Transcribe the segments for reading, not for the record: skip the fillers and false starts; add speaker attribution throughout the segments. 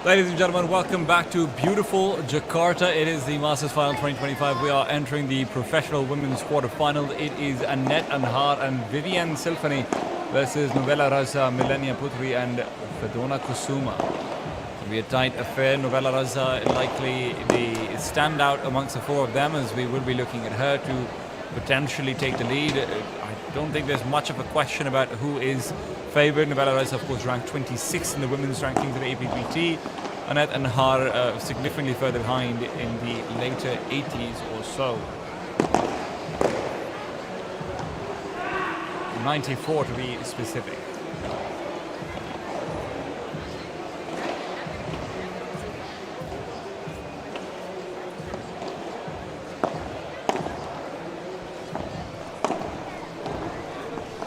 Speaker 1: Ladies and gentlemen, welcome back to beautiful Jakarta. It is the Masters Final 2025. We are entering the professional women's quarterfinal. It is Annette Anhar and Vivian Silfani versus Novella Raza, Milenia Putri and Fedona Kusuma. It'll be a tight affair. Novella Raza likely the standout amongst the four of them, as we will be looking at her to potentially take the lead. I don't think there's much of a question about who is favored. Novella Raza, of course, ranked 26 in the women's rankings of APPT. Annette Anhar significantly further behind in the later 80s or so. 94 to be specific.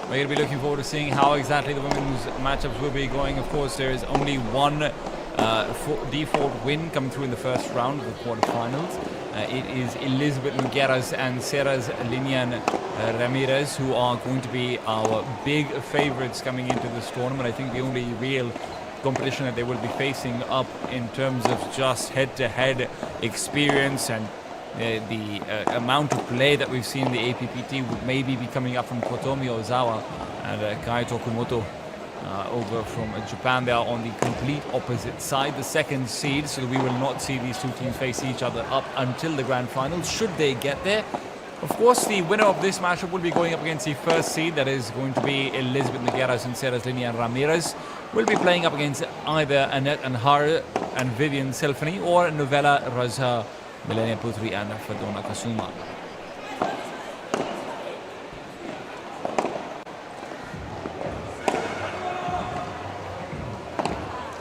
Speaker 1: We're going to be looking forward to seeing how exactly the women's matchups will be going. Of course, there is only one default win coming through in the first round of the quarterfinals. It is Elizabeth Nogueras and Sarah's Linian Ramirez who are going to be our big favorites coming into this tournament. I think the only real competition that they will be facing up in terms of just head-to-head experience and the amount of play that we've seen in the APPT would maybe be coming up from Kotomi Azawa and Kai Takamuto over from Japan. They are on the complete opposite side, the second seed, so we will not see these two teams face each other up until the grand finals, should they get there. Of course, the winner of this matchup will be going up against the first seed, that is going to be Elizabeth Nogueras and Sarah's Linian Ramirez. Will be playing up against either Annette Anhar and Vivian Silfani or Novella Raza, Milenia Putri and Fedona Kusuma.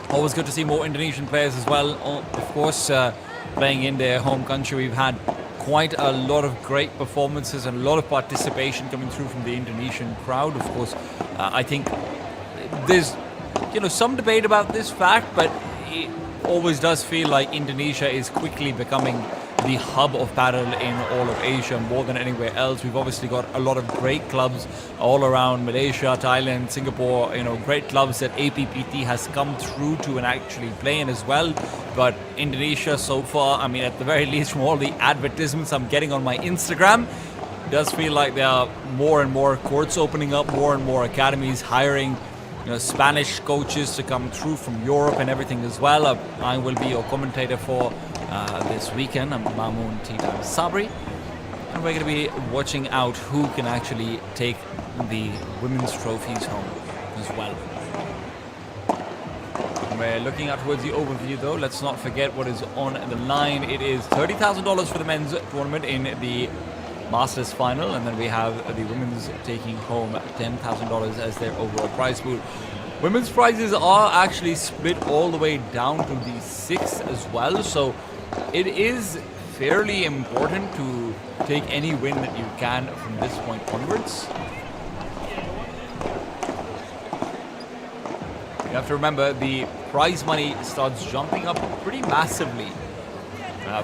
Speaker 1: Always good to see more Indonesian players as well. Of course, playing in their home country, we've had quite a lot of great performances and a lot of participation coming through from the Indonesian crowd. Of course, I think there's some debate about this fact, but it always does feel like Indonesia is quickly becoming the hub of Padel in all of Asia more than anywhere else. We've obviously got a lot of great clubs all around Malaysia, Thailand, Singapore, great clubs that APPT has come through to and actually play in as well. But Indonesia so far, I mean, at the very least from all the advertisements I'm getting on my Instagram, it does feel like there are more and more courts opening up, more and more academies hiring Spanish coaches to come through from Europe and everything as well. I will be your commentator for this weekend. I'm Mamoon Titan Sabri, and we're going to be watching out who can actually take the women's trophies home as well. We're looking out towards the overview though. Let's not forget what is on the line. It is $30,000 for the men's tournament in the Masters final, and then we have the women's taking home $10,000 as their overall prize pool. Women's prizes are actually split all the way down to the 6 as well, so it is fairly important to take any win that you can from this point onwards. You have to remember the prize money starts jumping up pretty massively.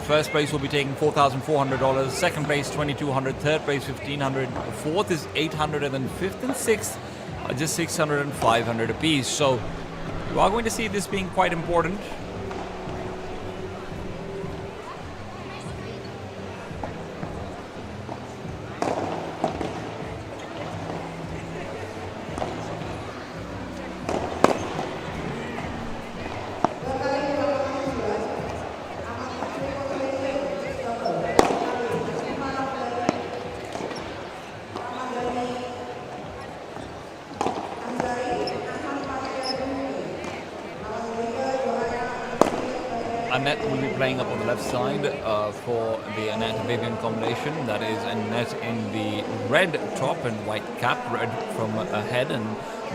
Speaker 1: First place will be taking $4,400, second place $2,200, third place $1,500, fourth is $800, and then fifth and sixth are just $600 and $500 apiece. So you are going to see this being quite important. Annette will be playing up on the left side for the Annette-Vivian combination. That is Annette in the red top and white cap, red from ahead and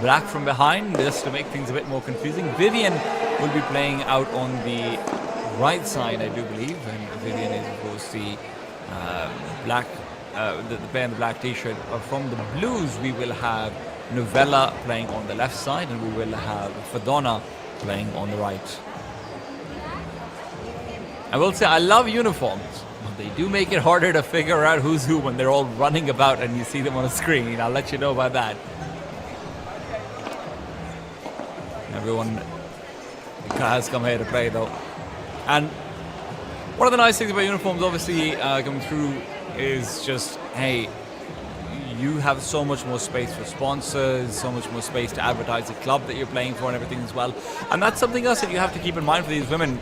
Speaker 1: black from behind, just to make things a bit more confusing. Vivian will be playing out on the right side, I do believe, and Vivian is, of course, the black, the pair in the black t-shirt. From the blues, we will have Novella playing on the left side, and we will have Fedona playing on the right. I will say I love uniforms, but they do make it harder to figure out who's who when they're all running about and you see them on a screen. I'll let you know about that. Everyone has come here to play, though. And one of the nice things about uniforms, obviously, coming through is just, hey, you have so much more space for sponsors, so much more space to advertise the club that you're playing for and everything as well. And that's something else that you have to keep in mind for these women.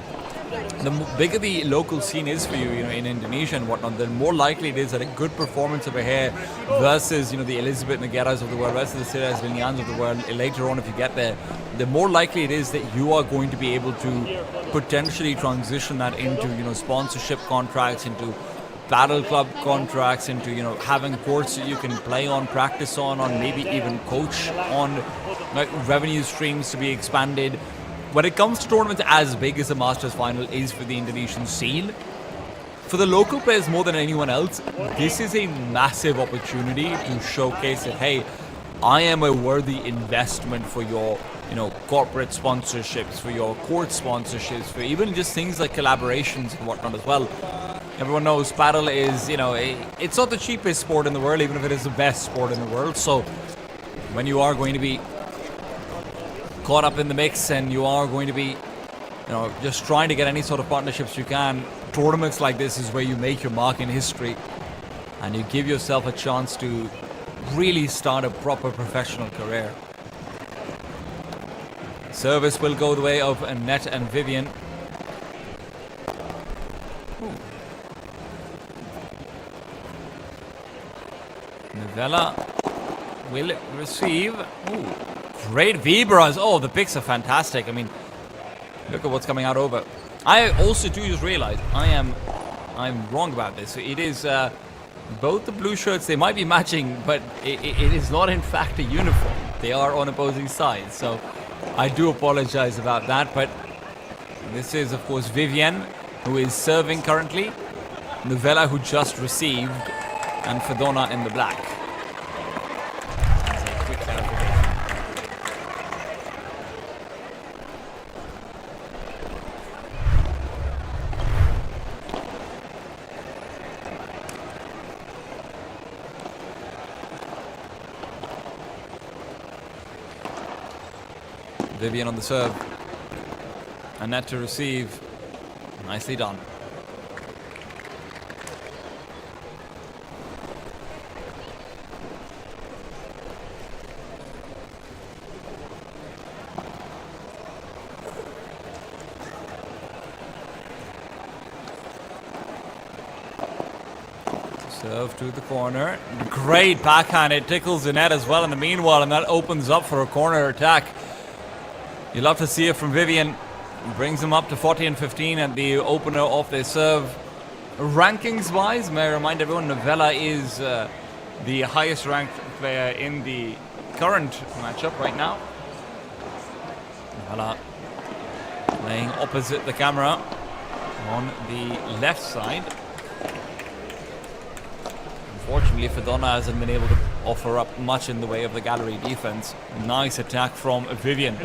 Speaker 1: The bigger the local scene is for you, in Indonesia and whatnot, the more likely it is that a good performance over here versus, the Elizabeth Nogueiras of the world, versus the Sirius Lilians of the world, later on if you get there, the more likely it is that you are going to be able to potentially transition that into, sponsorship contracts, into Padel club contracts, into, having courts that you can play on, practice on, maybe even coach on, like revenue streams to be expanded. When it comes to tournaments as big as the Masters Final is for the Indonesian scene, for the local players more than anyone else, this is a massive opportunity to showcase that, hey, I am a worthy investment for your, corporate sponsorships, for your court sponsorships, for even just things like collaborations and whatnot as well. Everyone knows Padel is, it's not the cheapest sport in the world, even if it is the best sport in the world. So when you are going to be caught up in the mix and you are going to be, just trying to get any sort of partnerships you can, tournaments like this is where you make your mark in history and you give yourself a chance to really start a proper professional career. Service will go the way of Annette and Vivian. Novella will receive. Great Vibras. Oh, the picks are fantastic. I mean, look at what's coming out over. I also do just realize I'm wrong about this. It is both the blue shirts, they might be matching, but it is not in fact a uniform. They are on opposing sides. So I do apologize about that. But this is, of course, Vivian, who is serving currently. Novella, who just received. And Fedona in the black. That's a quick clarification. Vivian on the serve. Annette to receive. Nicely done. Serve to the corner. Great backhand. It tickles the net as well in the meanwhile, and that opens up for a corner attack. You love to see it from Vivian. Brings them up to 40 and 15 at the opener of their serve. Rankings wise, may I remind everyone, Novella is the highest ranked player in the current matchup right now. Novella playing opposite the camera on the left side. Unfortunately, Fedona hasn't been able to offer up much in the way of the gallery defense. Nice attack from Vivian.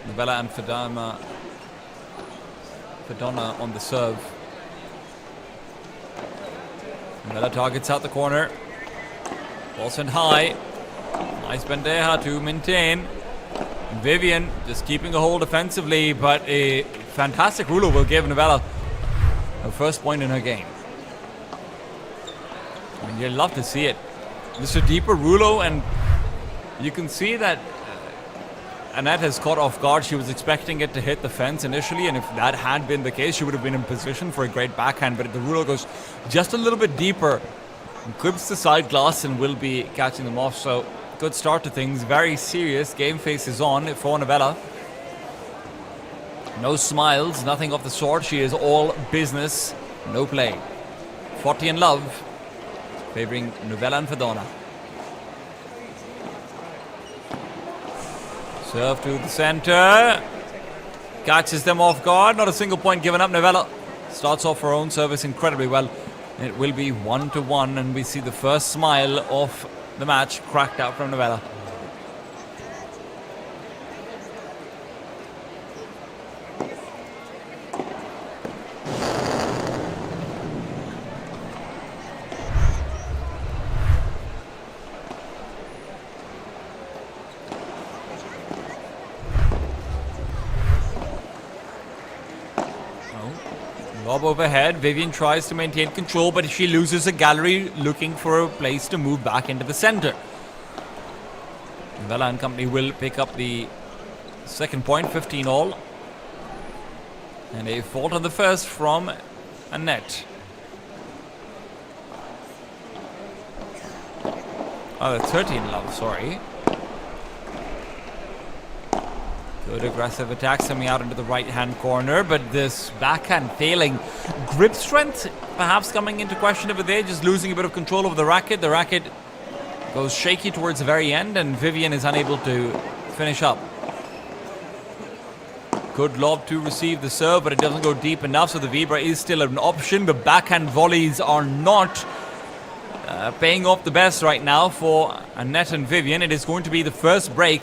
Speaker 1: Novella and Fedona on the serve. Novella targets out the corner. Ball sent high. Nice Bendeja to maintain. Vivian just keeping a hold defensively, but a fantastic ruler will give Novella her first point in her game. I mean, you love to see it. Just a deeper rulo, and you can see that Annette has caught off guard. She was expecting it to hit the fence initially, and if that had been the case, she would have been in position for a great backhand, but the ruler goes just a little bit deeper, clips the side glass, and will be catching them off. So good start to things. Very serious. Game face is on for Novella. No smiles, nothing of the sort. She is all business, no play. 40 and love, favoring Novella and Fedona. Serve to the center. Catches them off guard. Not a single point given up. Novella starts off her own service incredibly well. It will be 1-1, and we see the first smile of the match cracked out from Novella. Lob overhead. Vivian tries to maintain control, but she loses a gallery, looking for a place to move back into the center. Novella and company will pick up the second point, 15 all. And a fault on the first from Annette. Oh, the 13 love, sorry. Good aggressive attacks coming out into the right-hand corner, but this backhand failing. Grip strength perhaps coming into question over there, just losing a bit of control over the racket. The racket goes shaky towards the very end, and Vivian is unable to finish up. Good lob to receive the serve, but it doesn't go deep enough, so the Vibra is still an option. The backhand volleys are not paying off the best right now for Annette and Vivian. It is going to be the first break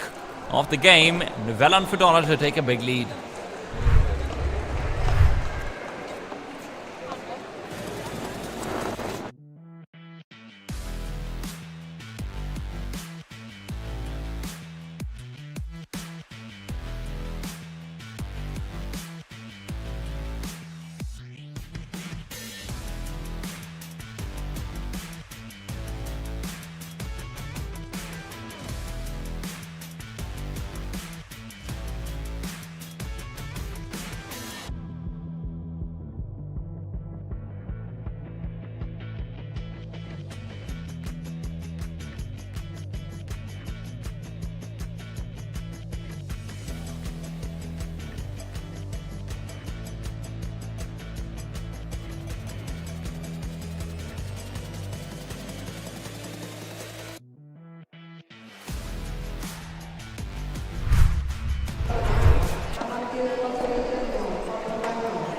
Speaker 1: of the game. Novella and Fedona to take a big lead.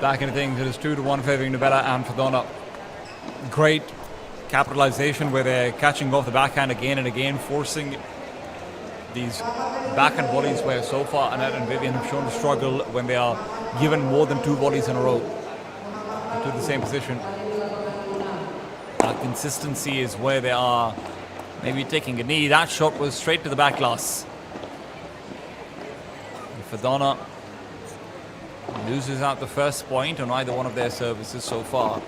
Speaker 1: Back into things, it is 2-1 favoring Novella and Fedona. Great capitalization where they're catching off the backhand again and again, forcing these backhand volleys where so far Annette and Vivian have shown to struggle when they are given more than 2 volleys in a row to the same position. That consistency is where they are maybe taking a knee. That shot was straight to the back glass. Fedona loses out the first point on either one of their services so far.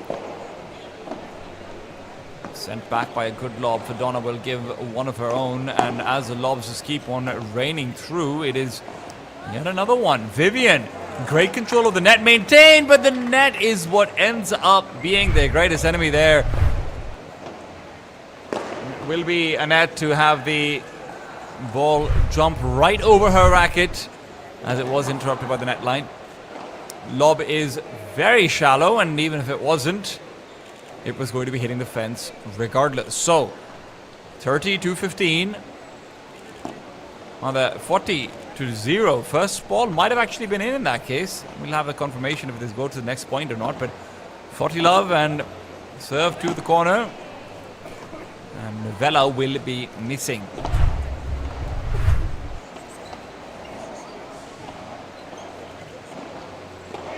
Speaker 1: Sent back by a good lob. Fedona will give one of her own, and as the lobs just keep on raining through, it is yet another one. Vivian, great control of the net maintained, but the net is what ends up being their greatest enemy there. It will be Annette to have the ball jump right over her racket as it was interrupted by the net line. Lob is very shallow, and even if it wasn't, it was going to be hitting the fence regardless. So 30-15 on the 40-0. First ball might have actually been in that case. We'll have a confirmation if this goes to the next point or not, but 40 love and serve to the corner, and Novella will be missing.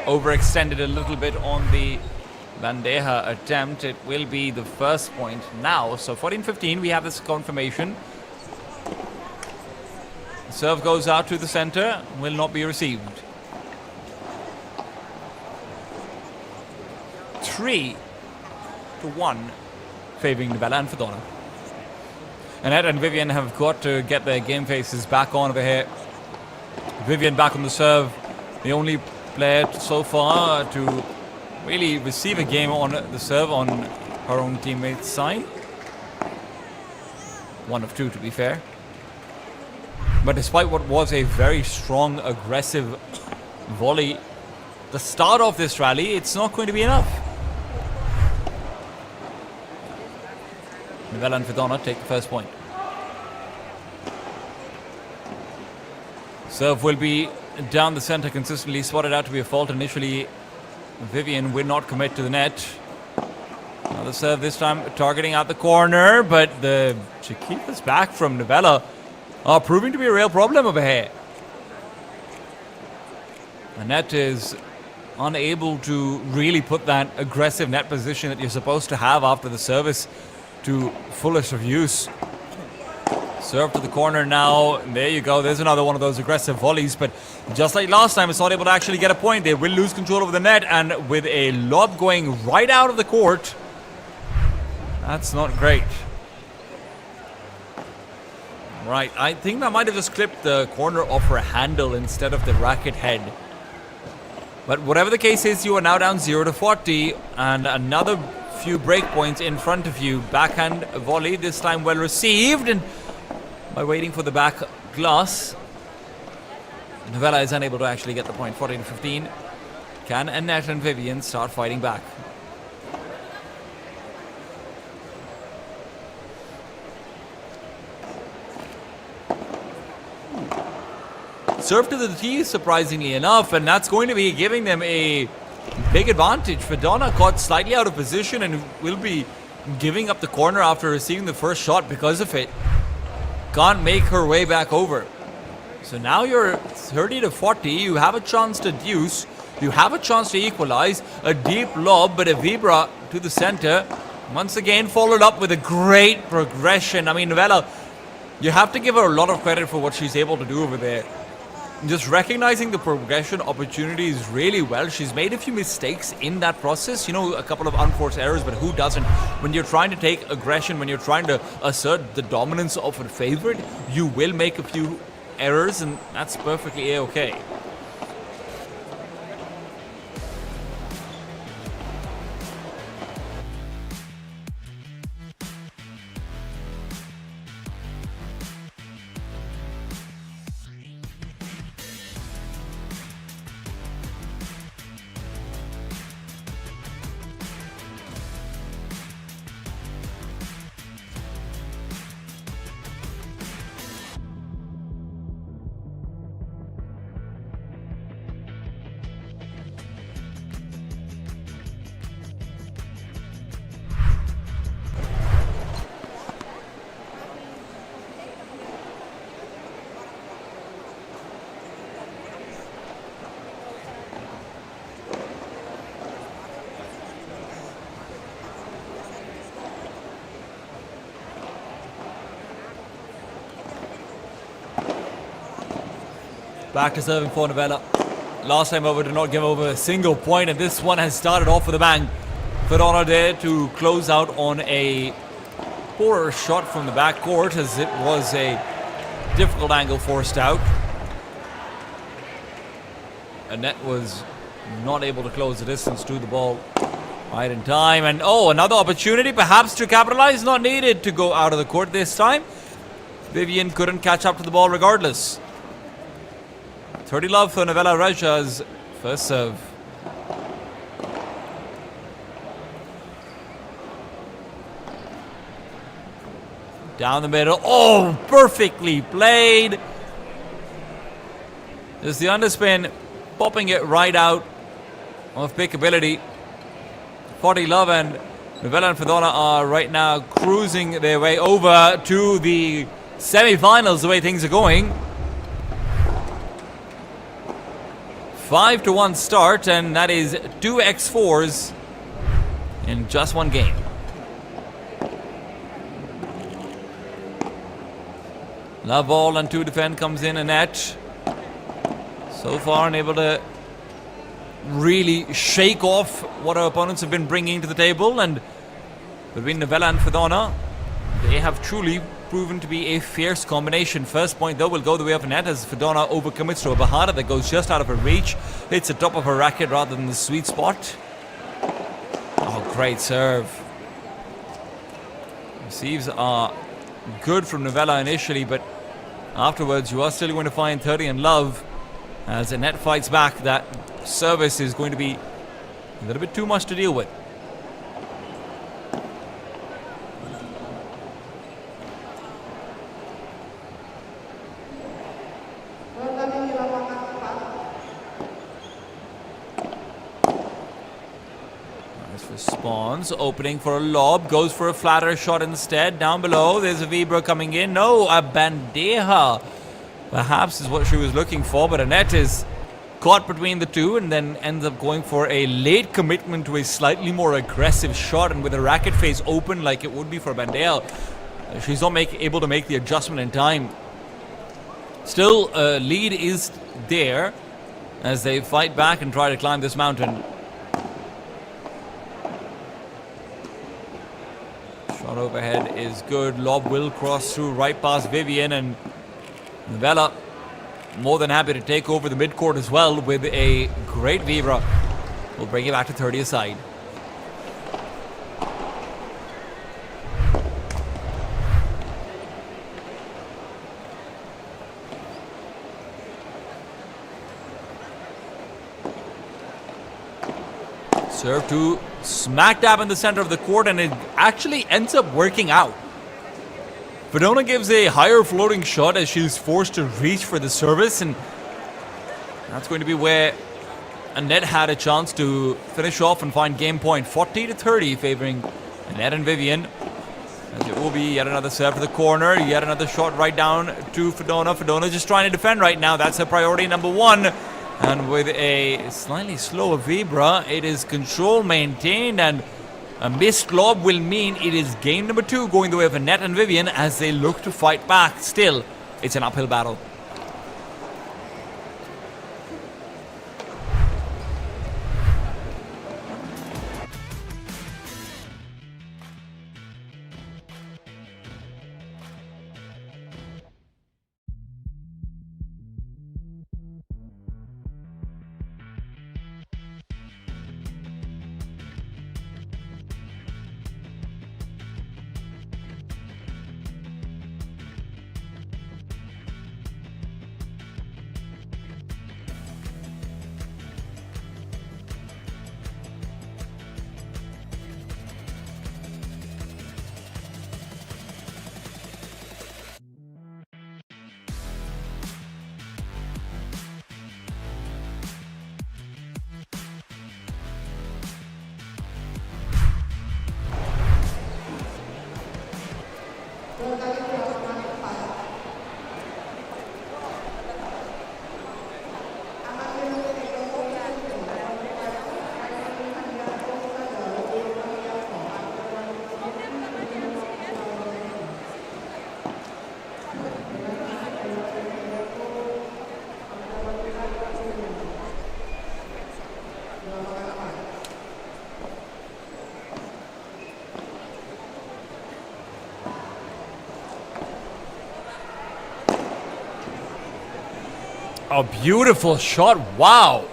Speaker 1: Overextended a little bit on the bandeja attempt. It will be the first point now. So 14-15, we have this confirmation. Serve goes out to the center, will not be received. 3-1 favoring Novella and Fedona. Annette and Vivian have got to get their game faces back on over here. Vivian back on the serve, the only player so far to really receive a game on the serve on her own teammate's side. One of two, to be fair. But despite what was a very strong, aggressive volley, the start of this rally, it's not going to be enough. Novella and Fedona take the first point. Serve will be down the center, consistently spotted out to be a fault initially. Vivian will not commit to the net. Another serve this time targeting out the corner, but the Chiquitas back from Novella are proving to be a real problem over here. Annette is unable to really put that aggressive net position that you're supposed to have after the service to fullest of use. Serve to the corner now. There you go. There's another one of those aggressive volleys. But just like last time, it's not able to actually get a point. They will lose control over the net. And with a lob going right out of the court, that's not great. Right. I think that might have just clipped the corner off her handle instead of the racket head. But whatever the case is, you are now down 0-40. And another few break points in front of you. Backhand volley, this time well received. And by waiting for the back glass, Novella is unable to actually get the point. 14-15. Can Annette and Vivian start fighting back? Serve to the tee, surprisingly enough, and that's going to be giving them a big advantage. Fedona caught slightly out of position and will be giving up the corner after receiving the first shot because of it. Can't make her way back over. So now you're 30-40. You have a chance to deuce. You have a chance to equalize. A deep lob, but a vibra to the center. Once again, followed up with a great progression. I mean, Novella, you have to give her a lot of credit for what she's able to do over there. Just recognizing the progression opportunities really well. She's made a few mistakes in that process. You know, a couple of unforced errors, but who doesn't? When you're trying to take aggression, when you're trying to assert the dominance of a favorite, you will make a few errors, and that's perfectly okay. Back to serving for Novella. Last time over did not give over a single point, and this one has started off with a bang. Fedona there to close out on a poorer shot from the backcourt, as it was a difficult angle forced out. Annette was not able to close the distance to the ball right in time. And another opportunity perhaps to capitalize. Not needed to go out of the court this time. Vivian couldn't catch up to the ball regardless. 30 love for Novella Raja's first serve. Down the middle. Oh, perfectly played. There's the underspin, popping it right out of pickability. 40 love and Novella and Fedona are right now cruising their way over to the semi-finals the way things are going. 5-1 start, and that is 2 x4s in just one game. Love ball and 2 defend comes in, Annette. So far unable to really shake off what our opponents have been bringing to the table, and between Novella and Fedona, they have truly proven to be a fierce combination. First point though will go the way of Annette as Fedona overcommits to a Bahada that goes just out of her reach. Hits the top of her racket rather than the sweet spot. Oh, great serve. Receives are good from Novella initially, but afterwards you are still going to find 30 and love as Annette fights back. That service is going to be a little bit too much to deal with. Response, opening for a lob, goes for a flatter shot instead. Down below, there's a Vibra coming in. No, a bandeja. Perhaps is what she was looking for, but Annette is caught between the two and then ends up going for a late commitment to a slightly more aggressive shot, and with the racket face open like it would be for bandeja, she's not able to make the adjustment in time. Still, lead is there as they fight back and try to climb this mountain. Shot overhead is good. Lob will cross through right past Vivian, and Novella more than happy to take over the midcourt as well with a great Vibra. We'll bring it back to 30 aside. Serve to smack dab in the center of the court, and it actually ends up working out. Fedona gives a higher floating shot as she's forced to reach for the service, and that's going to be where Annette had a chance to finish off and find game point. 40-30 favoring Annette and Vivian. As it will be yet another serve to the corner, yet another shot right down to Fedona. Fedona just trying to defend right now. That's her priority number one. And with a slightly slower Vibra, it is control maintained, and a missed lob will mean it is game number two going the way of Annette and Vivian as they look to fight back. Still, it's an uphill battle. A beautiful shot. Wow.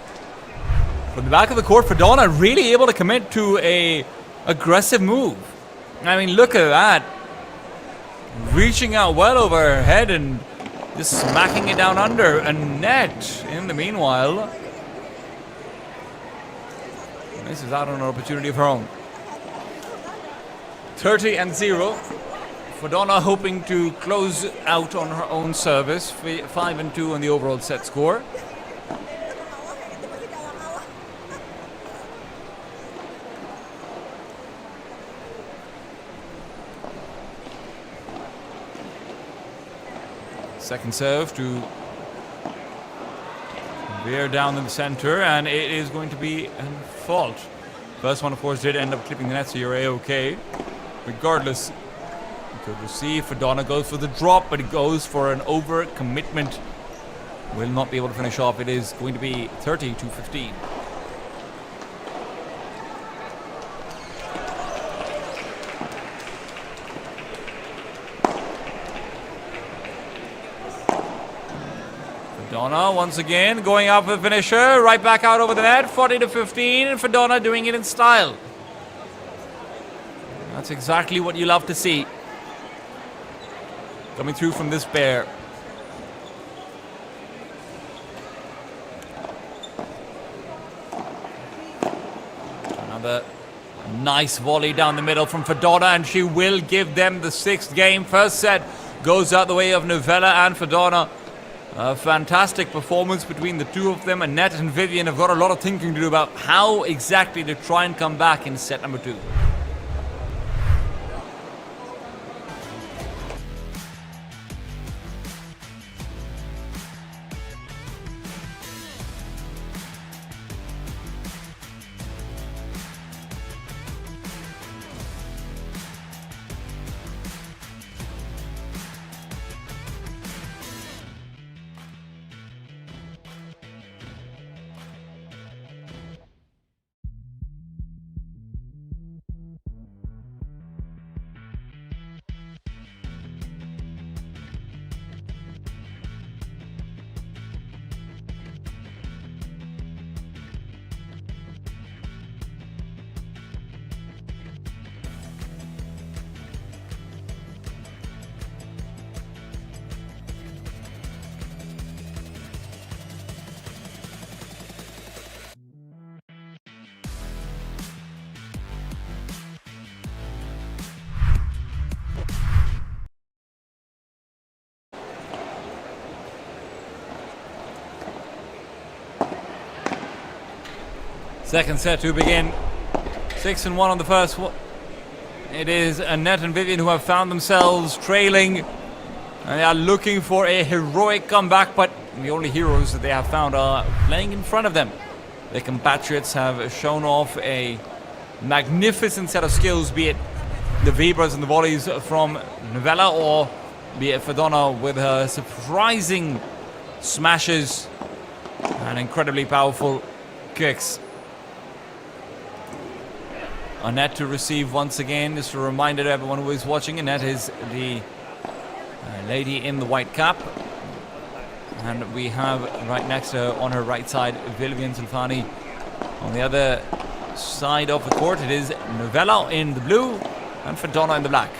Speaker 1: From the back of the court, Fedona really able to commit to a aggressive move. I mean, look at that. Reaching out well over her head and just smacking it down under a net. In the meanwhile, misses out on an opportunity of her own. 30-0. Fedona hoping to close out on her own service. 5-2 on the overall set score. Second serve to veer down in the center, and it is going to be a fault. First one, of course, did end up clipping the net, so you're A-OK. Regardless, good to see. Fedona goes for the drop, but it goes for an over-commitment. Will not be able to finish off. It is going to be 30-15. Fedona once again going up for the finisher. Right back out over the net. 40-15. And Fedona doing it in style. That's exactly what you love to see coming through from this pair. Another nice volley down the middle from Fedona, and she will give them the 6th game. First set goes out the way of Novella and Fedona. A fantastic performance between the two of them. Annette and Vivian have got a lot of thinking to do about how exactly to try and come back in set number 2. Second set to begin. 6-1 on the first one. It is Annette and Vivian who have found themselves trailing. And they are looking for a heroic comeback, but the only heroes that they have found are playing in front of them. Their compatriots have shown off a magnificent set of skills, be it the vibras and the volleys from Novella, or be it Fedona with her surprising smashes and incredibly powerful kicks. Annette to receive once again. Just a reminder to everyone who is watching, Annette is the lady in the white cap. And we have right next to her on her right side Vivian Silvani. On the other side of the court it is Novella in the blue and Fedona in the black.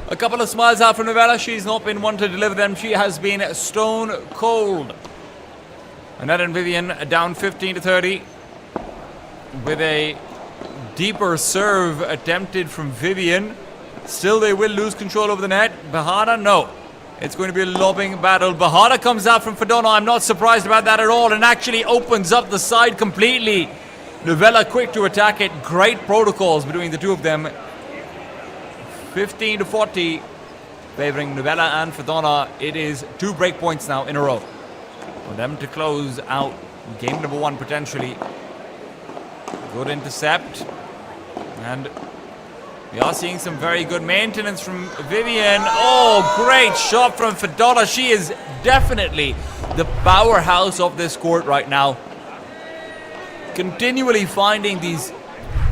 Speaker 1: A couple of smiles out from Novella. She's not been one to deliver them. She has been stone cold. Annette and Vivian down 15-30 with a deeper serve attempted from Vivian. Still they will lose control over the net. Bahara, no. It's going to be a lobbing battle. Bahara comes out from Fedona. I'm not surprised about that at all, and actually opens up the side completely. Novella quick to attack it. Great protocols between the two of them. 15-40, favoring Novella and Fedona. It is 2 break points now in a row for them to close out game number 1 potentially. Good intercept, and we are seeing some very good maintenance from Vivian. Oh, great shot from Fedona. She is definitely the powerhouse of this court right now. Continually finding these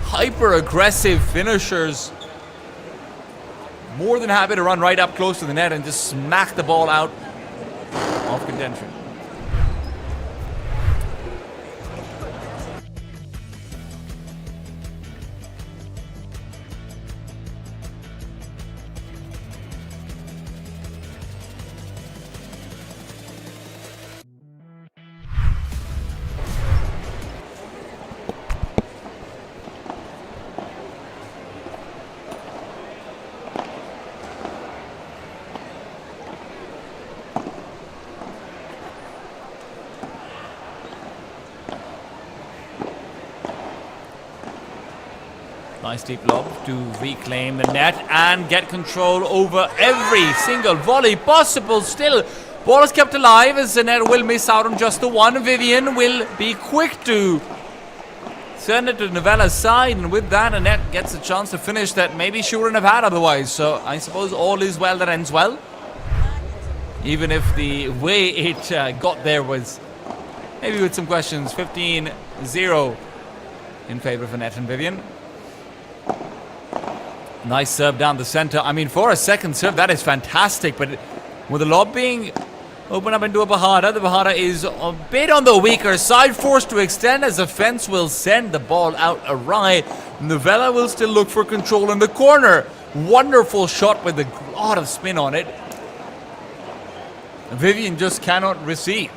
Speaker 1: hyper-aggressive finishers. More than happy to run right up close to the net and just smack the ball out of contention. Nice deep lob to reclaim the net and get control over every single volley possible. Still, ball is kept alive as the net will miss out on just the one. Vivian will be quick to send it to Novella's side, and with that, Annette gets a chance to finish that maybe she wouldn't have had otherwise. So I suppose all is well that ends well. Even if the way it got there was maybe with some questions. 15-0 in favor of Annette and Vivian. Nice serve down the center. I mean, for a second serve, that is fantastic. But with the lob being opened up into a Bahara, the Bahara is a bit on the weaker side, forced to extend as the fence will send the ball out awry. Novella will still look for control in the corner. Wonderful shot with a lot of spin on it. Vivian just cannot receive.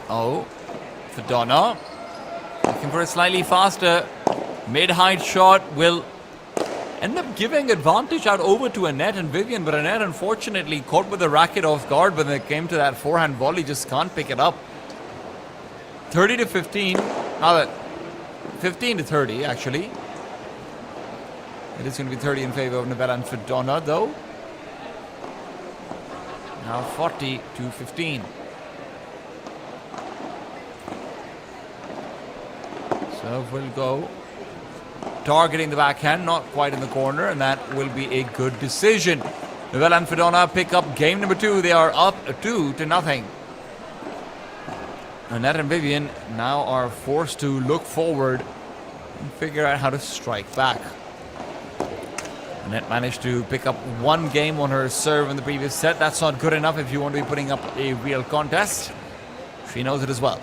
Speaker 1: Oh, Fedona looking for a slightly faster mid-height shot will end up giving advantage out over to Annette and Vivian, but Annette unfortunately caught with the racket off guard when it came to that forehand volley, just can't pick it up. 30 to 15, 15 to 30 actually. It is going to be 30 in favor of Novella and Fedona though. Now 40 to 15. Serve will go. Targeting the backhand, not quite in the corner, and that will be a good decision. Novella and Fedona pick up game number 2. They are up 2-0. Annette and Vivian now are forced to look forward and figure out how to strike back. Annette managed to pick up one game on her serve in the previous set. That's not good enough if you want to be putting up a real contest. She knows it as well.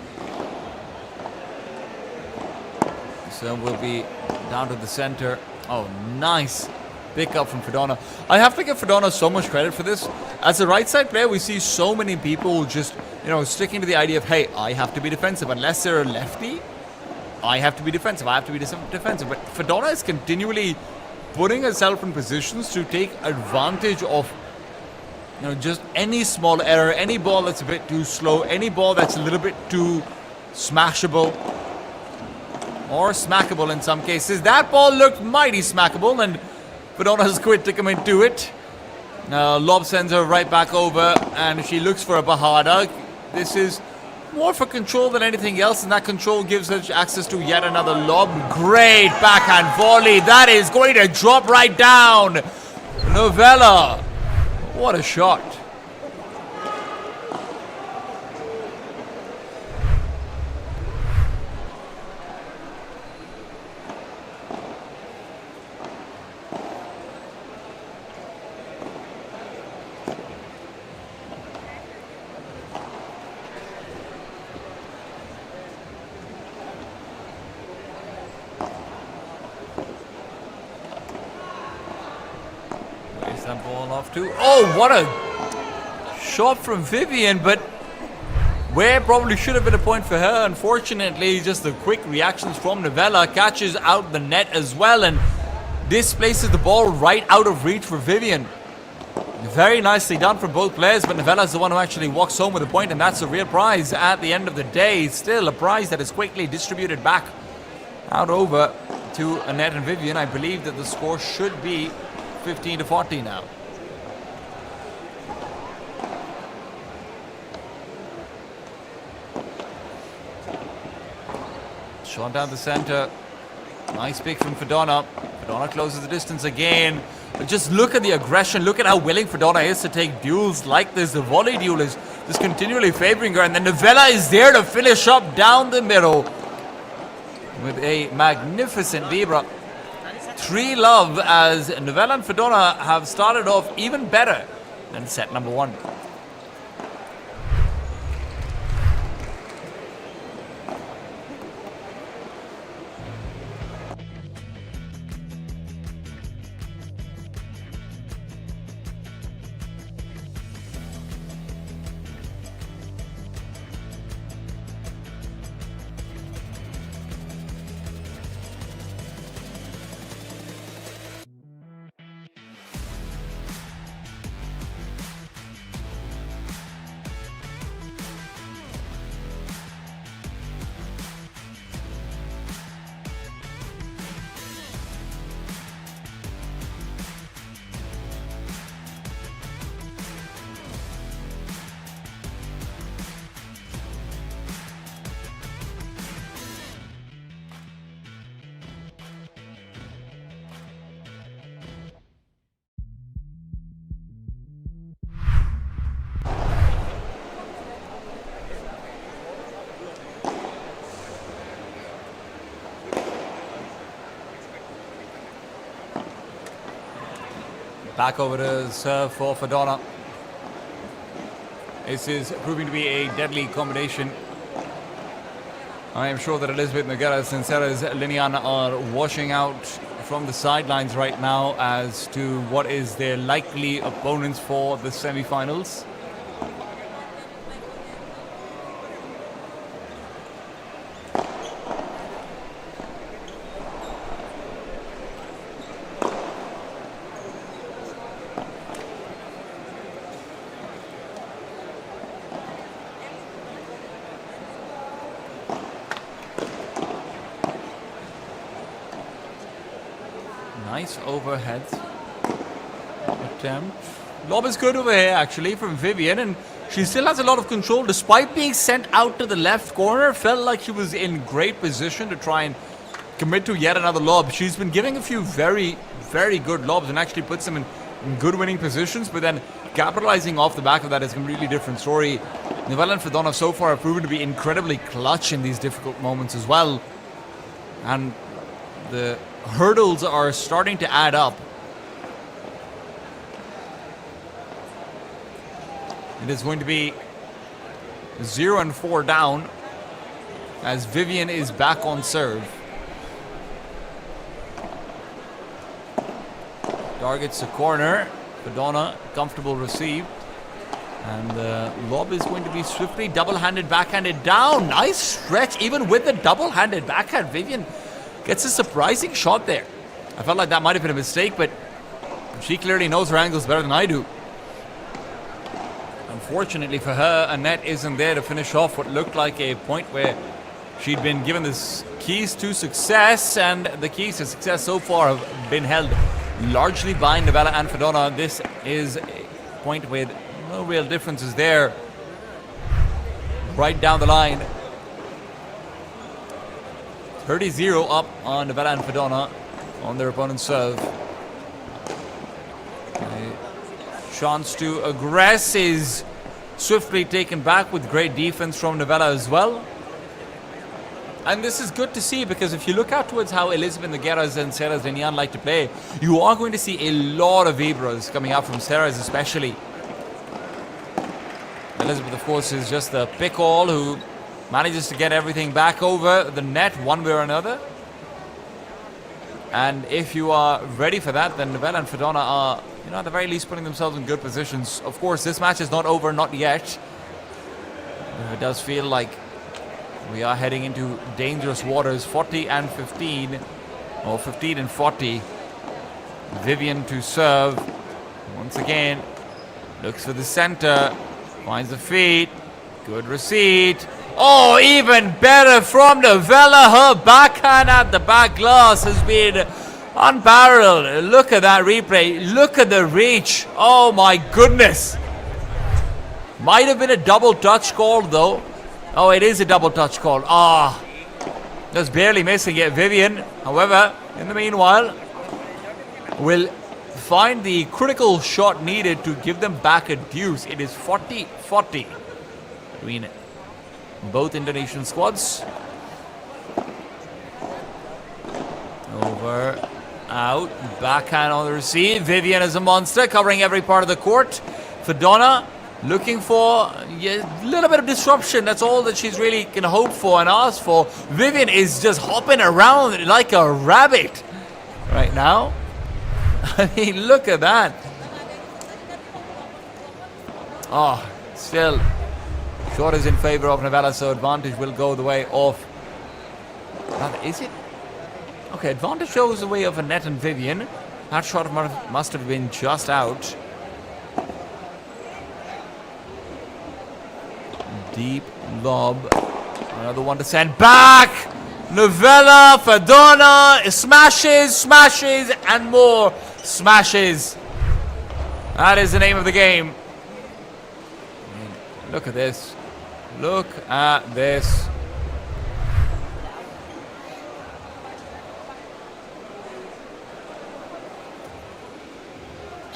Speaker 1: So we'll be down to the center. Oh, nice pick up from Fedona. I have to give Fedona so much credit for this. As a right side player, we see so many people just, sticking to the idea of, hey, I have to be defensive. Unless they're a lefty, I have to be defensive. I have to be defensive. But Fedona is continually putting herself in positions to take advantage of, just any small error, any ball that's a bit too slow, any ball that's a little bit too smashable. Or smackable in some cases. That ball looked mighty smackable, and Fedona's quick to come into it. Lob sends her right back over, and she looks for a Bahada. This is more for control than anything else, and that control gives her access to yet another lob. Great backhand volley. That is going to drop right down. Novella. What a shot. That ball off too. Oh, what a shot from Vivian, but where probably should have been a point for her. Unfortunately, just the quick reactions from Novella catches out the net as well and displaces the ball right out of reach for Vivian. Very nicely done from both players, but Novella is the one who actually walks home with a point, and that's a real prize at the end of the day. Still a prize that is quickly distributed back out over to Annette and Vivian. I believe that the score should be 15 to 40 now. Shot down the center. Nice pick from Fedona. Fedona closes the distance again. But just look at the aggression. Look at how willing Fedona is to take duels like this. The volley duel is just continually favoring her. And then Novella is there to finish up down the middle with a magnificent Vibra. 3-love as Novella and Fedona have started off even better than set number 1. Back over to serve for Fedona. This is proving to be a deadly combination. I am sure that Elizabeth Nogueras and Sarah's Linian are washing out from the sidelines right now as to what is their likely opponents for the semi-finals. Nice overhead attempt. Lob is good over here, actually, from Vivian, and she still has a lot of control despite being sent out to the left corner. Felt like she was in great position to try and commit to yet another lob. She's been giving a few very, very good lobs and actually puts them in good winning positions, but then capitalizing off the back of that is a completely different story. Novella and Fedona so far have proven to be incredibly clutch in these difficult moments as well. And the hurdles are starting to add up. It is going to be 0-4 down as Vivian is back on serve. Targets the corner. Fedona, comfortable receive. And the lob is going to be swiftly double-handed, backhanded down. Nice stretch, even with the double-handed backhand. Vivian gets a surprising shot there. I felt like that might have been a mistake, but she clearly knows her angles better than I do. Unfortunately for her, Annette isn't there to finish off what looked like a point where she'd been given the keys to success, and the keys to success so far have been held largely by Novella and Fedona. This is a point with no real differences there. Right down the line. 30-0 up on Novella and Fedona on their opponent's serve. A chance to aggress is swiftly taken back with great defense from Novella as well. And this is good to see, because if you look out towards how Elizabeth Nogueras and Sarah Zenian like to play, you are going to see a lot of vibras coming out from Sarah's especially. Elizabeth, of course, is just the pick-all who manages to get everything back over the net one way or another. And if you are ready for that, then Novella and Fedona are, at the very least putting themselves in good positions. Of course, this match is not over, not yet. It does feel like we are heading into dangerous waters. 40-15, or 15-40. Vivian to serve. Once again, looks for the center. Finds the feet. Good receipt. Oh, even better from Novella. Her backhand at the back glass has been unparalleled. Look at that replay. Look at the reach. Oh my goodness. Might have been a double touch call though. Oh, it is a double touch call. Just barely missing it. Vivian, however, in the meanwhile, will find the critical shot needed to give them back a deuce. It is 40-40 between both Indonesian squads. Over, out, backhand on the receive. Vivian is a monster, covering every part of the court. Fedona looking for a little bit of disruption. That's all that she's really can hope for and ask for. Vivian is just hopping around like a rabbit right now. I mean, look at that. Oh, still, shot is in favor of Novella, so advantage will go the way of... Is it? Okay, advantage goes the way of Annette and Vivian. That shot must have been just out. Deep lob. Another one to send back. Novella, Fedona, smashes, and more smashes. That is the name of the game. Look at this. Look at this.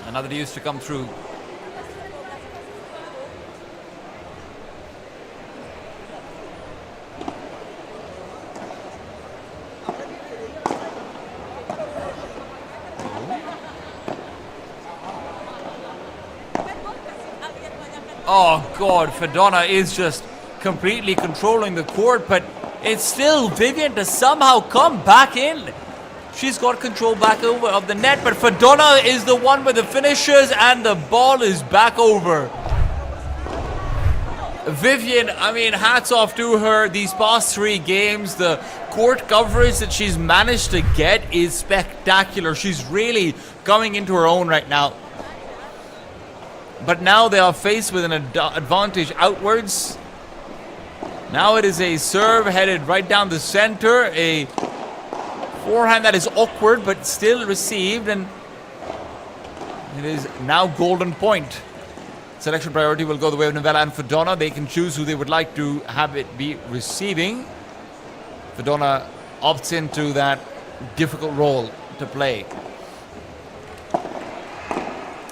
Speaker 1: Another deuce to come through. Oh God, Fedona is just completely controlling the court, but it's still Vivian to somehow come back in. She's got control back over of the net, but Fedona is the one with the finishes, and the ball is back over. Vivian, I mean, hats off to her. These past 3 games, the court coverage that she's managed to get is spectacular. She's really coming into her own right now. But now they are faced with an advantage outwards. Now it is a serve headed right down the center. A Forehand that is awkward, but still received, and it is now golden point. Selection priority will go the way of Novella and Fedona. They can choose who they would like to have it be receiving. Fedona opts into that difficult role to play.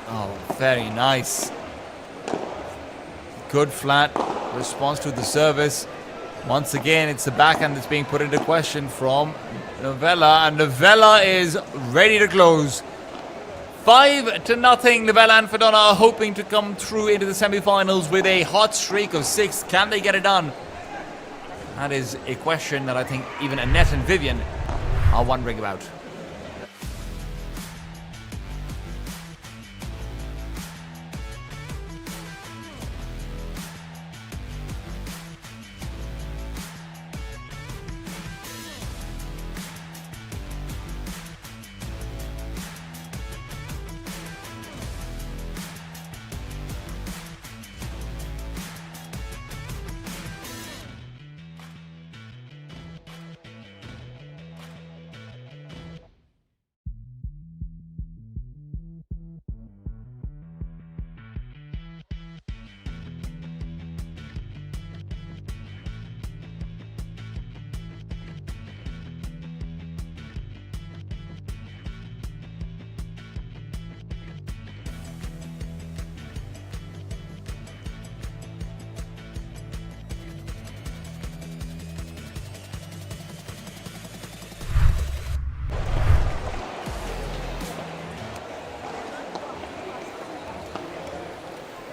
Speaker 1: Oh, very nice. Good flat response to the service. Once again, it's the backhand that's being put into question from Novella, and Novella is ready to close. 5-0. Novella and Fedona are hoping to come through into the semi-finals with a hot streak of 6. Can they get it done? That is a question that I think even Annette and Vivian are wondering about.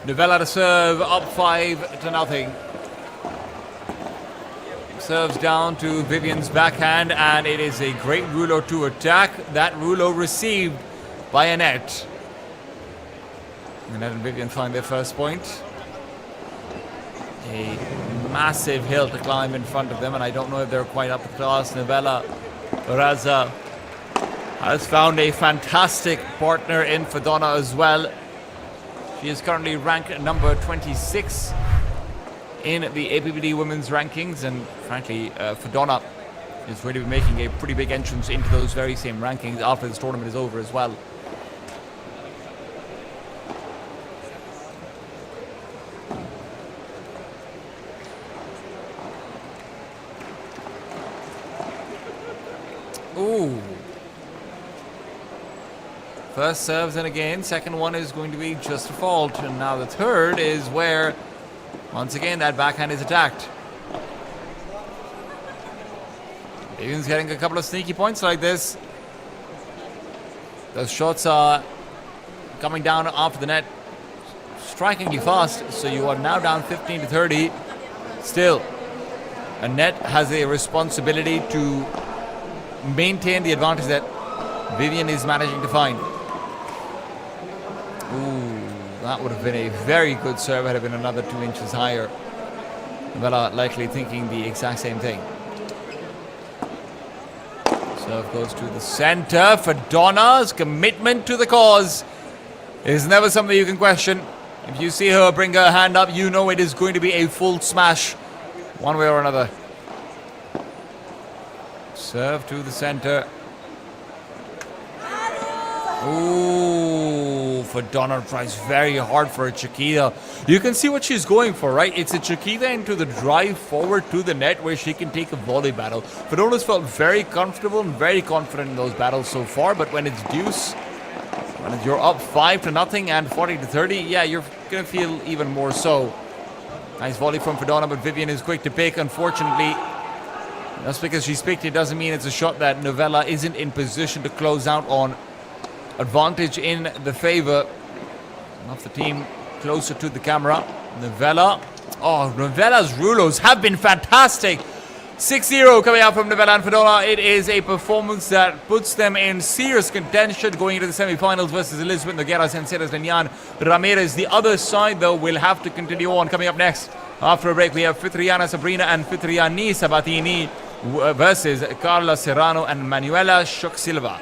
Speaker 1: Novella to serve, up 5-0. Serves down to Vivian's backhand, and it is a great rouleau to attack. That rouleau received by Annette. Annette and Vivian find their first point. A massive hill to climb in front of them, and I don't know if they're quite up to class. Novella Raza has found a fantastic partner in Fedona as well. She is currently ranked number 26 in the APPT women's rankings, and frankly, Fedona is really making a pretty big entrance into those very same rankings after this tournament is over as well. Ooh. First serves in again, second one is going to be just a fault, and now the third is where, once again, that backhand is attacked. Vivian's getting a couple of sneaky points like this. Those shots are coming down after the net strikingly fast, so you are now down 15-30. Still, Annette has a responsibility to maintain the advantage that Vivian is managing to find. Ooh, that would have been a very good serve had it been another 2 inches higher. Novella likely thinking the exact same thing. Serve goes to the center. Fedona's commitment to the cause is never something you can question. If you see her bring her hand up, you know it is going to be a full smash, one way or another. Serve to the center. Ooh, Fedona tries very hard for a Chiquita. You can see what she's going for, right? It's a Chiquita into the drive forward to the net where she can take a volley battle. Fedona's felt very comfortable and very confident in those battles so far, but when it's deuce, when you're up 5-0 and 40-30, yeah, you're going to feel even more so. Nice volley from Fedona, but Vivian is quick to pick. Unfortunately, just because she's picked it doesn't mean it's a shot that Novella isn't in position to close out on. Advantage in the favor of the team closer to the camera. Novella. Oh, Novella's rouleaus have been fantastic. 6-0 coming out from Novella and Fedona. It is a performance that puts them in serious contention going into the semi-finals versus Elizabeth Noguera, Senseras, Lenyan, Ramirez. The other side, though, will have to continue on. Coming up next, after a break, we have Fitriana Sabrina and Fitriani Sabatini versus Carla Serrano and Manuela Shock Silva.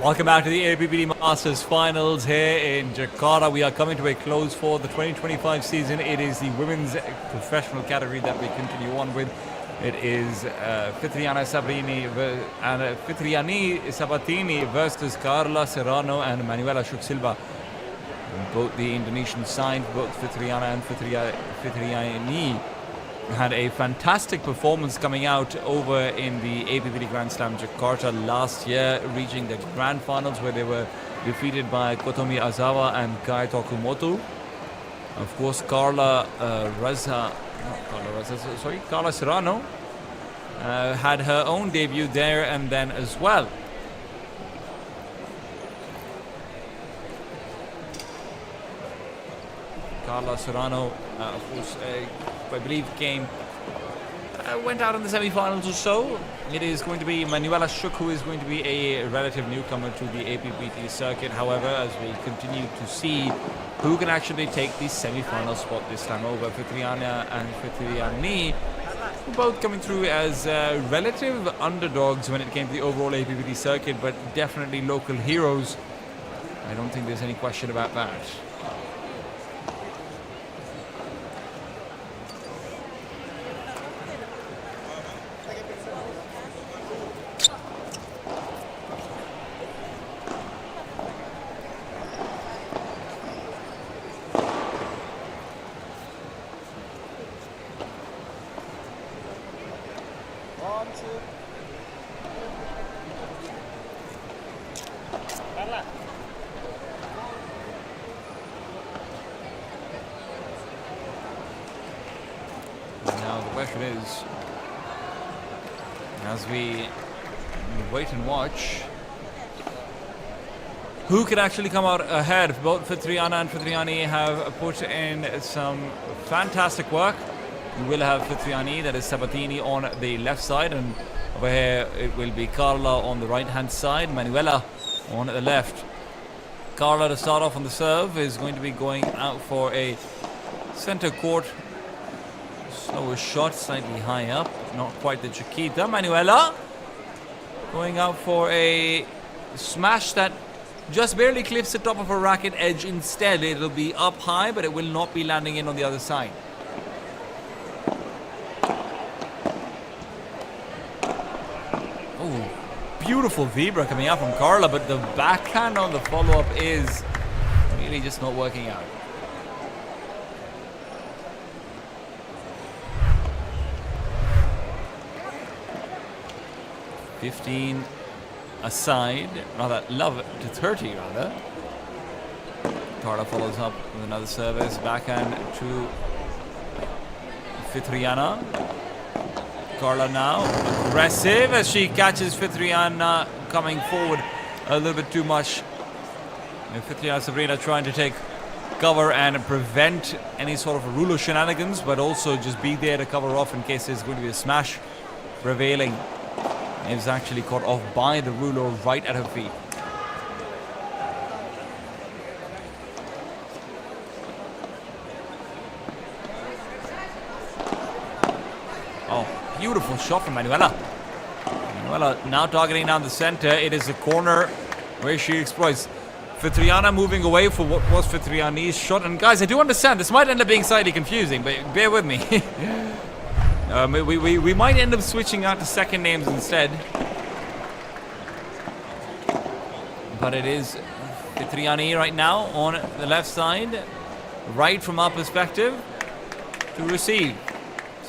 Speaker 1: Welcome back to the APPT Masters Finals here in Jakarta. We are coming to a close for the 2025 season. It is the women's professional category that we continue on with. It is Fitriana Sabrini and Fitriani Sabatini versus Carla Serrano and Manuela Silva. Both the Indonesian side, both Fitriana and Fitriani, had a fantastic performance coming out over in the APPT Grand Slam Jakarta last year, reaching the grand finals where they were defeated by Kotomi Azawa and Takamuto. Of course, Carla Serrano had her own debut there and then as well. Carla Serrano, of course, I believe went out in the semi-finals or so. It is going to be Manuela Schuk who is going to be a relative newcomer to the APPT circuit. However, as we continue to see who can actually take the semi-final spot this time over, Fitriana and Fitriani, both coming through as relative underdogs when it came to the overall APPT circuit, but definitely local heroes. I don't think there's any question about that. Now the question is, as we wait and watch, who can actually come out ahead? Both Fitriana and Fitriani have put in some fantastic work. We will have Fitriani, that is Sabatini, on the left side, and over here it will be Carla on the right hand side, Manuela on the left. Carla, to start off on the serve, is going to be going out for a center court slower shot, slightly high up, not quite the Chiquita. Manuela going out for a smash that just barely clips the top of her racket edge. Instead, it'll be up high, but it will not be landing in on the other side. Oh, beautiful Vibra coming out from Carla, but the backhand on the follow-up is really just not working out. 15 aside, rather love to 30 rather. Carla follows up with another service, backhand to Fitriana. Carla now aggressive as she catches Fitriana coming forward a little bit too much. And Fitriana Sabrina trying to take cover and prevent any sort of ruler shenanigans, but also just be there to cover off in case there's going to be a smash prevailing. It was actually caught off by the ruler right at her feet. Oh, beautiful shot from Manuela. Manuela now targeting down the center. It is a corner where she exploits. Fitriana moving away for what was Fitriani's shot. And guys, I do understand this might end up being slightly confusing, but bear with me. We might end up switching out to second names instead. But it is Fitriani right now on the left side. Right from our perspective to receive.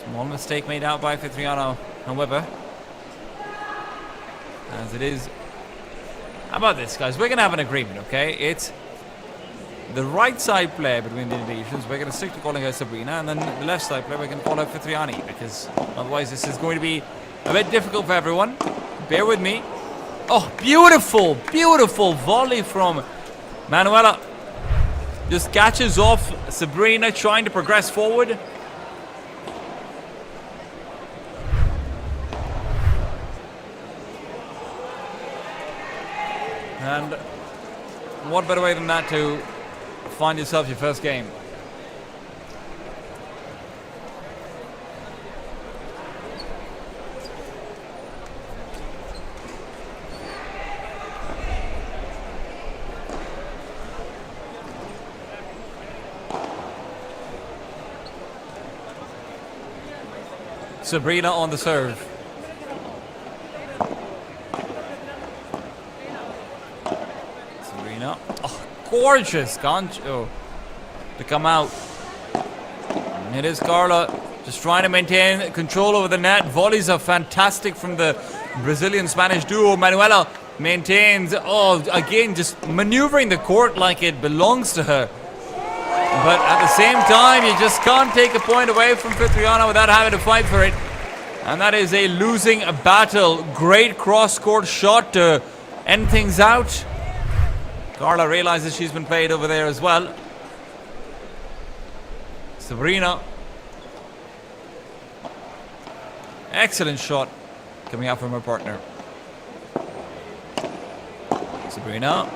Speaker 1: Small mistake made out by Fitriano, however. As it is. How about this, guys? We're going to have an agreement, okay? It's the right side player between the Indonesians. We're going to stick to calling her Sabrina, and then the left side player, we're going to call her Fitriani, because otherwise this is going to be a bit difficult for everyone. Bear with me. Oh, beautiful, beautiful volley from Manuela. Just catches off Sabrina trying to progress forward. And what better way than that to find yourself your first game? Sabrina on the serve. Sabrina. Oh, gorgeous gancho to come out. And it is Carla just trying to maintain control over the net. Volleys are fantastic from the Brazilian-Spanish duo. Manuela maintains, again, just maneuvering the court like it belongs to her. But at the same time, you just can't take a point away from Fitriana without having to fight for it. And that is a losing battle. Great cross-court shot to end things out. Carla realizes she's been played over there as well. Sabrina. Excellent shot coming out from her partner. Sabrina.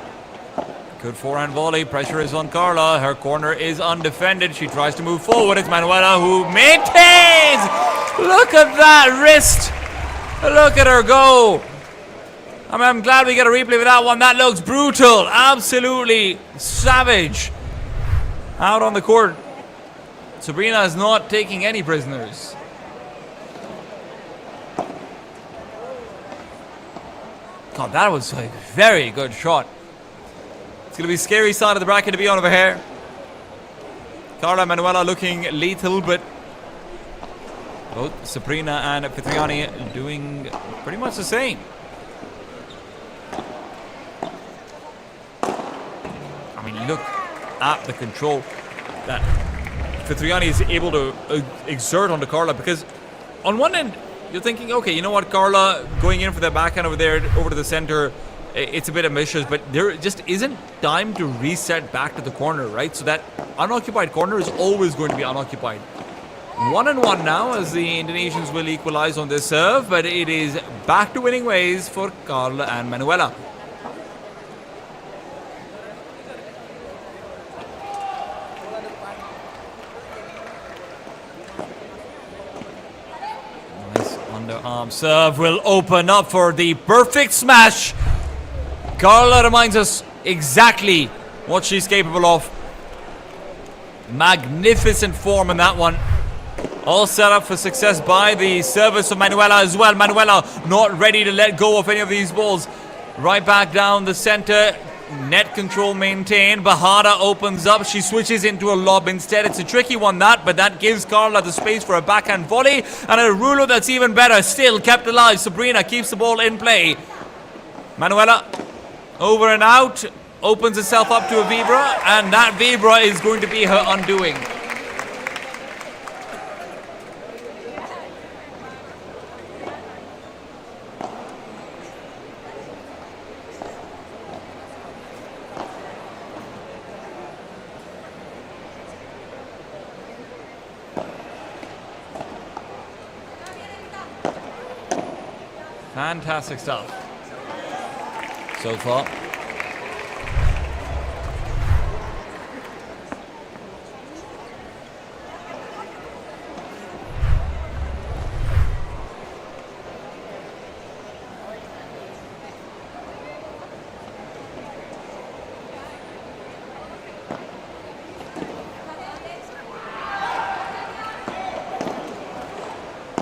Speaker 1: Good forehand volley. Pressure is on Carla. Her corner is undefended. She tries to move forward. It's Manuela who maintains. Look at that wrist. Look at her go. I'm glad we get a replay of that one. That looks brutal. Absolutely savage. Out on the court. Sabrina is not taking any prisoners. God, that was a very good shot. It's going to be a scary side of the bracket to be on over here. Carla Manuela looking lethal, but both Sabrina and Fitriani doing pretty much the same. I mean, look at the control that Fitriani is able to exert onto Carla, because on one end, you're thinking, okay, you know what, Carla going in for that backhand over there, over to the center, it's a bit ambitious, but there just isn't time to reset back to the corner, right? So that unoccupied corner is always going to be unoccupied. 1-1 now as the Indonesians will equalize on this serve, but it is back to winning ways for Carla and Manuela. Nice underarm serve will open up for the perfect smash. Carla reminds us exactly what she's capable of. Magnificent form in that one. All set up for success by the service of Manuela as well. Manuela not ready to let go of any of these balls. Right back down the center. Net control maintained. Bahada opens up. She switches into a lob instead. It's a tricky one, but that gives Carla the space for a backhand volley. And a ruler that's even better. Still kept alive. Sabrina keeps the ball in play. Manuela over and out. Opens itself up to a vibra. And that vibra is going to be her undoing. Fantastic stuff so far.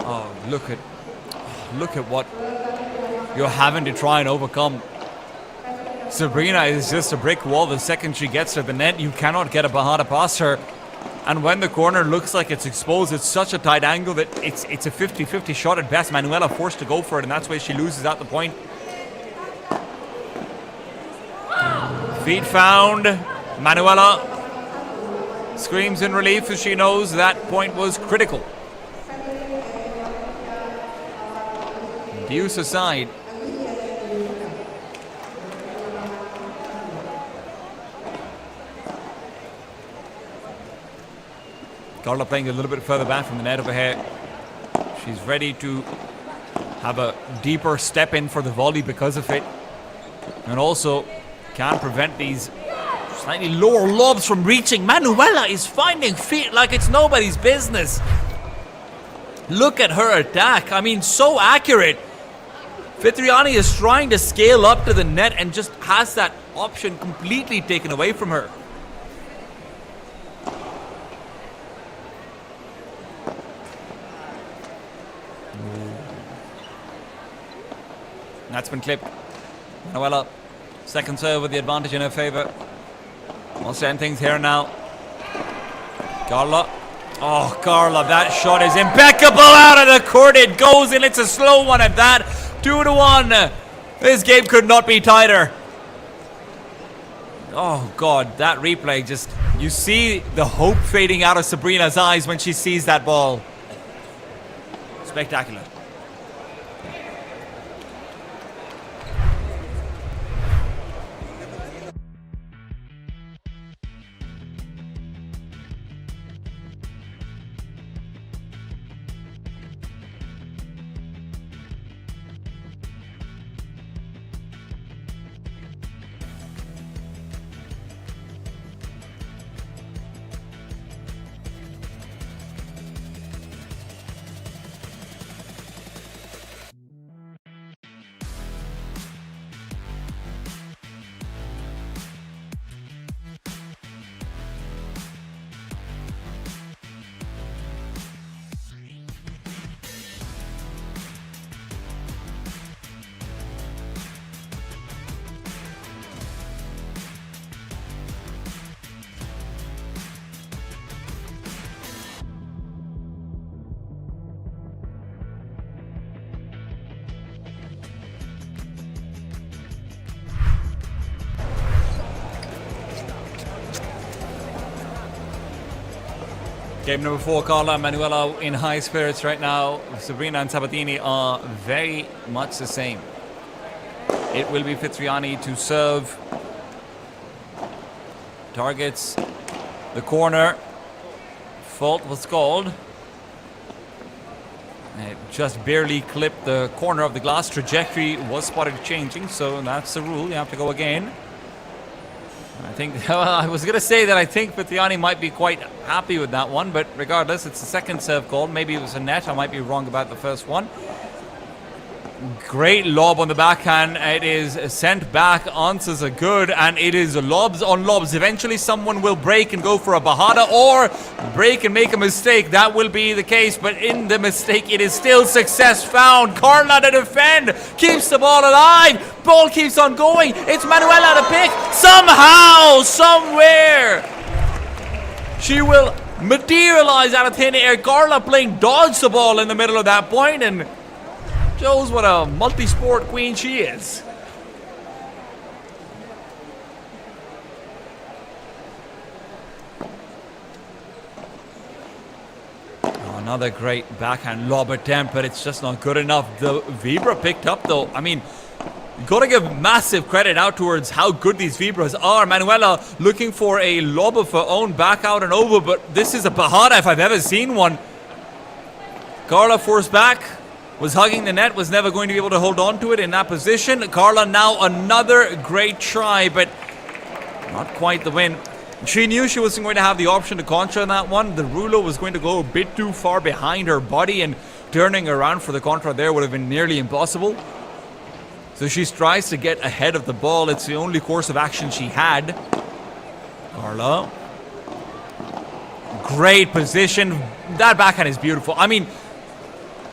Speaker 1: Oh, look at what you're having to try and overcome. Sabrina is just a brick wall. The second she gets to the net, you cannot get a Bahada past her. And when the corner looks like it's exposed, it's such a tight angle that it's a 50-50 shot at best. Manuela forced to go for it, and that's why she loses out the point. Feet found. Manuela screams in relief as she knows that point was critical. Deuce aside. Carla playing a little bit further back from the net over here. She's ready to have a deeper step in for the volley because of it. And also can't prevent these slightly lower lobs from reaching. Manuela is finding feet like it's nobody's business. Look at her attack. I mean, so accurate. Fitriani is trying to scale up to the net and just has that option completely taken away from her. That's been clipped. Manuela, second serve with the advantage in her favor. Wants to end things here now. Carla. Oh, Carla, that shot is impeccable out of the court. It goes in. It's a slow one at that. 2-1. This game could not be tighter. Oh, God, that replay just... You see the hope fading out of Sabrina's eyes when she sees that ball. Spectacular. Game number 4, Carla and Manuela in high spirits right now. Sabrina and Sabatini are very much the same. It will be Fitriani to serve. Targets the corner. Fault was called. It just barely clipped the corner of the glass. Trajectory was spotted changing, so that's the rule. You have to go again. I think, well, I was going to say that I think Fitriani might be quite happy with that one, but regardless, it's the second serve call. Maybe it was a net. I might be wrong about the first one. Great lob on the backhand. It is sent back. Answers are good, and it is lobs on lobs. Eventually, someone will break and go for a Bahada, or break and make a mistake. That will be the case, but in the mistake, it is still success found. Carla to defend, keeps the ball alive. Ball keeps on going. It's Manuela to pick. Somehow, somewhere, she will materialize out of thin air. Carla playing dodge the ball in the middle of that point, and shows what a multi-sport queen she is. Oh, another great backhand lob attempt, but it's just not good enough. The Vibra picked up, though. I mean, you got to give massive credit out towards how good these Vibras are. Manuela looking for a lob of her own, back out and over, but this is a Bahada if I've ever seen one. Carla forced back. Was hugging the net, was never going to be able to hold on to it in that position. Carla now another great try, but not quite the win. She knew she wasn't going to have the option to contra in that one. The ruler was going to go a bit too far behind her body, and turning around for the contra there would have been nearly impossible. So she tries to get ahead of the ball. It's the only course of action she had. Carla. Great position. That backhand is beautiful. I mean,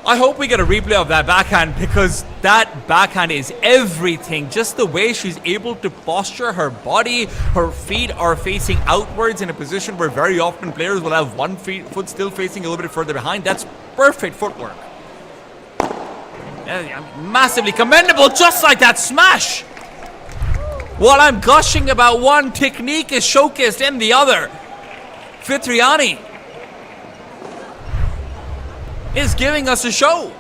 Speaker 1: I hope we get a replay of that backhand, because that backhand is everything. Just the way she's able to posture her body. Her feet are facing outwards in a position where very often players will have one foot still facing a little bit further behind. That's perfect footwork. Massively commendable, just like that smash. While I'm gushing about one, technique is showcased in the other. Fitriani is giving us a show.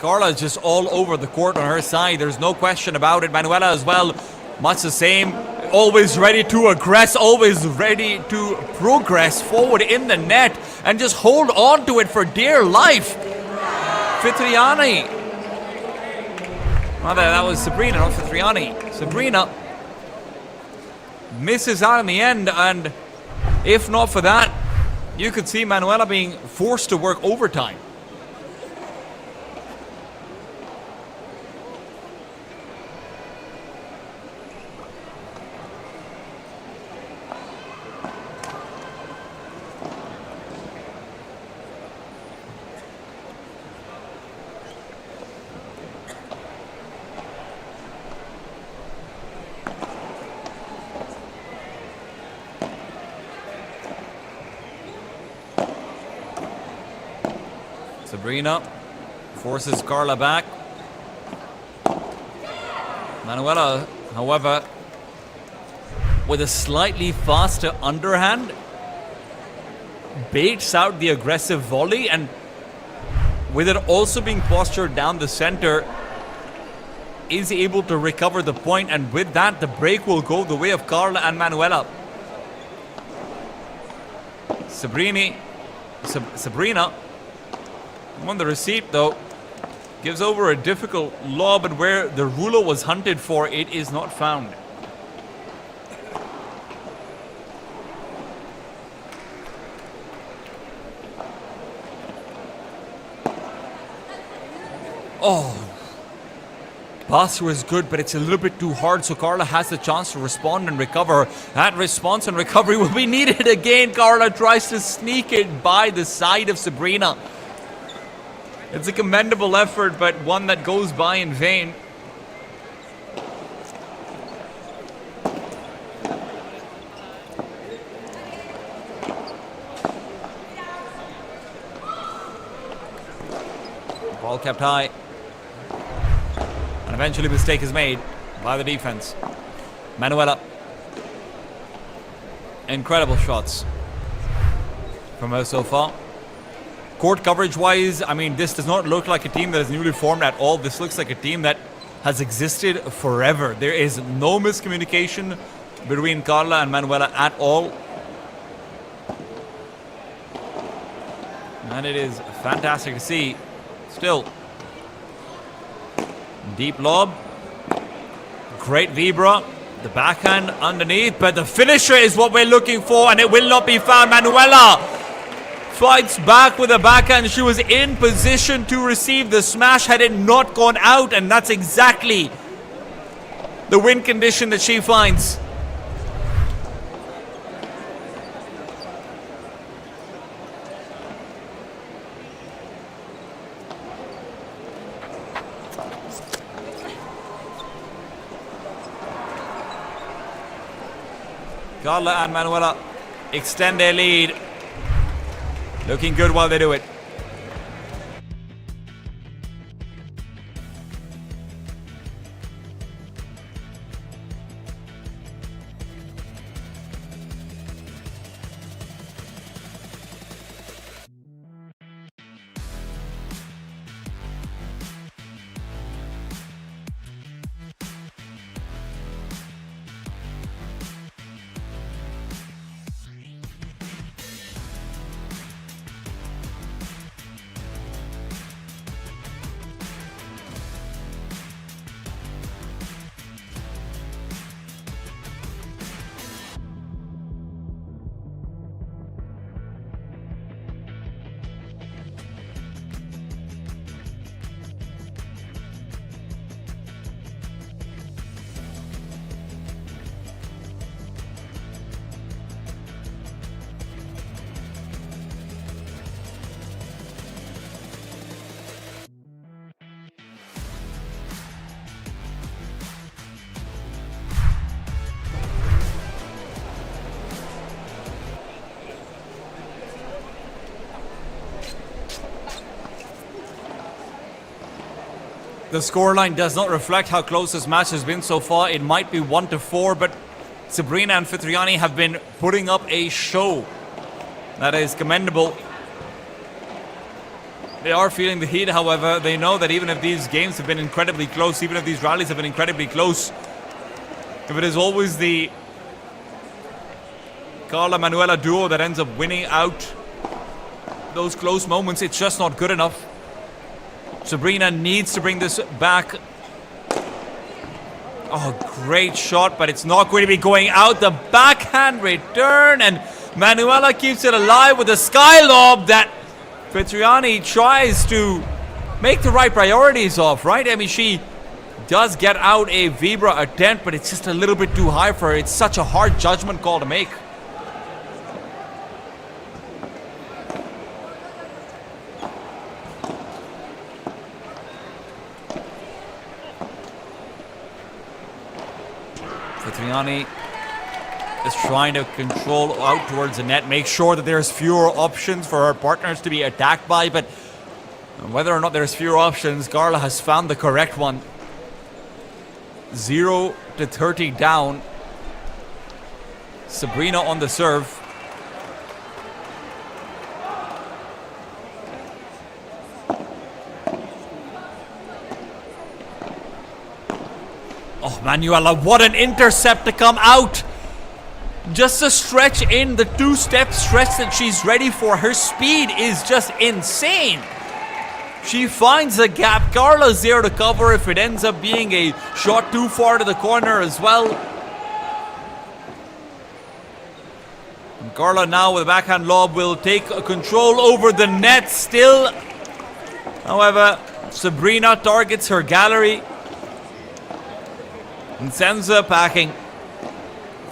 Speaker 1: Carla is just all over the court on her side. There's no question about it. Manuela as well, much the same. Always ready to aggress, always ready to progress forward in the net and just hold on to it for dear life. Fitriani. Rather, that was Sabrina, not Fitriani. Sabrina misses out in the end, and if not for that, you could see Manuela being forced to work overtime. Sabrina forces Carla back. Manuela, however, with a slightly faster underhand, baits out the aggressive volley, and with it also being postured down the center, is able to recover the point, and with that, the break will go the way of Carla and Manuela. Sabrina on the receipt, though, gives over a difficult lob, and where the ruler was hunted for, it is not found. Oh, pass was good, but it's a little bit too hard, so Carla has the chance to respond and recover. That response and recovery will be needed again. Carla tries to sneak it by the side of Sabrina. It's a commendable effort, but one that goes by in vain. Ball kept high. And eventually a mistake is made by the defense. Manuela. Incredible shots from her so far. Court coverage wise, I mean, this does not look like a team that is newly formed at all. This looks like a team that has existed forever. There is no miscommunication between Carla and Manuela at all. And it is fantastic to see. Still. Deep lob. Great vibra. The backhand underneath, but the finisher is what we're looking for, and it will not be found. Manuela fights back with a backhand. She was in position to receive the smash had it not gone out, and that's exactly the win condition that she finds. Carla and Manuela extend their lead. Looking good while they do it. The scoreline does not reflect how close this match has been so far. It might be 1-4, but Sabrini and Fitriani have been putting up a show that is commendable. They are feeling the heat, however. They know that even if these games have been incredibly close, even if these rallies have been incredibly close, if it is always the Carla-Manuela duo that ends up winning out those close moments, it's just not good enough. Sabrina needs to bring this back. Oh, great shot, but it's not going to be going out. The backhand return, and Manuela keeps it alive with a sky lob that Fitriani tries to make the right priorities of, right? I mean, she does get out a vibra attempt, but it's just a little bit too high for her. It's such a hard judgment call to make. Fitriani is trying to control out towards the net, make sure that there's fewer options for her partners to be attacked by, but And whether or not there's fewer options, Carla has found the correct one. 0 to 30 down. Sabrina on the serve. Oh, Manuela, what an intercept to come out. Just a stretch in, the two-step stretch that she's ready for. Her speed is just insane. She finds the gap. Carla's there to cover if it ends up being a shot too far to the corner as well. And Carla now with a backhand lob will take control over the net still. However, Sabrina targets her gallery and sends her packing.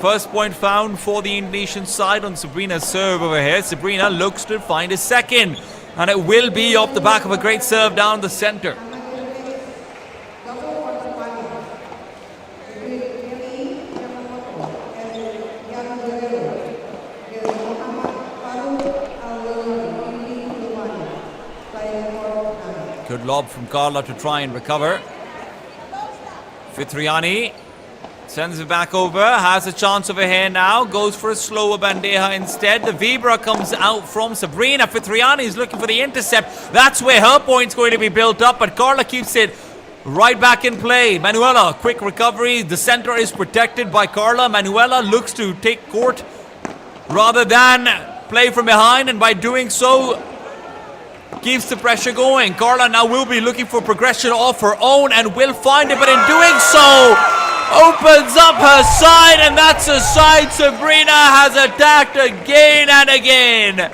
Speaker 1: First point found for the Indonesian side on Sabrina's serve over here. Sabrina looks to find a second. And it will be off the back of a great serve down the center. Good lob from Carla to try and recover. Fitriani sends it back over, has a chance over here now, goes for a slower bandeja instead. The Vibra comes out from Sabrina. Fitriani is looking for the intercept. That's where her point's going to be built up, but Carla keeps it right back in play. Manuela, quick recovery. The center is protected by Carla. Manuela looks to take court rather than play from behind, and by doing so, keeps the pressure going. Carla now will be looking for progression off her own and will find it, but in doing so, opens up her side, and that's a side Sabrina has attacked again and again.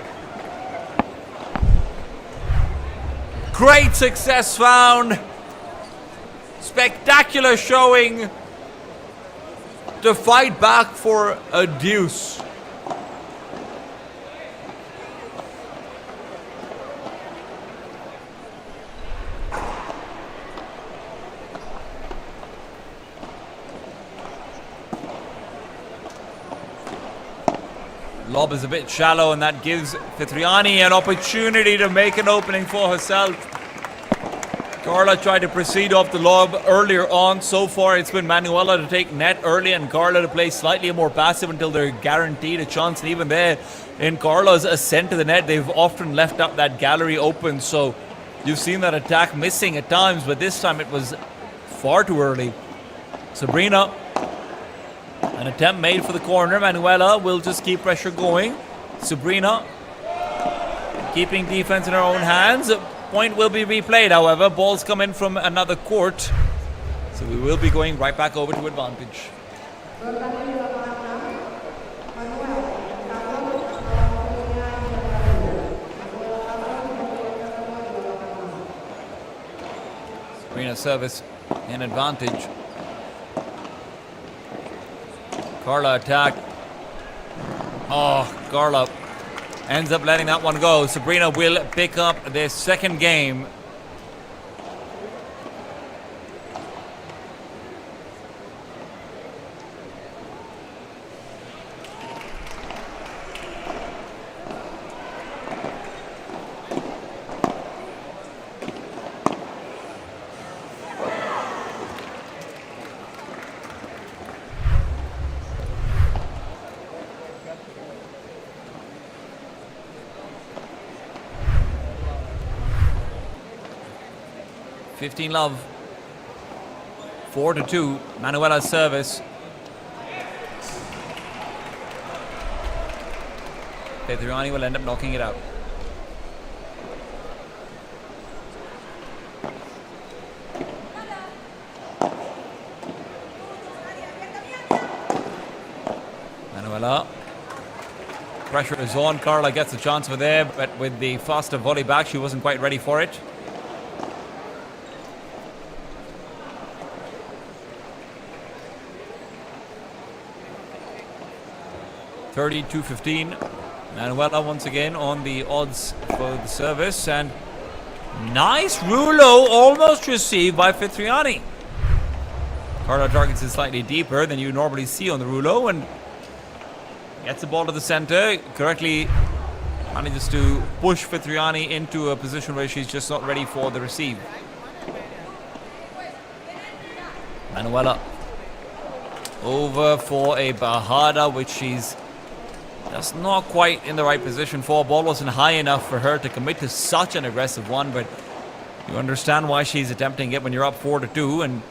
Speaker 1: Great success found. Spectacular showing to fight back for a deuce. Lob is a bit shallow, and that gives Fitriani an opportunity to make an opening for herself. Carla tried to proceed off the lob earlier on. So far, it's been Manuela to take net early and Carla to play slightly more passive until they're guaranteed a chance. And even there, in Carla's ascent to the net, they've often left up that gallery open. So you've seen that attack missing at times, but this time it was far too early. Sabrina, an attempt made for the corner. Manuela will just keep pressure going. Sabrina keeping defense in her own hands. Point will be replayed, however. Balls come in from another court. So we will be going right back over to advantage. Sabrina service in advantage. Carla attack. Oh, Carla ends up letting that one go. Sabrina will pick up their second game. Love. 4-2. Manuela's service. Petriani will end up knocking it out. Manuela. Pressure is on. Carla gets a chance for there, but with the faster volley back, she wasn't quite ready for it. 32-15. Manuela once again on the odds for the service, and nice rouleau almost received by Fitriani. Carla targets it slightly deeper than you normally see on the rouleau and gets the ball to the center, correctly Manages to push Fitriani into a position where she's just not ready for the receive. Manuela over for a Bajada, which she's just not quite in the right position for. Ball wasn't high enough for her to commit to such an aggressive one, but you understand why she's attempting it when you're up 4-2 and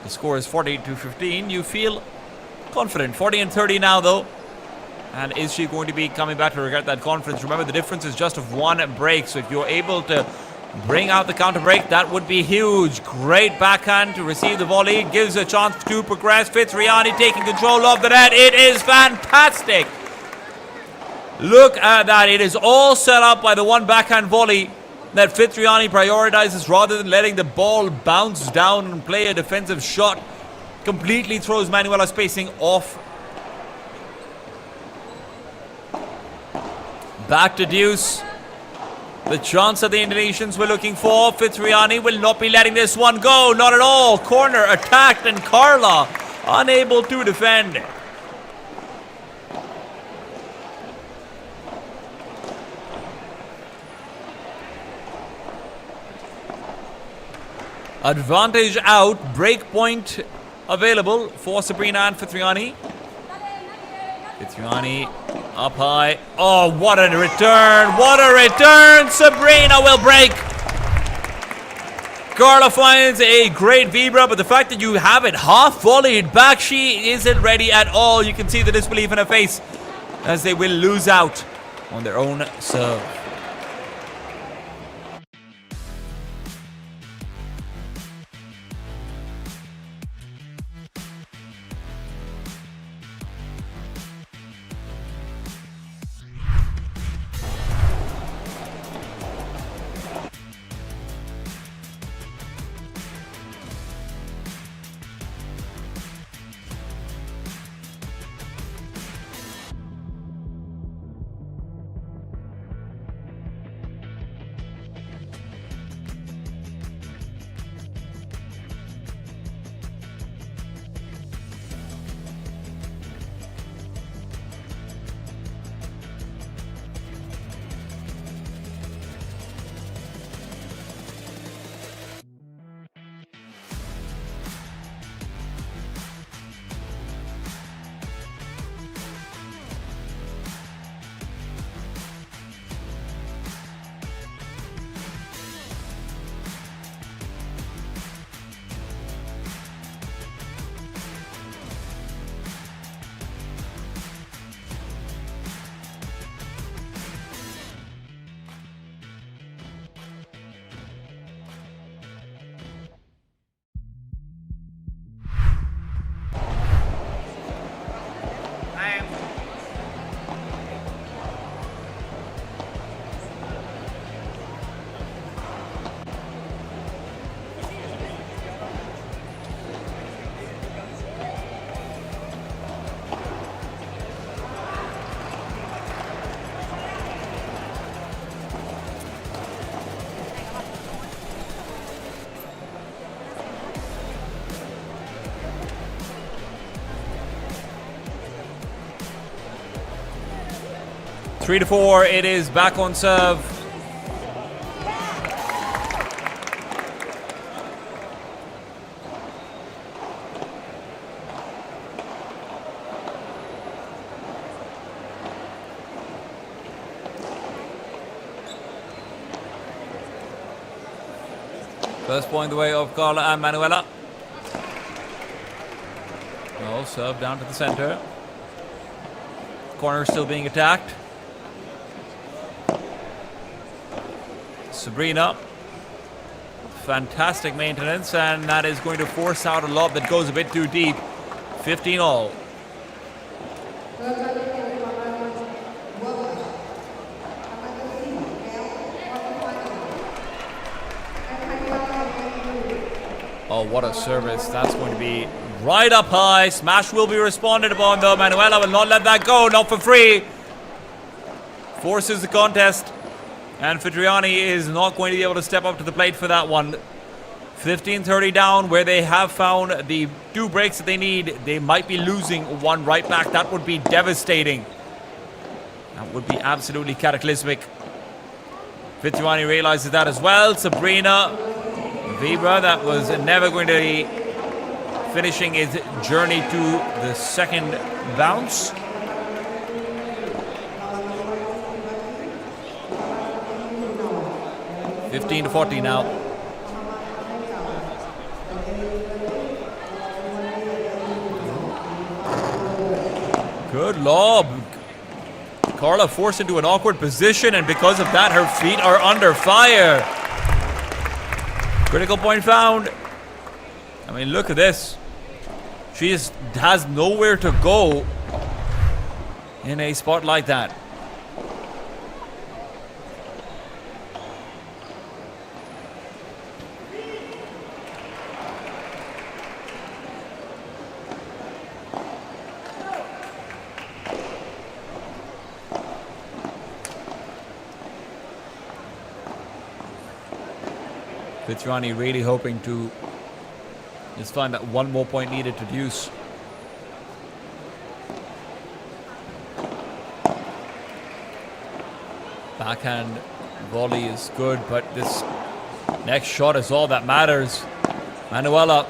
Speaker 1: the score is 48-15. You feel confident. 40-30 now, though. And is she going to be coming back to regret that confidence? Remember, the difference is just of one break. So if you're able to bring out the counter break, that would be huge. Great backhand to receive the volley. Gives a chance to progress. Fitriani taking control of the net. It is fantastic. Look at that. It is all set up by the one backhand volley that Fitriani prioritizes rather than letting the ball bounce down and play a defensive shot. Completely throws Manuela spacing off. Back to deuce. The chance that the Indonesians were looking for. Fitriani will not be letting this one go. Not at all. Corner attacked and Carla unable to defend. Advantage out. Break point available for Sabrina and Fitriani. Fitriani up high. Oh, what a return. What a return. Sabrina will break. Carla finds a great vibra, but the fact that you have it half volleyed back, she isn't ready at all. You can see the disbelief in her face as they will lose out on their own serve. Three to four, it is back on serve. First point the way of Carla and Manuela. No, serve down to the center. Corner still being attacked. Sabrina, fantastic maintenance, and that is going to force out a lob that goes a bit too deep. 15 all. Oh, what a service. That's going to be right up high. Smash will be responded upon, though. Manuela will not let that go, not for free. Forces the contest. And Fitriani is not going to be able to step up to the plate for that one. 15-30 down, where they have found the two breaks that they need. They might be losing one right back. That would be devastating. That would be absolutely cataclysmic. Fitriani realizes that as well. Sabrina, Vibra, that was never going to be finishing his journey to the second bounce. (15-40) now. Good lob. Carla forced into an awkward position, and because of that, her feet are under fire. Critical point found. I mean, look at this. She just has nowhere to go in a spot like that. Fitriani really hoping to just find that one more point needed to deuce. Backhand volley is good, but this next shot is all that matters. Manuela,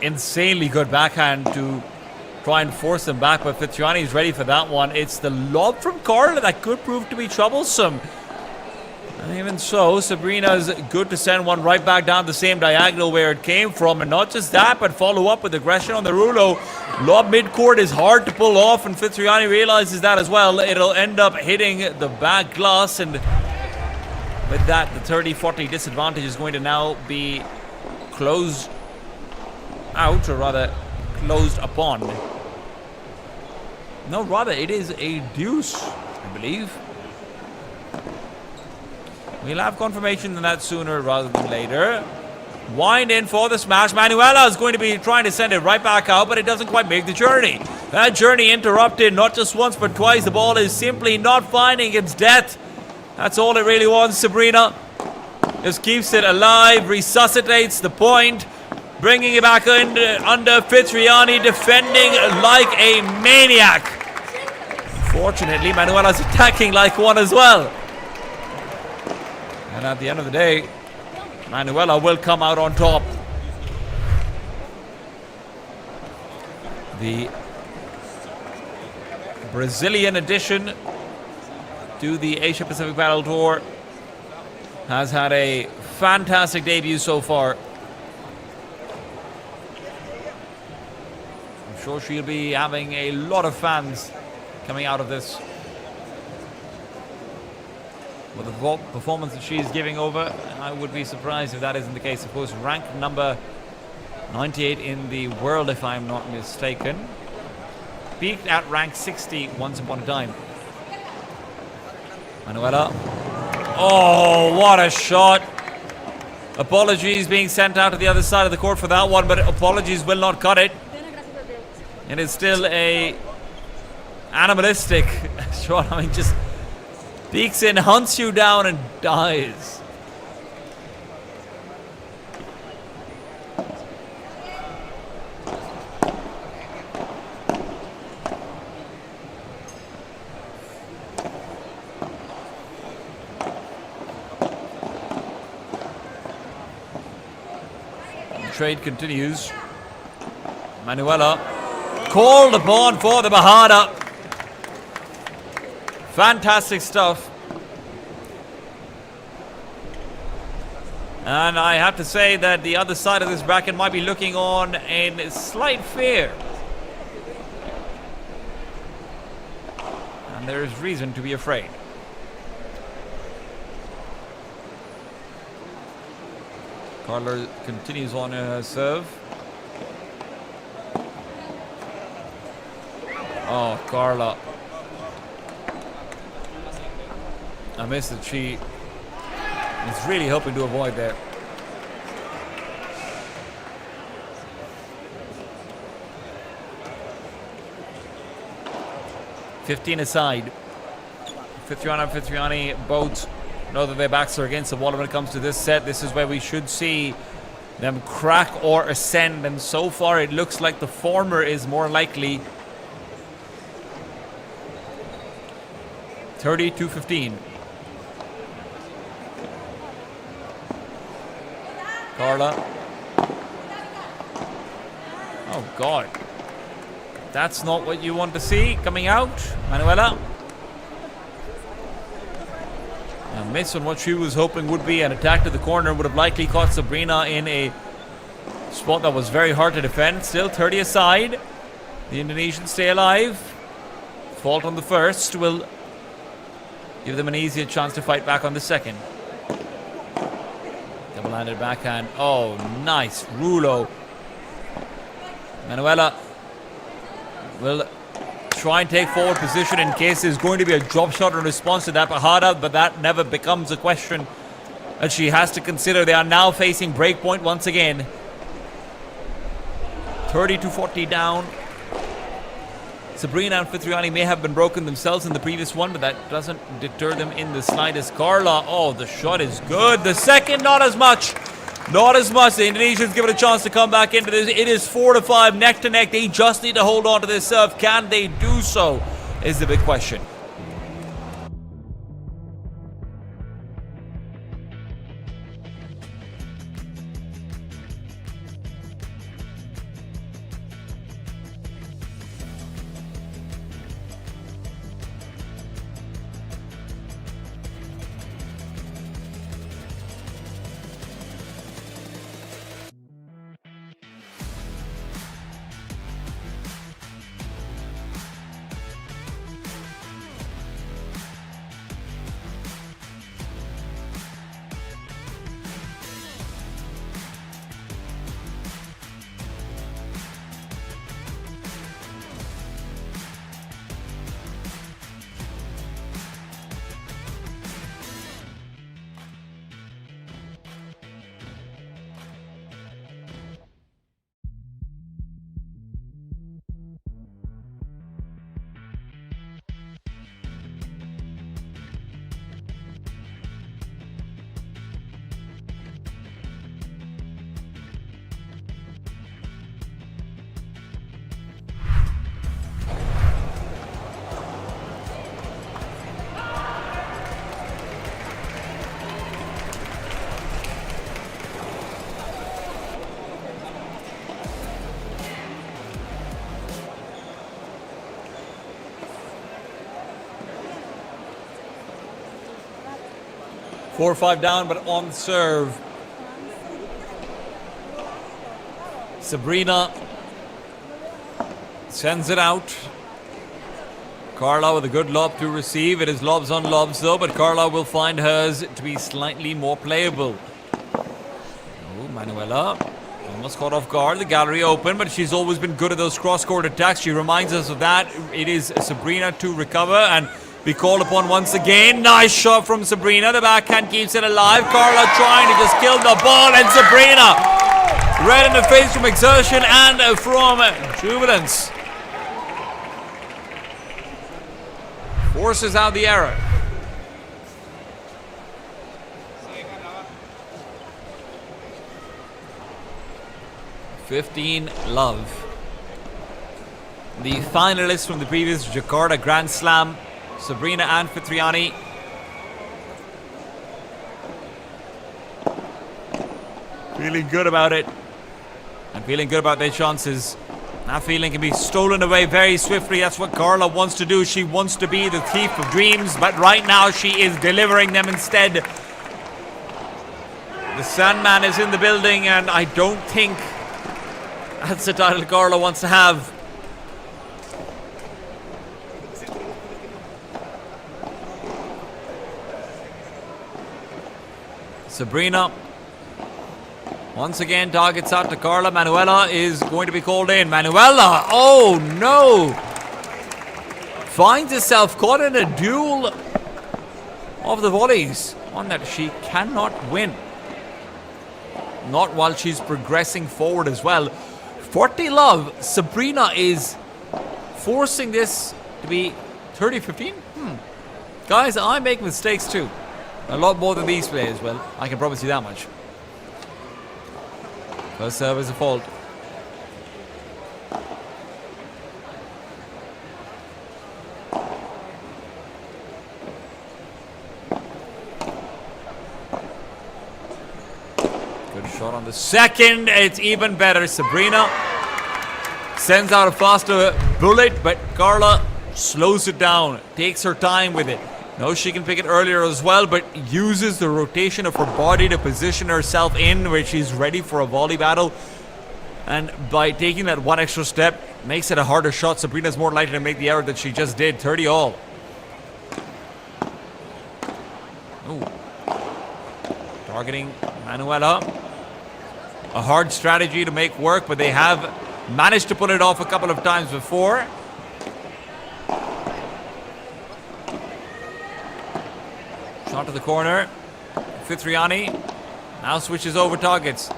Speaker 1: insanely good backhand to try and force them back, but Fitriani is ready for that one. It's the lob from Carla that could prove to be troublesome. And even so, Sabrina's good to send one right back down the same diagonal where it came from. And not just that, but follow up with aggression on the Rulo. Lob mid-court is hard to pull off, and Fitriani realizes that as well. It'll end up hitting the back glass, and with that, the 30-40 disadvantage is going to now be closed out, or rather, closed upon. No, rather, it is a deuce, I believe. We'll have confirmation on that sooner rather than later. Wind in for the smash. Manuela is going to be trying to send it right back out, but it doesn't quite make the journey. That journey interrupted not just once but twice. The ball is simply not finding its death. That's all it really wants. Sabrina just keeps it alive, resuscitates the point, bringing it back under Fitriani, defending like a maniac. Unfortunately, Manuela's attacking like one as well. And at the end of the day, Manuela will come out on top. The Brazilian addition to the Asia Pacific Padel Tour has had a fantastic debut so far. I'm sure she'll be having a lot of fans coming out of this. With the performance that she's giving over, I would be surprised if that isn't the case. Of course, ranked number 98 in the world, if I'm not mistaken. Peaked at rank 60 once upon a time. Manuela. Oh, what a shot. Apologies being sent out to the other side of the court for that one, but apologies will not cut it. It is still a animalistic shot. I mean, just peeks in, hunts you down, and dies. The trade continues. Manuela called upon for the Bajada. Fantastic stuff. And I have to say that the other side of this bracket might be looking on in slight fear. And there is reason to be afraid. Carla continues on her serve. Oh, Carla. I missed that she is really hoping to avoid there. (15 aside). Fitriani and Fitriani both know that their backs are against the wall when it comes to this set. This is where we should see them crack or ascend, and so far it looks like the former is more likely 30-15. Carla. Oh, God. That's not what you want to see coming out. Manuela. A miss on what she was hoping would be an attack to the corner. Would have likely caught Sabrina in a spot that was very hard to defend. Still 30 aside. The Indonesians stay alive. Fault on the first will give them an easier chance to fight back on the second. Double-handed backhand. Oh, nice. Rulo. Manuela will try and take forward position in case there's going to be a drop shot in response to that Pahada, but that never becomes a question that she has to consider. They are now facing breakpoint once again. 30-40 down. Sabrina and Fitriani may have been broken themselves in the previous one, but that doesn't deter them in the slightest. Carla, oh, the shot is good. The second, not as much. Not as much. The Indonesians give it a chance to come back into this. It is 4-5, neck to neck. They just need to hold on to this serve. Can they do so? Is the big question. Four or five down, but on serve. Sabrina sends it out. Carla with a good lob to receive. It is lobs on lobs though, but Carla will find hers to be slightly more playable. Oh, Manuela almost caught off guard. The gallery open, but she's always been good at those cross-court attacks. She reminds us of that. It is Sabrina to recover and be called upon once again. Nice shot from Sabrina. The backhand keeps it alive. Carla trying to just kill the ball, and Sabrina red in the face from exertion and from jubilance. Forces out the error. (15-love). The finalists from the previous Jakarta Grand Slam, Sabrina and Fitriani. Feeling good about it. And feeling good about their chances. That feeling can be stolen away very swiftly. That's what Carla wants to do. She wants to be the thief of dreams, but right now she is delivering them instead. The Sandman is in the building, and I don't think that's the title Carla wants to have. Sabrina once again targets out to Carla. Manuela is going to be called in. Manuela, oh no! Finds herself caught in a duel of the volleys. One that she cannot win. Not while she's progressing forward as well. 40-love. Sabrina is forcing this to be 30-15. Guys, I make mistakes too. A lot more than these players will. I can promise you that much. First serve is a fault. Shot on the second. It's even better. Sabrina sends out a faster bullet, but Carla slows it down, takes her time with it. Knows she can pick it earlier as well, but uses the rotation of her body to position herself in where she's ready for a volley battle. And by taking that one extra step, makes it a harder shot. Sabrina's more likely to make the error that she just did. 30 all. Ooh. Targeting Manuela. A hard strategy to make work, but they have managed to pull it off a couple of times before. Shot to the corner. Fitriani now switches over targets.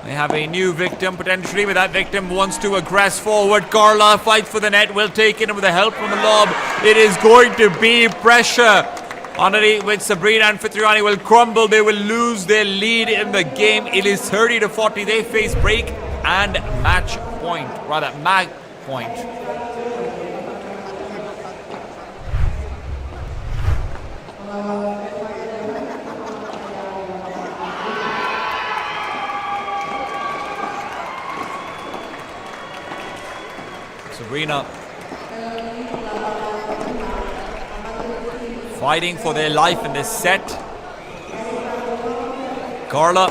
Speaker 1: They have a new victim potentially, but that victim wants to aggress forward. Carla fights for the net, will take it with the help from the lob. It is going to be pressure underneath, with Sabrina and Fitriani will crumble. They will lose their lead in the game. It is 30-40. They face break and match point, rather mag point. Serrano fighting for their life in this set. Carla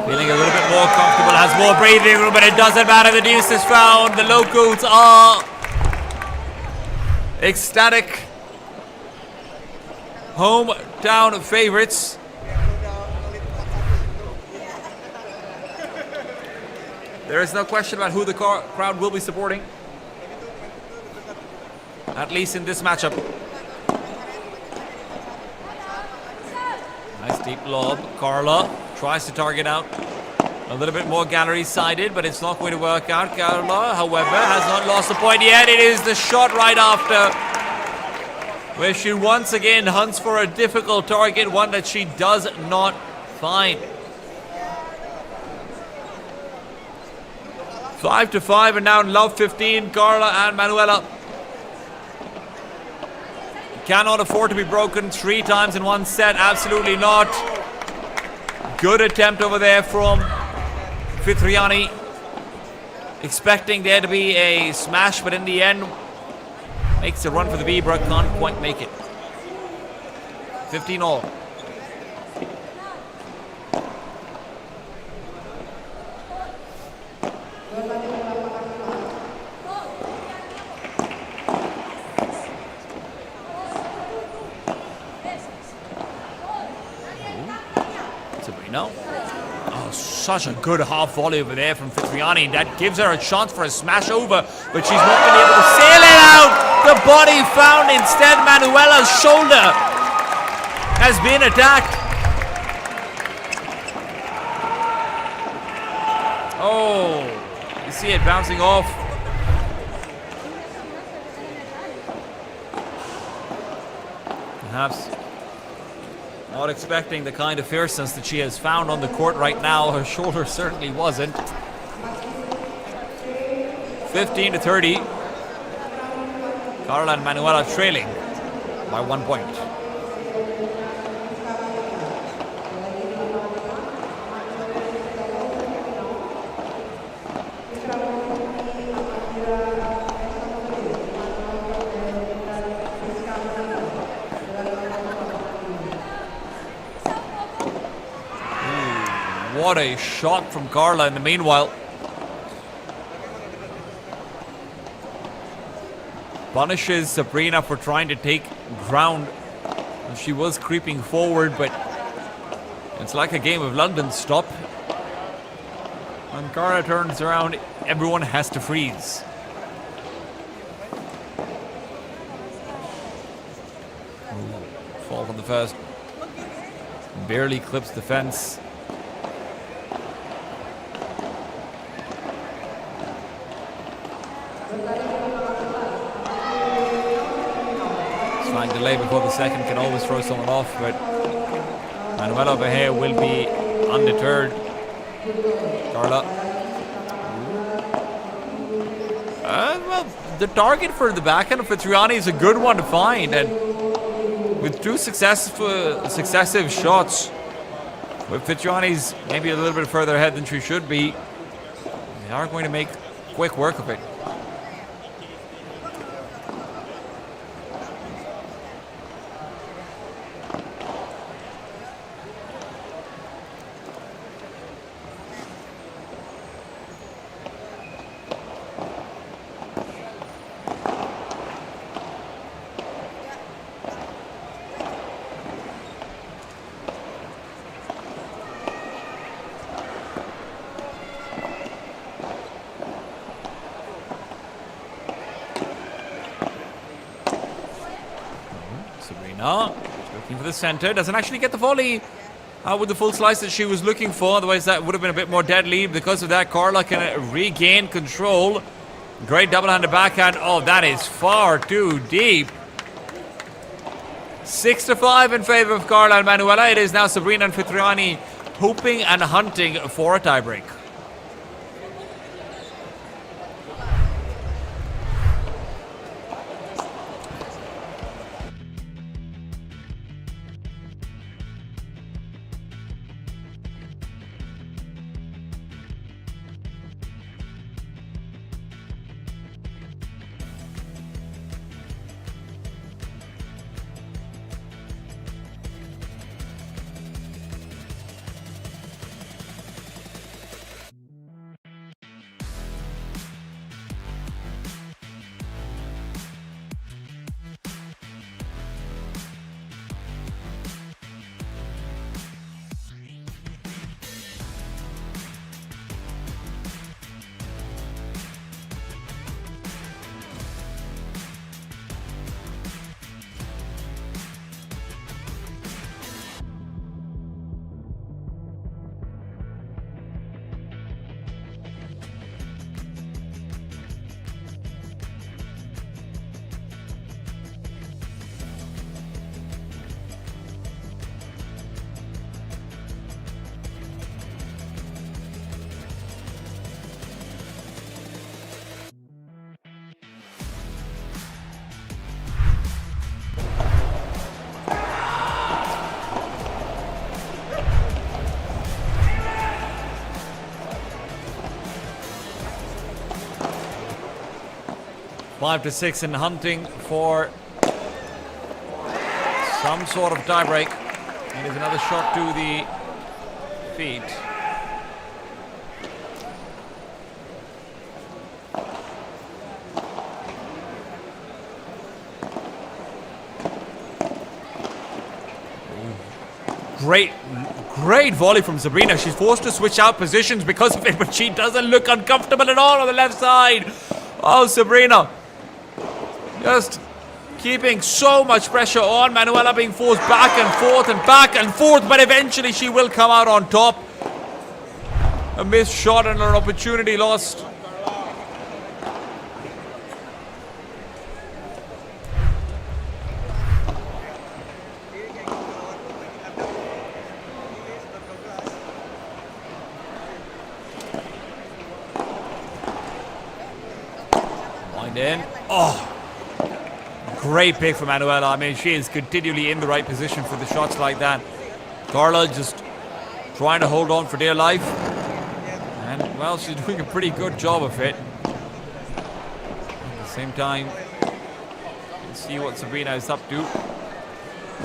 Speaker 1: feeling a little bit more comfortable, has more breathing room, but it doesn't matter. The deuce is found. The locals are ecstatic. Hometown favorites. There is no question about who the crowd will be supporting, at least in this matchup. Nice deep lob. Carla tries to target out a little bit more gallery sided, but it's not going to work out. Carla, however, has not lost the point yet. It is the shot right after, where she once again hunts for a difficult target, one that she does not find. 5-5, and now in love 15, Carla and Manuela. Cannot afford to be broken 3 times in one set, absolutely not. Good attempt over there from Fitriani. Expecting there to be a smash, but in the end, makes a run for the Vibra, can't quite make it. 15 all. Sabrina. Oh, such a good half volley over there from Fitriani. That gives her a chance for a smash over, but she's not been able to sail it out. The body found instead. Manuela's shoulder has been attacked. Oh, you see it bouncing off. Perhaps not expecting the kind of fierceness that she has found on the court right now. Her shoulder certainly wasn't. 15-30. Carla and Manuela trailing by 1 point. What a shot from Carla in the meanwhile. Punishes Sabrina for trying to take ground. She was creeping forward, but it's like a game of London stop. When Carla turns around, everyone has to freeze. Fall on the first. Barely clips the fence. Slight delay before the second can always throw someone off, but Manuela over here will be undeterred. Carla. Well, the target for the backhand of Fitriani is a good one to find, and with 2 successive shots, But Fitriani's maybe a little bit further ahead than she should be. They are going to make quick work of it. Serrano looking for the center. Doesn't actually get the volley with the full slice that she was looking for. Otherwise, that would have been a bit more deadly. Because of that, Carla can regain control. Great double-handed backhand. Oh, that is far too deep. 6-5 in favor of Carla and Manuela. It is now Sabrini and Fitriani hoping and hunting for a tiebreak. Five to 6 in hunting for some sort of tiebreak. And there's another shot to the feet. Great volley from Sabrina. She's forced to switch out positions because of it, but she doesn't look uncomfortable at all on the left side. Oh, Sabrina. Just keeping so much pressure on. Manuela being forced back and forth, but eventually she will come out on top. A missed shot and an opportunity lost. Wind in. Oh. Great pick from Manuela. I mean, she is continually in the right position for the shots like that. Carla just trying to hold on for dear life. And, well, she's doing a pretty good job of it. At the same time, let's see what Sabrina is up to.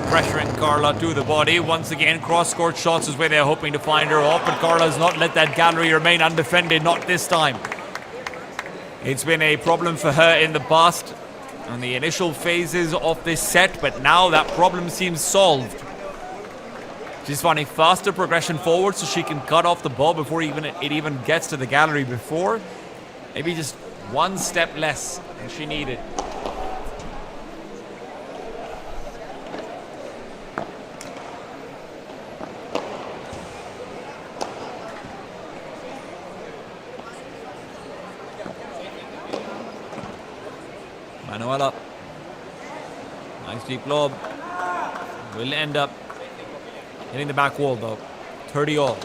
Speaker 1: Pressuring Carla to the body. Once again, cross-court shots is where they're hoping to find her off. But Carla has not let that gallery remain undefended. Not this time. It's been a problem for her in the past. On the initial phases of this set, but now that problem seems solved. She's finding faster progression forward so she can cut off the ball before it even gets to the gallery before. Maybe just one step less than she needed. Manuela. Nice deep lob. Will end up hitting the back wall though. 30 all.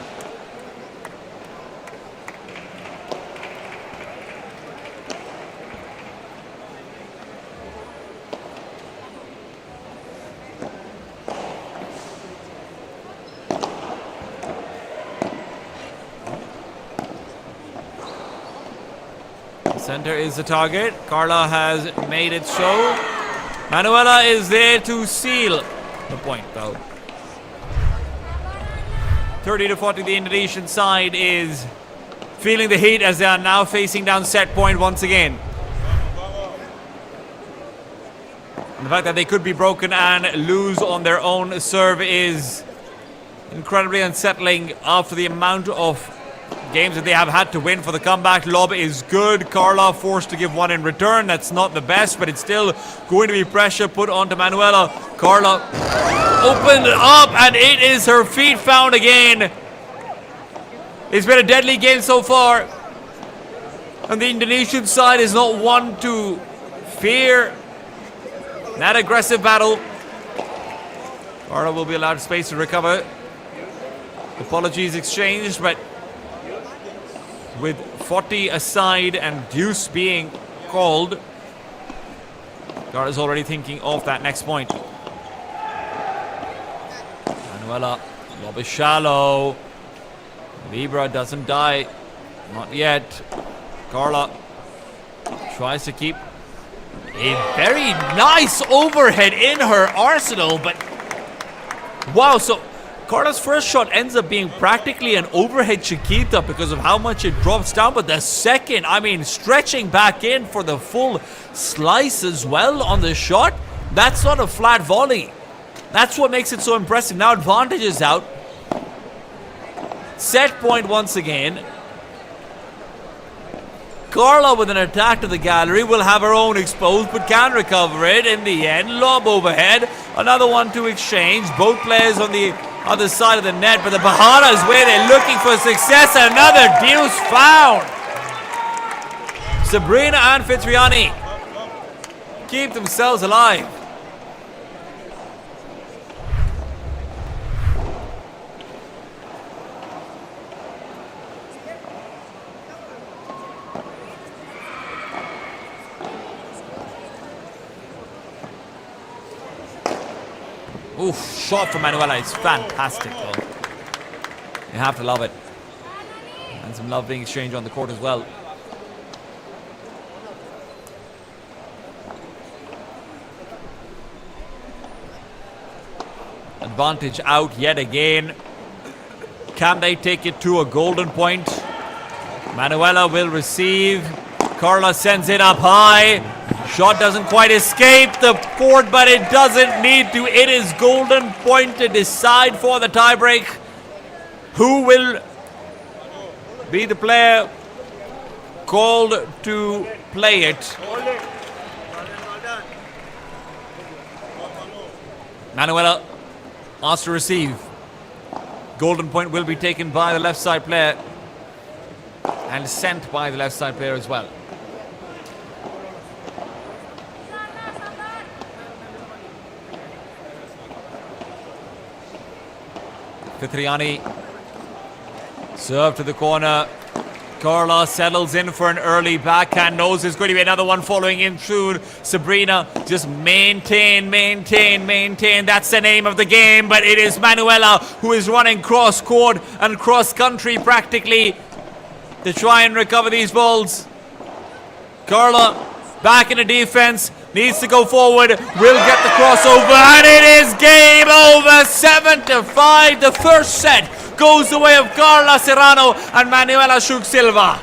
Speaker 1: Center is the target. Carla has made it so. Manuela is there to seal the point, though. 30-40, the Indonesian side is feeling the heat as they are now facing down set point once again. And the fact that they could be broken and lose on their own serve is incredibly unsettling after the amount of games that they have had to win for the comeback. Lob is good. Carla forced to give one in return. That's not the best, but it's still going to be pressure put onto Manuela. Carla opened up, and it is her feet found again. It's been a deadly game so far, and the Indonesian side is not one to fear that aggressive battle. Carla will be allowed space to recover. Apologies exchanged, but with 40 aside and deuce being called, Carla's already thinking of that next point. Manuela, lob is shallow. Libra doesn't die. Not yet. Carla tries to keep a very nice overhead in her arsenal, but wow, so Carla's first shot ends up being practically an overhead Chiquita because of how much it drops down, but the second, I mean, stretching back in for the full slice as well on the shot, that's not a flat volley. That's what makes it so impressive. Now advantage is out. Set point once again. Carla with an attack to the gallery will have her own exposed, but can recover it in the end. Lob overhead. Another one to exchange. Both players on the other side of the net, but the Bahana is where they're looking for success. Another deuce found. Sabrina and Fitriani keep themselves alive. Oof, shot from Manuela is fantastic though. You have to love it. And some love being exchanged on the court as well. Advantage out yet again. Can they take it to a golden point? Manuela will receive. Carla sends it up high. Shot doesn't quite escape the court, but it doesn't need to. It is golden point to decide for the tiebreak. Who will be the player called to play it? Manuela asked to receive. Golden point will be taken by the left side player and sent by the left side player as well. Fitriani, serve to the corner. Carla settles in for an early backhand. Knows there's going to be another one following in soon. Sabrina just maintain. That's the name of the game, but it is Manuela who is running cross court and cross country practically to try and recover these balls. Carla back in the defense. Needs to go forward, will get the crossover, and it is game over, 7-5. The first set goes the way of Carla Serrano and Manuela Silva.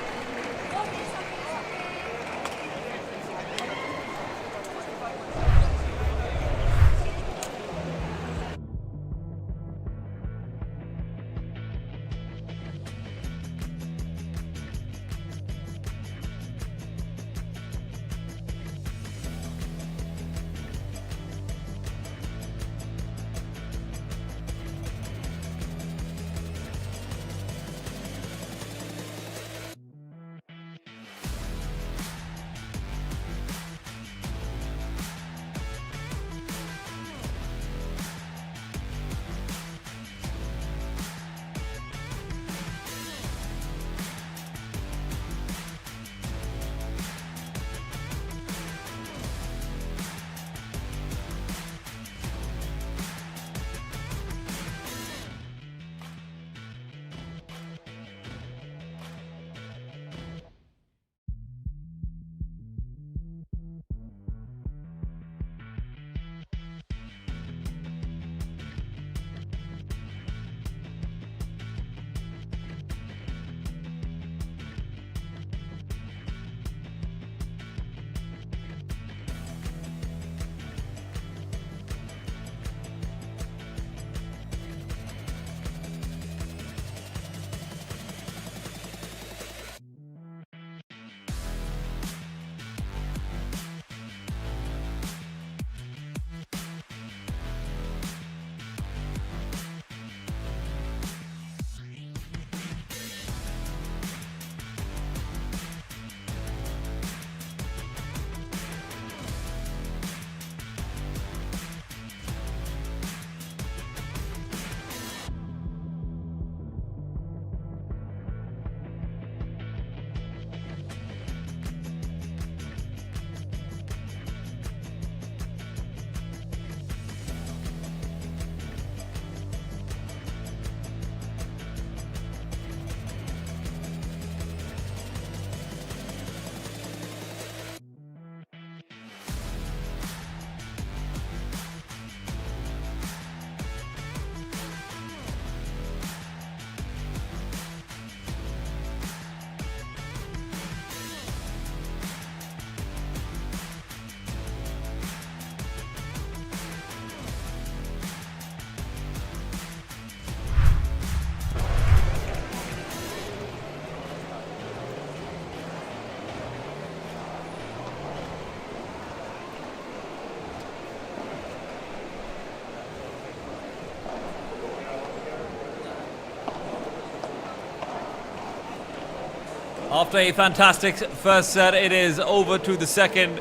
Speaker 1: After a fantastic first set, it is over to the second.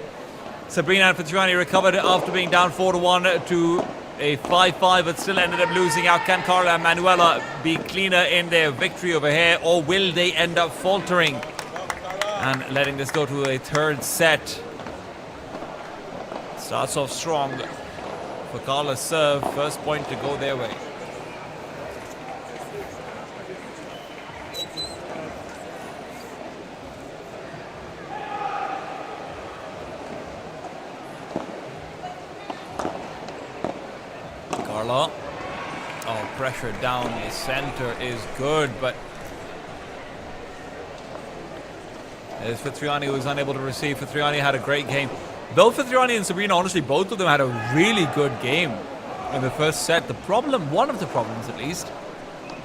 Speaker 1: Sabrini and Fitriani recovered after being down 4-1 to a 5-5, but still ended up losing out. Can Carla and Manuela be cleaner in their victory over here, or will they end up faltering and letting this go to a third set? Starts off strong for Carla's serve. First point to go their way. Carla. Oh, pressure down the center is good, but as Fitriani was unable to receive. Fitriani had a great game. Both Fitriani and Sabrini, honestly, both of them had a really good game in the first set. The problem, one of the problems at least,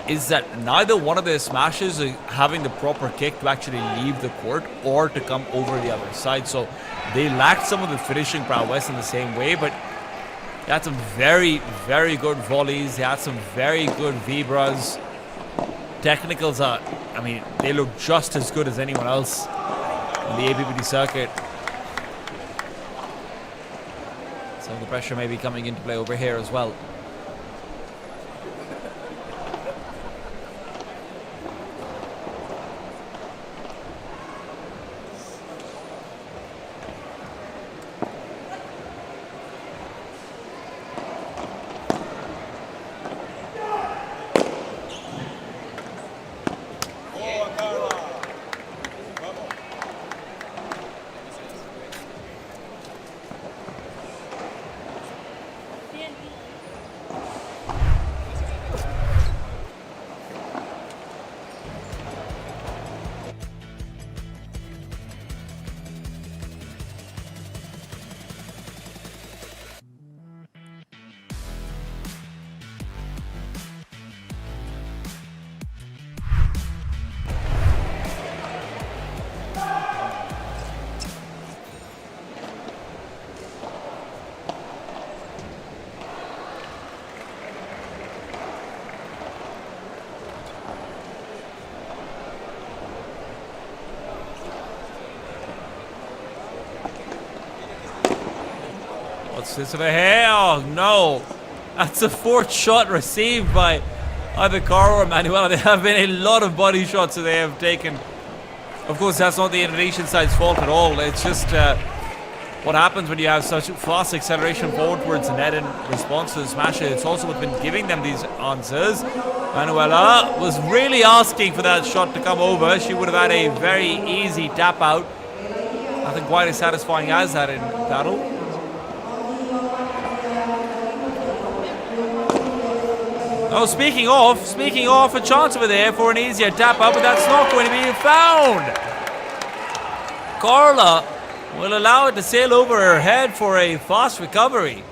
Speaker 1: is that neither one of their smashes are having the proper kick to actually leave the court or to come over the other side. So they lacked some of the finishing prowess in the same way, but they had some very, very good volleys. They had some very good vibras. Technicals are, I mean, they look just as good as anyone else on the APPT circuit. So the pressure may be coming into play over here as well. What's this over here? Oh no! That's a fourth shot received by either Caro or Manuela. There have been a lot of body shots that they have taken. Of course, that's not the Indonesian side's fault at all. It's just what happens when you have such fast acceleration forward towards the net in response to the smasher. It's also what's been giving them these answers. Manuela was really asking for that shot to come over. She would have had a very easy tap out. Nothing quite as satisfying as that in Padel. Oh, speaking of, a chance over there for an easier tap out, but that's not going to be found. Carla will allow it to sail over her head for a fast recovery.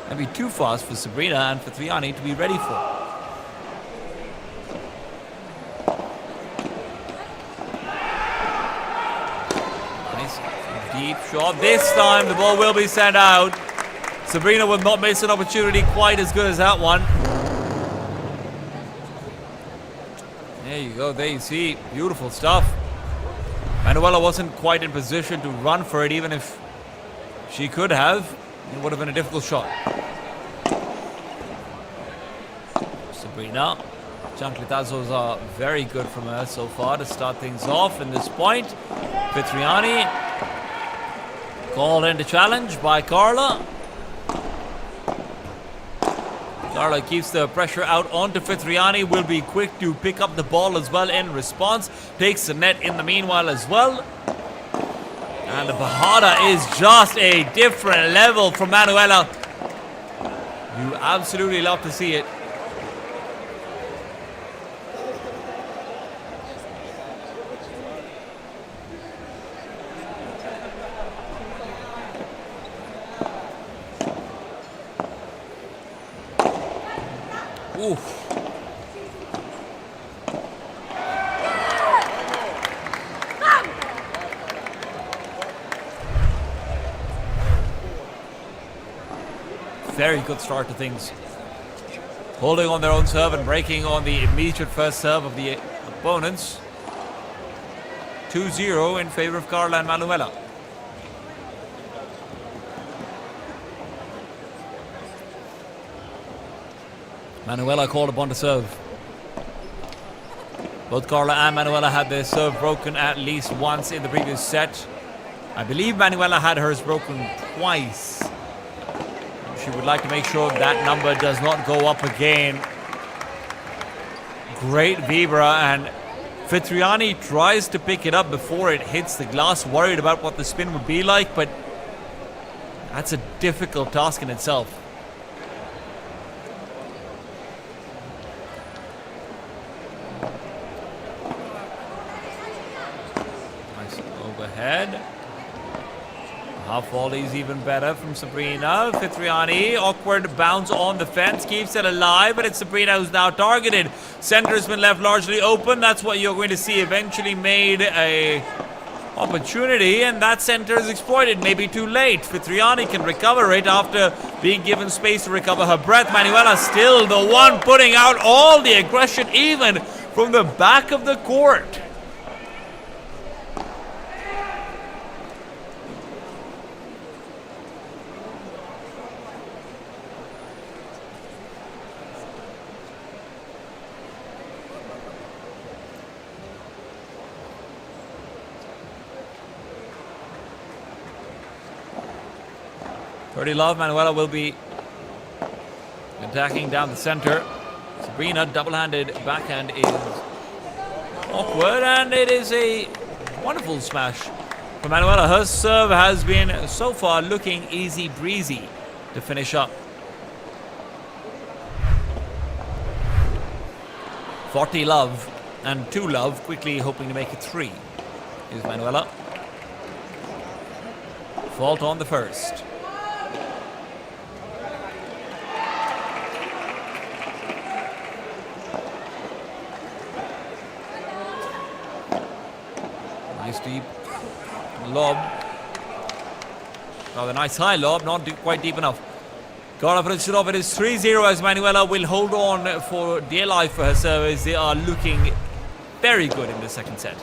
Speaker 1: That'd be too fast for Sabrina and for Fitriani to be ready for. Nice deep shot. This time the ball will be sent out. Sabrina will not miss an opportunity quite as good as that one. There you go, there you see, beautiful stuff. Manuela wasn't quite in position to run for it, even if she could have. It would have been a difficult shot. Sabrina. Chancletazos are very good from her so far to start things off in this point. Fitriani called into challenge by Carla. Carla keeps the pressure out onto Fitriani, will be quick to pick up the ball as well in response. Takes the net in the meanwhile as well. And the Bajada is just a different level from Manuela. You absolutely love to see it. Oof. Very good start to things. Holding on their own serve and breaking on the immediate first serve of the opponents. 2-0 in favor of Carla and Manuela. Manuela called upon to serve. Both Carla and Manuela had their serve broken at least once in the previous set. I believe Manuela had hers broken twice. She would like to make sure that number does not go up again. Great vibra, and Fitriani tries to pick it up before it hits the glass, worried about what the spin would be like, but that's a difficult task in itself. Nice overhead. Half volley's even better from Sabrina. Fitriani, awkward bounce on the fence, keeps it alive, but it's Sabrina who's now targeted. Center's been left largely open. That's what you're going to see eventually made a opportunity, and that center is exploited. Maybe too late. Fitriani can recover it after being given space to recover her breath. Manuela still the one putting out all the aggression, even from the back of the court. Pretty love. Manuela will be attacking down the center. Sabrina, double-handed backhand is awkward, and it is a wonderful smash for Manuela. Her serve has been so far looking easy breezy to finish up. 40 love and 2 love, quickly hoping to make it 3 is Manuela. Fault on the first. Nice deep lob. Oh, the nice high lob, not quite deep enough. Carla finished it off. It is 3-0 as Manuela will hold on for dear life for her service. They are looking very good in the second set.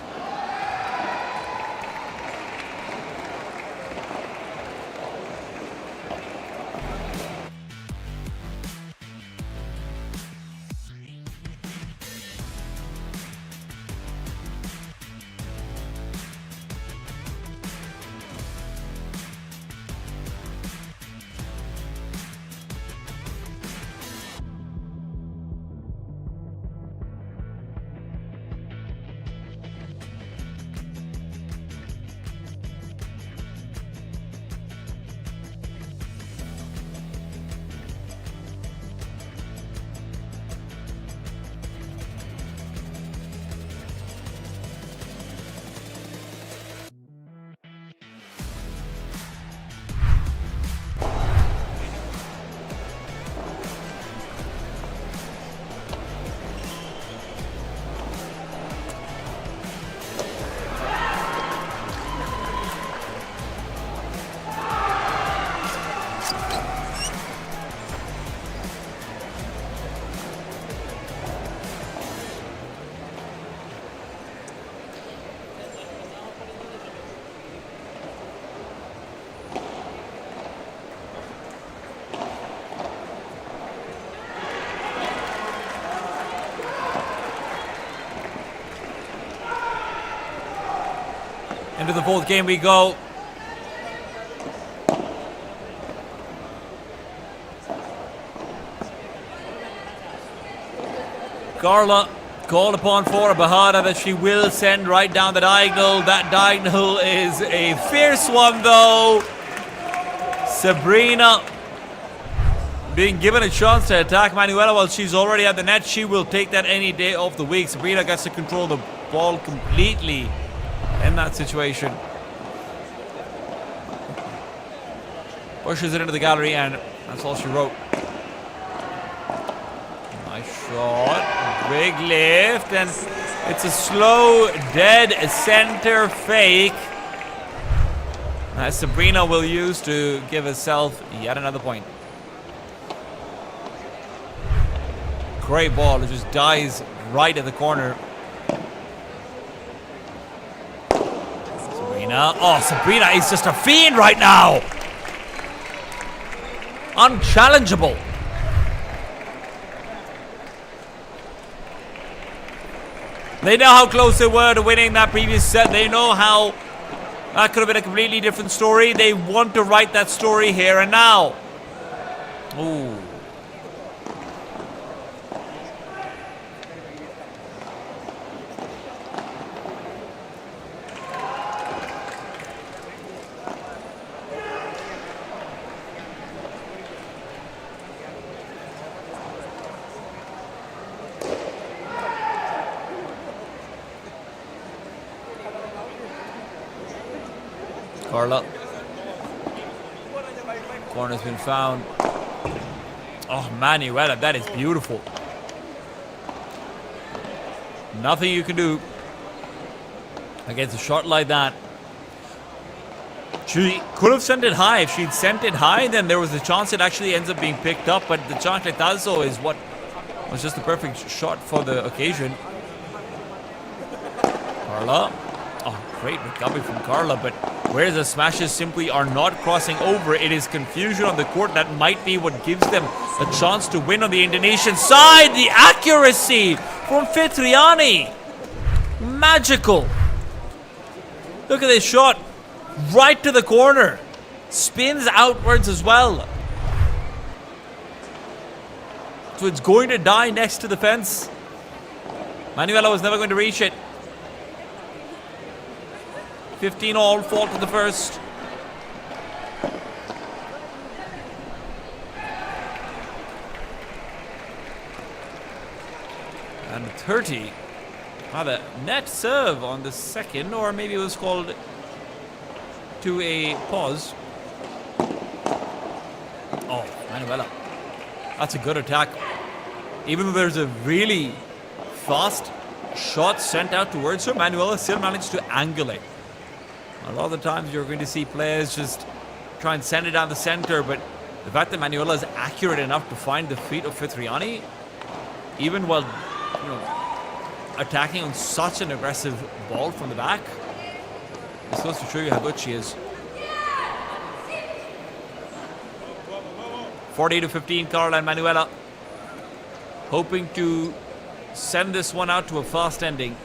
Speaker 1: Into the fourth game we go. Carla called upon for a Bajada that she will send right down the diagonal. That diagonal is a fierce one though. Sabrina being given a chance to attack Manuela while she's already at the net. She will take that any day of the week. Sabrina gets to control the ball completely in that situation. Pushes it into the gallery, and that's all she wrote. Nice shot. Big lift, and it's a slow, dead center fake that Sabrina will use to give herself yet another point. Great ball. It just dies right at the corner. Sabrina. Oh, Sabrina is just a fiend right now. Unchallengeable. They know how close they were to winning that previous set. They know how that could have been a completely different story. They want to write that story here and now. Ooh. Carla. Corner's been found. Oh, Manuela, that is beautiful. Nothing you can do against a shot like that. She could have sent it high. If she'd sent it high, then there was a chance it actually ends up being picked up. But the Chancletazo is what was just the perfect shot for the occasion. Carla. Oh, great recovery from Carla, but where the smashes simply are not crossing over. It is confusion on the court. That might be what gives them a chance to win on the Indonesian side. The accuracy from Fitriani. Magical. Look at this shot. Right to the corner. Spins outwards as well. So it's going to die next to the fence. Manuela was never going to reach it. 15 all, fault to the first. And 30. Rather net serve on the second, or maybe it was called to a pause. Oh, Manuela. That's a good attack. Even though there's a really fast shot sent out towards her, Manuela still managed to angulate. A lot of the times you're going to see players just try and send it down the center, but the fact that Manuela is accurate enough to find the feet of Fitriani, even while attacking on such an aggressive ball from the back, it's supposed to show you how good she is. 40-15, Carla and Manuela hoping to send this one out to a fast ending.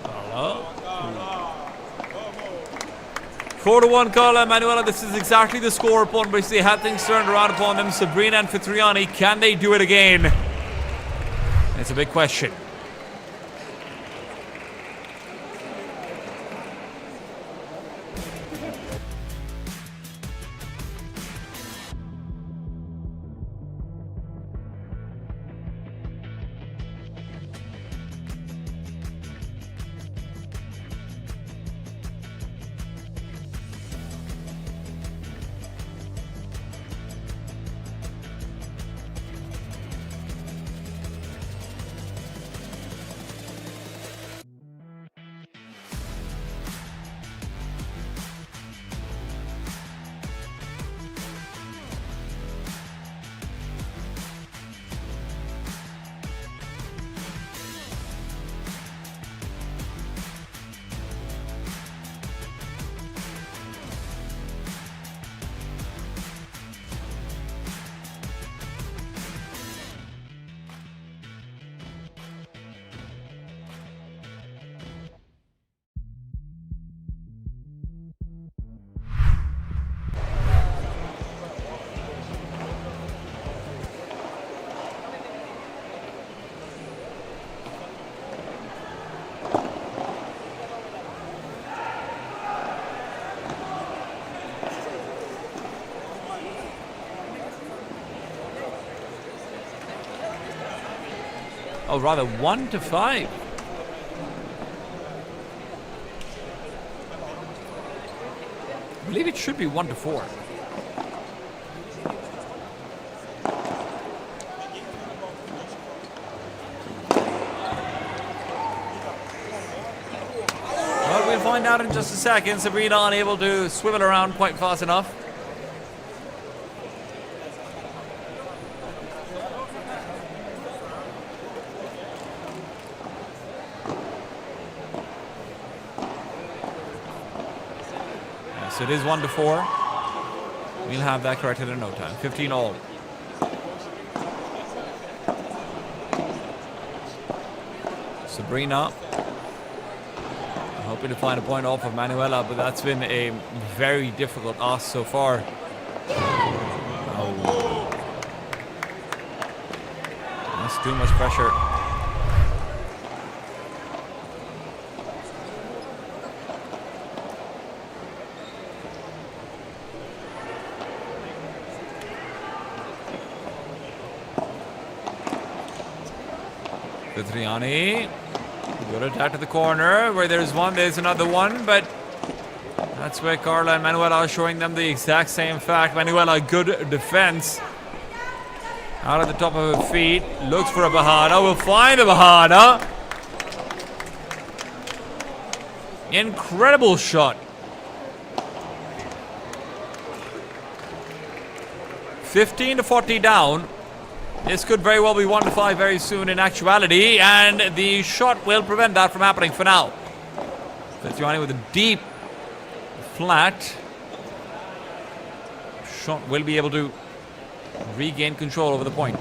Speaker 1: Carla. 4-1, Carla and Manuela. This is exactly the score upon which they had things turned around upon them. Sabrina and Fitriani, can they do it again? It's a big question. Oh, rather 1-5. I believe it should be 1-4. Well, we'll find out in just a second. Sabrina unable to swivel around quite fast enough. Yes, it is 1-4. We'll have that corrected in no time. 15 all. Sabrina hoping to find a point off of Manuela, but that's been a very difficult ask so far. Oh. That's too much pressure. Vitriani. Good attack to the corner. Where there's one, there's another one. But that's where Carla and Manuela are showing them the exact same fact. Manuela, good defense. Out at the top of her feet. Looks for a Bajada. Will find a Bajada. Incredible shot. 15-40 down. This could very well be 1-5 very soon in actuality, and the shot will prevent that from happening for now. Vitriani with a deep flat. Shot will be able to regain control over the point.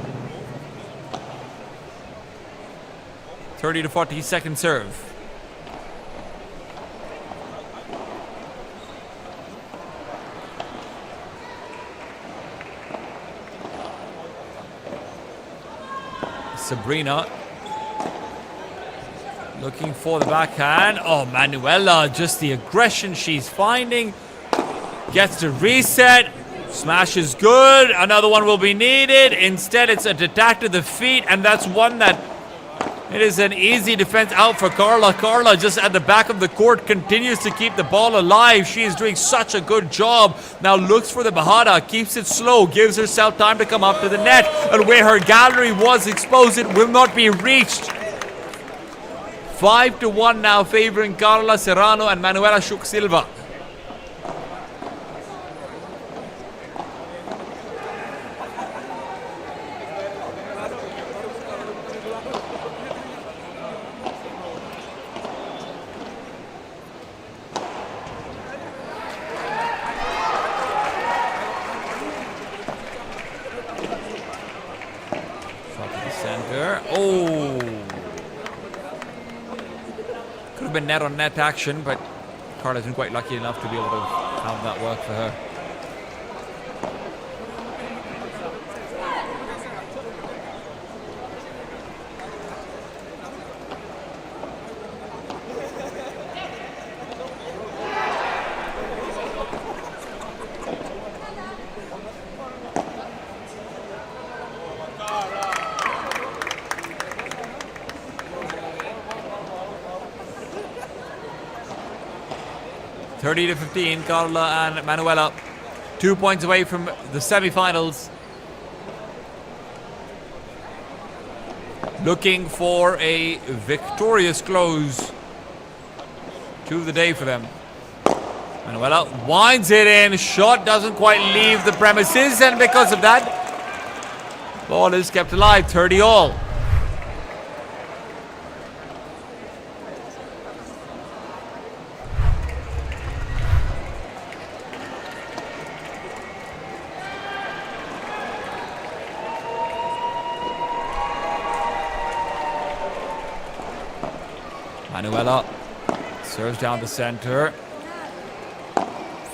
Speaker 1: 30-40 second serve. Sabrina looking for the backhand. Oh, Manuela, just the aggression she's finding. Gets to reset. Smash is good. Another one will be needed. Instead, it's an attack to the feet, and that's one that it is an easy defense out for Carla. Carla just at the back of the court continues to keep the ball alive. She is doing such a good job. Now looks for the Bajada, keeps it slow, gives herself time to come up to the net. And where her gallery was exposed, it will not be reached. 5-1 now favoring Carla Serrano and Manuela Silva. Oh, could have been net on net action, but Carla's been quite lucky enough to be able to have that work for her. to 15, Carla and Manuela 2 points away from the semi-finals. Looking for a victorious close to the day for them. Manuela winds it in. Shot doesn't quite leave the premises, and because of that, ball is kept alive. 30 all. Manuela serves down the center.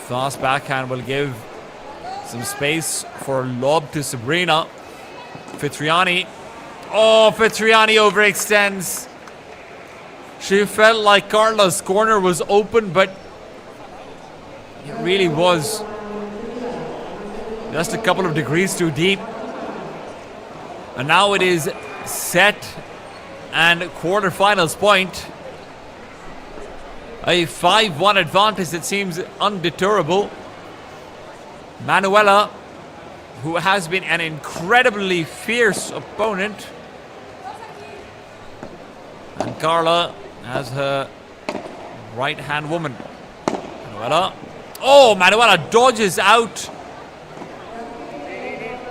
Speaker 1: Fast backhand will give some space for a lob to Sabrina. Vitriani. Oh, Vitriani overextends. She felt like Carla's corner was open, but it really was just a couple of degrees too deep. And now it is set and quarterfinals point. A 5-1 advantage that seems undeterrable. Manuela, who has been an incredibly fierce opponent. And Carla as her right-hand woman. Manuela. Oh, Manuela dodges out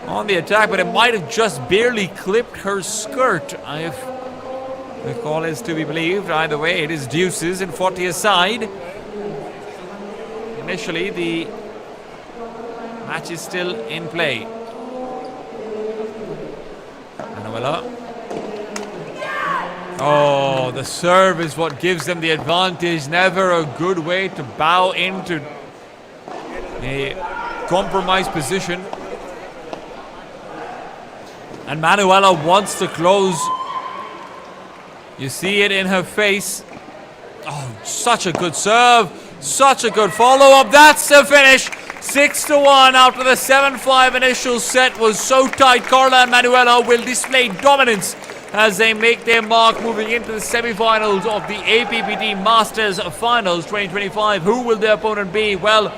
Speaker 1: on the attack, but it might have just barely clipped her skirt. If the call is to be believed. Either way, it is deuces and 40 aside. initially. The match is still in play. Novella. Oh, the serve is what gives them the advantage. Never a good way to bow into a compromised position. And Manuela wants to close. You see it in her face. Oh, such a good serve. Such a good follow-up. That's the finish. 6-1 after the 7-5 initial set was so tight. Carla and Manuela will display dominance as they make their mark moving into the semi-finals of the APPT Masters Finals 2025. Who will their opponent be? Well,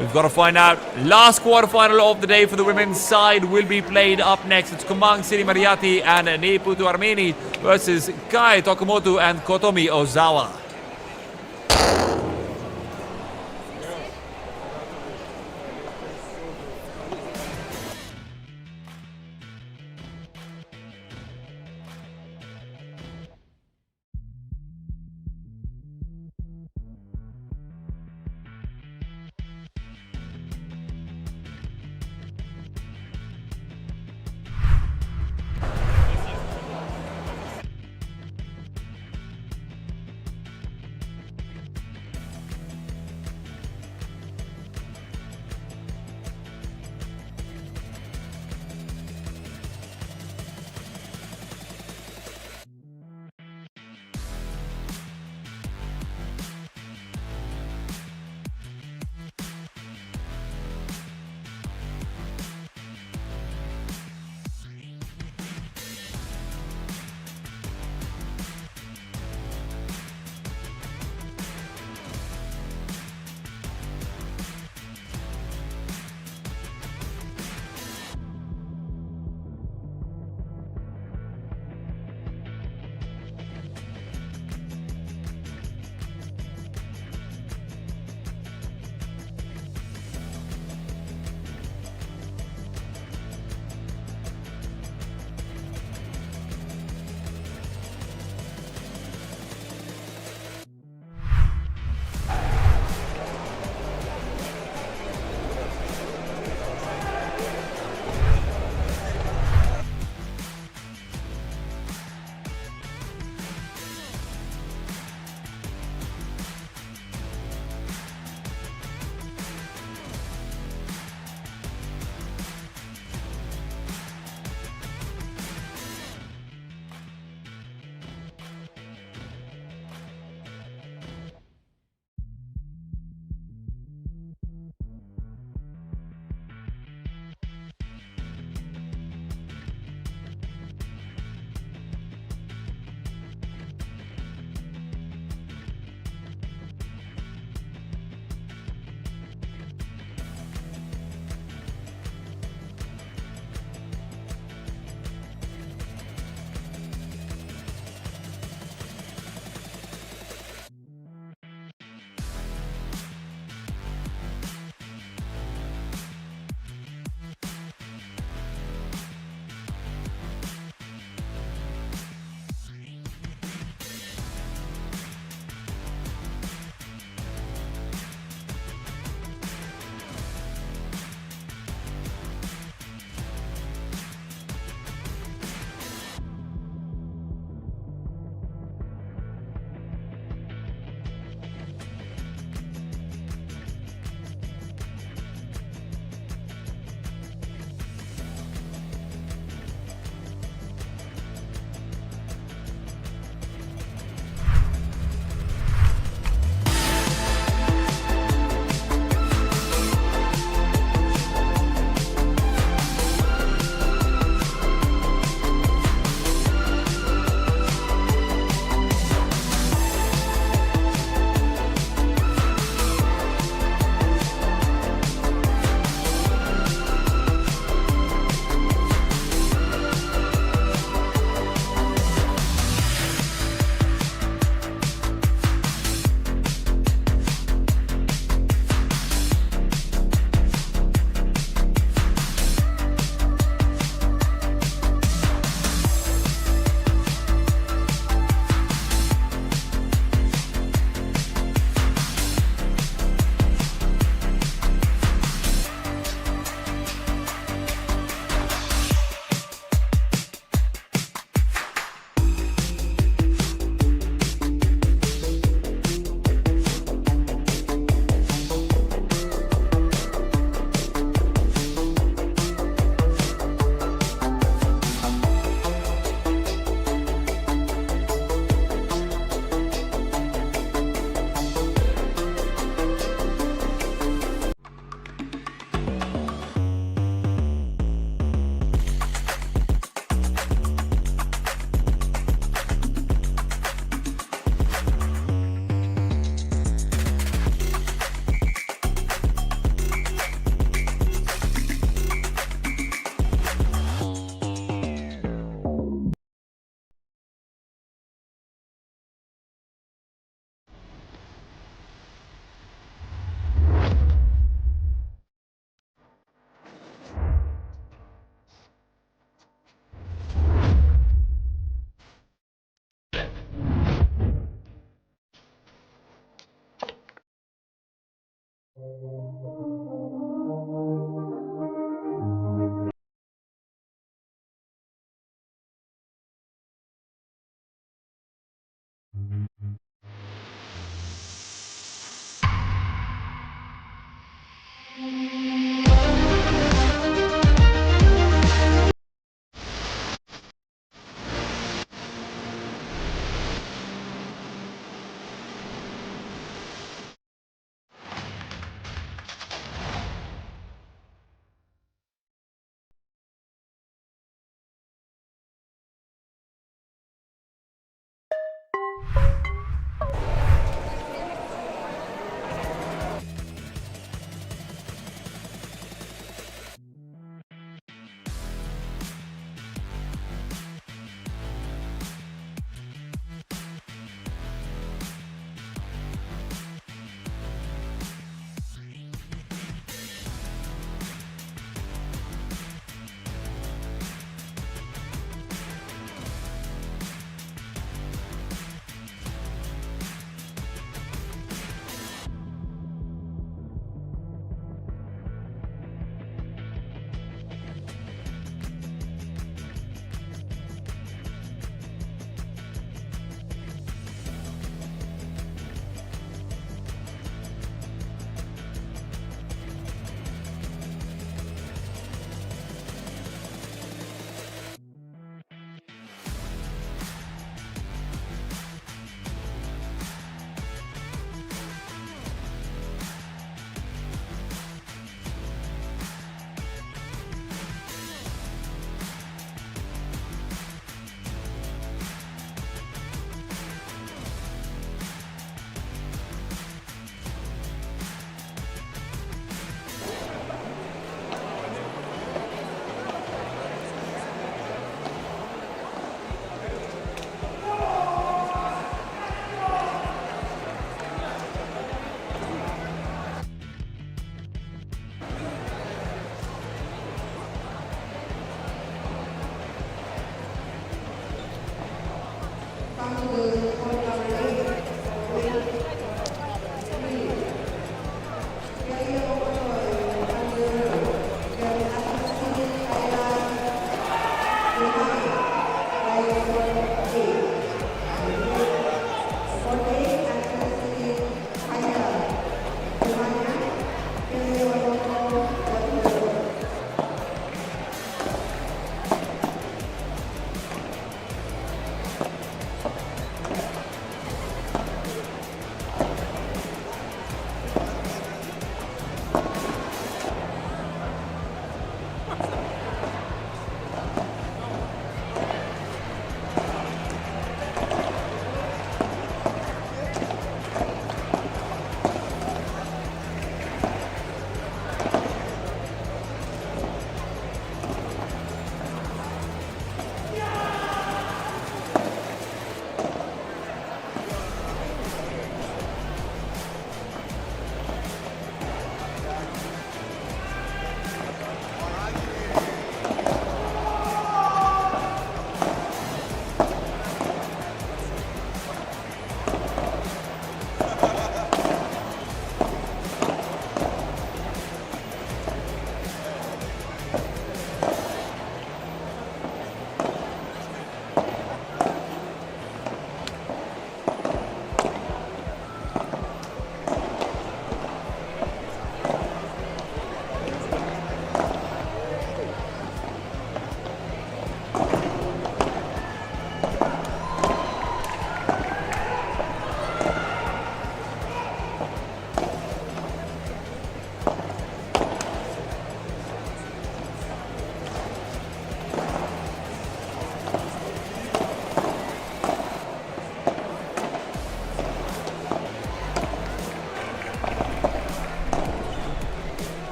Speaker 1: we've got to find out. Last quarterfinal of the day for the women's side will be played up next. It's Kumang Siri Mariati and Neputu Armeni versus Kai Takamuto and Kotomi Azawa.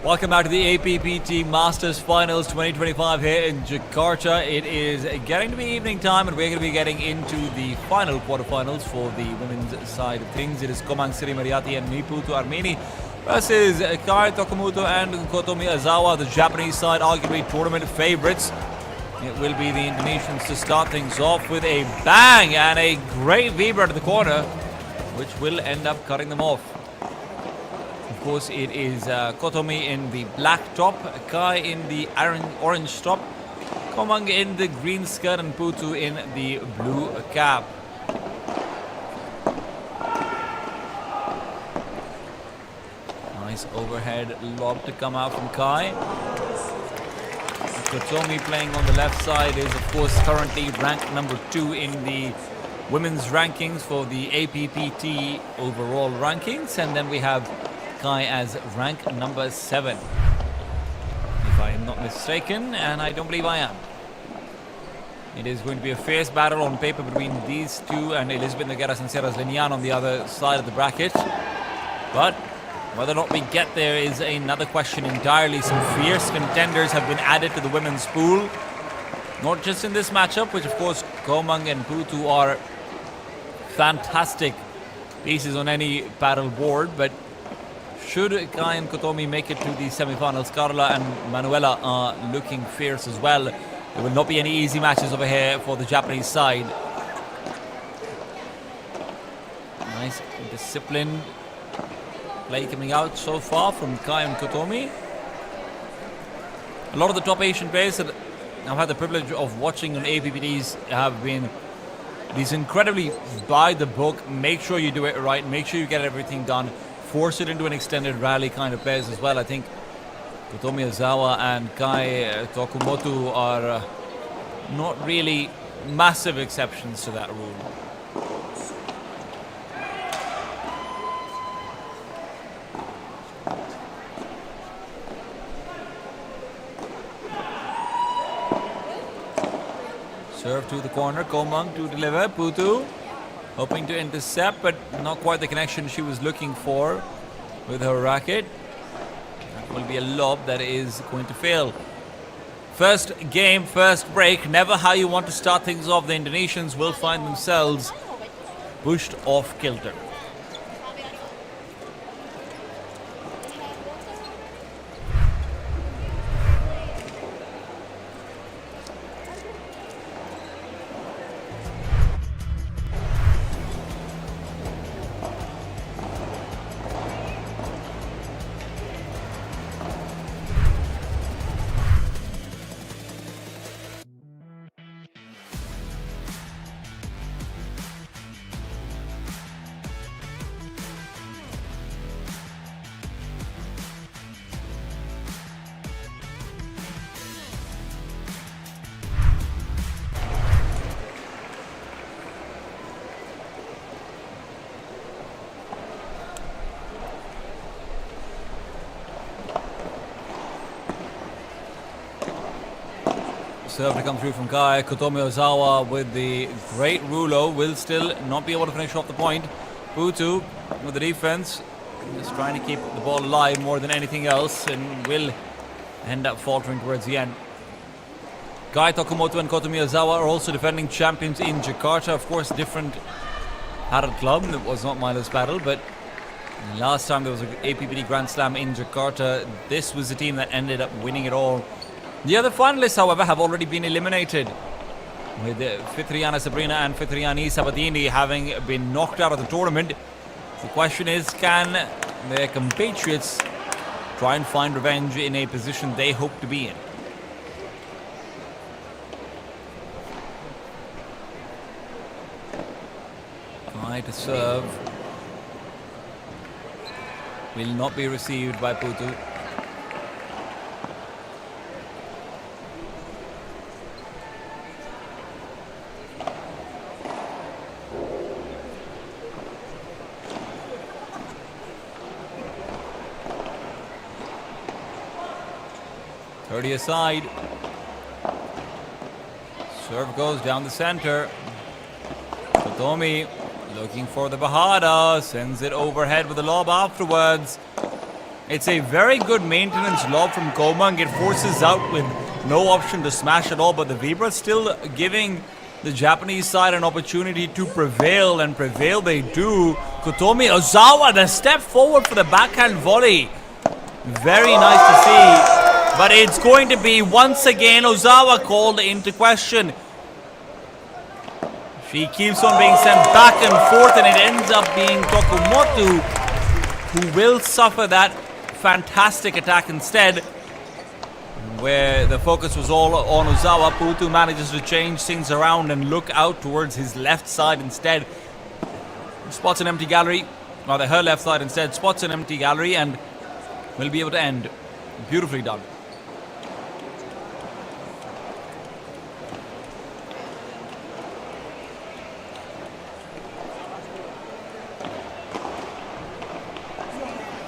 Speaker 1: Welcome back to the APPT Masters Finals 2025 here in Jakarta. It is getting to be evening time and we're going to be getting into the final quarterfinals for the women's side of things. It is Komang Sri Mariati and Niputu Armeni versus Kai Takamuto and Kotomi Azawa, the Japanese side, arguably tournament favorites. It will be the Indonesians to start things off with a bang and a great Weber to the corner, which will end up cutting them off. Of course, it is Kotomi in the black top, Kai in the orange top, Komang in the green skirt, and Putu in the blue cap. Nice overhead lob to come out from Kai. Kotomi playing on the left side is, of course, currently ranked number 2 in the women's rankings for the APPT overall rankings. And then we have Kai as rank number 7, if I am not mistaken, and I don't believe I am. It is going to be a fierce battle on paper between these two, and Elizabeth Nogueras and Serras Linian on the other side of the bracket. But whether or not we get there is another question entirely. Some fierce contenders have been added to the women's pool. Not just in this matchup, which of course Komang and Putu are fantastic pieces on any paddle board, but should Kai and Kotomi make it to the semi-finals, Carla and Manuela are looking fierce as well. There will not be any easy matches over here for the Japanese side. Nice disciplined play coming out so far from Kai and Kotomi. A lot of the top Asian players that I've had the privilege of watching on APPTs have been these incredibly by the book, make sure you do it right, make sure you get everything done, force it into an extended rally kind of players as well. I think Kotomi Azawa and Kai Takamuto are not really massive exceptions to that rule. Serve to the corner, Komang to deliver, Putu hoping to intercept, but not quite the connection she was looking for with her racket. That will be a lob that is going to fail. First game, first break, never how you want to start things off. The Indonesians will find themselves pushed off kilter. Serve to come through from Kai. Kotomi Ozawa with the great rulo will still not be able to finish off the point. Putu with the defense, just trying to keep the ball alive more than anything else, and will end up faltering towards the end. Kai Takamuto and Kotomi Ozawa are also defending champions in Jakarta. Of course, different paddle club. It was not Milos Paddle, but last time there was an APPT Grand Slam in Jakarta, this was the team that ended up winning it all. The other finalists, however, have already been eliminated, with Fitriana Sabrini and Fitriani Sabatini having been knocked out of the tournament. The question is, can their compatriots try and find revenge in a position they hope to be in? Try to serve. Will not be received by Putu. Aside. Serve goes down the center. Kotomi looking for the Bahada, sends it overhead with a lob afterwards. It's a very good maintenance lob from Komang. It forces out with no option to smash at all, but the Vibra still giving the Japanese side an opportunity to prevail, and prevail they do. Kotomi Ozawa, the step forward for the backhand volley. Very nice to see, but it's going to be once again Ozawa called into question. She keeps on being sent back and forth, and it ends up being Takamuto who will suffer that fantastic attack instead, where the focus was all on Ozawa. Putu manages to change things around and look out towards his left side instead. Spots an empty gallery, rather her left side instead, spots an empty gallery and will be able to end. Beautifully done.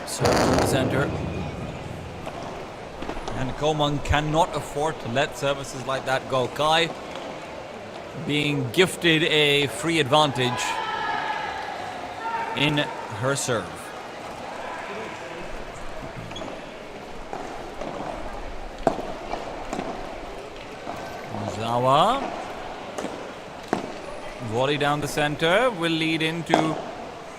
Speaker 1: Serve to the center. And Komang cannot afford to let services like that go. Kai being gifted a free advantage in her serve. Azawa. Volley down the center will lead into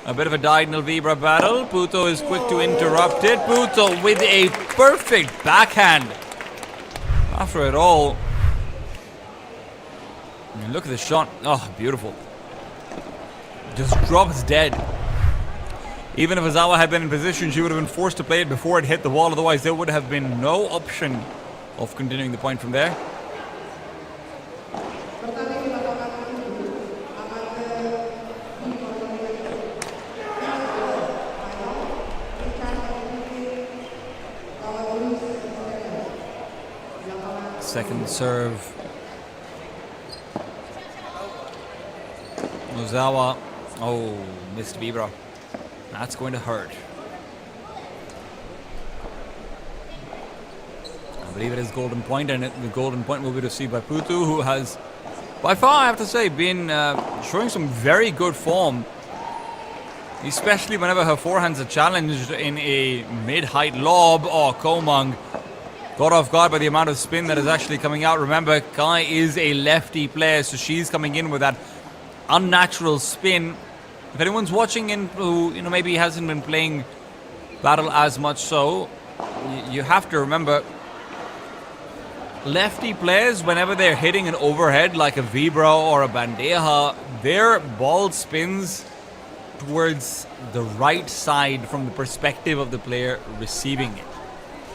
Speaker 1: a bit of a diagonal Vibra battle. Puto is quick to interrupt it. Puto with a perfect backhand. After it all, I mean, look at the shot. Oh, beautiful. Just drops dead. Even if Azawa had been in position, she would have been forced to play it before it hit the wall. Otherwise, there would have been no option of continuing the point from there. Second serve. Ozawa. Oh, missed Vibra. That's going to hurt. I believe it is golden point, and the golden point will be received by Putu, who has, by far, I have to say, been showing some very good form. Especially whenever her forehands are challenged in a mid-height lob. Oh, Komang got off guard by the amount of spin that is actually coming out. Remember, Kai is a lefty player, so she's coming in with that unnatural spin. If anyone's watching in who maybe hasn't been playing Padel as much, so you have to remember, lefty players, whenever they're hitting an overhead like a Vibra or a Bandeja, their ball spins towards the right side from the perspective of the player receiving it.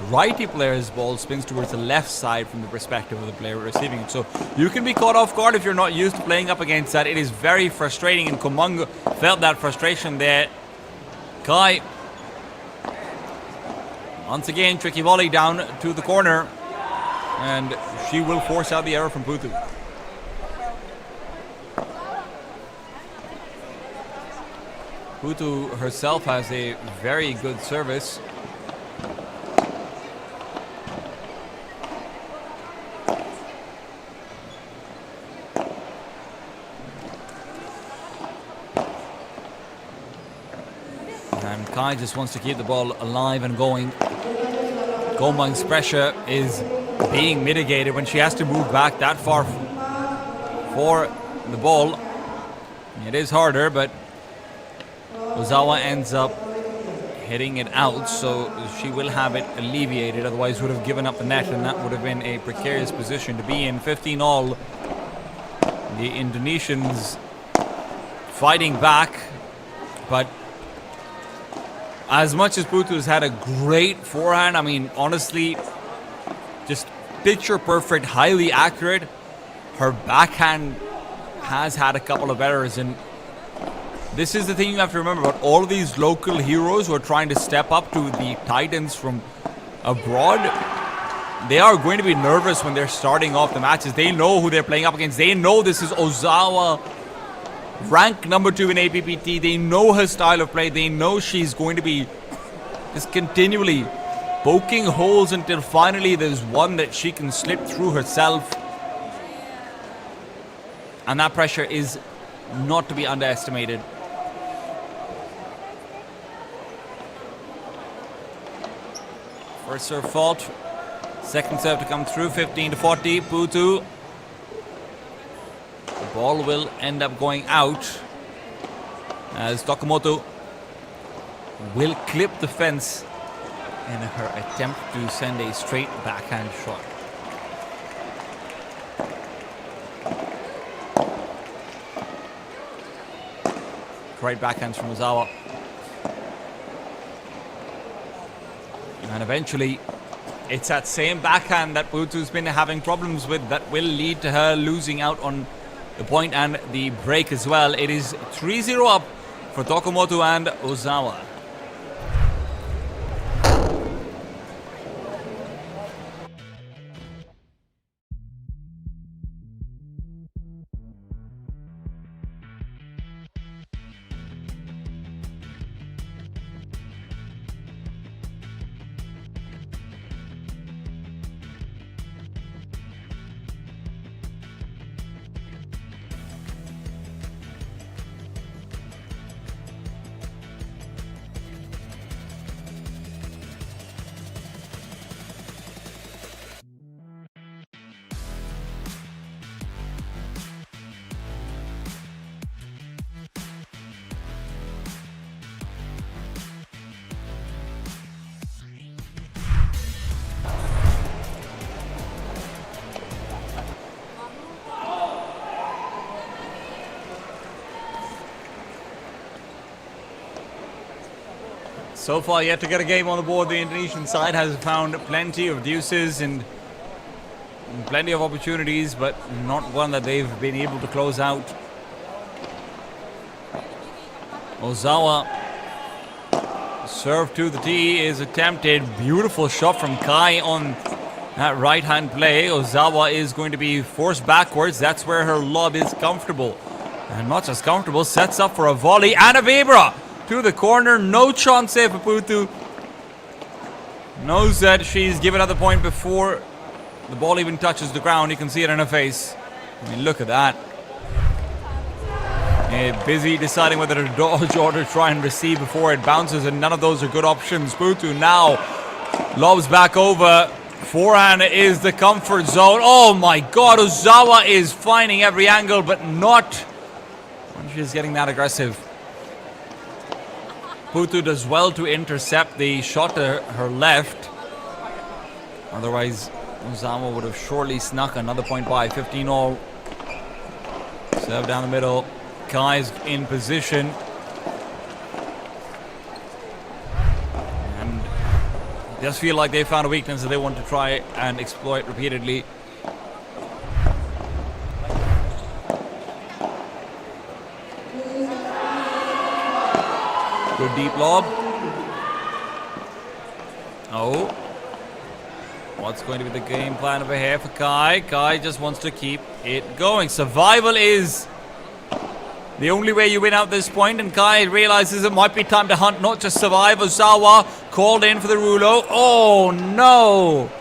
Speaker 1: Righty player's ball spins towards the left side from the perspective of the player receiving it. So you can be caught off guard if you're not used to playing up against that. It is very frustrating, and Komang felt that frustration there. Kai, once again, tricky volley down to the corner, and she will force out the error from Putu. Putu herself has a very good service. And Kai just wants to keep the ball alive and going. Komang's pressure is being mitigated when she has to move back that far for the ball. It is harder, but Ozawa ends up hitting it out, so she will have it alleviated. Otherwise, would have given up the net, and that would have been a precarious position to be in. 15-all. The Indonesians fighting back, but as much as Putu has had a great forehand, I mean, honestly, just picture perfect, highly accurate, her backhand has had a couple of errors, and this is the thing you have to remember about all of these local heroes who are trying to step up to the titans from abroad. They are going to be nervous when they're starting off the matches. They know who they're playing up against. They know this is Ozawa, ranked number 2 in APPT. They know her style of play. They know she's going to be just continually poking holes until finally there's one that she can slip through herself. And that pressure is not to be underestimated. First serve fault. Second serve to come through. 15-40. Putu. The ball will end up going out as Takamuto will clip the fence in her attempt to send a straight backhand shot. Great backhands from Azawa. And eventually, it's that same backhand that Putu's been having problems with that will lead to her losing out on the point and the break as well. It is 3-0 up for Takamuto and Azawa. So far, yet to get a game on the board. The Indonesian side has found plenty of deuces and plenty of opportunities, but not one that they've been able to close out. Azawa, serve to the tee is attempted. Beautiful shot from Kai on that right-hand play. Azawa is going to be forced backwards. That's where her lob is comfortable. And not just comfortable, sets up for a volley and a Vibra to the corner. No chance there for Putu. Knows that she's given another point before the ball even touches the ground. You can see it in her face. I mean, look at that. Busy deciding whether to dodge or to try and receive before it bounces, and none of those are good options. Putu now lobs back over. Forehand is the comfort zone. Oh my God, Azawa is finding every angle, but not when she's getting that aggressive. Putu does well to intercept the shot to her left. Otherwise, Azawa would have surely snuck another point by. 15-all. Serve down the middle. Kai's in position. And just feel like they found a weakness that they want to try and exploit repeatedly. Good deep lob. Oh. What's going to be the game plan over here for Kai? Kai just wants to keep it going. Survival is the only way you win out this point, and Kai realizes it might be time to hunt, not just survive. Azawa called in for the Rulo. Oh no!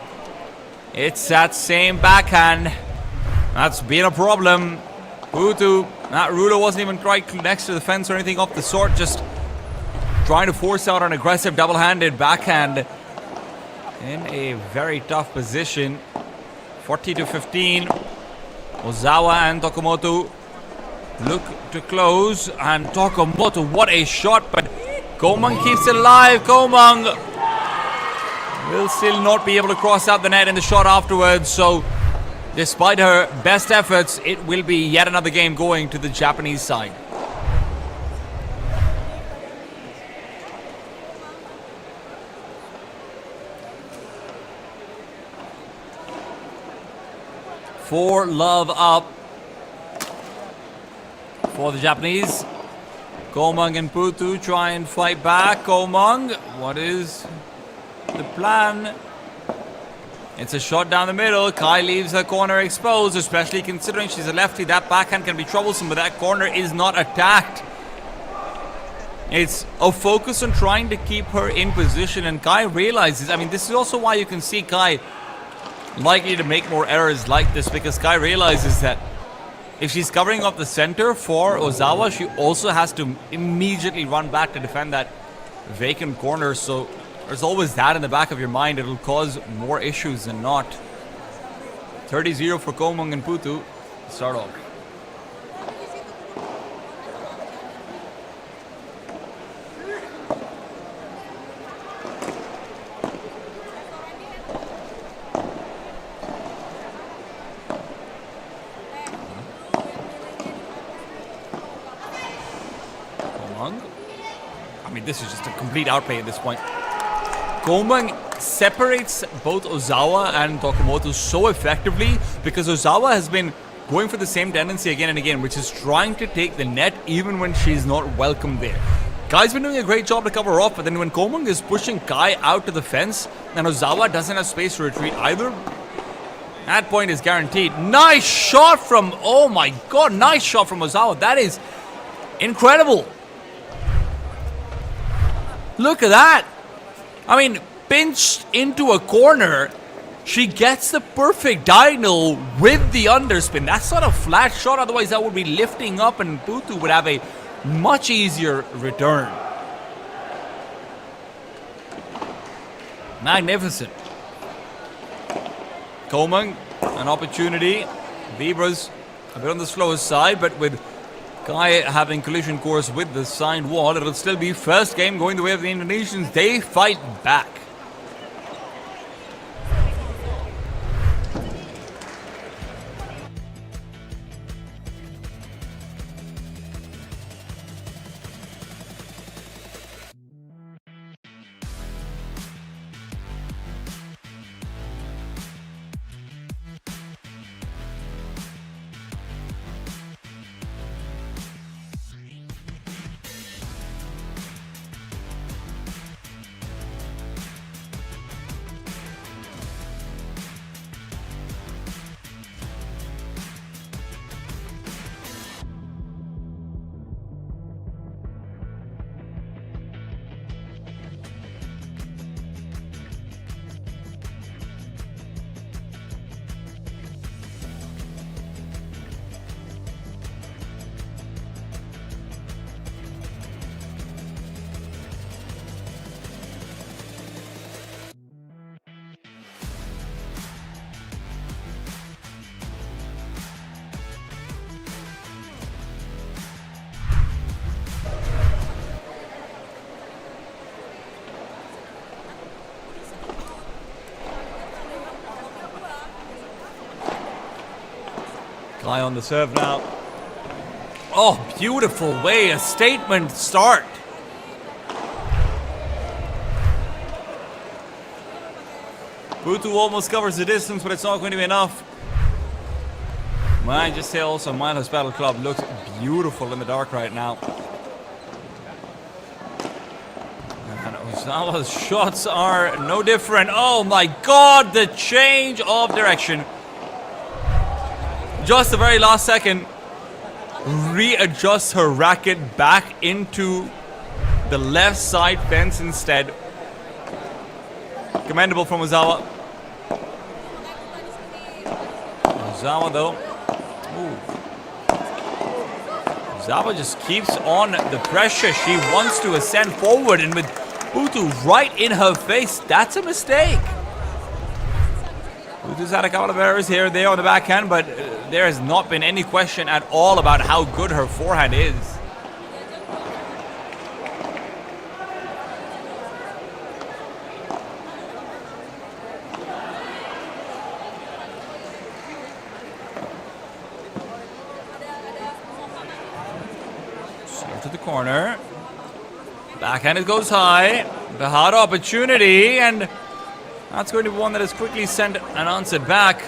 Speaker 1: It's that same backhand. That's been a problem. Putu, that Rulo wasn't even quite next to the fence or anything of the sort, just trying to force out an aggressive double-handed backhand in a very tough position. 40-15. Azawa and Takamuto look to close, and Takamuto, what a shot, but Komang keeps it alive. Komang will still not be able to cross out the net in the shot afterwards, so despite her best efforts, it will be yet another game going to the Japanese side. For love up for the Japanese. Komang and Putu try and fight back. Komang, what is the plan? It's a shot down the middle. Kai leaves her corner exposed, especially considering she's a lefty. That backhand can be troublesome, but that corner is not attacked. It's a focus on trying to keep her in position, and Kai realizes, I mean, this is also why you can see Kai likely to make more errors like this, because Kai realizes that if she's covering up the center for Azawa, she also has to immediately run back to defend that vacant corner. So There's always that in the back of your mind. It'll cause more issues than not. 30-0 for Komung and Putu to start off. I mean, this is just a complete outplay at this point. Komung separates both Azawa and Takamuto so effectively because Azawa has been going for the same tendency again and again, which is trying to take the net even when she's not welcome there. Kai's been doing a great job to cover off, but then when Komung is pushing Kai out to the fence and Azawa doesn't have space to retreat either, that point is guaranteed. Nice shot from, oh my god, nice shot from Azawa. That is incredible. Look at that. I mean, pinched into a corner, she gets the perfect diagonal with the underspin. That's not a flat shot, otherwise that would be lifting up and Putu would have a much easier return. Magnificent. Komung, an opportunity. Vibra's a bit on the slower side, but with Kai having collision course with the side wall, it'll still be first game going the way of the Indonesians. They fight back. Kai on the serve now. Oh, beautiful way, a statement start. Putu almost covers the distance, but it's not going to be enough. Might I just say also, Milos Padel Club looks beautiful in the dark right now. And Ozawa's shots are no different. Oh my god, the change of direction. Just the very last second, readjusts her racket back into the left side fence instead. Commendable from Azawa. Azawa though. Ooh. Azawa just keeps on the pressure. She wants to ascend forward, and with Putu right in her face, that's a mistake. Putu's had a couple of errors here and there on the backhand, but there has not been any question at all about how good her forehand is. Serve to the corner. Backhand, it goes high. The hard opportunity, and that's going to be one that is quickly sent and answered back.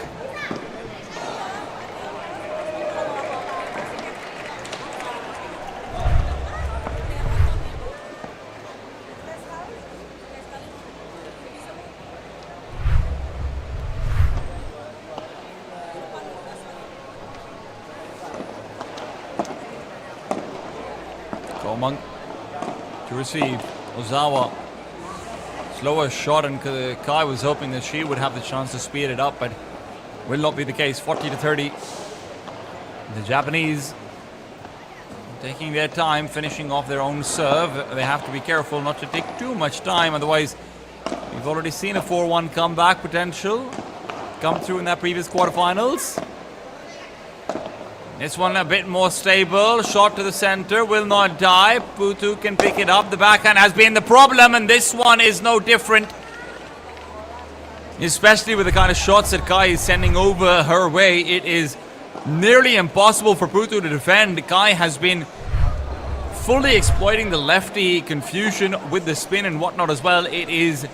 Speaker 1: Komung to receive. Azawa. Slower shot, and Kai was hoping that she would have the chance to speed it up, but will not be the case. 40-30. The Japanese taking their time, finishing off their own serve. They have to be careful not to take too much time, otherwise We've already seen a 4-1 comeback potential come through in that previous quarterfinals. This one a bit more stable. Shot to the center, will not die. Putu can pick it up. The backhand has been the problem, and this one is no different. Especially with the kind of shots that Kai is sending over her way, it is nearly impossible for Putu to defend. Kai has been fully exploiting the lefty confusion with the spin and whatnot as well. It is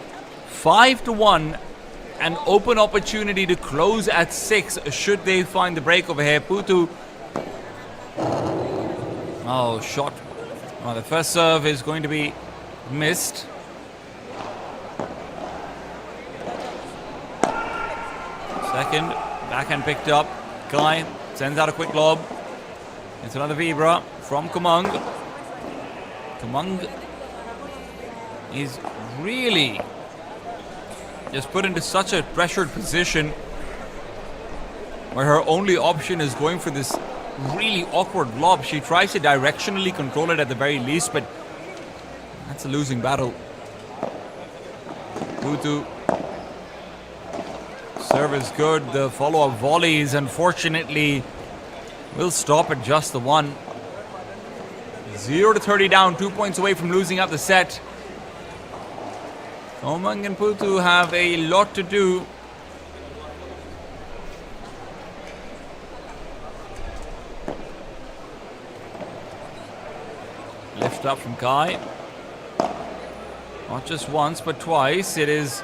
Speaker 1: 5-1. An open opportunity to close at 6 should they find the break over here. Putu. Oh, shot. Oh, the first serve is going to be missed. Second, backhand picked up. Kai sends out a quick lob. It's another Vibra from Kumang. Kumang is really just put into such a pressured position where her only option is going for this really awkward lob. She tries to directionally control it at the very least, but that's a losing battle. Putu. Serve is good. The follow-up volleys, unfortunately, will stop at just the one. 0-30 down, 2 points away from losing up the set. Komang and Putu have a lot to do. Lift up from Kai. Not just once, but twice. It is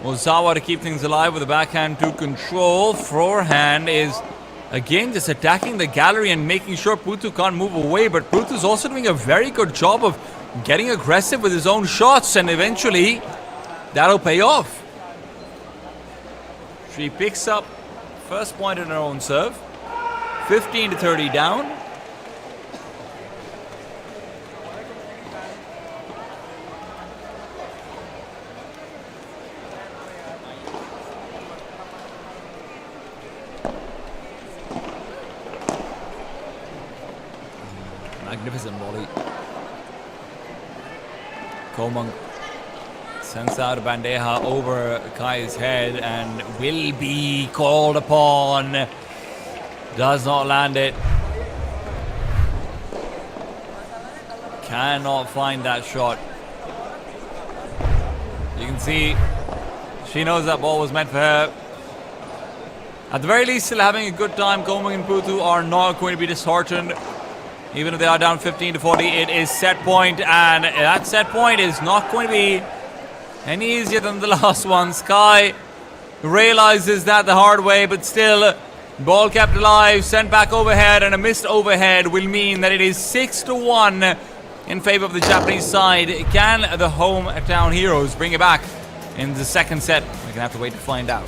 Speaker 1: Azawa to keep things alive with a backhand to control. Forehand is again just attacking the gallery and making sure Putu can't move away. But Putu's also doing a very good job of getting aggressive with his own shots, and eventually that'll pay off. She picks up first point in her own serve. 15-30 down. Magnificent volley. Komang sends out a bandeja over Kai's head and will be called upon. Does not land it. Cannot find that shot. You can see she knows that ball was meant for her. At the very least, still having a good time. Komang and Putu are not going to be disheartened. Even if they are down 15-40, it is set point, and that set point is not going to be any easier than the last one. Sky realizes that the hard way, but still, ball kept alive, sent back overhead, and a missed overhead will mean that it is 6-1 in favor of the Japanese side. Can the hometown heroes bring it back in the second set? We're going to have to wait to find out.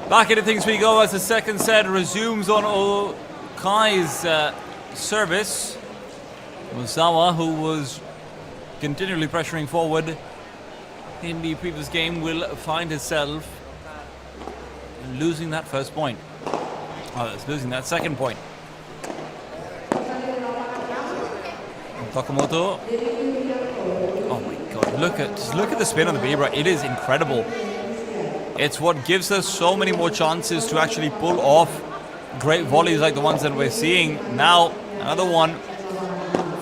Speaker 1: Back into things we go as the second set resumes on Okai's service. Azawa, who was continually pressuring forward in the previous game, will find himself losing that first point. Oh, it's losing that second point. Takamuto. Oh my god, look at the spin on the Vibra. It is incredible. It's what gives us so many more chances to actually pull off great volleys like the ones that we're seeing. Now, another one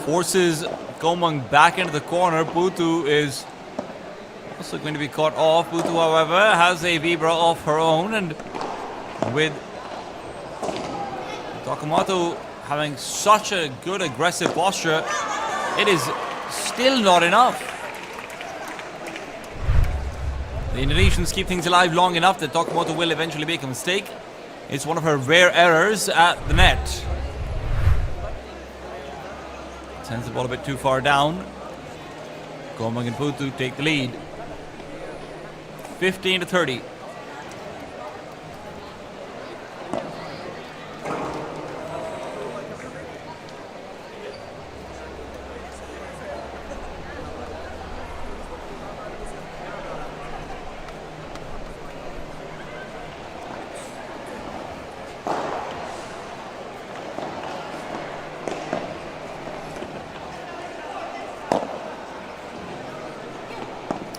Speaker 1: forces Komang back into the corner. Putu is also going to be caught off. Putu, however, has a Vibra of her own, and with Takamuto having such a good aggressive posture, it is still not enough. The Indonesians keep things alive long enough that Takamuto will eventually make a mistake. It's one of her rare errors at the net. Sends the ball a bit too far down. Komang and Putu take the lead. 15-30.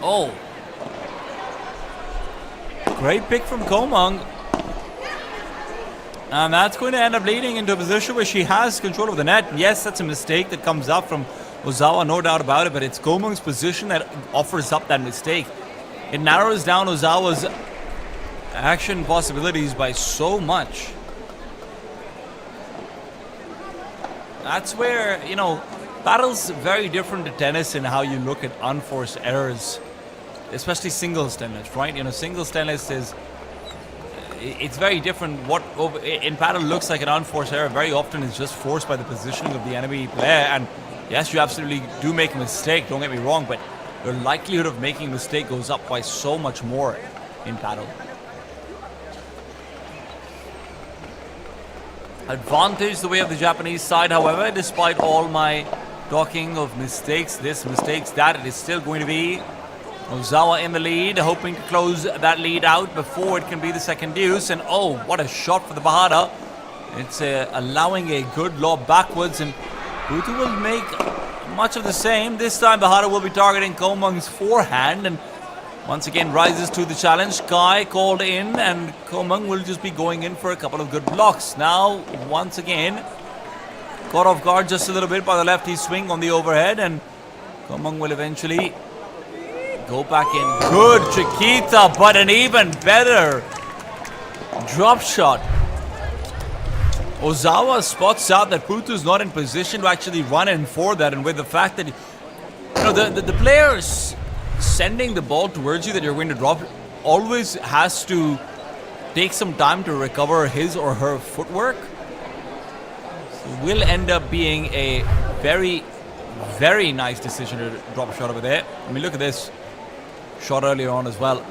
Speaker 1: Oh, great pick from Komang, and that's going to end up leading into a position where she has control of the net. Yes, that's a mistake that comes up from Azawa, no doubt about it, but it's Komang's position that offers up that mistake. It narrows down Ozawa's action possibilities by so much. That's where, you know, paddle's very different to tennis in how you look at unforced errors. Especially singles tennis, right? You know, singles tennis it's very different. What in paddle looks like an unforced error very often is just forced by the positioning of the enemy player. And yes, you absolutely do make a mistake, don't get me wrong, but your likelihood of making a mistake goes up by so much more in paddle. Advantage the way of the Japanese side, however, despite all my talking of mistakes, this, mistakes, that, it is still going to be Azawa in the lead, hoping to close that lead out before it can be the second deuce. And oh, what a shot for the Bahada. It's allowing a good lob backwards, and Putu will make much of the same. This time Bahada will be targeting Komang's forehand, and once again rises to the challenge. Kai called in, and Komang will just be going in for a couple of good blocks. Now, once again, caught off guard just a little bit by the lefty swing on the overhead, and Komang will eventually go back in. Good Chiquita, but an even better drop shot. Azawa spots out that Putu's not in position to actually run in for that, and with the fact that, you know, the players sending the ball towards you that you're going to drop always has to take some time to recover his or her footwork. So it will end up being a very, very nice decision to drop a shot over there. I mean, look at this shot earlier on as well.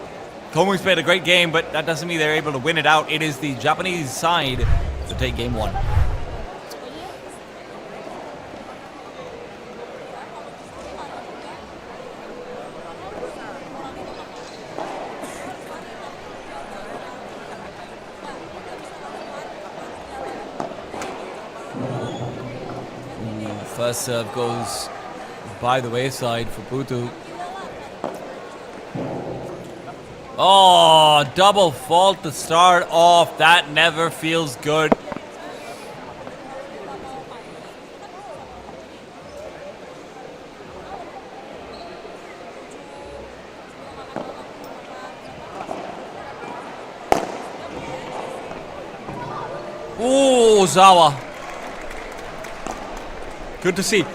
Speaker 1: Komang's played a great game, but that doesn't mean they're able to win it out. It is the Japanese side to take game one. First serve goes by the wayside for Putu. Oh, double fault to start off. That never feels good. Ooh, Azawa. Good to see.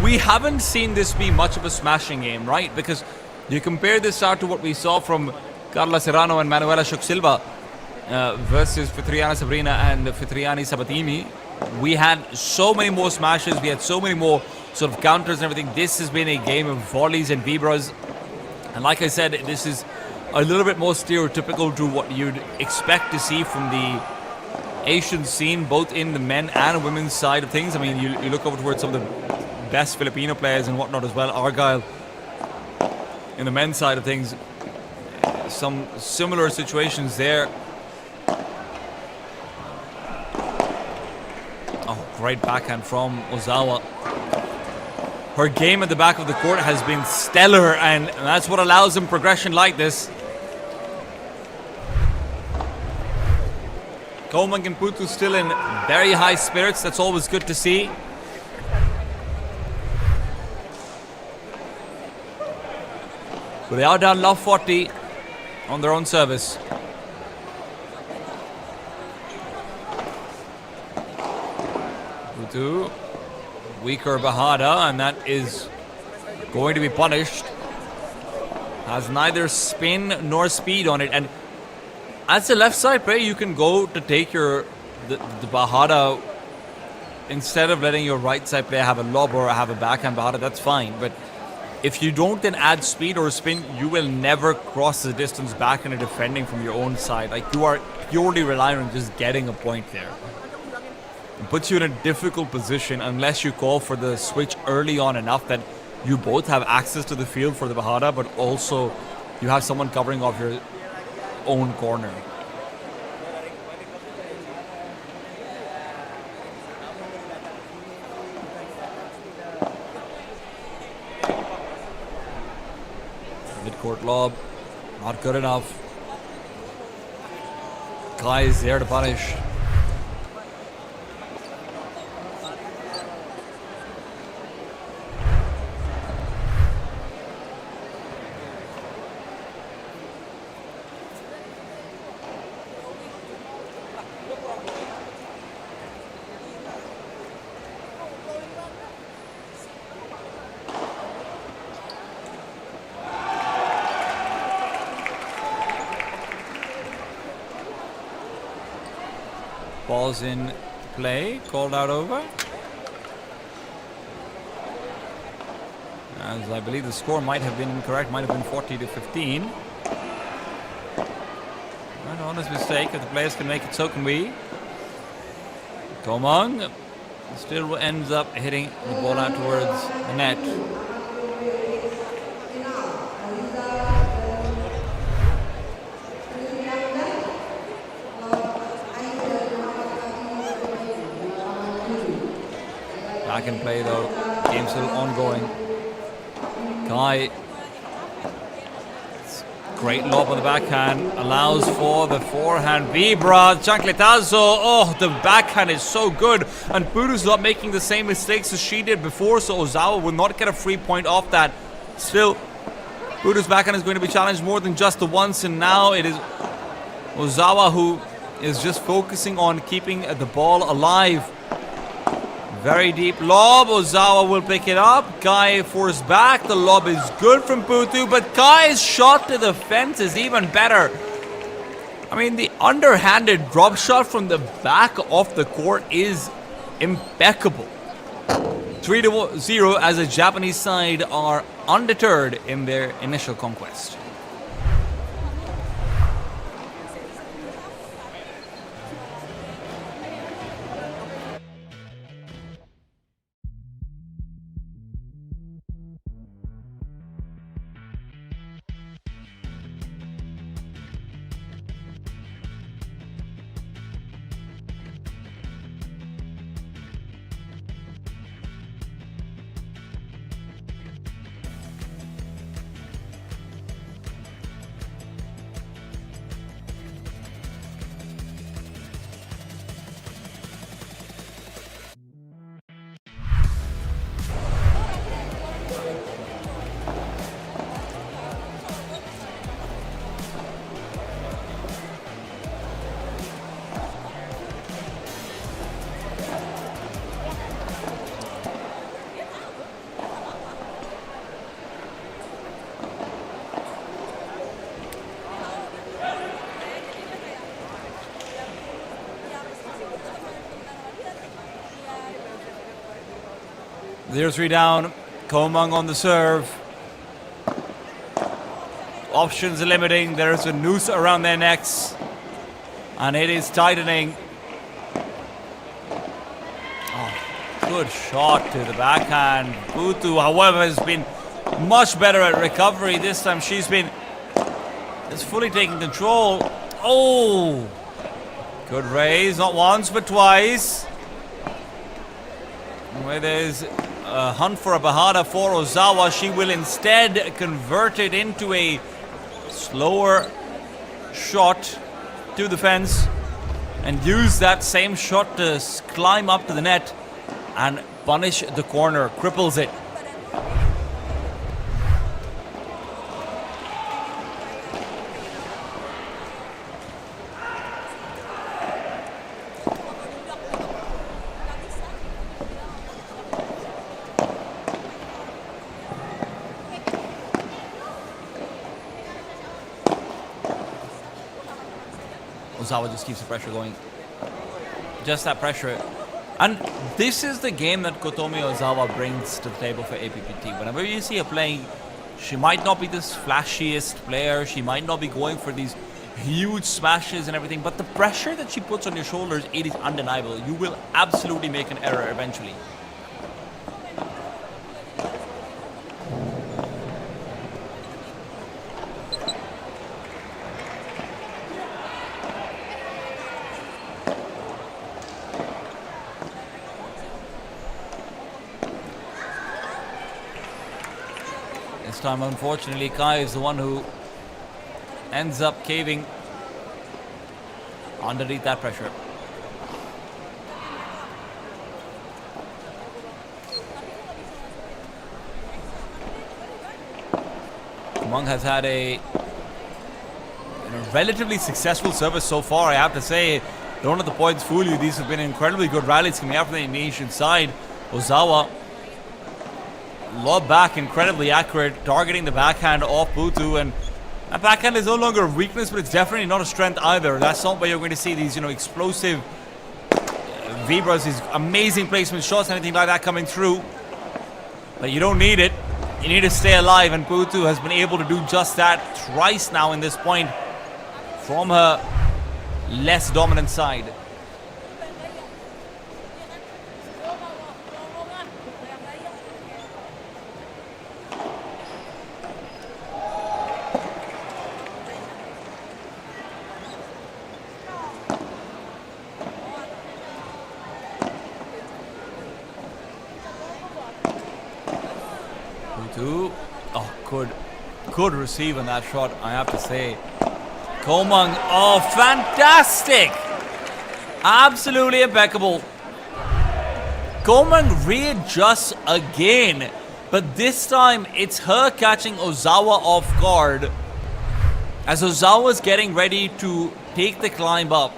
Speaker 1: We haven't seen this be much of a smashing game, right? Because you compare this out to what we saw from Carla Serrano and Manuela Silva versus Fitriana Sabrini and Fitriani Sabatini. We had so many more smashes. We had so many more sort of counters and everything. This has been a game of volleys and vibras. And like I said, this is a little bit more stereotypical to what you'd expect to see from the Asian scene, both in the men and women's side of things. I mean, you look over towards some of the best Filipino players and whatnot as well. Argyle in the men's side of things, some similar situations there. Oh, great backhand from Azawa. Her game at the back of the court has been stellar, and that's what allows them progression like this. Komang and Putu still in very high spirits. That's always good to see. But they are down love 40 on their own service. Putu, weaker Bahada, and that is going to be punished. Has neither spin nor speed on it, and as a left side player, you can go to take the Bahada instead of letting your right side player have a lob or have a backhand Bahada. That's fine, but if you don't then add speed or spin, you will never cross the distance back into defending from your own side. Like, you are purely relying on just getting a point there. It puts you in a difficult position unless you call for the switch early on enough that you both have access to the field for the Bahada, but also you have someone covering off your own corner. Mid-court lob, not good enough. Kai is there to punish. Ball's in play, called out over. As I believe the score might have been incorrect, might have been 40-15. An honest mistake. If the players can make it, so can we. Komang still ends up hitting the ball out towards the net. Back in play though, game still ongoing. Kai, great lob on the backhand, allows for the forehand. Vibra, chancletazo, oh, the backhand is so good. And Putu's not making the same mistakes as she did before, so Azawa will not get a free point off that. Still, Putu's backhand is going to be challenged more than just the once, and now it is Azawa who is just focusing on keeping the ball alive. Very deep lob. Azawa will pick it up. Kai forced back. The lob is good from Putu, but Kai's shot to the fence is even better. I mean, the underhanded drop shot from the back of the court is impeccable. 3-0 as the Japanese side are undeterred in their initial conquest. Zero 3 down. Komang on the serve. Options limiting. There's a noose around their necks. And it is tightening. Oh, good shot to the backhand. Putu, however, has been much better at recovery. This time she's been just fully taking control. Oh! Good raise, not once but twice. Where there's a hunt for a Bahada for Azawa, she will instead convert it into a slower shot to the fence and use that same shot to climb up to the net and punish the corner, cripples it. Azawa just keeps the pressure going. Just that pressure. And this is the game that Kotomi Azawa brings to the table for APPT. Whenever you see her playing, she might not be this flashiest player. She might not be going for these huge smashes and everything. But the pressure that she puts on your shoulders, it is undeniable. You will absolutely make an error eventually. This time, unfortunately, Kai is the one who ends up caving underneath that pressure. Kumang has had a relatively successful service so far, I have to say. Don't let the points fool you. These have been incredibly good rallies coming out from the Indonesian side. Azawa lob back, incredibly accurate, targeting the backhand off Putu, and that backhand is no longer a weakness, but it's definitely not a strength either. That's not where you're going to see these, explosive vibras, these amazing placement shots, anything like that coming through. But you don't need it. You need to stay alive, and Putu has been able to do just that twice now in this point from her less dominant side. Oh, good receive on that shot, I have to say. Komang, oh, fantastic! Absolutely impeccable. Komang readjusts again, but this time it's her catching Azawa off guard as Ozawa's getting ready to take the climb up.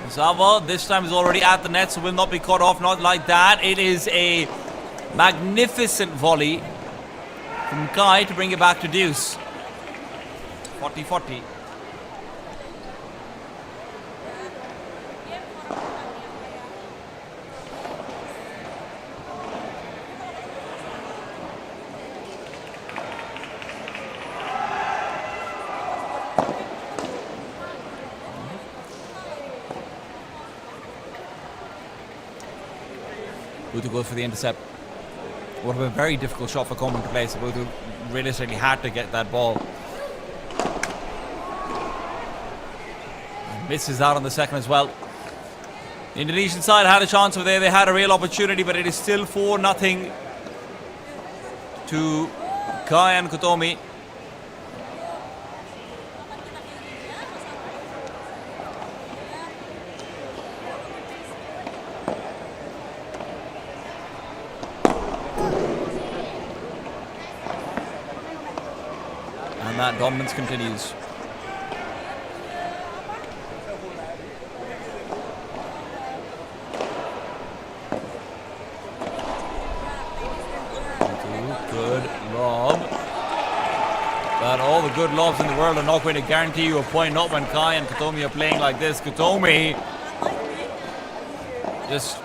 Speaker 1: Azawa this time is already at the net, so will not be caught off, not like that. It is a magnificent volley from Kai to bring it back to deuce. 40-40. Putu goes for the intercept. Would have been a very difficult shot for Coleman to play, so Putu realistically had to get that ball. Misses out on the second as well. The Indonesian side had a chance over there. They had a real opportunity, but it is still 4-0 to Kai and Kotomi. And that dominance continues. Good lob. But all the good lobs in the world are not going to guarantee you a point, not when Kai and Kotomi are playing like this. Kotomi just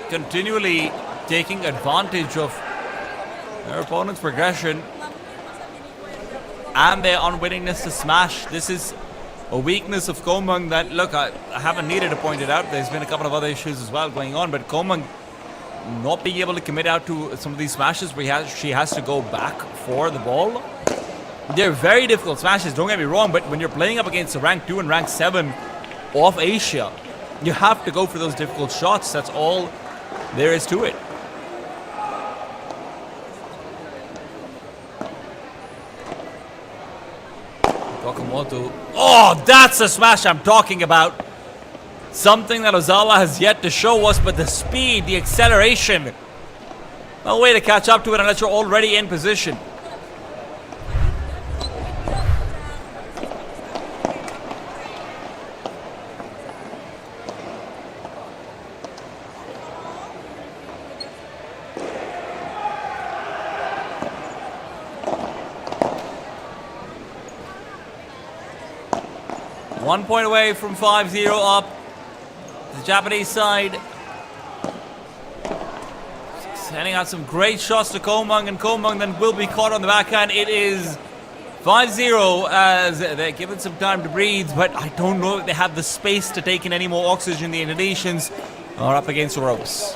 Speaker 1: continually taking advantage of Their opponent's progression and their unwillingness to smash. This is a weakness of Komang that, look, I haven't needed to point it out. There's been a couple of other issues as well going on, but Komang not being able to commit out to some of these smashes where she has to go back for the ball. They're very difficult smashes, don't get me wrong, but when you're playing up against the rank 2 and rank 7 of Asia, you have to go for those difficult shots. That's all there is to it. Takamuto. Oh, that's the smash I'm talking about. Something that Azawa has yet to show us, but the speed, the acceleration. No way to catch up to it unless you're already in position. One point away from 5-0 up. The Japanese side sending out some great shots to Komang, and Komang then will be caught on the backhand. It is 5-0 as they're given some time to breathe, but I don't know if they have the space to take in any more oxygen. The Indonesians are up against the ropes.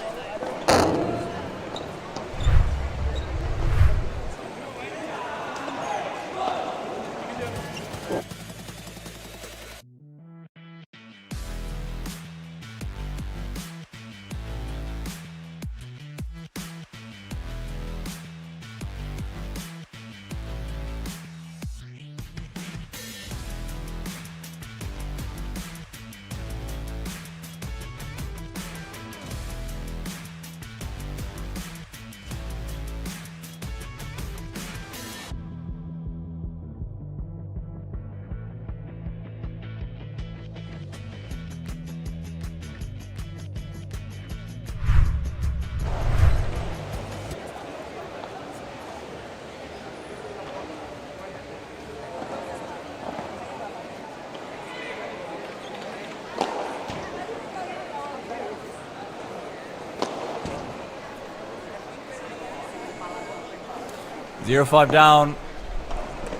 Speaker 1: Zero 5 down,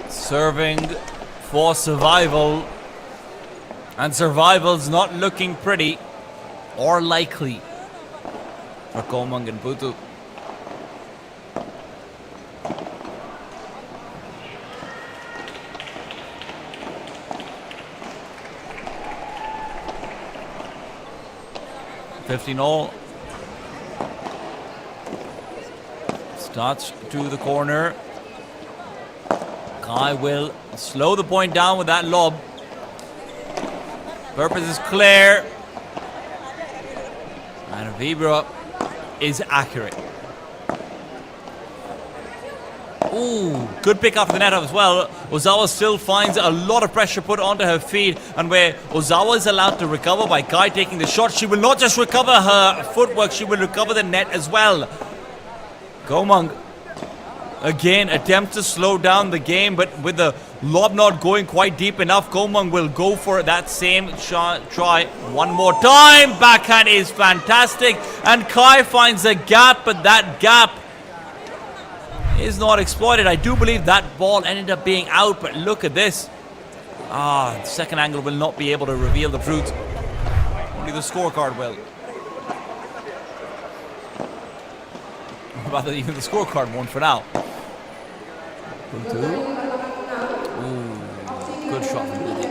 Speaker 1: serving for survival, and survival's not looking pretty or likely for Komang and Putu. $15-all. Starts to the corner. Kai will slow the point down with that lob. Purpose is clear. And Vibra is accurate. Ooh, good pick off the net as well. Ozawa still finds a lot of pressure put onto her feet, and where Ozawa is allowed to recover by Kai taking the shot, she will not just recover her footwork, she will recover the net as well. Komang again attempts to slow down the game, but with the lob not going quite deep enough, Komang will go for that same try one more time. Backhand is fantastic, and Kai finds a gap, but that gap is not exploited. I do believe that ball ended up being out, but look at this. The second angle will not be able to reveal the truth. Only the scorecard will. Rather, even the scorecard won't for now. Ooh, good shot from Lily.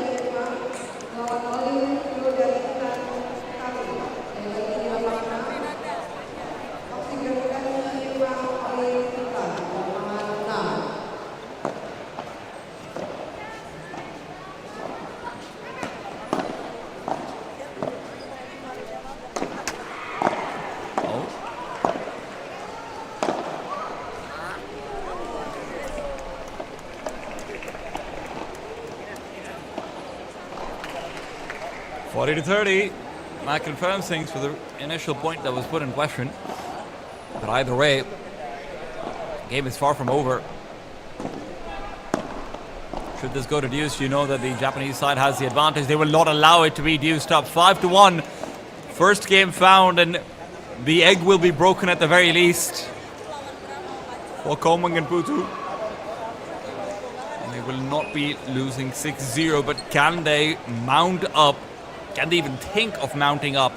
Speaker 1: To 30. That confirms things for the initial point that was put in question. But either way, the game is far from over. Should this go to deuce, you know that the Japanese side has the advantage. They will not allow it to be deuced up. 5-1. First game found, and the egg will be broken at the very least. for Komang and Putu. And they will not be losing 6-0, but can they mount up? Can they even think of mounting up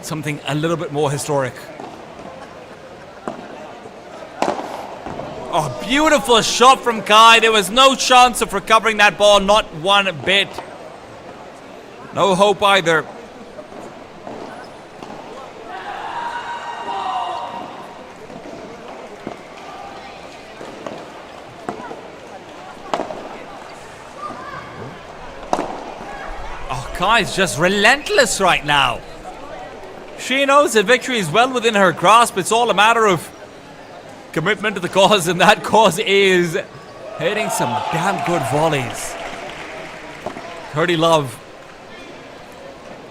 Speaker 1: something a little bit more historic? Oh, beautiful shot from Kai. There was no chance of recovering that ball, not one bit. No hope either. Oh, Kai's just relentless right now. She knows that victory is well within her grasp. It's all a matter of commitment to the cause, and that cause is hitting some damn good volleys. Curdy Love.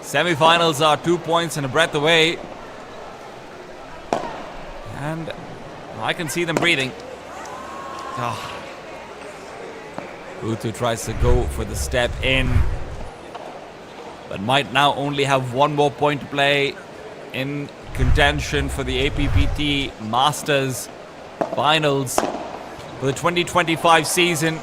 Speaker 1: Semi-finals are 2 points and a breath away. And I can see them breathing. Oh. Putu tries to go for the step in, but might now only have one more point to play in contention for the APPT Masters Finals for the 2025 season.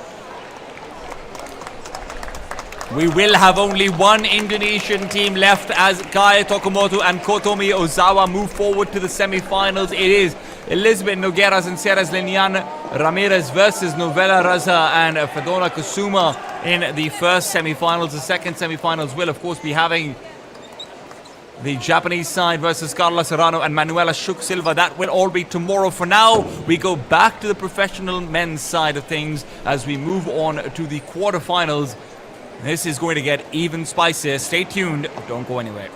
Speaker 1: We will have only one Indonesian team left as Kaya Takamuto and Kotomi Azawa move forward to the semi-finals. It is Elizabeth Nogueras and Ceres Linian Ramirez versus Novella and Fedona Kusuma in the first semi-finals. The second semi-finals will, of course, be having the Japanese side versus Carla Serrano and Manuela Shuk Silva. That will all be tomorrow. For now, we go back to the professional men's side of things as we move on to the quarterfinals. This is going to get even spicier. Stay tuned. Don't go anywhere.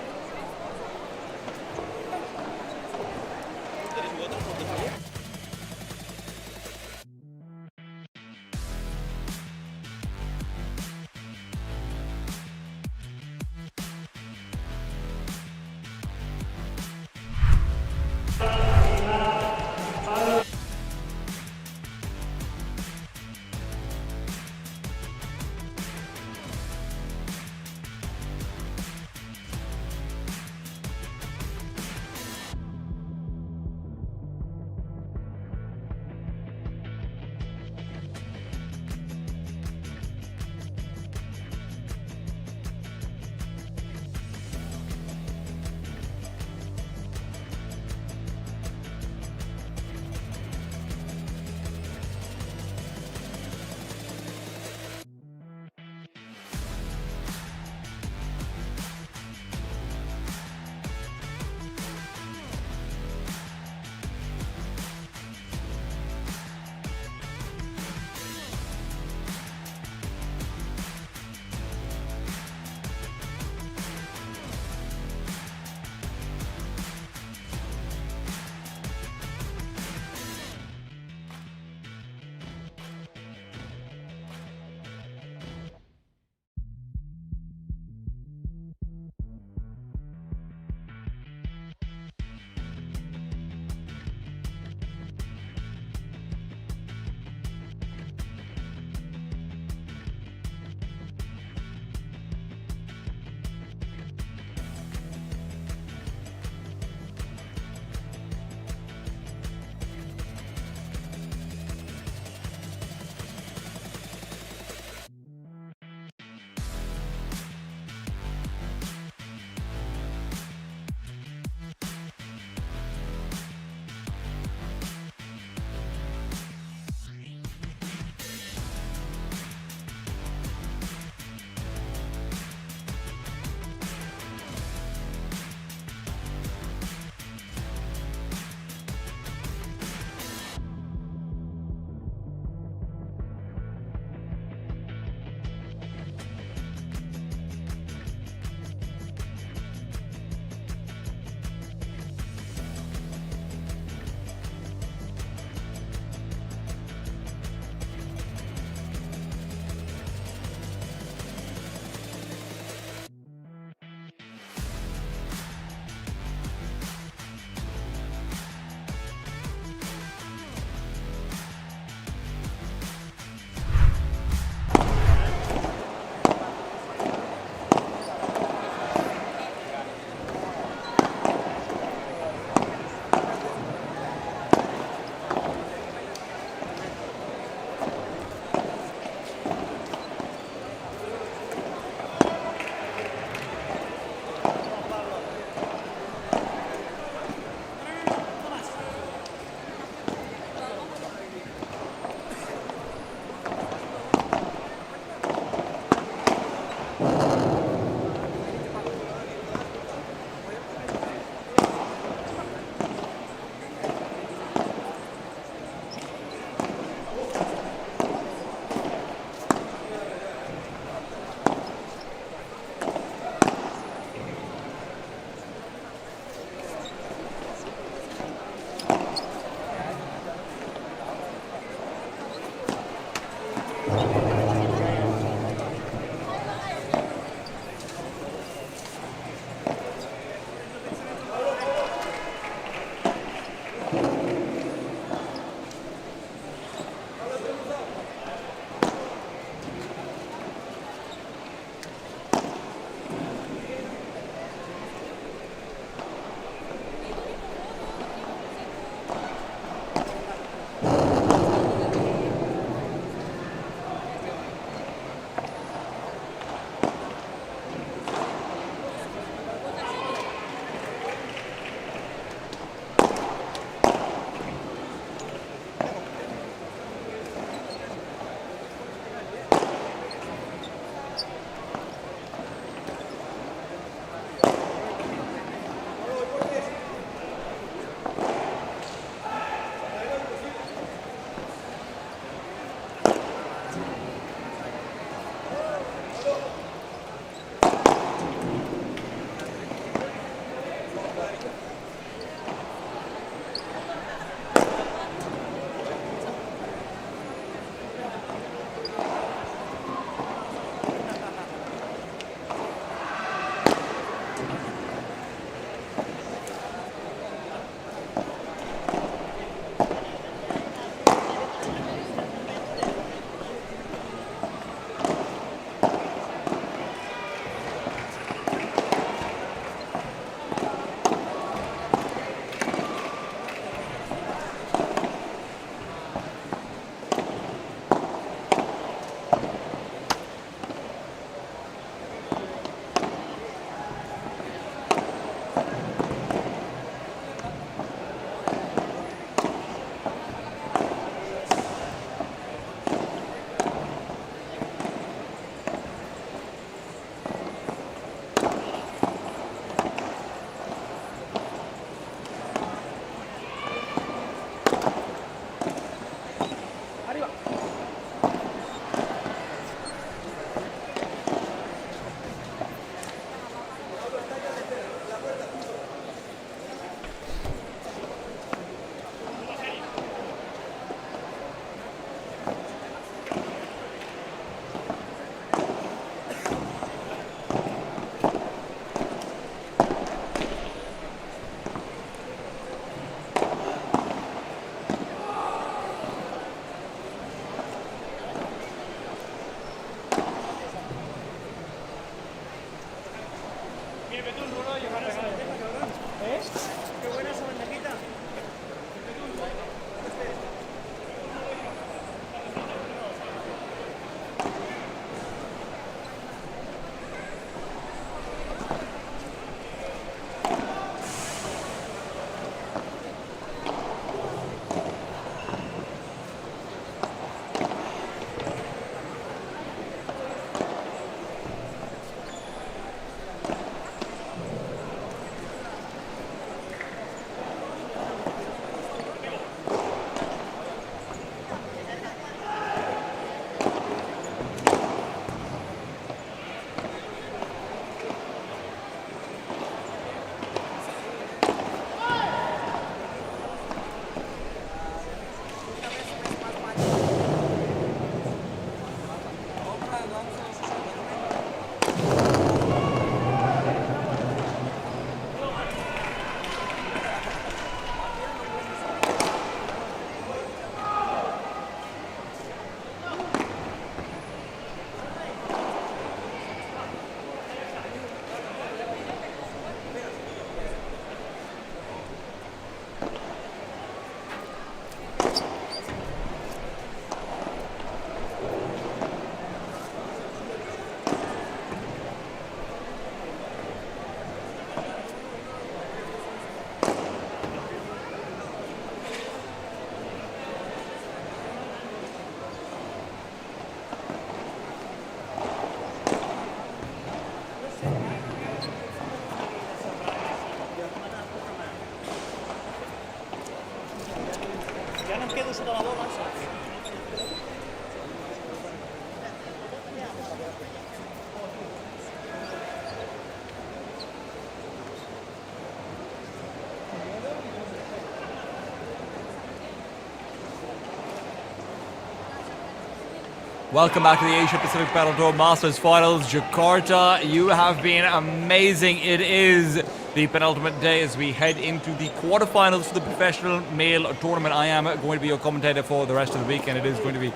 Speaker 1: Welcome back to the Asia Pacific Padel Tour Masters Finals. Jakarta, you have been amazing. It is the penultimate day as we head into the quarterfinals for the professional male tournament. I am going to be your commentator for the rest of the week, and it is going to be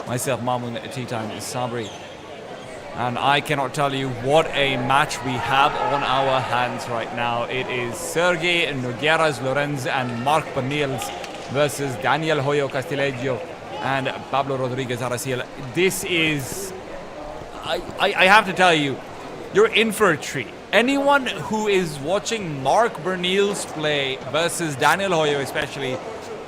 Speaker 1: myself, Mamun, Tea Time, Sabri. And I cannot tell you what a match we have on our hands right now. It is Sergey Nogueras Lorenz and Marc Bernils versus Daniel Hoyo Castilejo and Pablo Rodriguez Aracil. This is, I have to tell you, you're in for a treat. Anyone who is watching Marc Bernils play versus Daniel Hoyo especially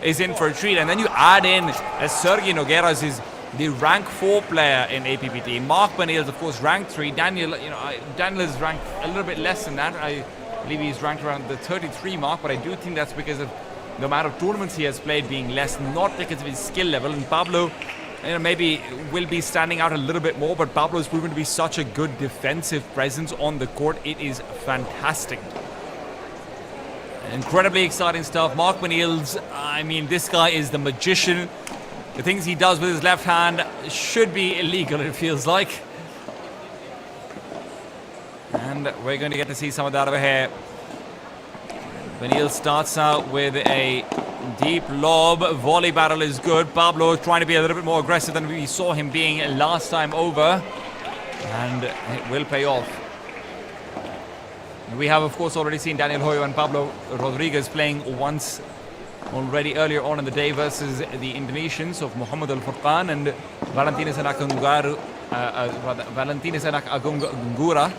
Speaker 1: is in for a treat. And then you add in Sergey Nogueras is the rank 4 player in APPT. Marc Bernils, of course, rank 3. Daniel, Daniel is ranked a little bit less than that. I believe he's ranked around the 33 mark, but I do think that's because of the amount of tournaments he has played being less, not because of his skill level. And Pablo, maybe will be standing out a little bit more, but Pablo has proven to be such a good defensive presence on the court. It is fantastic. Incredibly exciting stuff. Marc Bernils, I mean, this guy is the magician. The things he does with his left hand should be illegal, it feels like. And we're going to get to see some of that over here. Bernils starts out with a deep lob. Volley battle is good. Pablo trying to be a little bit more aggressive than we saw him being last time over. And it will pay off. We have, of course, already seen Daniel Hoyo and Pablo Rodriguez playing once already earlier on in the day versus the Indonesians of Muhammad Al Furqan and Valentina Senak Agungura.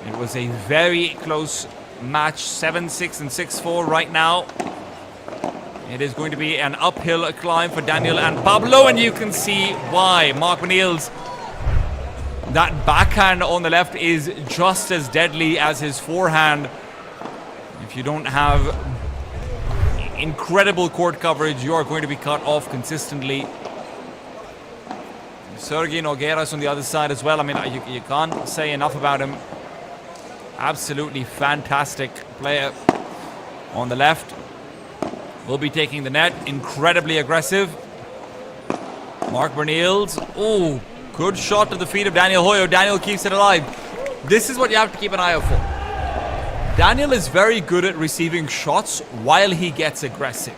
Speaker 1: It was a very close match, 7-6 and 6-4 right now. It is going to be an uphill climb for Daniel and Pablo, and you can see why. Marc Bernils, that backhand on the left is just as deadly as his forehand. If you don't have incredible court coverage, you are going to be cut off consistently. Sergey Nogueras on the other side as well. I mean, you can't say enough about him. Absolutely fantastic player on the left. Will be taking the net. Incredibly aggressive. Marc Bernils. Oh, good shot to the feet of Daniel Hoyo. Daniel keeps it alive. This is what you have to keep an eye out for. Daniel is very good at receiving shots while he gets aggressive.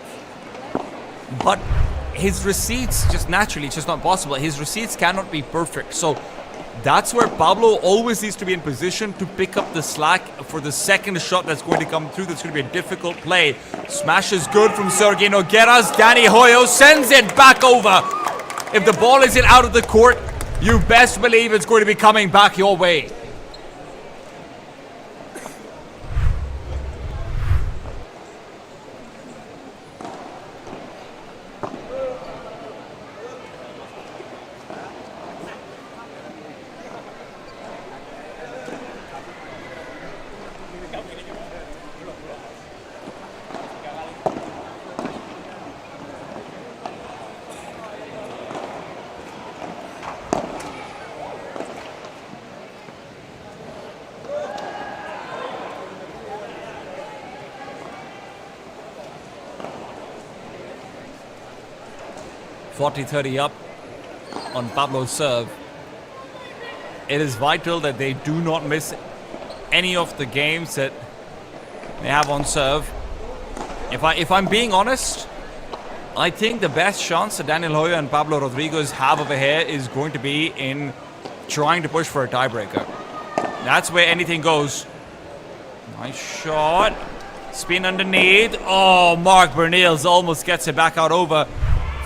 Speaker 1: But his receipts, just naturally, it's just not possible. His receipts cannot be perfect. So That's where Pablo always needs to be in position to pick up the slack for the second shot that's going to come through. That's going to be a difficult play. Smash is good from Sergei Nogueras. Danny Hoyo sends it back over. If the ball isn't out of the court, you best believe it's going to be coming back your way. (40-30) up on Pablo's serve. It is vital that they do not miss any of the games that they have on serve. If I'm being honest, I think the best chance that Daniel Hoyo and Pablo Rodriguez have over here is going to be in trying to push for a tiebreaker. That's where anything goes. Nice shot. Spin underneath. Oh, Mark Bernils almost gets it back out over.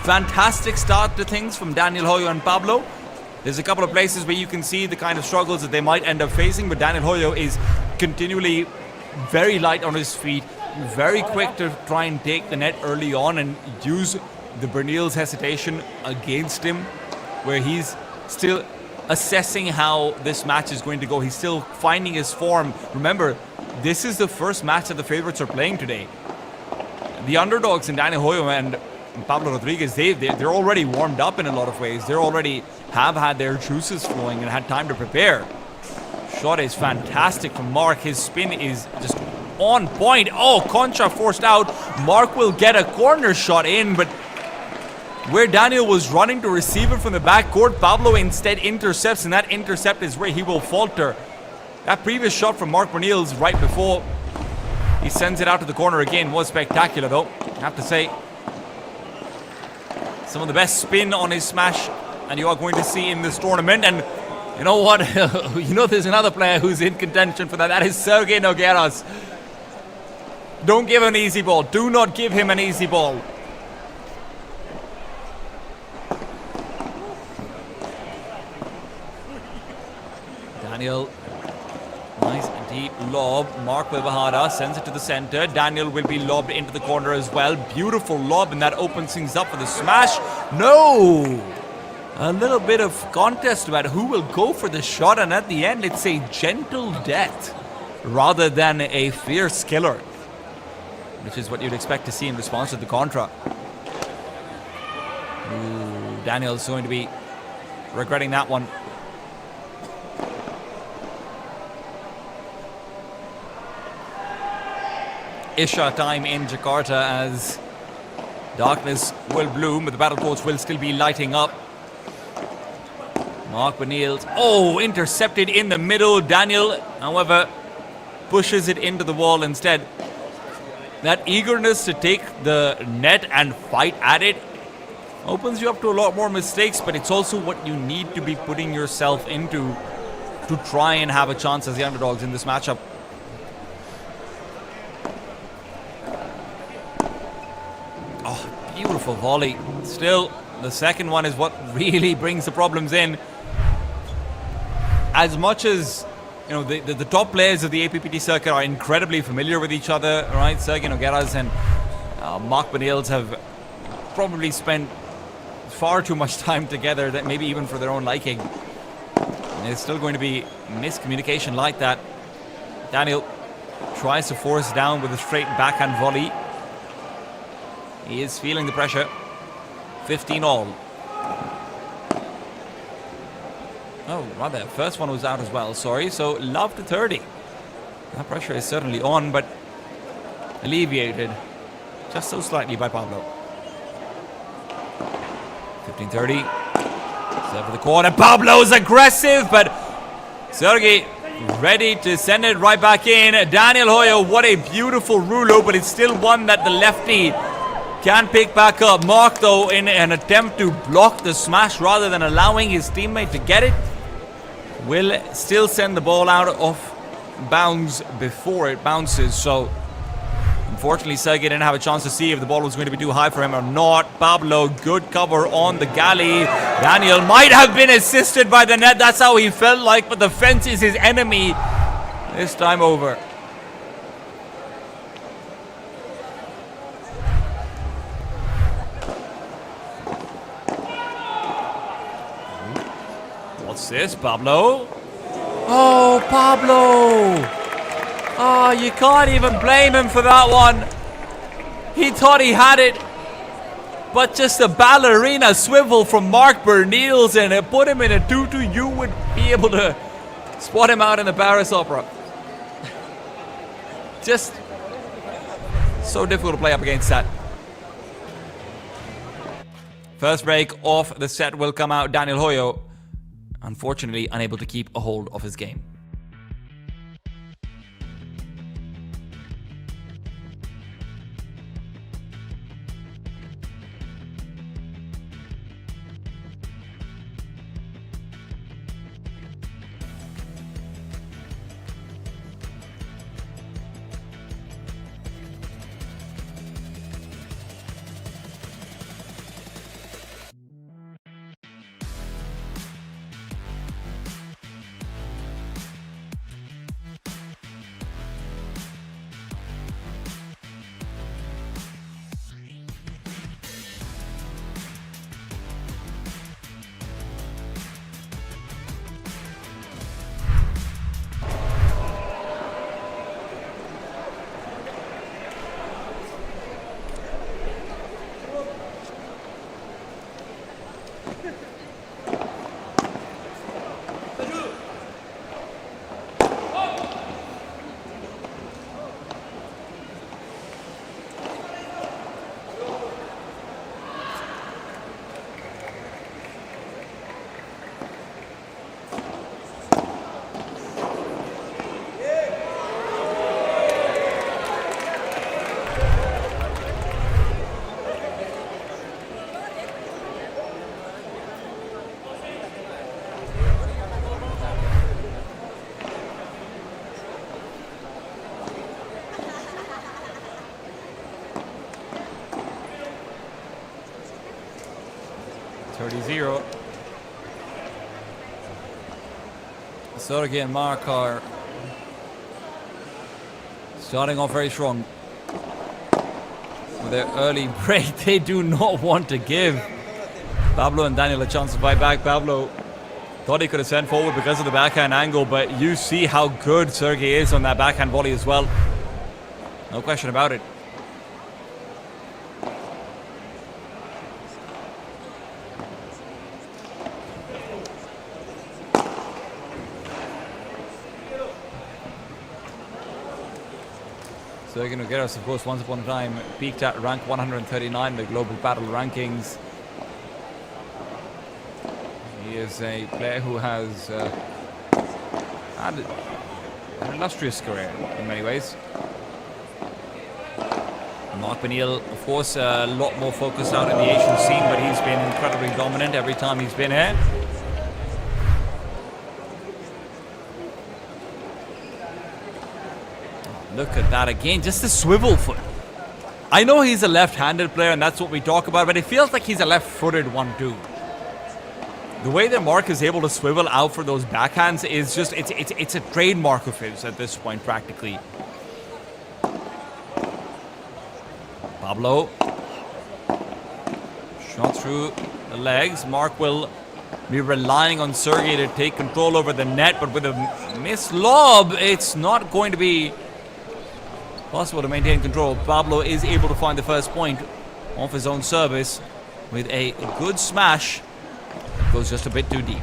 Speaker 1: Fantastic start to things from Daniel Hoyo and Pablo. There's a couple of places where you can see the kind of struggles that they might end up facing, but Daniel Hoyo is continually very light on his feet, very quick to try and take the net early on and use the Bernils hesitation against him, where he's still assessing how this match is going to go. He's still finding his form. Remember, this is the first match that the favorites are playing today. The underdogs in Daniel Hoyo and Pablo Rodriguez, they're already warmed up in a lot of ways. They already have had their juices flowing and had time to prepare. Shot is fantastic from Mark. His spin is just on point. Oh, Concha forced out. Mark will get a corner shot in, but where Daniel was running to receive it from the backcourt, Pablo instead intercepts, and that intercept is where he will falter. That previous shot from Mark Bernils right before he sends it out to the corner again was spectacular, though, I have to say. Some of the best spin on his smash and you are going to see in this tournament. And you know what? You know there's another player who's in contention for that. That is Sergei Nogueras. Don't give him an easy ball. Do not give him an easy ball. Daniel, nice deep lob. Mark Wilbahada sends it to the center. Daniel will be lobbed into the corner as well. Beautiful lob, and that opens things up for the smash. No! A little bit of contest about who will go for the shot, and at the end it's a gentle death rather than a fierce killer, which is what you'd expect to see in response to the contra. Ooh, Daniel's going to be regretting that one. Isha time in Jakarta as darkness will bloom, but the battle courts will still be lighting up. Mark Bernils, oh, intercepted in the middle. Daniel, however, pushes it into the wall instead. That eagerness to take the net and fight at it opens you up to a lot more mistakes, but it's also what you need to be putting yourself into to try and have a chance as the underdogs in this matchup. Beautiful volley. Still, the second one is what really brings the problems in. As much as, you know, the top players of the APPT circuit are incredibly familiar with each other, right? Sergei Nogueras and Mark Bernils have probably spent far too much time together, that maybe even for their own liking. And there's still going to be miscommunication like that. Daniel tries to force down with a straight backhand volley. He is feeling the pressure. 15 all. Oh, rather, first one was out as well, sorry. So, love to 30. That pressure is certainly on, but alleviated just so slightly by Pablo. 15-30. Serve for the corner. Pablo's aggressive, but Sergei ready to send it right back in. Daniel Hoyo, what a beautiful rulo, but it's still one that the lefty can pick back up. Mark, though, in an attempt to block the smash rather than allowing his teammate to get it. will still send the ball out of bounds before it bounces. So unfortunately, Sergey didn't have a chance to see if the ball was going to be too high for him or not. Pablo, good cover on the galley. Daniel might have been assisted by the net. That's how he felt like, but the fence is his enemy this time over. What's this, Pablo? Oh, Pablo! Oh, you can't even blame him for that one. He thought he had it, but just a ballerina swivel from Mark Berniels and it put him in a 2-2. You would be able to spot him out in the Paris Opera. Just so difficult to play up against that. First break of the set will come out. Daniel Hoyo, unfortunately, unable to keep a hold of his game. Sergey and Mark are starting off very strong. With their early break, they do not want to give Pablo and Daniel a chance to fight back. Pablo thought he could have sent forward because of the backhand angle, but you see how good Sergey is on that backhand volley as well. No question about it. Sergey Nogueras, of course, once upon a time peaked at rank 139 in the global Padel rankings. He is a player who has had an illustrious career in many ways. Mark Berniel, of course, a lot more focused out in the Asian scene, but he's been incredibly dominant every time he's been here. Look at that again, just a swivel foot. I know he's a left-handed player and that's what we talk about, but it feels like he's a left-footed one too. The way that Mark is able to swivel out for those backhands is just, it's a trademark of his at this point practically. Pablo. Shot through the legs. Mark will be relying on Sergey to take control over the net, but with a missed lob, it's not going to be possible to maintain control. Pablo is able to find the first point off his own service with a good smash. Goes just a bit too deep.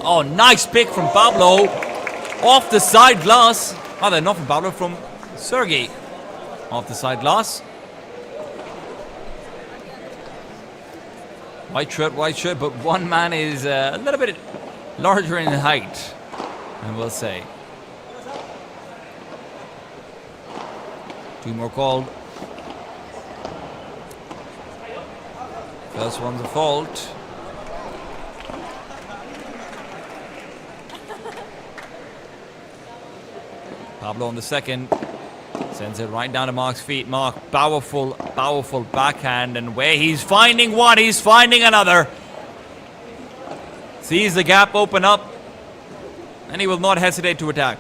Speaker 1: Oh, nice pick from Pablo. Off the side glass. Rather, not from Pablo, from Sergey. Off the side glass. White shirt, but one man is a little bit larger in height, I will say. Two more called. First one's a fault. Pablo on the second. Sends it right down to Mark's feet. Mark, powerful, powerful backhand. And where he's finding one, he's finding another. Sees the gap open up. And he will not hesitate to attack.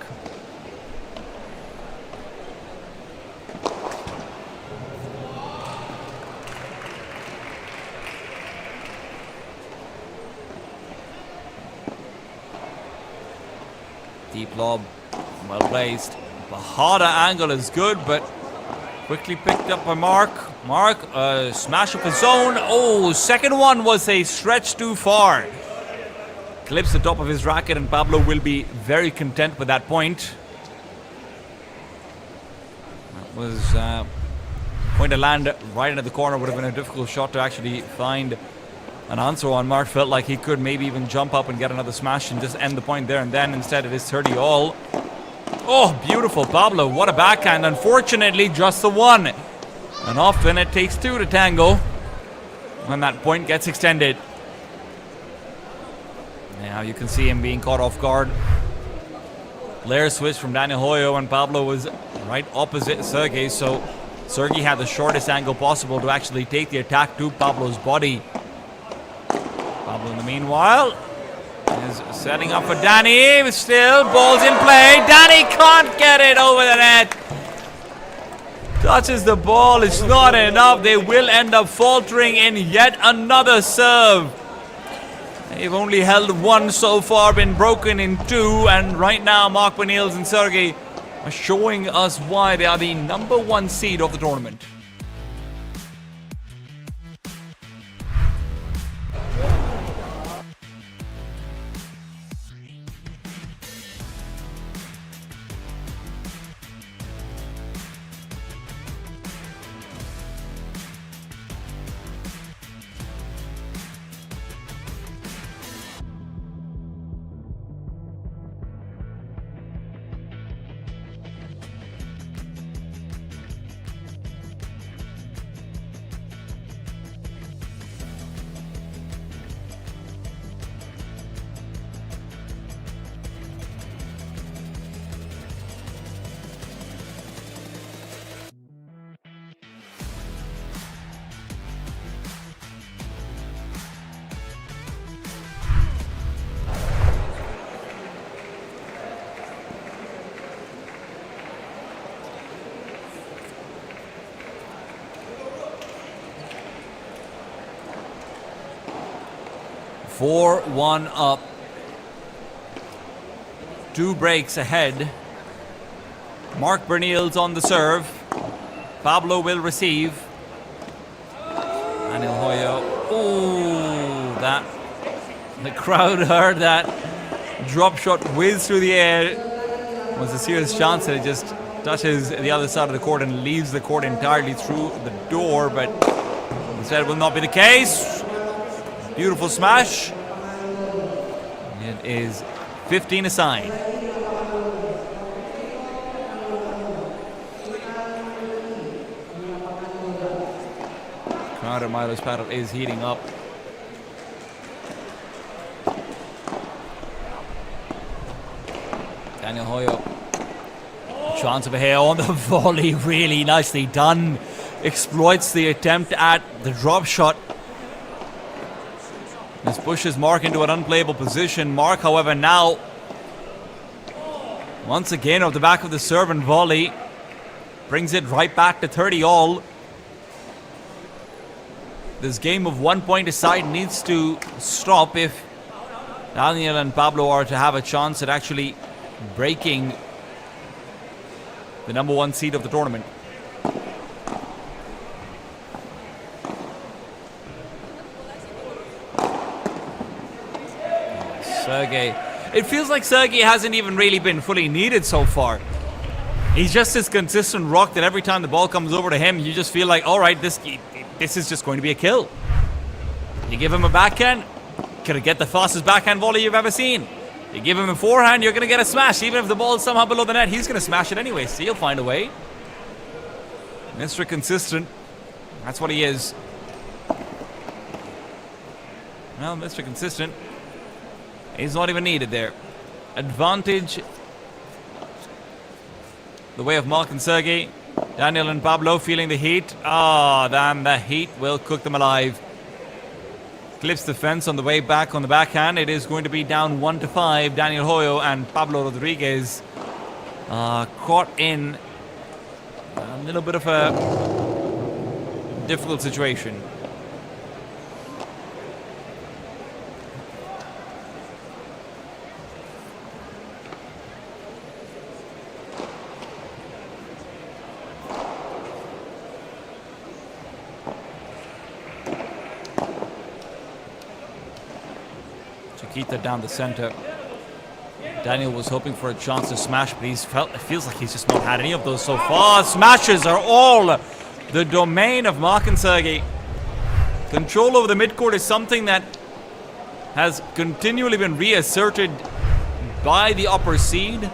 Speaker 1: Deep lob, well placed. The harder angle is good, but quickly picked up by Mark. Mark, smash of his own. Oh, second one was a stretch too far. Clips the top of his racket, and Pablo will be very content with that point. That was going to land right into the corner. Would have been a difficult shot to actually find an answer on. Mark felt like he could maybe even jump up and get another smash and just end the point there and then. Instead, it is 30 all. Oh, beautiful, Pablo. What a backhand. Unfortunately, just the one. And often it takes two to tango when that point gets extended. Now you can see him being caught off guard. Layer switch from Daniel Hoyo, and Pablo was right opposite Sergey, so Sergey had the shortest angle possible to actually take the attack to Pablo's body. Pablo, in the meanwhile, is setting up for Danny. Still, ball's in play. Danny can't get it over the net. Touches the ball. It's not enough. They will end up faltering in yet another serve. They've only held one so far, been broken in two, and right now Mark Benils and Sergey are showing us why they are the number one seed of the tournament. Four-one up. 2 breaks ahead. Mark Benils on the serve. Pablo will receive. Daniel Hoyo. Ooh, that. The crowd heard that drop shot whiz through the air. It was a serious chance that it just touches the other side of the court and leaves the court entirely through the door, but instead it will not be the case. Beautiful smash. It is 15 aside. Crowd at Milos Padel is heating up. Daniel Hoyo. Chance of a hair on the volley. Really nicely done. Exploits the attempt at the drop shot. This pushes Mark into an unplayable position. Mark, however, now once again off the back of the serve and volley brings it right back to 30 all. This game of 1 point aside needs to stop if Daniel and Pablo are to have a chance at actually breaking the number one seed of the tournament. Sergey. It feels like Sergey hasn't even really been fully needed so far. He's just this consistent rock that every time the ball comes over to him, you just feel like, all right, this is just going to be a kill. You give him a backhand, gonna get the fastest backhand volley you've ever seen. You give him a forehand, you're gonna get a smash. Even if the ball is somehow below the net, he's gonna smash it anyway, so he'll find a way. Mr. Consistent. That's what he is. Well, Mr. Consistent. He's not even needed there. Advantage the way of Mark and Sergey. Daniel and Pablo feeling the heat. Ah, damn, the heat will cook them alive. Clips the fence on the way back on the backhand. It is going to be down 1-5. Daniel Hoyo and Pablo Rodriguez caught in a little bit of a difficult situation. Chiquita down the center. Daniel was hoping for a chance to smash, but it feels like he's just not had any of those so far. Smashes are all the domain of Mark and Sergey. Control over the midcourt is something that has continually been reasserted by the upper seed.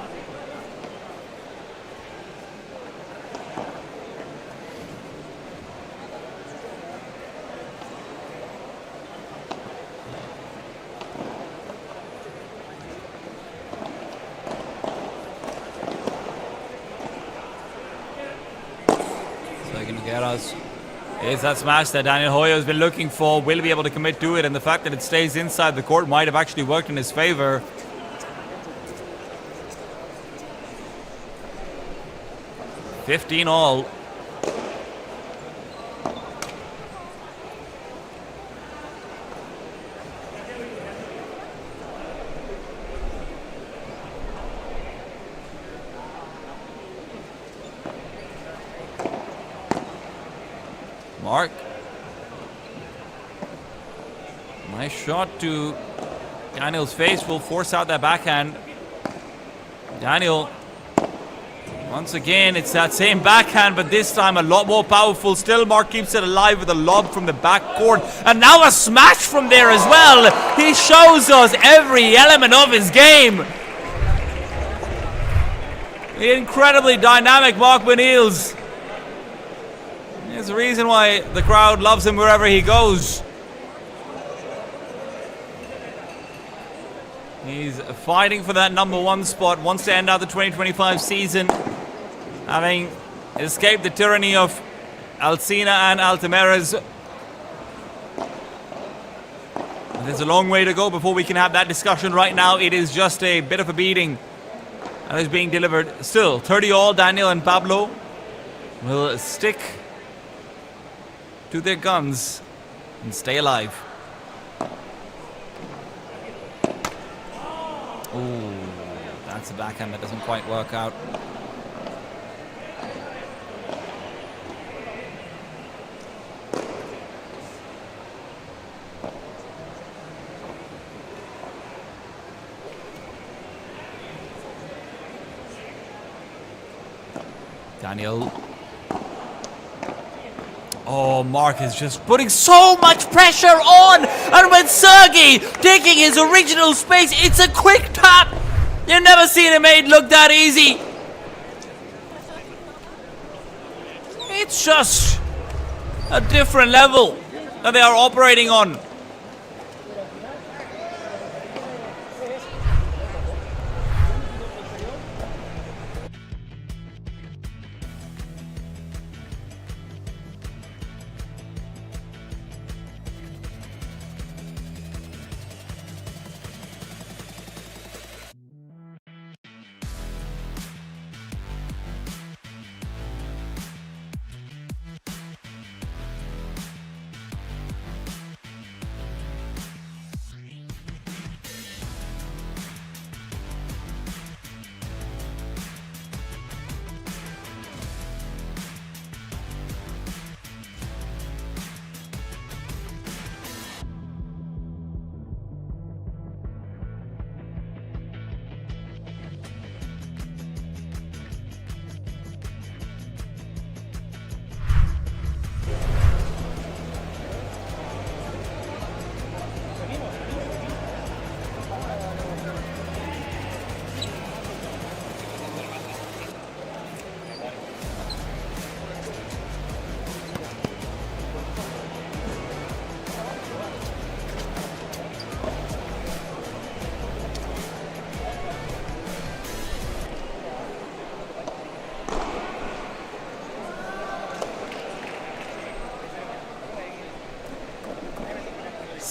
Speaker 1: Is that smash that Daniel Hoyo has been looking for? Will he be able to commit to it? And the fact that it stays inside the court might have actually worked in his favor. $15 all. Mark. Nice shot to Daniel's face. Will force out that backhand. Daniel, once again, it's that same backhand, but this time a lot more powerful. Still, Mark keeps it alive with a lob from the backcourt. And now a smash from there as well. He shows us every element of his game. The incredibly dynamic Mark Benils. There's a reason why the crowd loves him wherever he goes. He's fighting for that number one spot, wants to end out the 2025 season, having escaped the tyranny of Alcina and Altamirez. There's a long way to go before we can have that discussion. Right now, it is just a bit of a beating that is being delivered. Still, 30 all. Daniel and Pablo will stick to their guns and stay alive. Oh, that's a backhand that doesn't quite work out. Daniel. Oh, Mark is just putting so much pressure on. And when Sergey taking his original space, it's a quick tap. You've never seen a made look that easy. It's just a different level that they are operating on.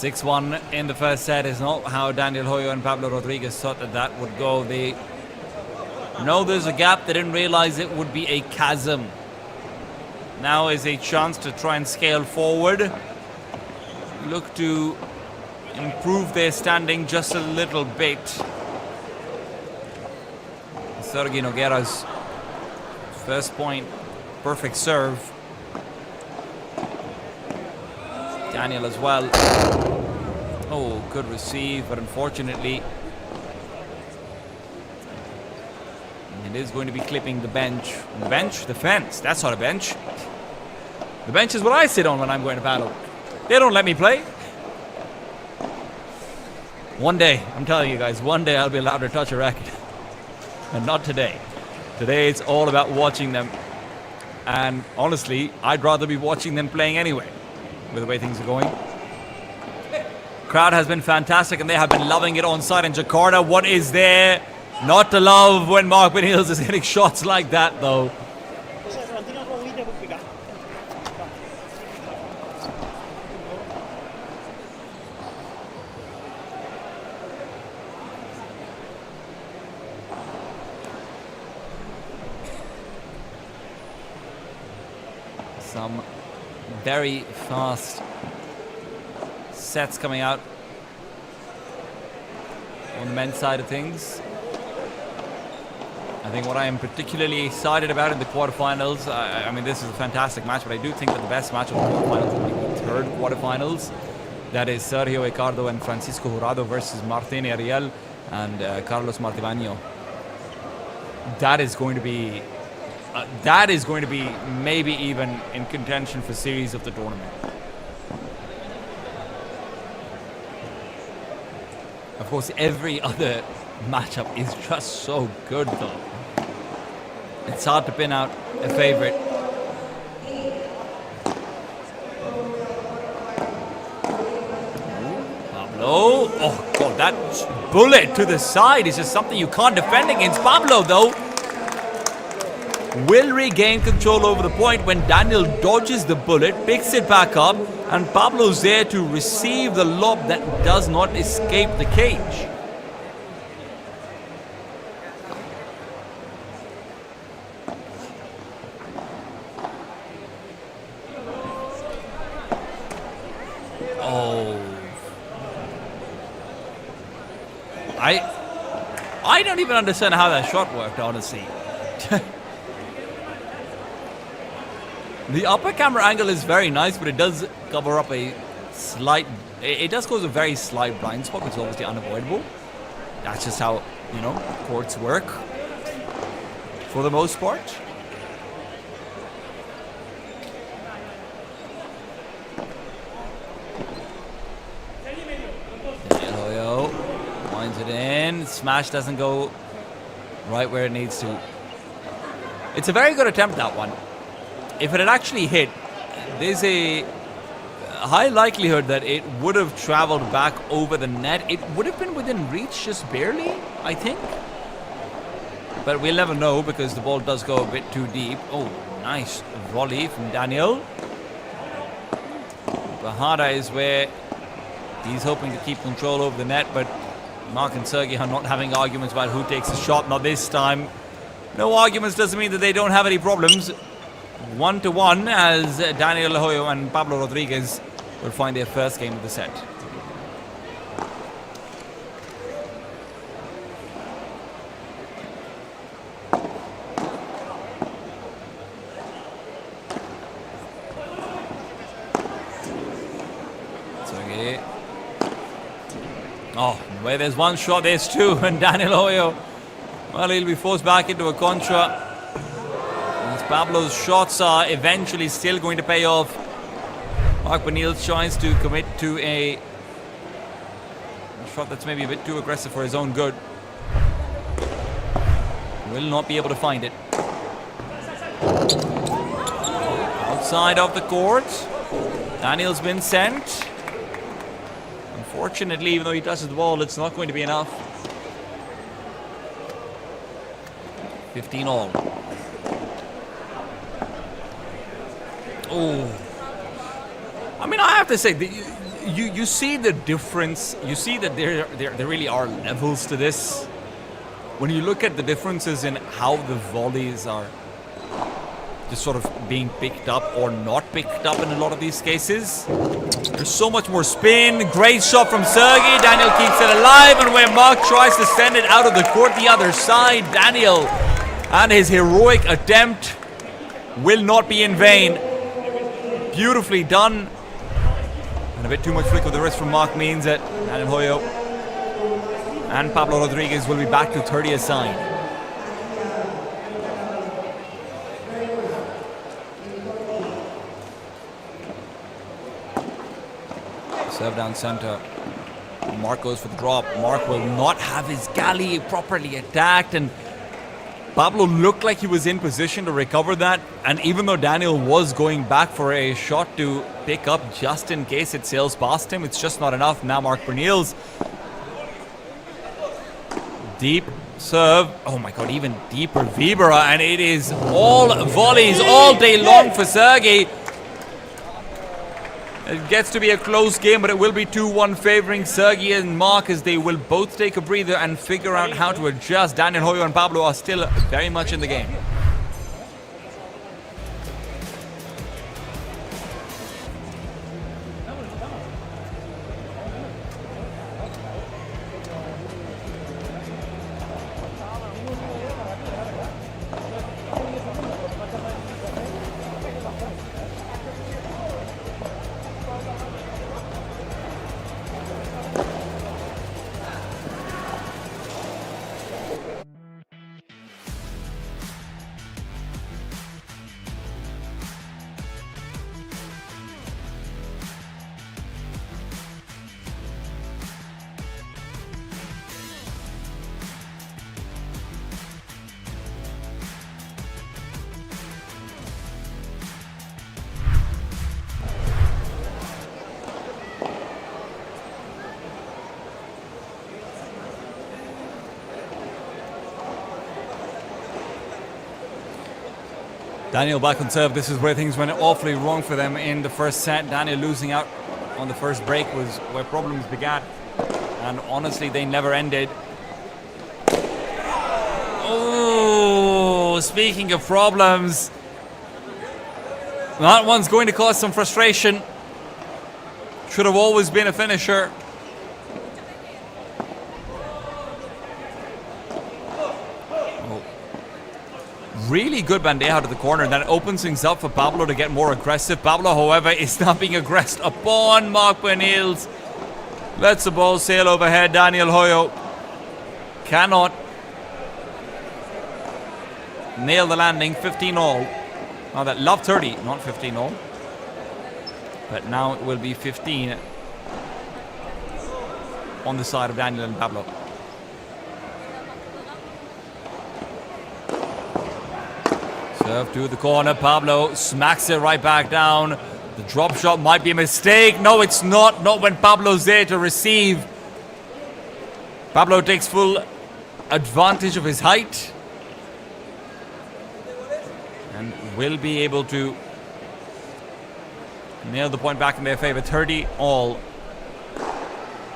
Speaker 1: 6-1 in the first set is not how Daniel Hoyo and Pablo Rodriguez thought that would go. They know there's a gap. They didn't realize it would be a chasm. Now is a chance to try and scale forward. Look to improve their standing just a little bit. Sergei Nogueira's first point, perfect serve. Daniel as well. Oh, good receive, but unfortunately it is going to be clipping the bench. The bench? The fence. That's not a bench. The bench is what I sit on when I'm going to paddle. They don't let me play. One day, I'm telling you guys, one day I'll be allowed to touch a racket. And not today. Today it's all about watching them. And honestly, I'd rather be watching them playing anyway, with the way things are going. Crowd has been fantastic and they have been loving it on site in Jakarta. What is there not to love when Mark Benils is hitting shots like that, though? Some very fast sets coming out on the men's side of things. I think what I am particularly excited about in the quarterfinals, I mean, this is a fantastic match, but I do think that the best match of the quarterfinals will be the third quarterfinals. That is Sergio Ricardo and Francisco Jurado versus Martín Ariel and Carlos Martibano. That is going to be maybe even in contention for series of the tournament. Of course, every other matchup is just so good, though. It's hard to pin out a favorite. Pablo. Oh, God, that bullet to the side is just something you can't defend against Pablo, though. Will regain control over the point when Daniel dodges the bullet, picks it back up, and Pablo's there to receive the lob that does not escape the cage. Oh. I don't even understand how that shot worked, honestly. The upper camera angle is very nice, but it does cover up a slight... It does cause a very slight blind spot, which is obviously unavoidable. That's just how, you know, courts work. For the most part. Hoyo winds it in. Smash doesn't go right where it needs to. It's a very good attempt, that one. If it had actually hit, there's a high likelihood that it would have traveled back over the net. It would have been within reach just barely, I think. But we'll never know because the ball does go a bit too deep. Oh, nice volley from Daniel. Bahada is where he's hoping to keep control over the net, but Mark and Sergei are not having arguments about who takes the shot. Not this time. No arguments doesn't mean that they don't have any problems. 1-1 as Daniel Hoyo and Pablo Rodriguez will find their first game of the set. Sergei. Oh, where there's one shot, there's two, and Daniel Hoyo, well, he'll be forced back into a contra. Pablo's shots are eventually still going to pay off. Mark Benils tries to commit to a shot that's maybe a bit too aggressive for his own good. Will not be able to find it. Outside of the court. Daniel's been sent. Unfortunately, even though he touches the ball, it's not going to be enough. 15 all. Oh, I mean, I have to say, you see the difference. You see that there really are levels to this. When you look at the differences in how the volleys are just sort of being picked up or not picked up in a lot of these cases. There's so much more spin. Great shot from Sergey. Daniel keeps it alive, and where Mark tries to send it out of the court the other side, Daniel and his heroic attempt will not be in vain. Beautifully done. And a bit too much flick of the wrist from Mark means that Daniel Hoyo and Pablo Rodriguez will be back to 30 aside. Serve down center. Mark goes for the drop. Mark will not have his galley properly attacked, and Pablo looked like he was in position to recover that. And even though Daniel was going back for a shot to pick up just in case it sails past him, it's just not enough. Now Mark Bernils. Deep serve. Oh my god, even deeper Vibera, and it is all volleys all day long for Sergey. It gets to be a close game, but it will be 2-1 favoring Sergey and Mark, as they will both take a breather and figure out how to adjust. Daniel Hoyo and Pablo are still very much in the game. Daniel back on serve. This is where things went awfully wrong for them in the first set. Daniel losing out on the first break was where problems began. And honestly, they never ended. Oh, speaking of problems, that one's going to cause some frustration. Should have always been a finisher. Really good bandeja to the corner, and that opens things up for Pablo to get more aggressive. Pablo, however, is not being aggressed upon Mark Bernils. Lets the ball sail overhead. Daniel Hoyo cannot nail the landing. 15 all. Now that love 30, not 15 all. But now it will be 15 on the side of Daniel and Pablo. Serve to the corner. Pablo smacks it right back down. The drop shot might be a mistake. No, it's not. Not when Pablo's there to receive. Pablo takes full advantage of his height and will be able to nail the point back in their favor. 30 all.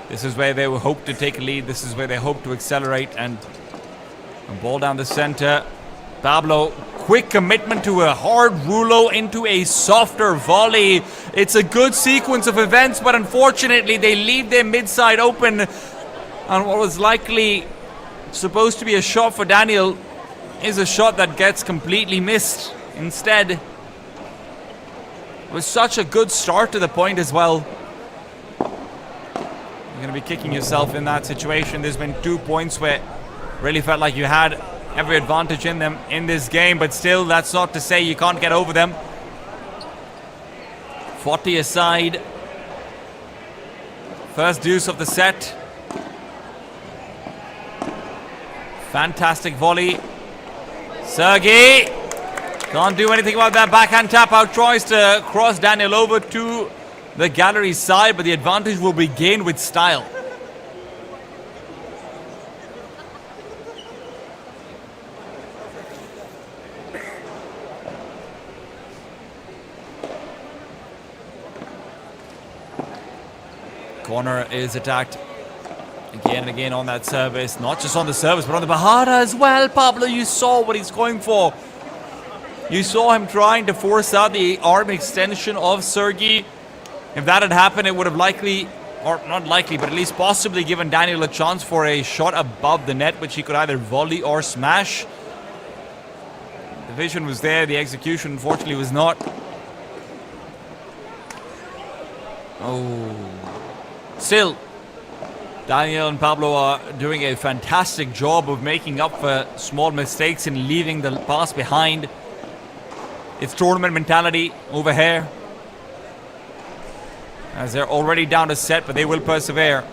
Speaker 1: This is where they will hope to take a lead. This is where they hope to accelerate. And a ball down the center. Pablo, quick commitment to a hard rouleau into a softer volley. It's a good sequence of events, but unfortunately they leave their mid-side open. And what was likely supposed to be a shot for Daniel is a shot that gets completely missed instead. It was such a good start to the point as well. You're going to be kicking yourself in that situation. There's been 2 points where it really felt like you had every advantage in them in this game, but still, that's not to say you can't get over them. 40 aside. First deuce of the set. Fantastic volley. Sergey can't do anything about that backhand tap out. Tries to cross Daniel over to the gallery side, but the advantage will be gained with style. Corner is attacked again and again on that service. Not just on the service, but on the Bahada as well. Pablo, you saw what he's going for. You saw him trying to force out the arm extension of Sergey. If that had happened, it would have likely, or not likely, but at least possibly given Daniel a chance for a shot above the net, which he could either volley or smash. The vision was there, the execution unfortunately was not. Oh. Still, Daniel and Pablo are doing a fantastic job of making up for small mistakes and leaving the pass behind. It's tournament mentality over here, as they're already down a set, but they will persevere.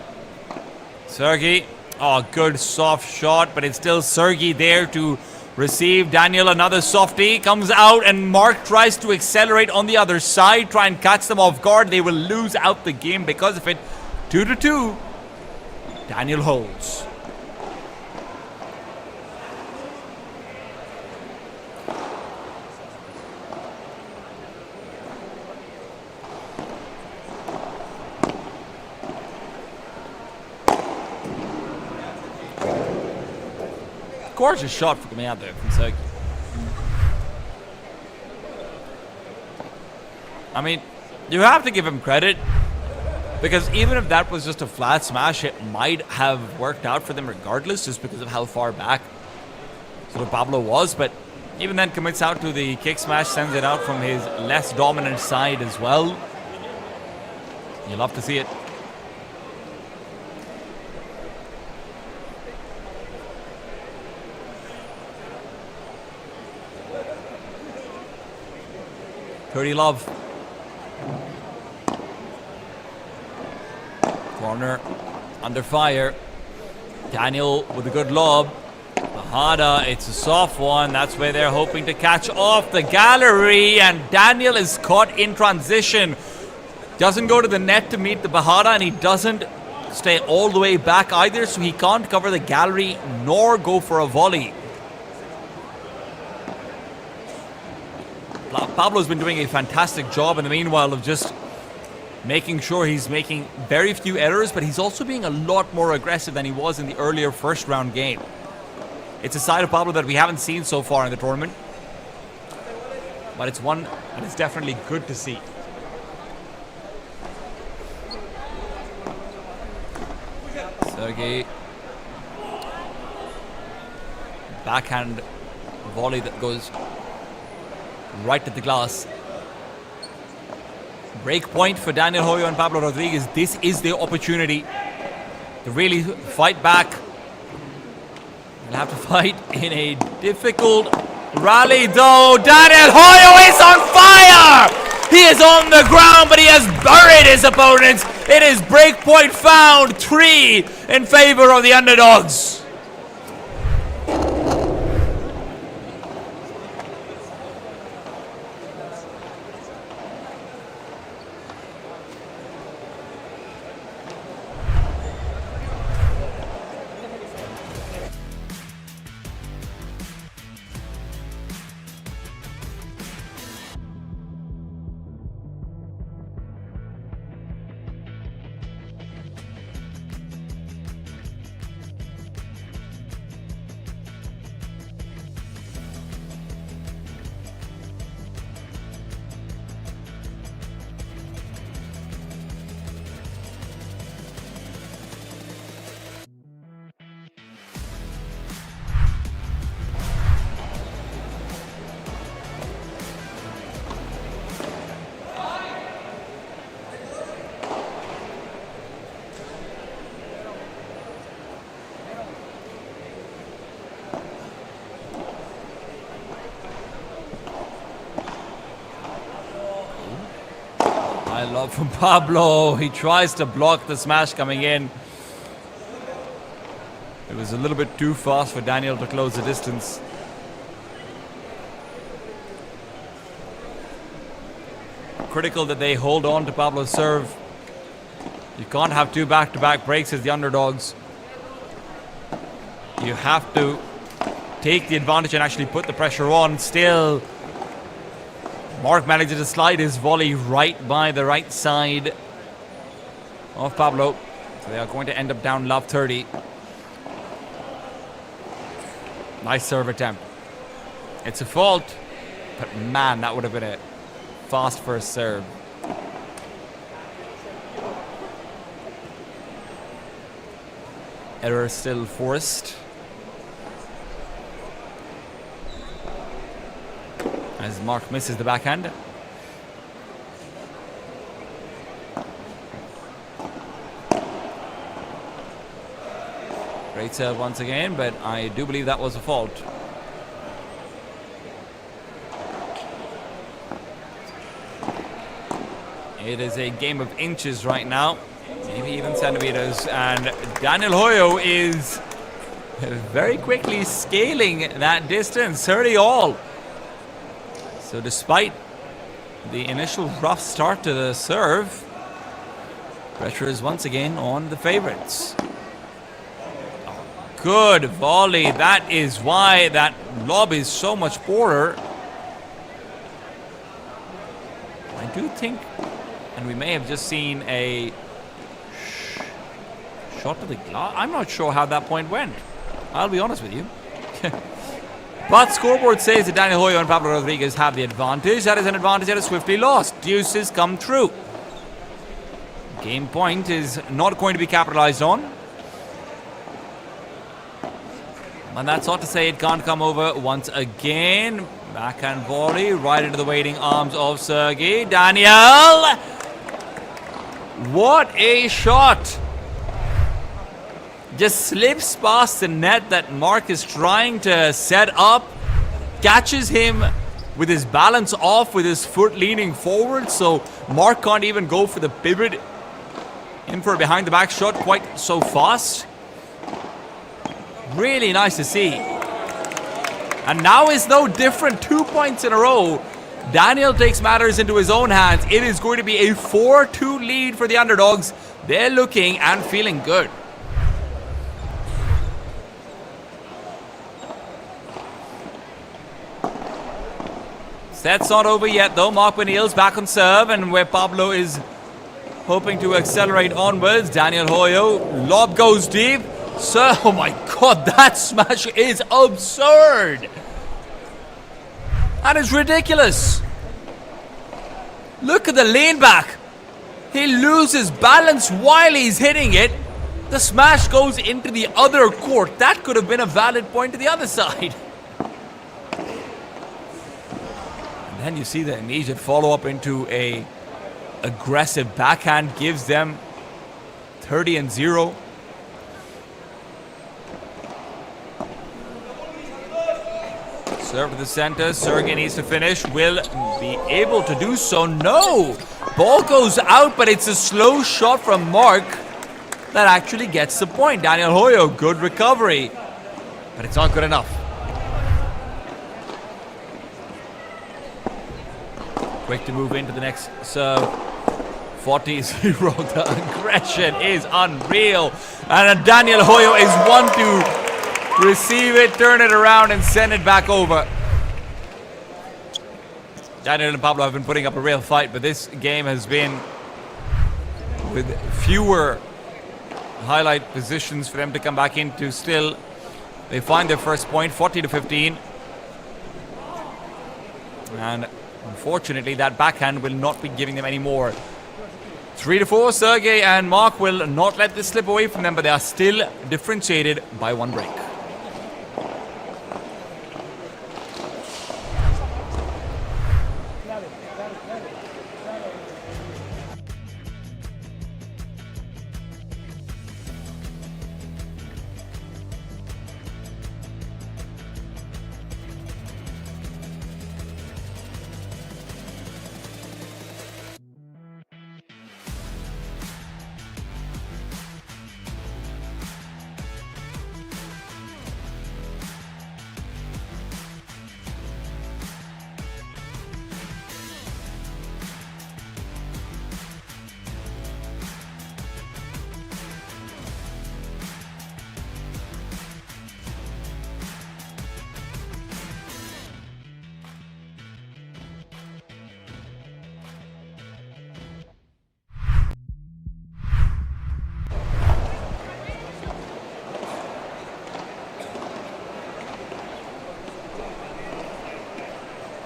Speaker 1: Sergey, oh, good soft shot, but it's still Sergey there to receive. Daniel, another softie, comes out, and Mark tries to accelerate on the other side, try and catch them off guard. They will lose out the game because of it. 2-2. Daniel holds. Gorgeous shot for coming out there from Sergey. I mean, you have to give him credit, because even if that was just a flat smash, it might have worked out for them regardless, just because of how far back sort of Pablo was. But even then, commits out to the kick smash, sends it out from his less dominant side as well. You love to see it. Pretty love. Corner under fire. Daniel with a good lob. Bahada, it's a soft one. That's where they're hoping to catch off the gallery. And Daniel is caught in transition. Doesn't go to the net to meet the Bahada, and he doesn't stay all the way back either, so he can't cover the gallery nor go for a volley. Pablo's been doing a fantastic job in the meanwhile of just making sure he's making very few errors, but he's also being a lot more aggressive than he was in the earlier first round game. It's a side of Pablo that we haven't seen so far in the tournament, but it's one that is definitely good to see. Sergey. Backhand volley that goes right at the glass. Break point for Daniel Hoyo and Pablo Rodriguez. This is their opportunity to really fight back. They'll have to fight in a difficult rally though. Daniel Hoyo is on fire! He is on the ground, but he has buried his opponents. It is break point found. 3 in favor of the underdogs. Love from Pablo. He tries to block the smash coming in. It was a little bit too fast for Daniel to close the distance. Critical that they hold on to Pablo's serve. You can't have 2 back-to-back breaks as the underdogs. You have to take the advantage and actually put the pressure on. Still, Mark manages to slide his volley right by the right side. of Pablo. So they are going to end up down love 30. Nice serve attempt. It's a fault, but man, that would have been a fast first serve. Error still forced. As Mark misses the backhand. Great serve once again, but I do believe that was a fault. It is a game of inches right now, maybe even centimeters, and Daniel Hoyo is very quickly scaling that distance, 30 all. So despite the initial rough start to the serve, pressure is once again on the favorites. Good volley. That is why that lob is so much poorer. I do think, and we may have just seen a shot to the glass. I'm not sure how that point went. I'll be honest with you. But scoreboard says that Daniel Hoyo and Pablo Rodriguez have the advantage. That is an advantage that is swiftly lost. Deuces come true. Game point is not going to be capitalized on. And that's not to say it can't come over once again. Backhand volley right into the waiting arms of Sergey. Daniel! What a shot! Just slips past the net that Mark is trying to set up. Catches him with his balance off, with his foot leaning forward. So Mark can't even go for the pivot in for a behind the back shot quite so fast. Really nice to see. And now is no different. 2 points in a row. Daniel takes matters into his own hands. It is going to be a 4-2 lead for the underdogs. They're looking and feeling good. Set's not over yet though. Mark Benil's back on serve, and where Pablo is hoping to accelerate onwards. Daniel Hoyo. Lob goes deep. So, oh my god, that smash is absurd. That is ridiculous. Look at the lean back. He loses balance while he's hitting it. The smash goes into the other court. That could have been a valid point to the other side. And then you see the immediate follow-up into a aggressive backhand. Gives them 30-0. Serve to the center. Sergey needs to finish. Will be able to do so. No! Ball goes out, but it's a slow shot from Mark that actually gets the point. Daniel Hoyo, good recovery. But it's not good enough. Quick to move into the next serve. 40-0. The aggression is unreal. And Daniel Hoyo is one to receive it, turn it around, and send it back over. Daniel and Pablo have been putting up a real fight, but this game has been with fewer highlight positions for them to come back into. Still, they find their first point, 40-15. And unfortunately, that backhand will not be giving them any more. 3-4, Sergey and Mark will not let this slip away from them, but they are still differentiated by one break.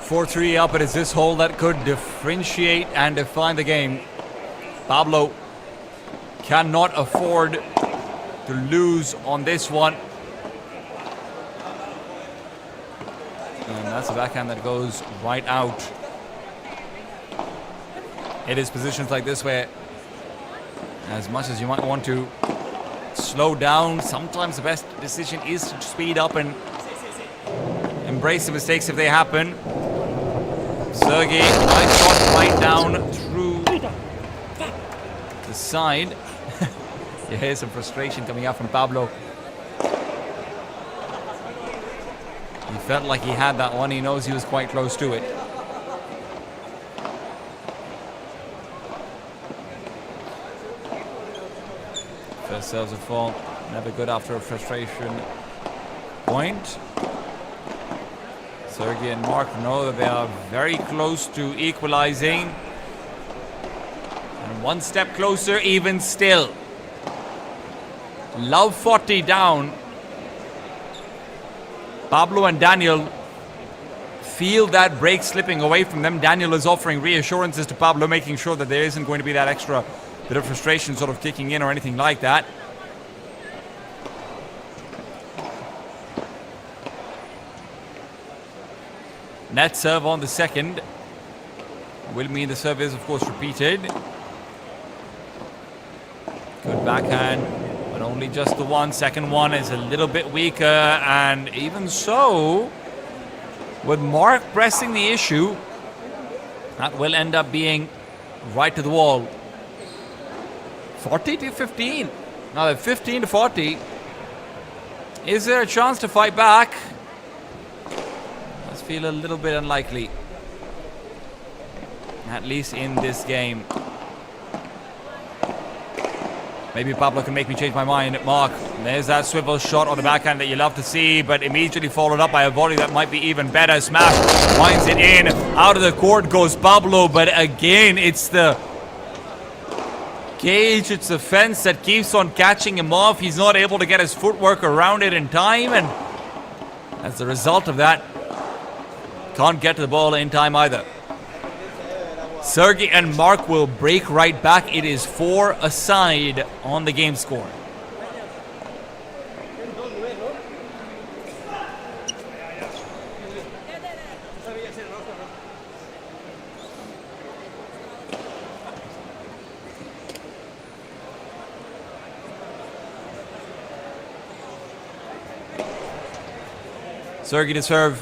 Speaker 1: 4-3 up. It is this hole that could differentiate and define the game. Pablo cannot afford to lose on this one. And that's a backhand that goes right out. It is positions like this where, as much as you might want to slow down, sometimes the best decision is to speed up and embrace the mistakes if they happen. Sergey, nice shot right down through the side. You hear some frustration coming out from Pablo. He felt like he had that one. He knows he was quite close to it. First serves a fall. Never good after a frustration point. Sergey and Mark know that they are very close to equalizing. And one step closer even still. Love 40 down. Pablo and Daniel feel that break slipping away from them. Daniel is offering reassurances to Pablo, making sure that there isn't going to be that extra bit of frustration sort of kicking in or anything like that. Net serve on the second will mean the serve is, of course, repeated. Good backhand, but only just the one. Second one is a little bit weaker, and even so, with Mark pressing the issue, that will end up being right to the wall. 40 to 15. Now, 15 to 40. Is there a chance to fight back? Does feel a little bit unlikely, at least in this game. Maybe Pablo can make me change my mind. Mark, there's that swivel shot on the backhand that you love to see, but immediately followed up by a volley that might be even better. Smash, winds it in. Out of the court goes Pablo, but again, it's the cage, it's the fence that keeps on catching him off. He's not able to get his footwork around it in time, and as a result of that, can't get to the ball in time either. Sergey and Mark will break right back. It is 4 aside on the game score. Sergey to serve.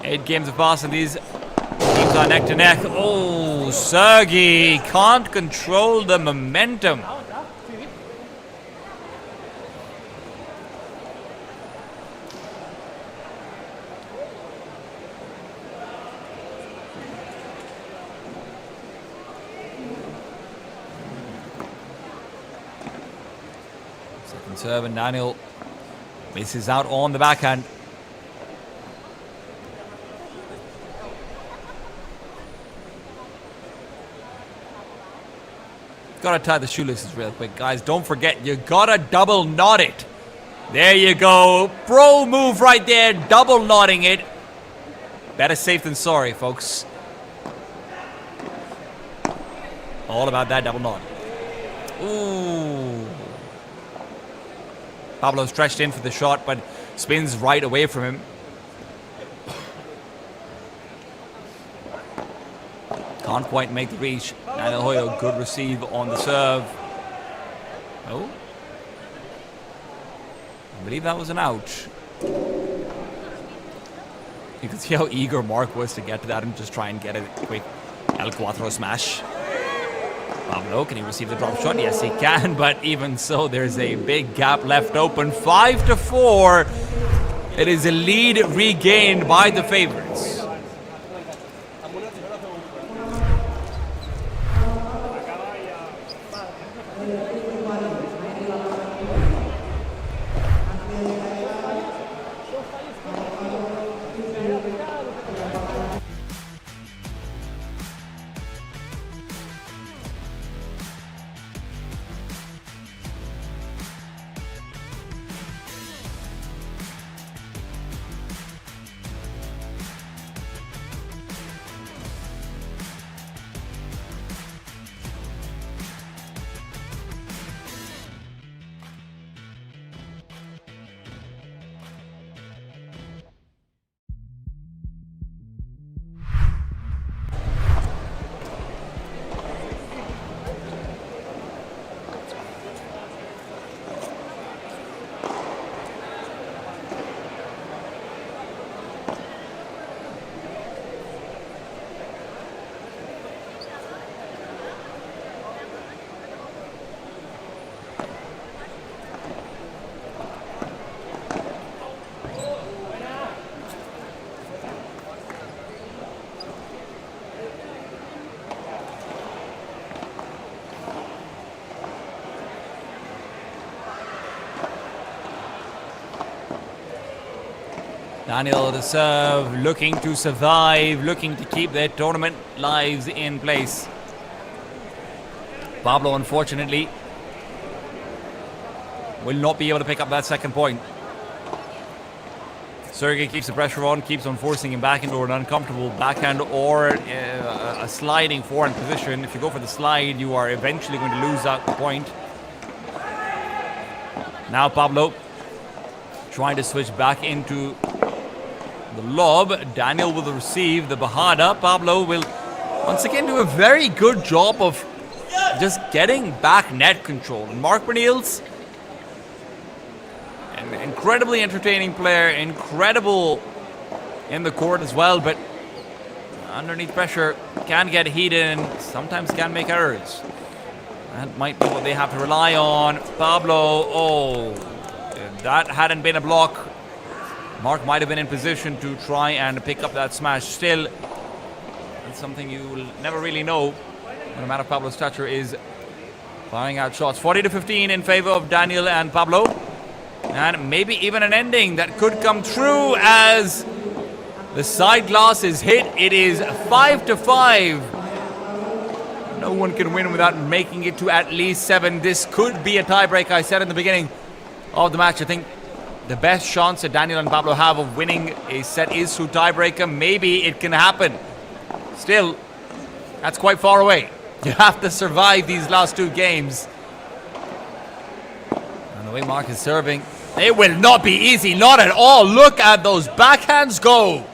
Speaker 1: 8 games have passed and these teams are neck to neck. Oh, Sergey can't control the momentum. Second serve and Daniel misses out on the backhand. Gotta tie the shoelaces real quick, guys. Don't forget, you gotta double knot it. There you go. Pro move right there, double knotting it. Better safe than sorry, folks. All about that double knot. Ooh. Pablo stretched in for the shot, but spins right away from him. Can't quite make the reach. Daniel Hoyo, good receive on the serve. Oh. I believe that was an out. You can see how eager Mark was to get to that and just try and get a quick El Cuatro smash. Pablo, can he receive the drop shot? Yes, he can, but even so, there's a big gap left open. 5-4. It is a lead regained by the favorites. Daniel to serve, looking to survive, looking to keep their tournament lives in place. Pablo, unfortunately, will not be able to pick up that second point. Sergey keeps the pressure on, keeps on forcing him back into an uncomfortable backhand or a sliding forehand position. If you go for the slide, you are eventually going to lose out the point. Now Pablo trying to switch back into the lob. Daniel will receive the Bajada. Pablo will once again do a very good job of just getting back net control. And Mark Bernils, an incredibly entertaining player, incredible in the court as well, but underneath pressure can get heated and sometimes can make errors. That might be what they have to rely on. Pablo, oh, if that hadn't been a block, Mark might have been in position to try and pick up that smash. Still, that's something you will never really know when a man of Pablo's stature is firing out shots. 40-15 in favor of Daniel and Pablo. And maybe even an ending that could come true as the side glass is hit. It is 5-5. No one can win without making it to at least 7. This could be a tiebreak. I said in the beginning of the match, I think the best chance that Daniel and Pablo have of winning a set is through tiebreaker. Maybe it can happen. Still, that's quite far away. You have to survive these last 2 games. And the way Mark is serving, it will not be easy. Not at all. Look at those backhands go.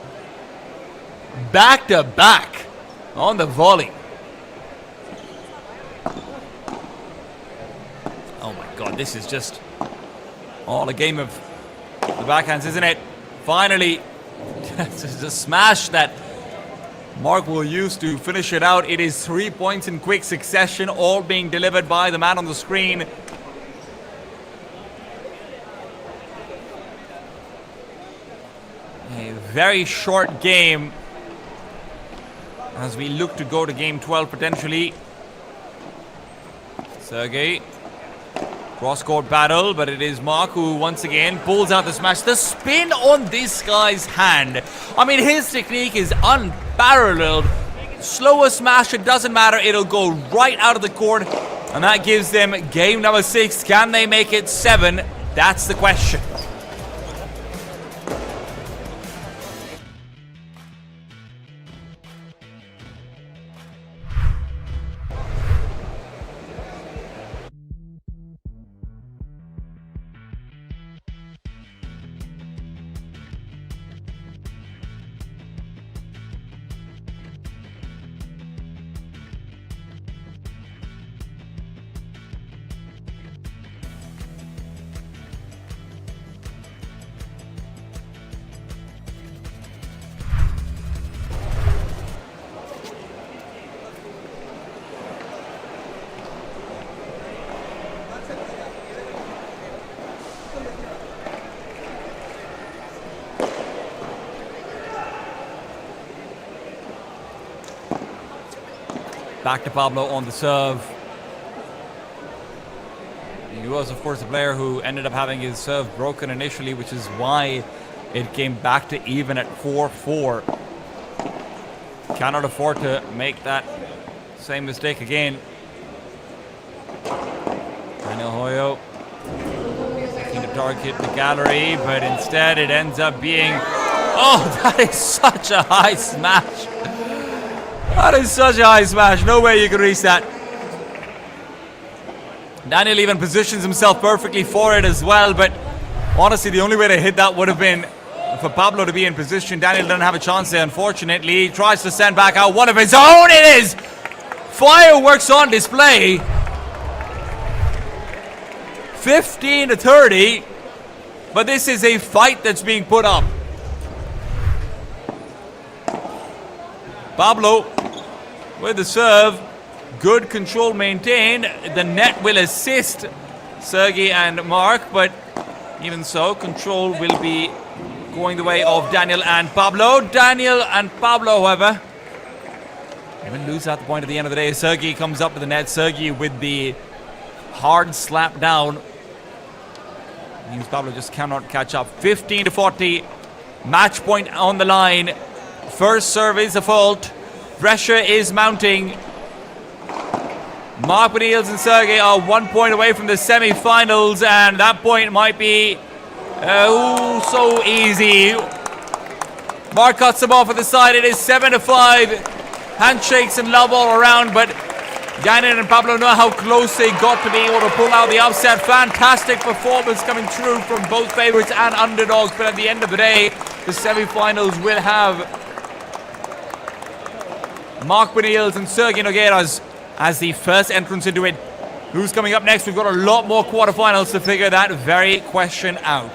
Speaker 1: Back to back on the volley. Oh my God, this is just all a game of the backhands, isn't it? Finally, this is a smash that Mark will use to finish it out. It is 3 points in quick succession, all being delivered by the man on the screen. A very short game as we look to go to game 12 potentially. Sergey, cross-court battle, but it is Mark who once again pulls out the smash. The spin on this guy's hand, I mean, his technique is unparalleled. Slower smash, it doesn't matter, it'll go right out of the court, and that gives them game number 6. Can they make it 7? That's the question. Back to Pablo on the serve. He was, of course, a player who ended up having his serve broken initially, which is why it came back to even at 4-4. Cannot afford to make that same mistake again. Daniel Hoyo looking to target the gallery, but instead it ends up being... Oh, that is such a high smash. That is such a high smash. No way you can reach that. Daniel even positions himself perfectly for it as well, but honestly, the only way to hit that would have been for Pablo to be in position. Daniel doesn't have a chance there, unfortunately. He tries to send back out one of his own. It is fireworks on display. 15-30, but this is a fight that's being put up. Pablo with the serve, good control maintained. The net will assist Sergey and Mark, but even so, control will be going the way of Daniel and Pablo. Daniel and Pablo, however, even lose at the point at the end of the day. Sergey comes up to the net. Sergey with the hard slap down. Means Pablo just cannot catch up. 15-40 Match point on the line. First serve is a fault. Pressure is mounting. Mark Niels and Sergey are 1 point away from the semi-finals, and that point might be so easy. Mark cuts him off at the side. It is 7-5. Handshakes and love all around, but Gannon and Pablo know how close they got to being able to pull out the upset. Fantastic performance coming through from both favorites and underdogs, but at the end of the day, the semi-finals will have Mark Niels and Sergey Nogueras as the first entrance into it. Who's coming up next? We've got a lot more quarterfinals to figure that very question out.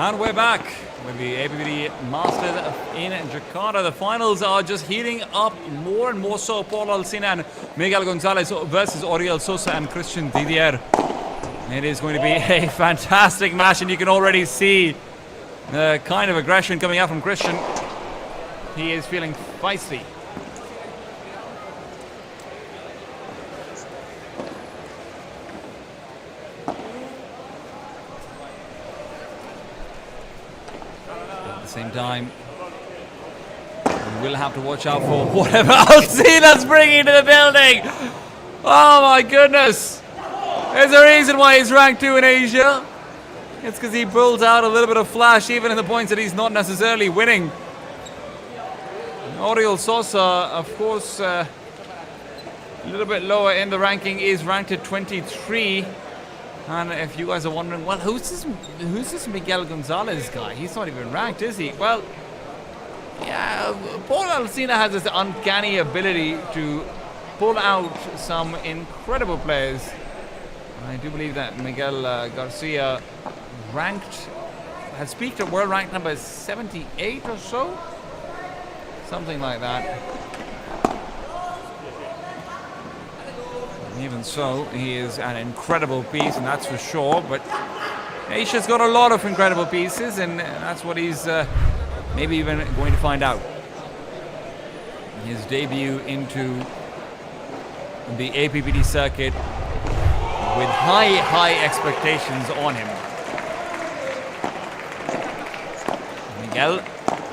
Speaker 1: And we're back with the APPT Masters in Jakarta. The finals are just heating up more and more so. Paul Alsina and Miguel Gonzalez versus Oriol Sosa and Christian Didier. It is going to be a fantastic match, and you can already see the kind of aggression coming out from Christian. He is feeling feisty. Same time, we will have to watch out for whatever Alcina's bringing to the building. Oh my goodness. There's a reason why he's ranked 2 in Asia. It's because he pulls out a little bit of flash even in the points that he's not necessarily winning. Oriol Sosa, of course, a little bit lower in the ranking, is ranked at 23. And if you guys are wondering, well, who's this Miguel Gonzalez guy? He's not even ranked, is he? Well, yeah, Paul Alsina has this uncanny ability to pull out some incredible players. I do believe that Miguel Garcia has peaked at world rank number 78 or so. Something like that. Even so, he is an incredible piece, and that's for sure. But Asia's got a lot of incredible pieces, and that's what he's maybe even going to find out. His debut into the APPT circuit with high expectations on him. Miguel,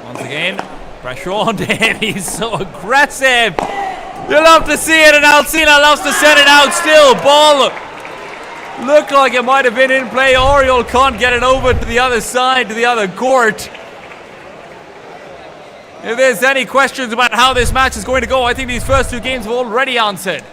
Speaker 1: once again, pressure on to him. He's so aggressive. You love to see it, and Alsina loves to send it out still. Ball looked like it might have been in play. Oriol can't get it over to the other side, to the other court. If there's any questions about how this match is going to go, I think these first two games have already answered.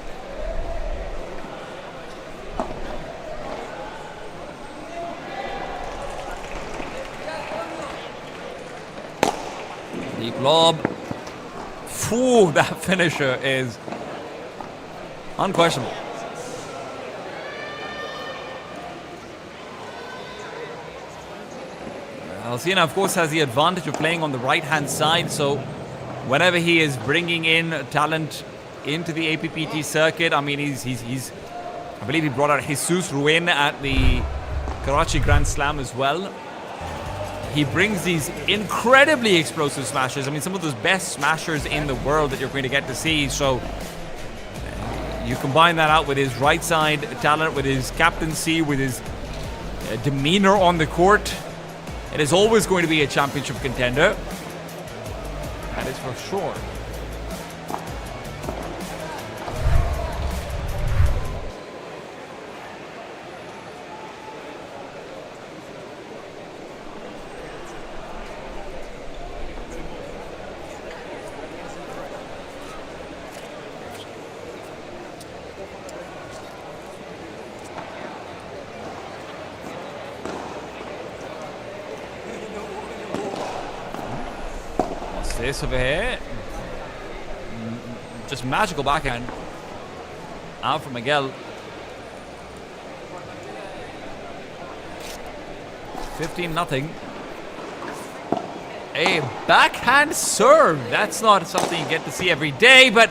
Speaker 1: Deep lob. Phew, that finisher is unquestionable. Alcina, of course, has the advantage of playing on the right-hand side, so whenever he is bringing in talent into the APPT circuit, I mean, he's I believe he brought out Jesus Ruin at the Karachi Grand Slam as well. He brings these incredibly explosive smashes. I mean, some of those best smashers in the world that you're going to get to see. So you combine that out with his right side talent, with his captaincy, with his demeanor on the court. It is always going to be a championship contender. That is for sure. This over here. Just magical backhand. Out from Miguel. 15-0. A backhand serve. That's not something you get to see every day, but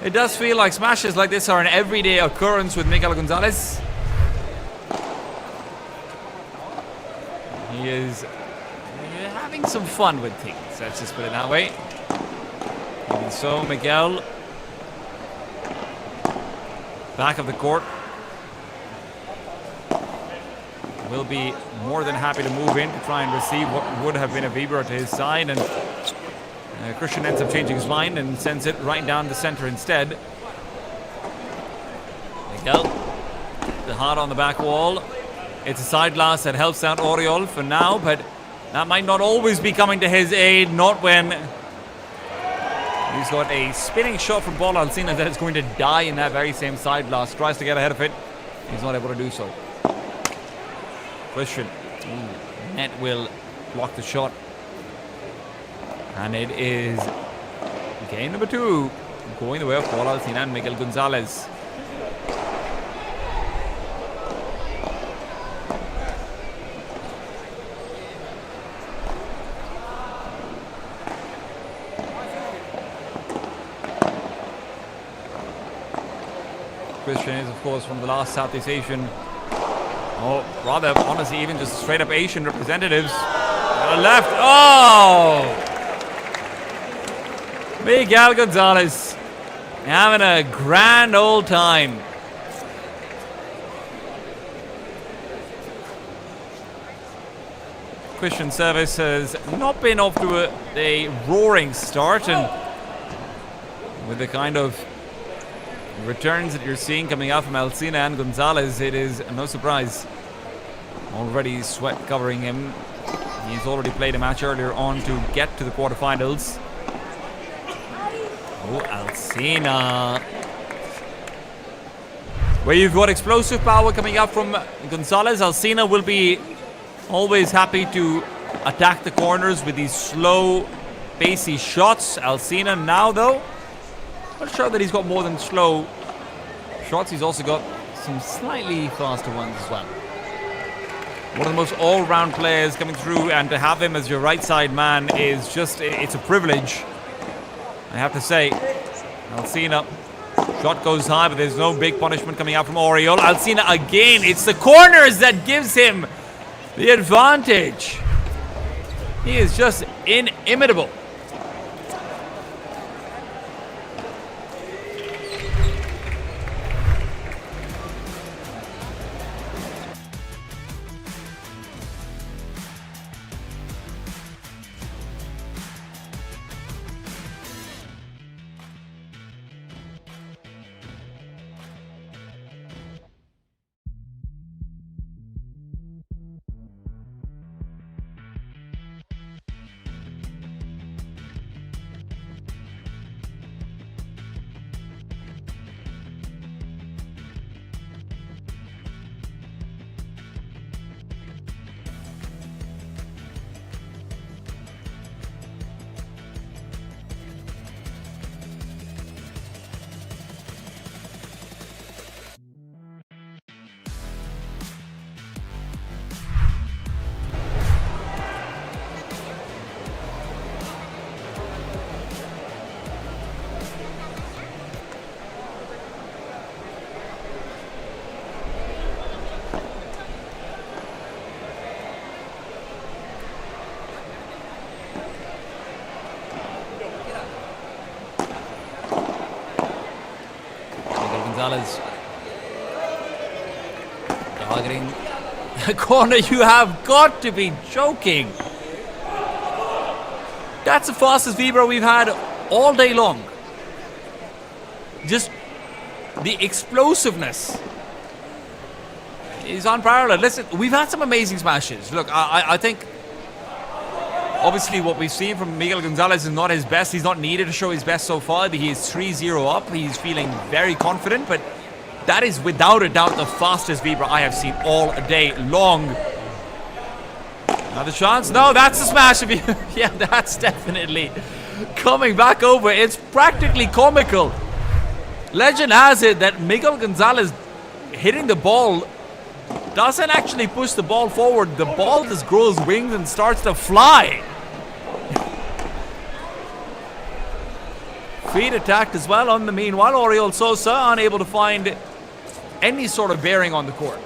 Speaker 1: it does feel like smashes like this are an everyday occurrence with Miguel Gonzalez. He is having some fun with things, let's just put it that way. And so Miguel, back of the court, will be more than happy to move in to try and receive what would have been a Weber to his side, and Christian ends up changing his mind and sends it right down the center instead. Miguel, the heart on the back wall. It's a side glass that helps out Oriol for now, but that might not always be coming to his aid, not when he's got a spinning shot from Paul Alcina that is going to die in that very same side blast. Tries to get ahead of it. He's not able to do so. Christian. Net will block the shot. And it is game number 2 going the way of Paul Alcina and Miguel Gonzalez. Christian is, of course, from the last Southeast Asian, or rather, honestly, even just straight up Asian representatives. Left. Oh! Miguel Gonzalez having a grand old time. Christian service has not been off to a roaring start, and with the kind of returns that you're seeing coming out from Alcina and Gonzalez, it is no surprise. Already sweat covering him. He's already played a match earlier on to get to the quarterfinals. Oh, Alcina. Where you've got explosive power coming out from Gonzalez, Alcina will be always happy to attack the corners with these slow, pacey shots. Alcina now, though, not sure that he's got more than slow shots. He's also got some slightly faster ones as well. One of the most all-round players coming through, and to have him as your right side man is just, it's a privilege, I have to say. Alcina, shot goes high, but there's no big punishment coming out from Oriol. Alcina again, it's the corners that gives him the advantage. He is just inimitable. Gonzalez targeting a corner. You have got to be joking. That's the fastest vibra we've had all day long. Just the explosiveness is unparalleled. Listen, we've had some amazing smashes. Look, I think obviously what we've seen from Miguel Gonzalez is not his best. He's not needed to show his best so far. He is 3-0 up. He's feeling very confident, but that is without a doubt the fastest vibra I have seen all day long. Another chance? No, that's a smash. Yeah, that's definitely coming back over. It's practically comical. Legend has it that Miguel Gonzalez hitting the ball doesn't actually push the ball forward. The ball just grows wings and starts to fly. Feet attacked as well on the meanwhile. Oriol Sosa unable to find any sort of bearing on the court.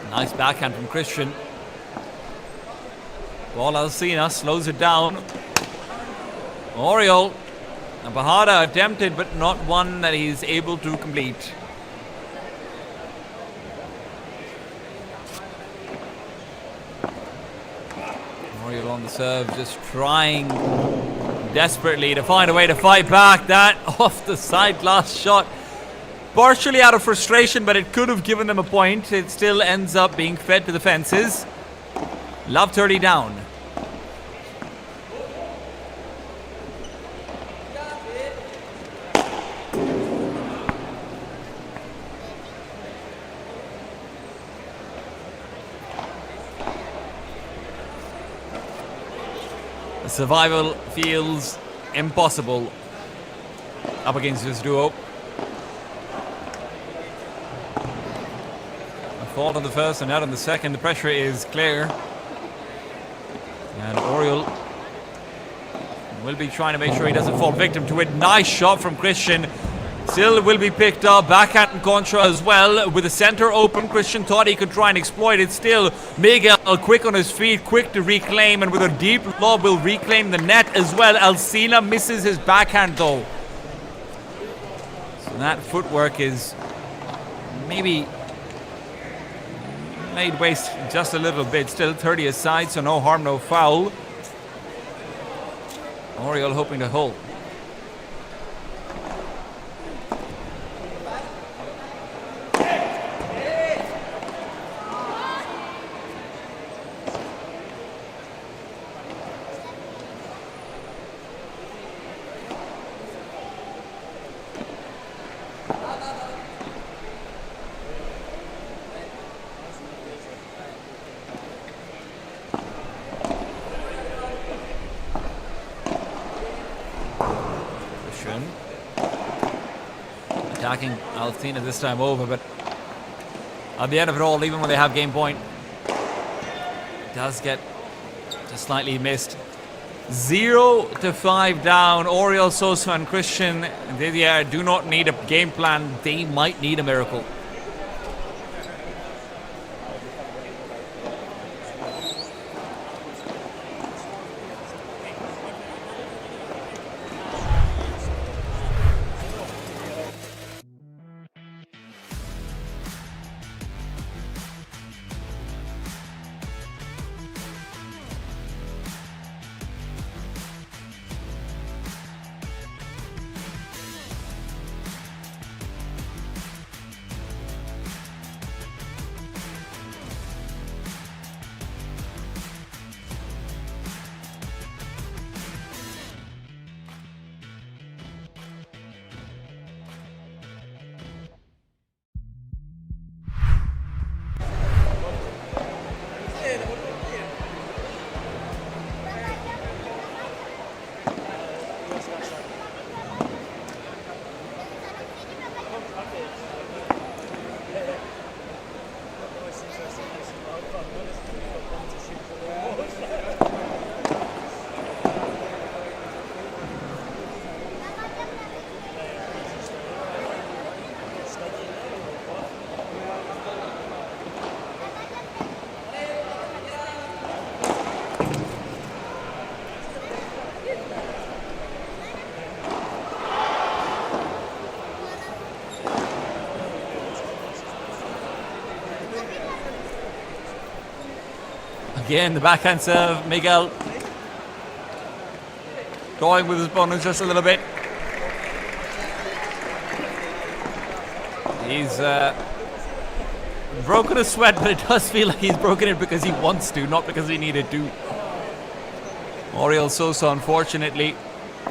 Speaker 1: Nice backhand from Christian. Ball Alcina slows it down. Oriol. Bahada attempted, but not one that he's able to complete. Oriol on the serve, just trying desperately to find a way to fight back. That off the side glass shot. Partially out of frustration, but it could have given them a point. It still ends up being fed to the fences. Love 30 down. The survival feels impossible up against this duo. Fault on the first and out on the second. The pressure is clear. And Oriol will be trying to make sure he doesn't fall victim to it. Nice shot from Christian. Still will be picked up. Backhand and contra as well. With the center open, Christian thought he could try and exploit it. Still, Miguel quick on his feet, quick to reclaim. And with a deep lob will reclaim the net as well. Alcina misses his backhand though. So that footwork is maybe made waste just a little bit. Still 30 aside, so no harm, no foul. Oriol hoping to hold. Attacking Alcina this time over, but at the end of it all, even when they have game point, it does get just slightly missed. 0-5 down. Oriol Sosa and Christian Didier do not need a game plan. They might need a miracle. Again, the backhand serve. Miguel toying with his opponents just a little bit. He's broken a sweat, but it does feel like he's broken it because he wants to, not because he needed to. Oriol Sosa, unfortunately,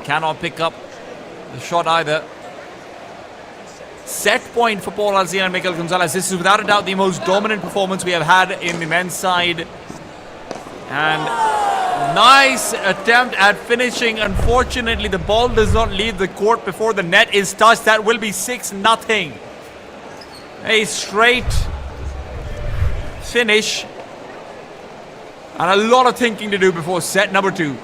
Speaker 1: cannot pick up the shot either. Set point for Paul Alsina and Miguel Gonzalez. This is without a doubt the most dominant performance we have had in the men's side. And nice attempt at finishing. Unfortunately, the ball does not leave the court before the net is touched. That will be 6-0. A straight finish. And a lot of thinking to do before set number 2.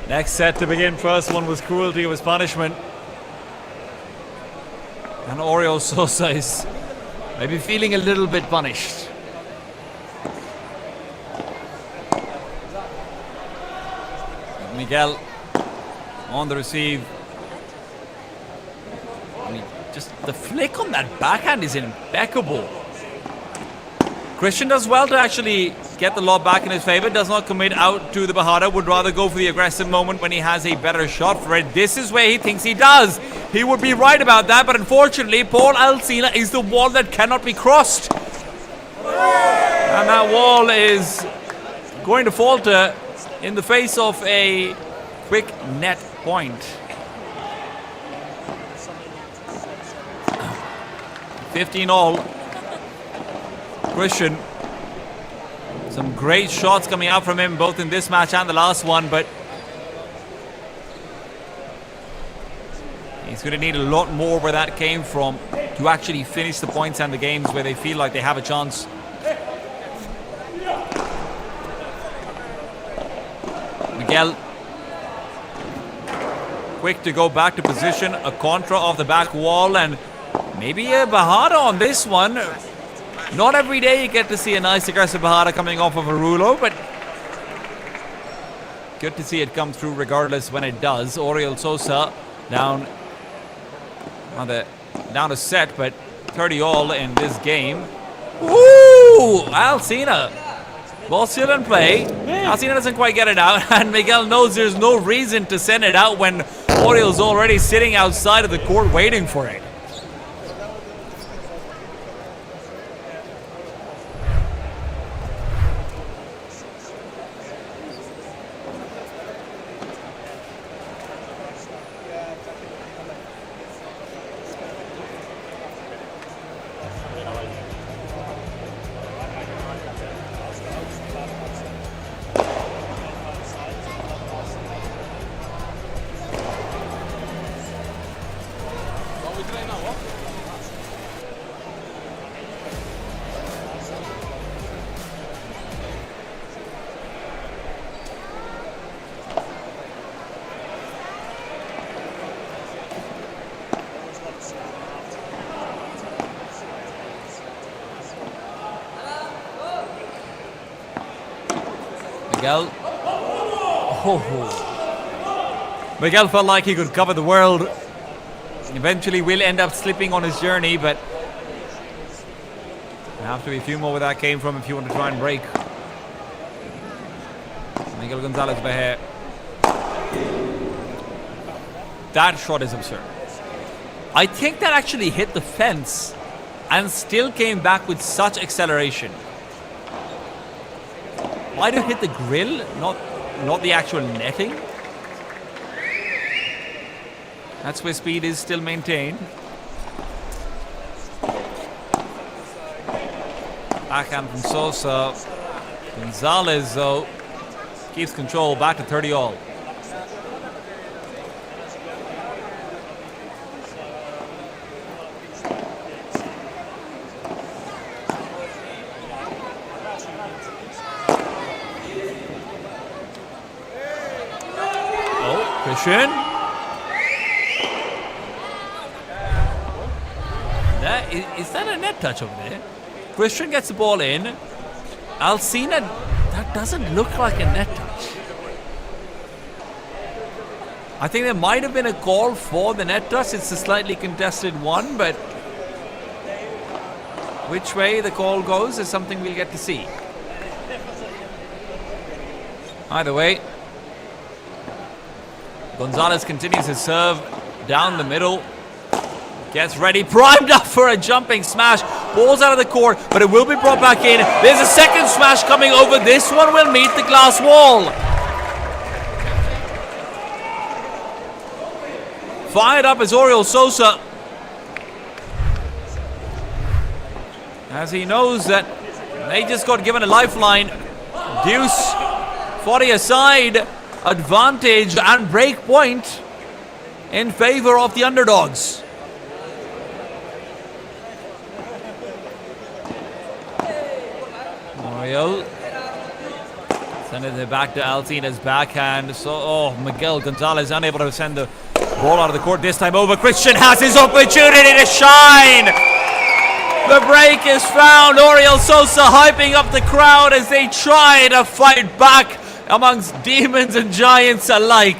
Speaker 1: Next set to begin. First one was cruelty, was punishment. And Oriol Sosa is maybe feeling a little bit punished. Miguel on the receive. I mean, just the flick on that backhand is impeccable. Christian does well to actually get the lob back in his favor. Does not commit out to the Bajada. Would rather go for the aggressive moment when he has a better shot for it. This is where he thinks he does. He would be right about that, but unfortunately, Paul Alsina is the wall that cannot be crossed. And that wall is going to falter in the face of a quick net point. 15-all. Christian, some great shots coming out from him both in this match and the last one, but he's going to need a lot more where that came from to actually finish the points and the games where they feel like they have a chance. Miguel, quick to go back to position, a contra off the back wall, and maybe a Bajada on this one. Not every day you get to see a nice aggressive Bajada coming off of a Rulo, but good to see it come through regardless when it does. Oriol Sosa down a set, but 30-all in this game. Ooh, Alsina. Ball still in play. Alsina doesn't quite get it out, and Miguel knows there's no reason to send it out when Oriol's already sitting outside of the court waiting for it. Miguel. Oh. Miguel felt like he could cover the world. Eventually will end up slipping on his journey, but there have to be a few more where that came from if you want to try and break. Miguel Gonzalez Behe. That shot is absurd. I think that actually hit the fence and still came back with such acceleration. Why did it hit the grill, not the actual netting? That's where speed is still maintained. Backhand from Sosa. Gonzalez, though, keeps control. Back to 30 all. Oh, Christian. Is that a net touch over there? Christian gets the ball in. Alcina, that doesn't look like a net touch. I think there might have been a call for the net touch. It's a slightly contested one, but which way the call goes is something we'll get to see. Either way, Gonzalez continues his serve down the middle. Gets ready, primed up for a jumping smash. Ball's out of the court, but it will be brought back in. There's a second smash coming over. This one will meet the glass wall. Fired up is Oriol Sosa, as he knows that they just got given a lifeline. Deuce, 40 aside, advantage and break point in favor of the underdogs. Send it back to Alcina's backhand. So, Miguel Gonzalez unable to send the ball out of the court this time over. Christian has his opportunity to shine. The break is found. Oriol Sosa hyping up the crowd as they try to fight back amongst demons and giants alike.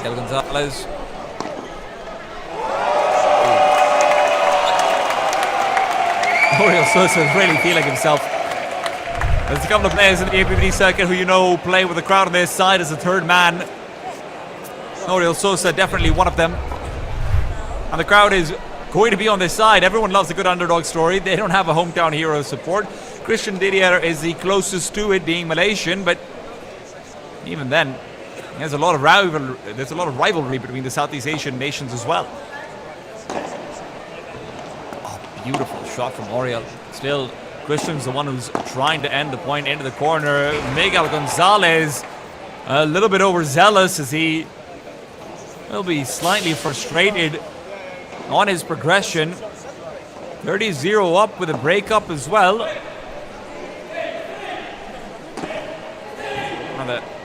Speaker 1: Gonzalez. Oriol Sosa is really feeling himself. There's a couple of players in the APPT circuit who play with the crowd on their side as a third man. Oriol Sosa definitely one of them. And the crowd is going to be on their side. Everyone loves a good underdog story. They don't have a hometown hero support. Christian Didier is the closest to it, being Malaysian, but even then, there's a lot of rivalry between the Southeast Asian nations as well. Oh, beautiful shot from Oriol. Still, Christian's the one who's trying to end the point into the corner. Miguel Gonzalez, a little bit overzealous as he will be slightly frustrated on his progression. 30-0 up with a breakup as well.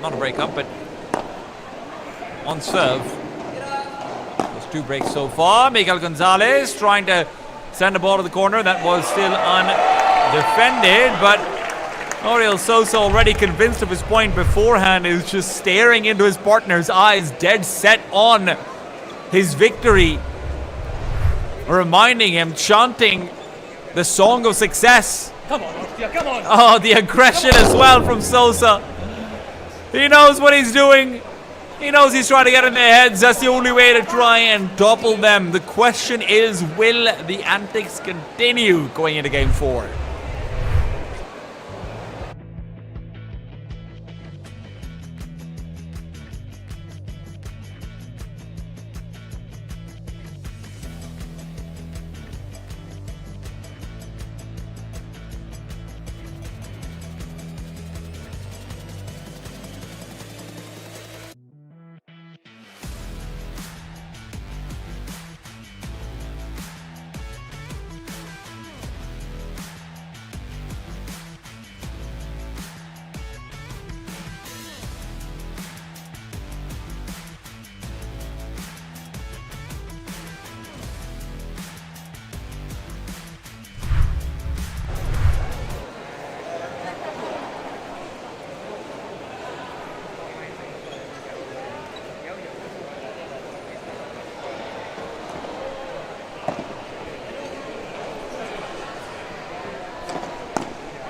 Speaker 1: Not a breakup, but on serve. Those two breaks so far. Miguel Gonzalez trying to send the ball to the corner. That was still undefended, but Oriol Sosa, already convinced of his point beforehand, is just staring into his partner's eyes, dead set on his victory, reminding him, chanting the song of success.
Speaker 2: Come on, Ostia, come on!
Speaker 1: Oh, the aggression as well from Sosa. He knows what he's doing. He knows he's trying to get in their heads. That's the only way to try and topple them. The question is, will the antics continue going into Game 4?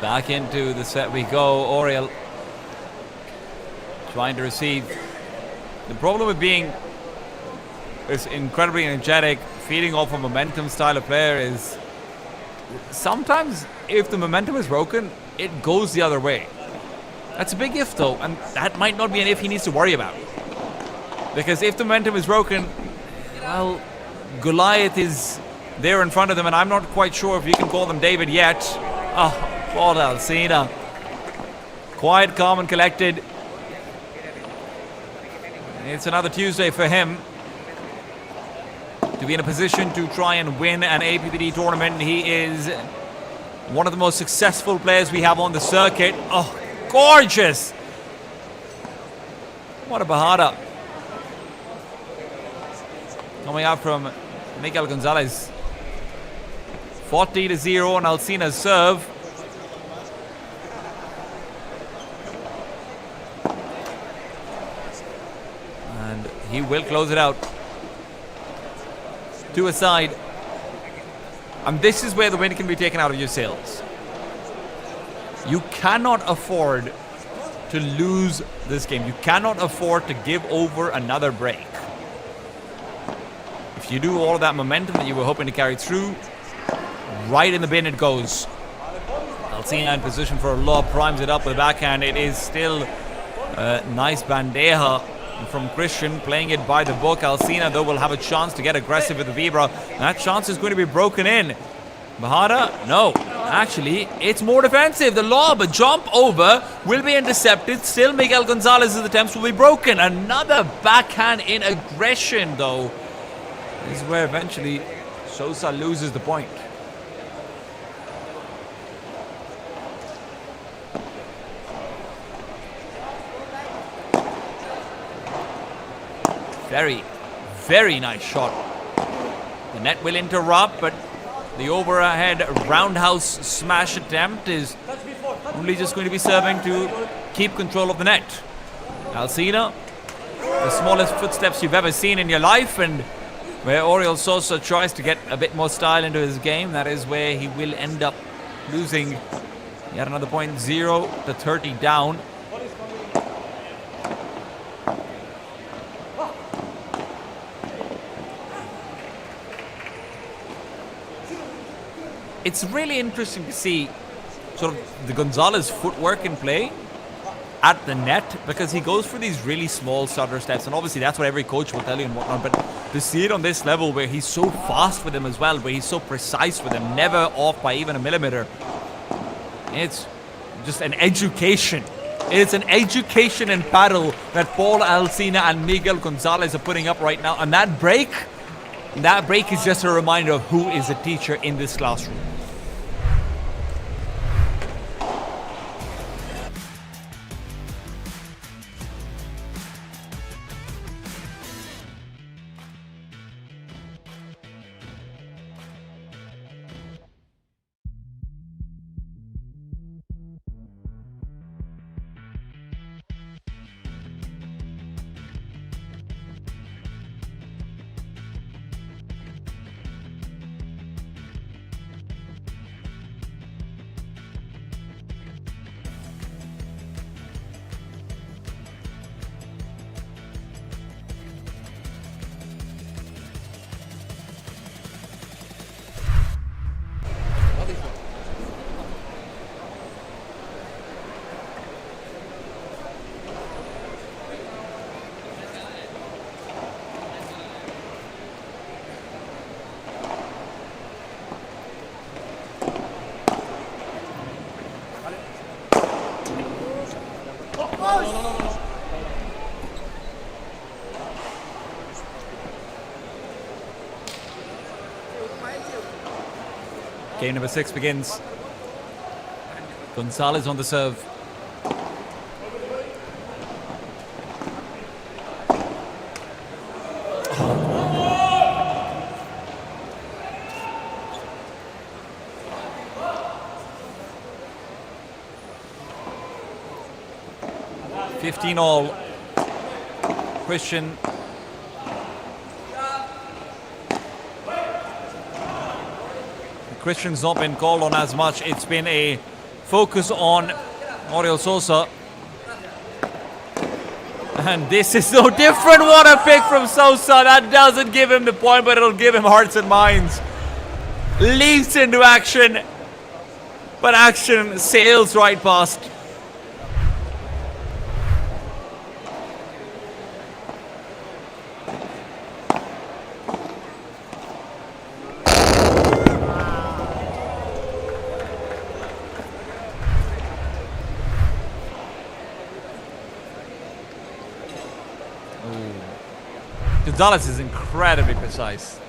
Speaker 1: Back into the set we go. Oriel trying to receive. The problem with being this incredibly energetic, feeding off a momentum style of player is sometimes if the momentum is broken, it goes the other way. That's a big if though, and that might not be an if he needs to worry about. Because if the momentum is broken, well, Goliath is there in front of them, and I'm not quite sure if you can call them David yet. Oh, Paul Alsina. Quiet, calm, and collected. It's another Tuesday for him to be in a position to try and win an APPT tournament. He is one of the most successful players we have on the circuit. Oh, gorgeous! What a bajada. Coming out from Miguel Gonzalez. 40-0 on Alsina's serve. And he will close it out. 2 aside. And this is where the wind can be taken out of your sails. You cannot afford to lose this game. You cannot afford to give over another break. If you do all of that momentum that you were hoping to carry through, right in the bin it goes. Alsina in position for a lob, primes it up with a backhand. It is still a nice bandeja from Christian, playing it by the book. Alsina, though, will have a chance to get aggressive with the vibra. That chance is going to be broken in. Bajada? No. Actually, it's more defensive. The lob, a jump over, will be intercepted. Still, Miguel Gonzalez's attempts will be broken. Another backhand in aggression, though. This is where eventually Sosa loses the point. Very, very nice shot. The net will interrupt, but the overhead roundhouse smash attempt is only just going to be serving to keep control of the net. Alsina, the smallest footsteps you've ever seen in your life, and where Oriol Sosa tries to get a bit more style into his game, that is where he will end up losing yet another point. 0-30 down. It's really interesting to see sort of the Gonzalez footwork in play at the net, because he goes for these really small stutter steps, and obviously that's what every coach will tell you and whatnot, but to see it on this level where he's so fast with them as well, where he's so precise with them, never off by even a millimeter, it's just an education. It's an education in Padel that Paul Alsina and Miguel Gonzalez are putting up right now, and that break is just a reminder of who is a teacher in this classroom. Game number 6 begins. Gonzalez on the serve. Oh. 15 all. Christian. Christian's not been called on as much. It's been a focus on Oriol Sosa. And this is no different. What a pick from Sosa. That doesn't give him the point, but it'll give him hearts and minds. Leaps into action, but action sails right past. Gonzalez is incredibly precise.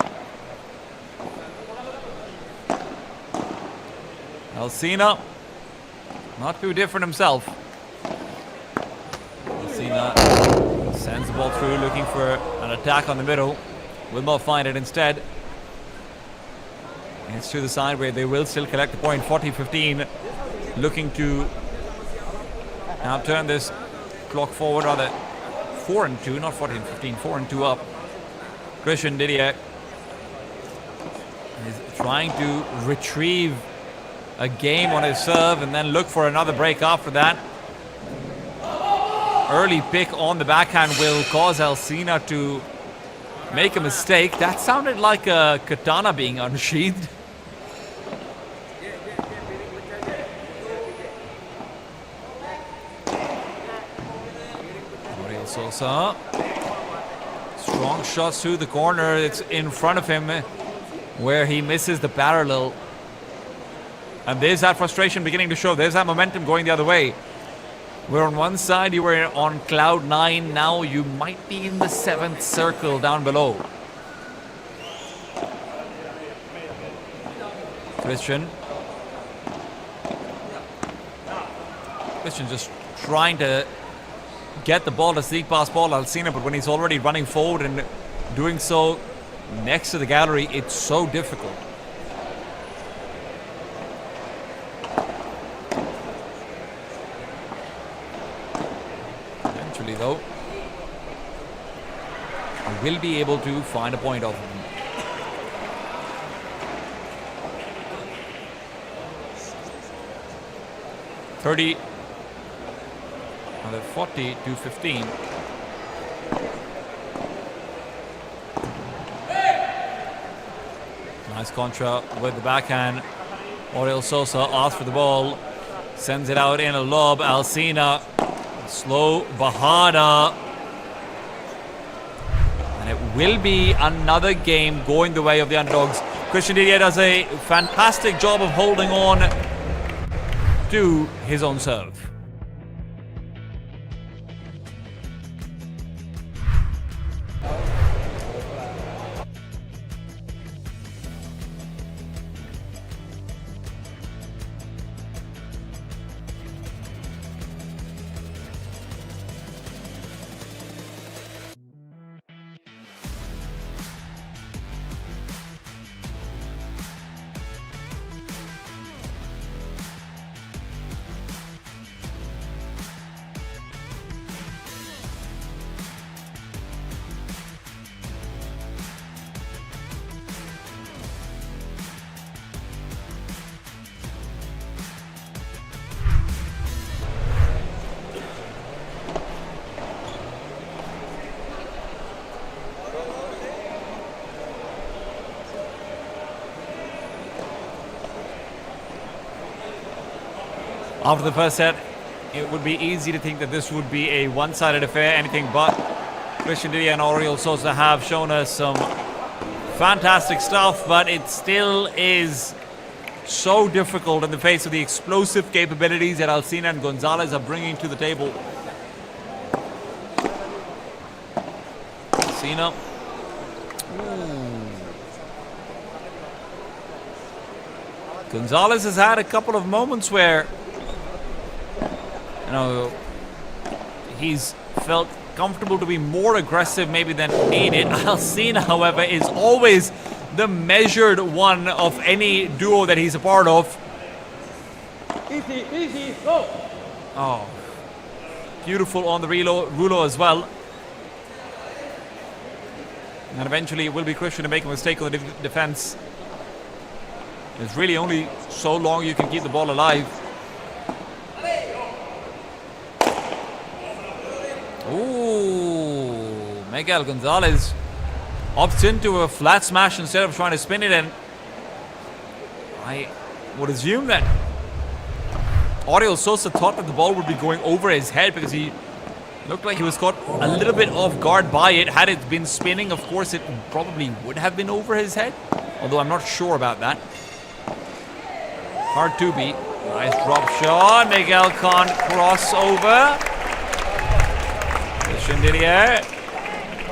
Speaker 1: Alcina, not too different himself. Alcina sends the ball through, looking for an attack on the middle. Will not find it instead. It's to the side where they will still collect the point. 40-15, looking to now turn this clock forward, rather 4-2, not 14-15, 4-2 up. Christian Didier is trying to retrieve a game on his serve and then look for another break after that. Early pick on the backhand will cause Alcina to make a mistake. That sounded like a katana being unsheathed. Oriol Sosa. Strong shots through the corner. It's in front of him where he misses the parallel. And there's that frustration beginning to show. There's that momentum going the other way. Where on one side you were on cloud 9, now you might be in the 7th circle down below. Christian just trying to get the ball to sneak past Paul Alcina, but when he's already running forward and doing so next to the gallery, it's so difficult. Eventually, though, he will be able to find a point off him. Another 40-15. Nice contra with the backhand. Oriol Sosa asks for the ball, sends it out in a lob. Alcina, slow Bahada. And it will be another game going the way of the underdogs. Christian Didier does a fantastic job of holding on to his own serve. After the first set, it would be easy to think that this would be a one-sided affair, anything but. Christian Didier and Oriol Sosa have shown us some fantastic stuff, but it still is so difficult in the face of the explosive capabilities that Alcina and Gonzalez are bringing to the table. Alcina. Gonzalez has had a couple of moments where, you know, he's felt comfortable to be more aggressive maybe than needed. Alcina, however, is always the measured one of any duo that he's a part of.
Speaker 2: Easy, go!
Speaker 1: Oh, beautiful on the rulo as well. And eventually it will be Christian to make a mistake on the defense. It's really only so long you can keep the ball alive. Miguel Gonzalez opts into a flat smash instead of trying to spin it in. I would assume that Oriol Sosa thought that the ball would be going over his head because he looked like he was caught a little bit off guard by it. Had it been spinning, of course, it probably would have been over his head. Although I'm not sure about that. Hard to beat. Nice drop shot. Miguel can't cross over. Christian Didier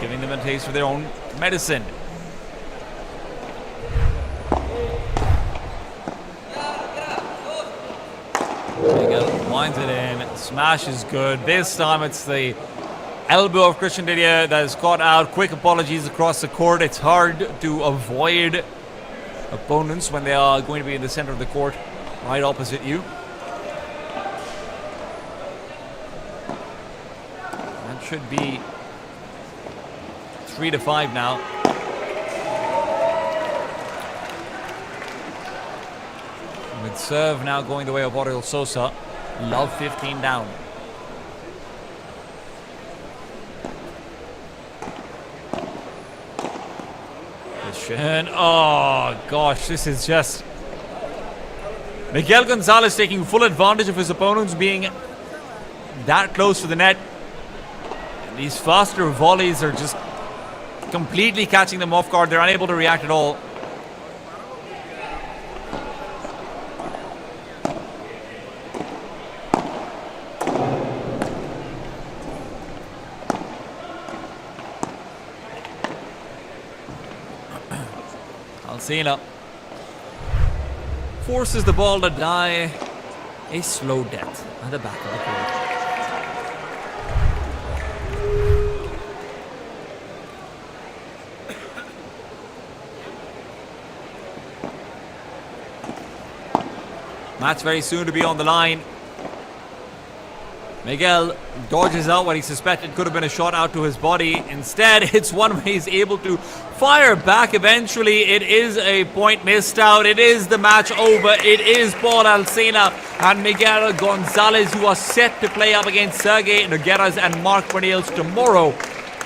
Speaker 1: giving them a taste for their own medicine. Miguel winds it in. Smash is good. This time it's the elbow of Christian Didier that is caught out. Quick apologies across the court. It's hard to avoid opponents when they are going to be in the center of the court, right opposite you. That should be 3-5 now. With serve now going the way of Oriol Sosa. Love 15 down. Oh gosh, this is just Miguel Gonzalez taking full advantage of his opponents being that close to the net. And these faster volleys are just completely catching them off guard. They're unable to react at all. Alcina forces the ball to die a slow death at the back of the court. Match very soon to be on the line. Miguel dodges out what he suspected could have been a shot out to his body. Instead, it's one where he's able to fire back eventually. It is a point missed out. It is the match over. It is Paul Alcina and Miguel Gonzalez who are set to play up against Sergey Nogueras and Mark Cornels tomorrow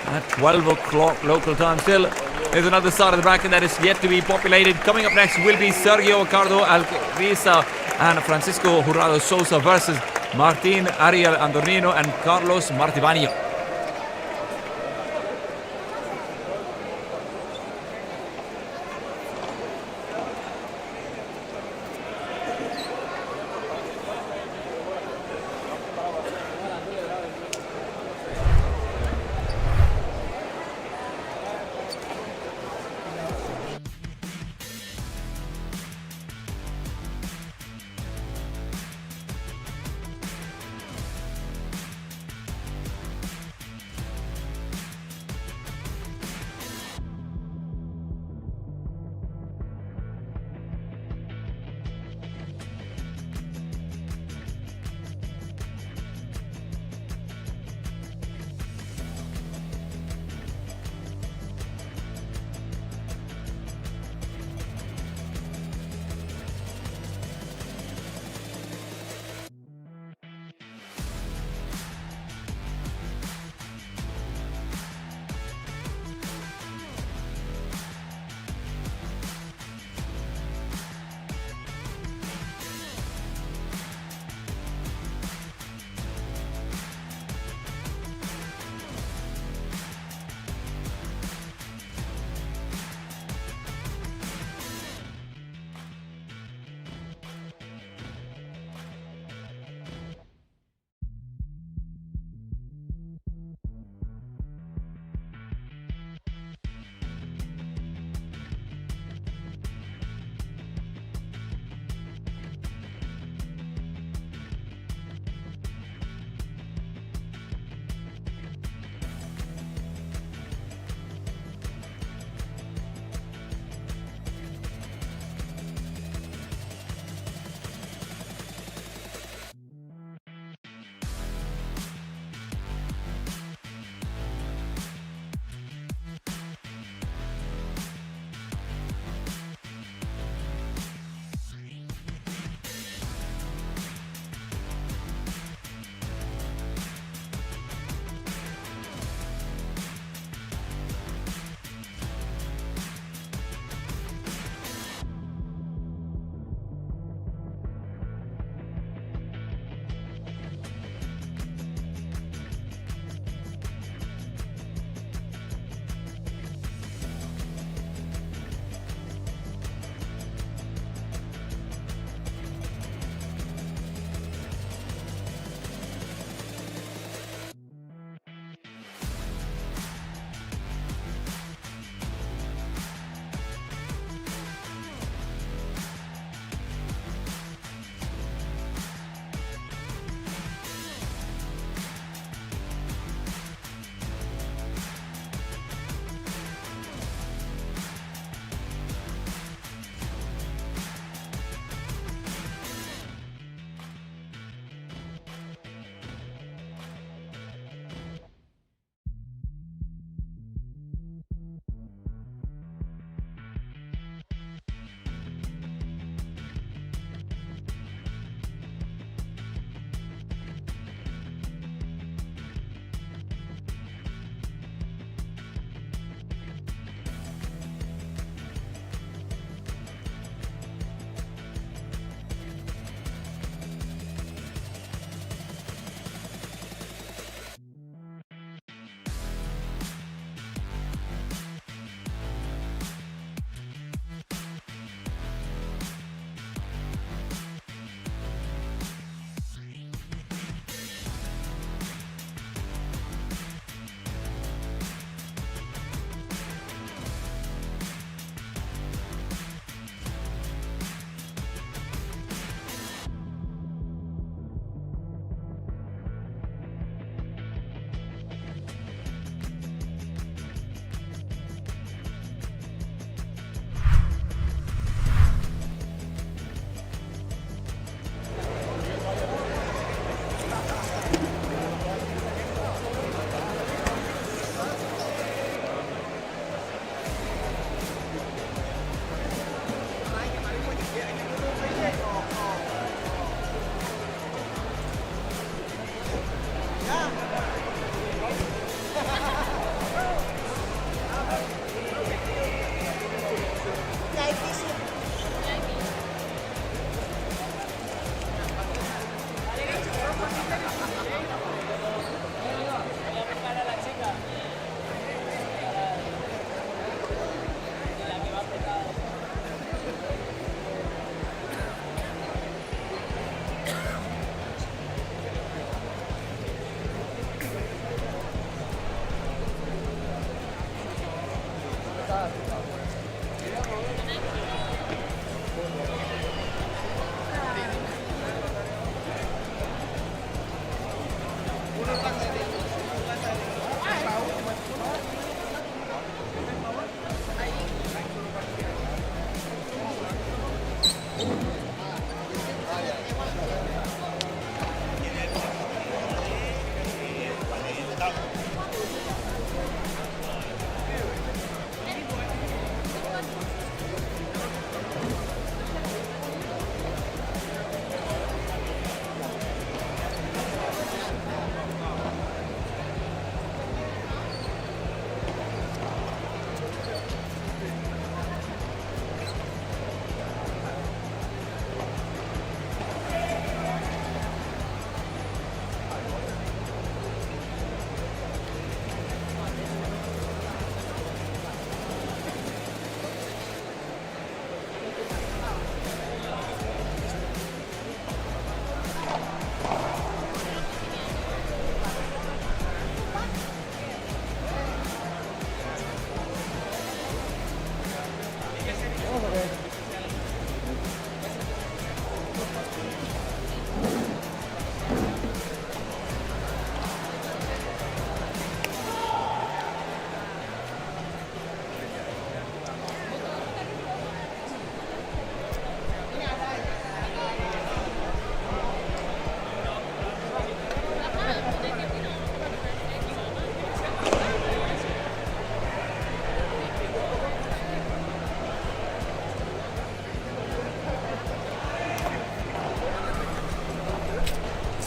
Speaker 1: at 12 o'clock local time. Still, there's another side of the bracket that is yet to be populated. Coming up next will be Sergio Ricardo Alvisa and Francisco Jurado Sosa versus Martin Ariel Andornino and Carlos Martibanio.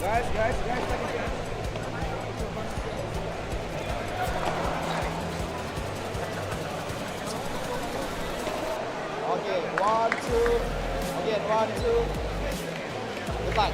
Speaker 2: Okay, 1, 2. Again, 1, 2. Goodbye.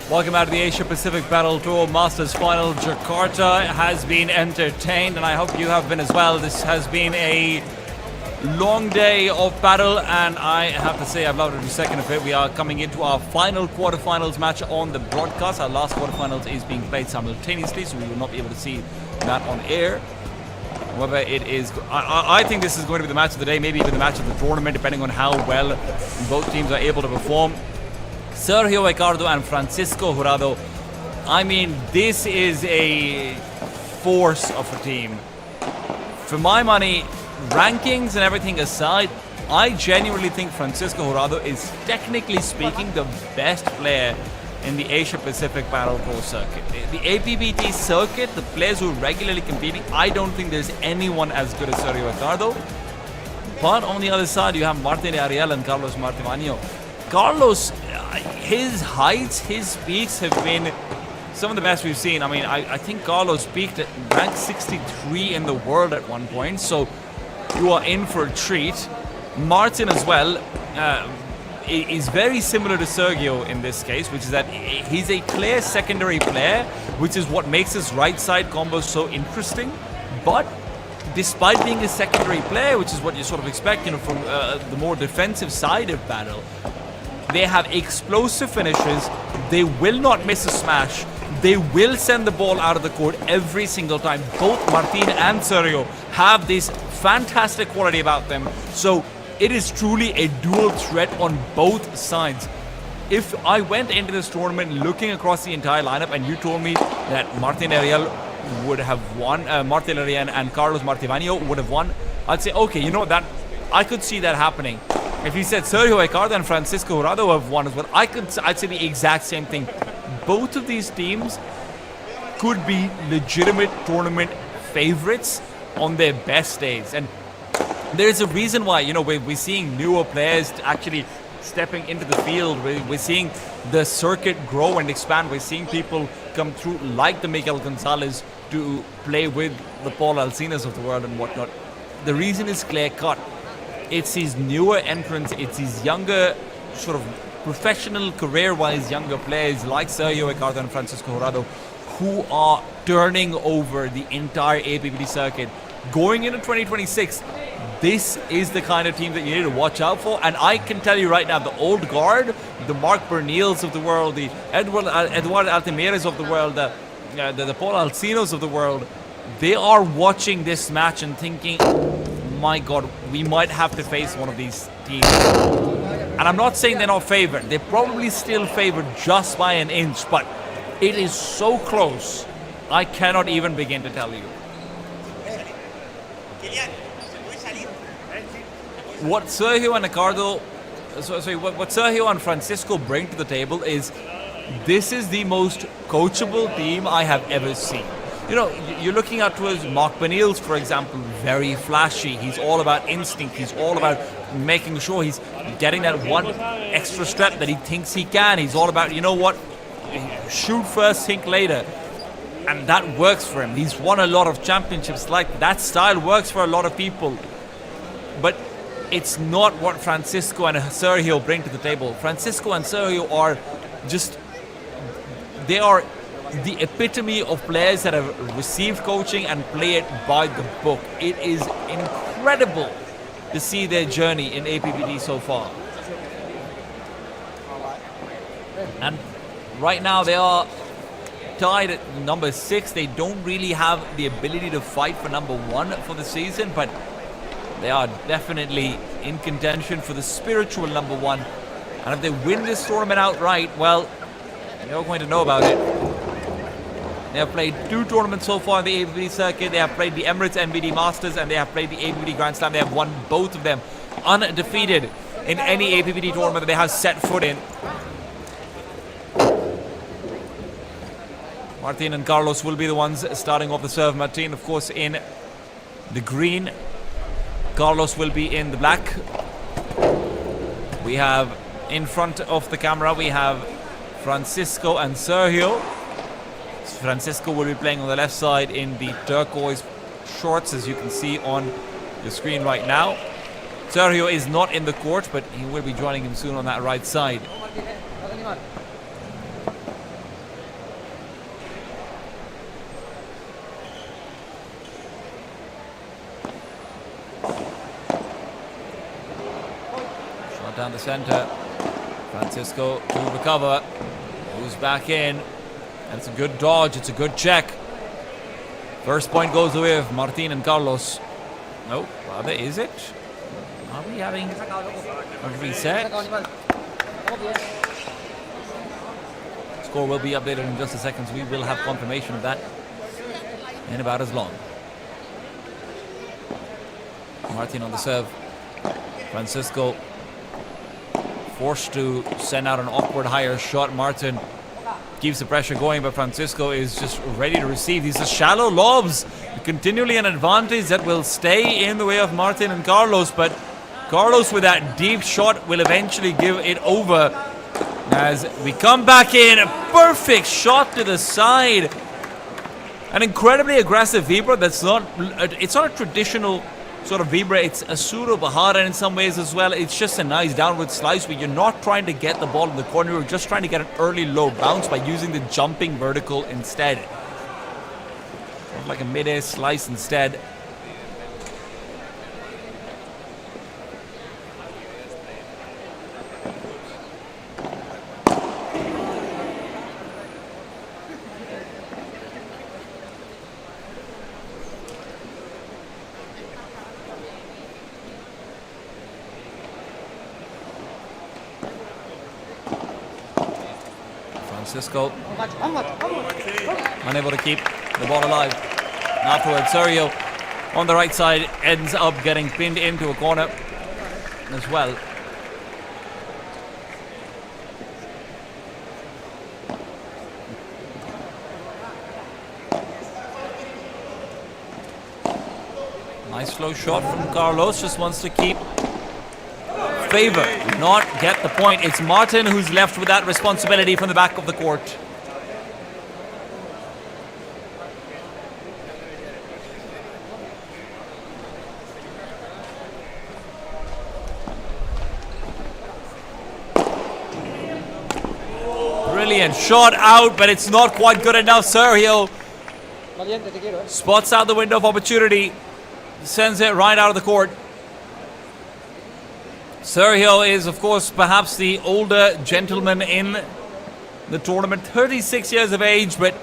Speaker 1: Welcome out to the Asia Pacific Padel Tour Masters Final. Jakarta has been entertained, and I hope you have been as well. This has been a long day of padel, and I have to say I've loved every second of it. We are coming into our final quarterfinals match on the broadcast. Our last quarterfinals is being played simultaneously, so we will not be able to see that on air. However, it is. I think this is going to be the match of the day, maybe even the match of the tournament, depending on how well both teams are able to perform. Sergio Ricardo and Francisco Jurado. I mean, this is a force of a team. For my money, rankings and everything aside, I genuinely think Francisco Jurado is, technically speaking, the best player in the Asia Pacific Padel Pro circuit. The APPT circuit, the players who are regularly competing, I don't think there's anyone as good as Sergio Ricardo. But on the other side, you have Martin Ariel and Carlos Martimanio. Carlos, his heights, his peaks have been some of the best we've seen. I mean, I think Carlos peaked at rank 63 in the world at one point, so you are in for a treat. Martin as well is very similar to Sergio in this case, which is that he's a clear secondary player, which is what makes his right side combo so interesting. But despite being a secondary player, which is what you sort of expect, you know, from the more defensive side of Padel, they have explosive finishes. They will not miss a smash. They will send the ball out of the court every single time. Both Martin and Sergio have this fantastic quality about them. So it is truly a dual threat on both sides. If I went into this tournament looking across the entire lineup and you told me that Martin Ariel would have won, Martin Ariel and Carlos Martivanio would have won, I'd say, okay, you know that I could see that happening. If you said Sergio JAKARTA and Francisco Jurado have won as well, I'd say the exact same thing. Both of these teams could be legitimate tournament favorites on their best days. And there's a reason why, you know, we're seeing newer players actually stepping into the field. We're seeing the circuit grow and expand. We're seeing people come through like the Miguel Gonzalez to play with the Paul Alcinas of the world and whatnot. The reason is clear cut. It's these newer entrants, it's these younger, sort of professional, career-wise younger players like Sergio JAKARTA and Francisco Jurado who are turning over the entire APPT circuit. Going into 2026, this is the kind of team that you need to watch out for. And I can tell you right now, the old guard, the Mark Bernils of the world, the Eduardo Altamirez of the world, the Paul Alcinos of the world, they are watching this match and thinking, my God, we might have to face one of these teams. And I'm not saying they're not favored. They're probably still favored just by an inch, but it is so close, I cannot even begin to tell you. What Sergio and what Sergio and Francisco bring to the table is, this is the most coachable team I have ever seen. You know, you're looking at towards Mark Benils, for example, very flashy. He's all about instinct. He's all about making sure he's getting that one extra step that he thinks he can. He's all about, you know what, shoot first, think later. And that works for him. He's won a lot of championships. Like, that style works for a lot of people. But it's not what Francisco and Sergio bring to the table. Francisco and Sergio are just, they are the epitome of players that have received coaching and play it by the book. It is incredible to see their journey in APPT so far. And right now they are tied at number 6. They don't really have the ability to fight for number 1 for the season, but they are definitely in contention for the spiritual number 1. And if they win this tournament outright, well, you're going to know about it. They have played 2 tournaments so far in the APPT circuit. They have played the Emirates NBD Masters and they have played the APPT Grand Slam. They have won both of them, undefeated in any APPT tournament that they have set foot in. Martin and Carlos will be the ones starting off the serve. Martin, of course, in the green. Carlos will be in the black. We have in front of the camera, we have Francisco and Sergio. Francisco will be playing on the left side in the turquoise shorts, as you can see on the screen right now. Sergio is not in the court, but he will be joining him soon on that right side. Shot down the center. Francisco to recover. Moves back in. And it's a good dodge. It's a good check. First point goes away with Martin and Carlos. Nope. Rather, is it? Are we having a reset? Score will be updated in just a second, so we will have confirmation of that in about as long. Martin on the serve. Francisco forced to send out an awkward higher shot. Martin keeps the pressure going, but Francisco is just ready to receive. These are shallow lobs, continually an advantage that will stay in the way of Martin and Carlos, but Carlos with that deep shot will eventually give it over. As we come back in, a perfect shot to the side. An incredibly aggressive vibra that's not, it's not a traditional sort of vibra. It's a pseudo Bahara in some ways as well. It's just a nice downward slice where you're not trying to get the ball in the corner. You're just trying to get an early low bounce by using the jumping vertical instead. Like a mid-air slice instead. Francisco unable to keep the ball alive. Afterwards, Sergio on the right side ends up getting pinned into a corner as well. Nice slow shot from Carlos, just wants to keep favor, not get the point. It's Martin who's left with that responsibility from the back of the court. Brilliant shot out, but it's not quite good enough. Sergio spots out the window of opportunity, sends it right out of the court. Sergio is, of course, perhaps the older gentleman in the tournament, 36 years of age, but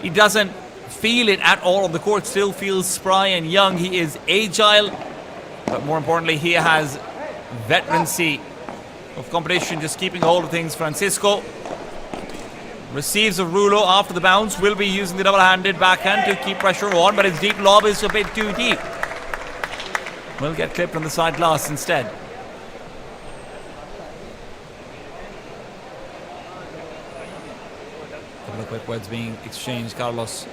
Speaker 1: he doesn't feel it at all on the court, still feels spry and young. He is agile, but more importantly, he has veterancy of competition, just keeping a hold of things. Francisco receives a Rulo after the bounce, will be using the double-handed backhand to keep pressure on, but his deep lob is a bit too deep. Will get clipped on the side glass instead. Couple of quick words being exchanged. Carlos,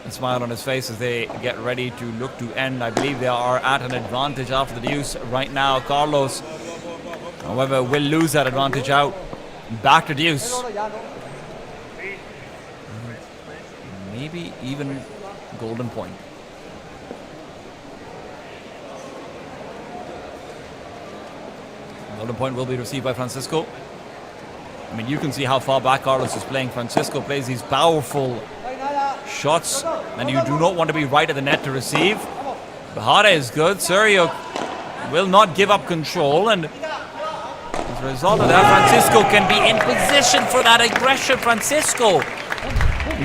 Speaker 1: a smile on his face as they get ready to look to end. I believe they are at an advantage after the deuce right now. Carlos, however, will lose that advantage out. Back to deuce. Maybe even golden point. Golden point will be received by Francisco. I mean, you can see how far back Carlos is playing. Francisco plays these powerful shots, and you do not want to be right at the net to receive. Bahara is good. Sergio will not give up control, and as a result of that, Francisco can be in position for that aggression. Francisco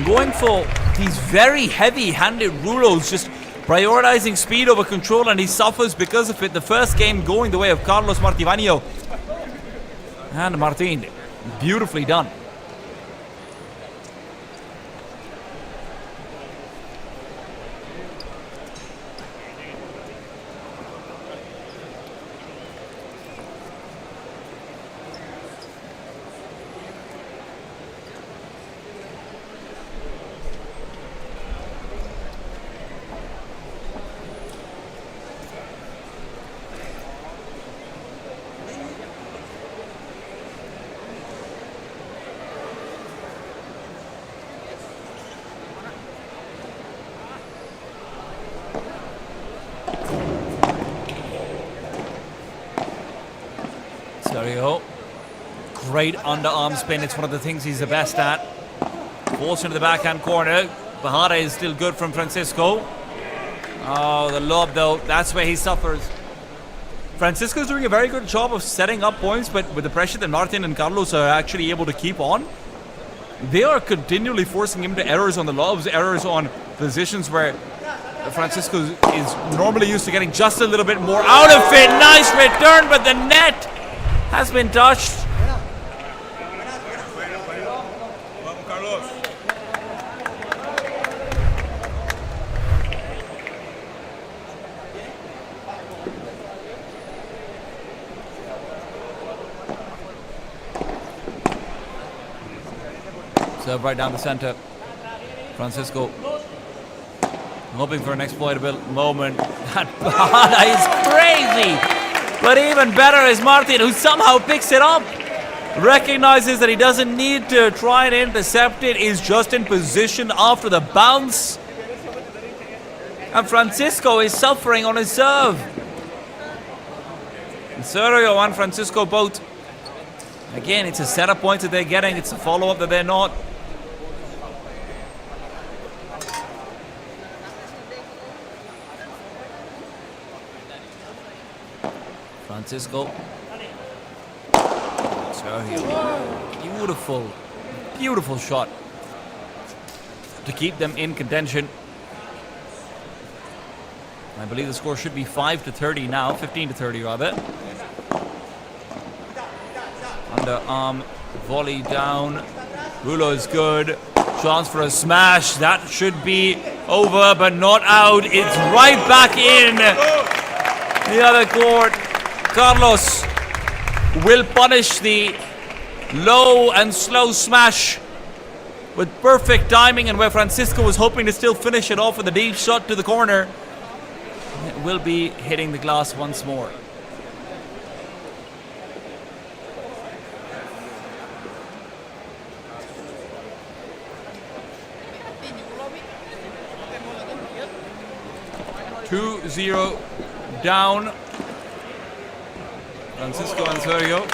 Speaker 1: going for these very heavy-handed rulos, just prioritizing speed over control, and he suffers because of it. The first game going the way of Carlos Martivanio. And Martin, beautifully done. Sergio, great underarm spin. It's one of the things he's the best at. Forced into the backhand corner. Bahara is still good from Francisco. Oh, the lob though, that's where he suffers. Francisco's doing a very good job of setting up points, but with the pressure that Martin and Carlos are actually able to keep on, they are continually forcing him to errors on the lobs, errors on positions where Francisco is normally used to getting just a little bit more out of it. Nice return, but the net has been touched. Serve right down the center. Francisco hoping for an exploitable moment. That Bahara is crazy. But even better is Martin, who somehow picks it up. Recognizes that he doesn't need to try and intercept it. Is just in position after the bounce. And Francisco is suffering on his serve. And Sergio and Francisco both. Again, it's a set of points that they're getting. It's a follow-up that they're not. Francisco. Sergio. Beautiful, beautiful shot to keep them in contention. I believe the score should be 5-30 now, 15-30 rather. Underarm volley down. Rulo is good. Chance for a smash. That should be over, but not out. It's right back in the other court. Carlos will punish the low and slow smash with perfect timing, and where Francisco was hoping to still finish it off with a deep shot to the corner, it will be hitting the glass once more. Two 0 down. Francisco and Sergio.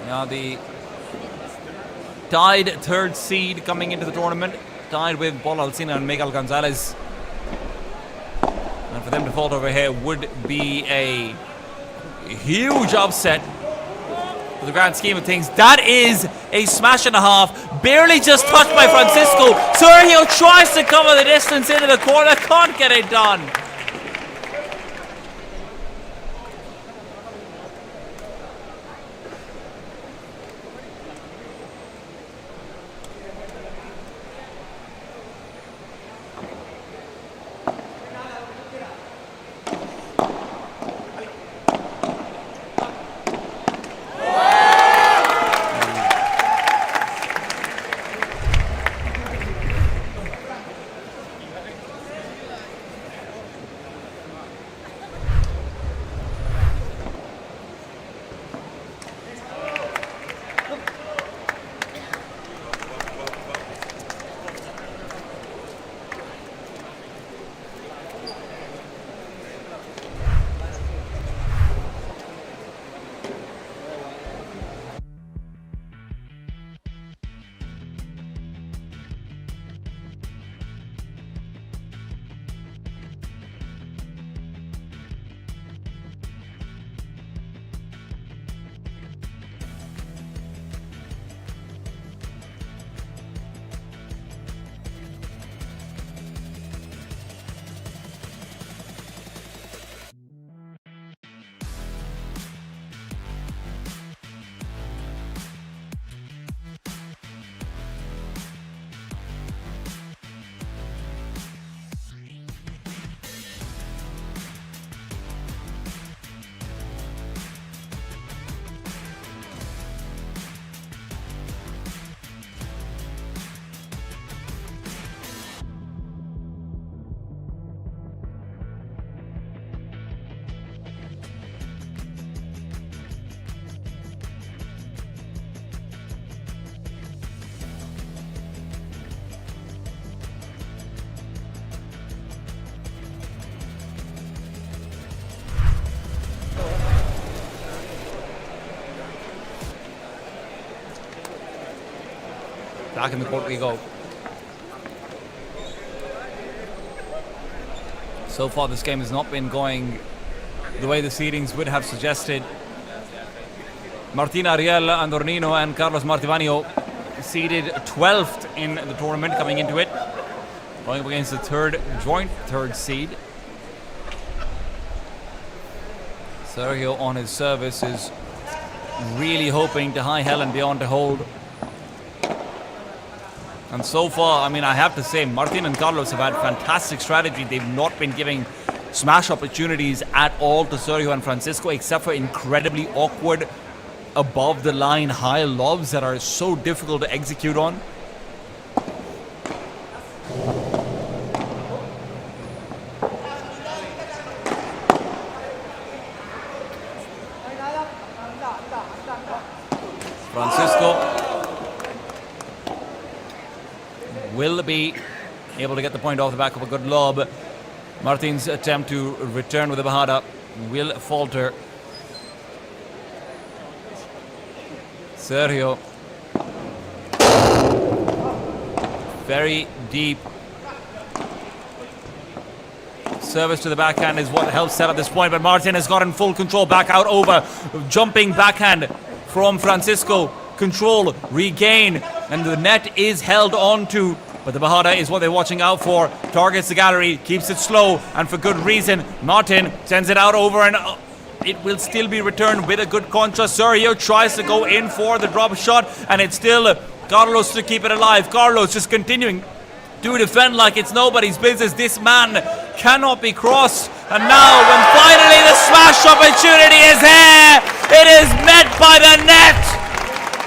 Speaker 1: Now the tied third seed coming into the tournament, tied with Paul Alsina and Miguel Gonzalez. And for them to fall over here would be a huge upset for the grand scheme of things. That is a smash and a half, barely just touched by Francisco. Sergio tries to cover the distance into the corner, can't get it done. Back in the court we go. So far this game has not been going the way the seedings would have suggested. Martin Ariel, Andornino and Carlos Martivanio seeded 12th in the tournament coming into it, going up against the joint third seed. Sergio on his service is really hoping to high hell and beyond to hold. And so far, I mean, I have to say, Martin and Carlos have had fantastic strategy. They've not been giving smash opportunities at all to Sergio and Francisco, except for incredibly awkward, above the line high lobs that are so difficult to execute on. will be able to get the point off the back of a good lob. Martin's attempt to return with the Bahada will falter. Sergio. Very deep. Service to the backhand is what helps set up this point, but Martin has gotten full control. Back out over. Jumping backhand from Francisco. Control, regain, and the net is held on to. But the Bahada is what they're watching out for. Targets the gallery, keeps it slow, and for good reason. Martin sends it out over, and it will still be returned with a good contra. Sergio tries to go in for the drop shot, and it's still Carlos to keep it alive. Carlos just continuing to defend like it's nobody's business. This man cannot be crossed. And now, when finally the smash opportunity is here, it is met by the net.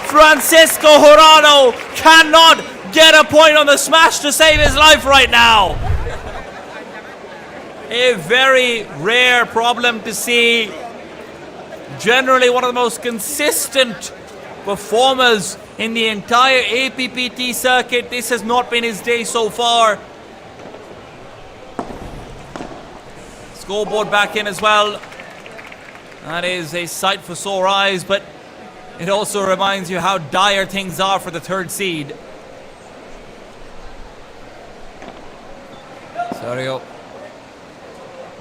Speaker 1: Francisco Serrano cannot get a point on the smash to save his life right now. A very rare problem to see. Generally one of the most consistent performers in the entire APPT circuit. This has not been his day so far. Scoreboard back in as well. That is a sight for sore eyes, but it also reminds you how dire things are for the third seed. Sergio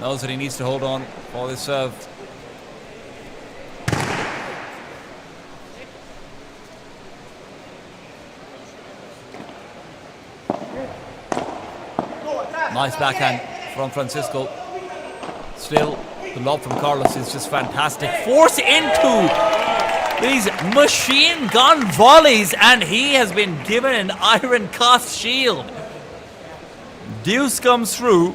Speaker 1: knows that he needs to hold on for this serve. Nice backhand from Francisco. Still, the lob from Carlos is just fantastic. Force into these machine gun volleys, and he has been given an iron cast shield. Deuce comes through.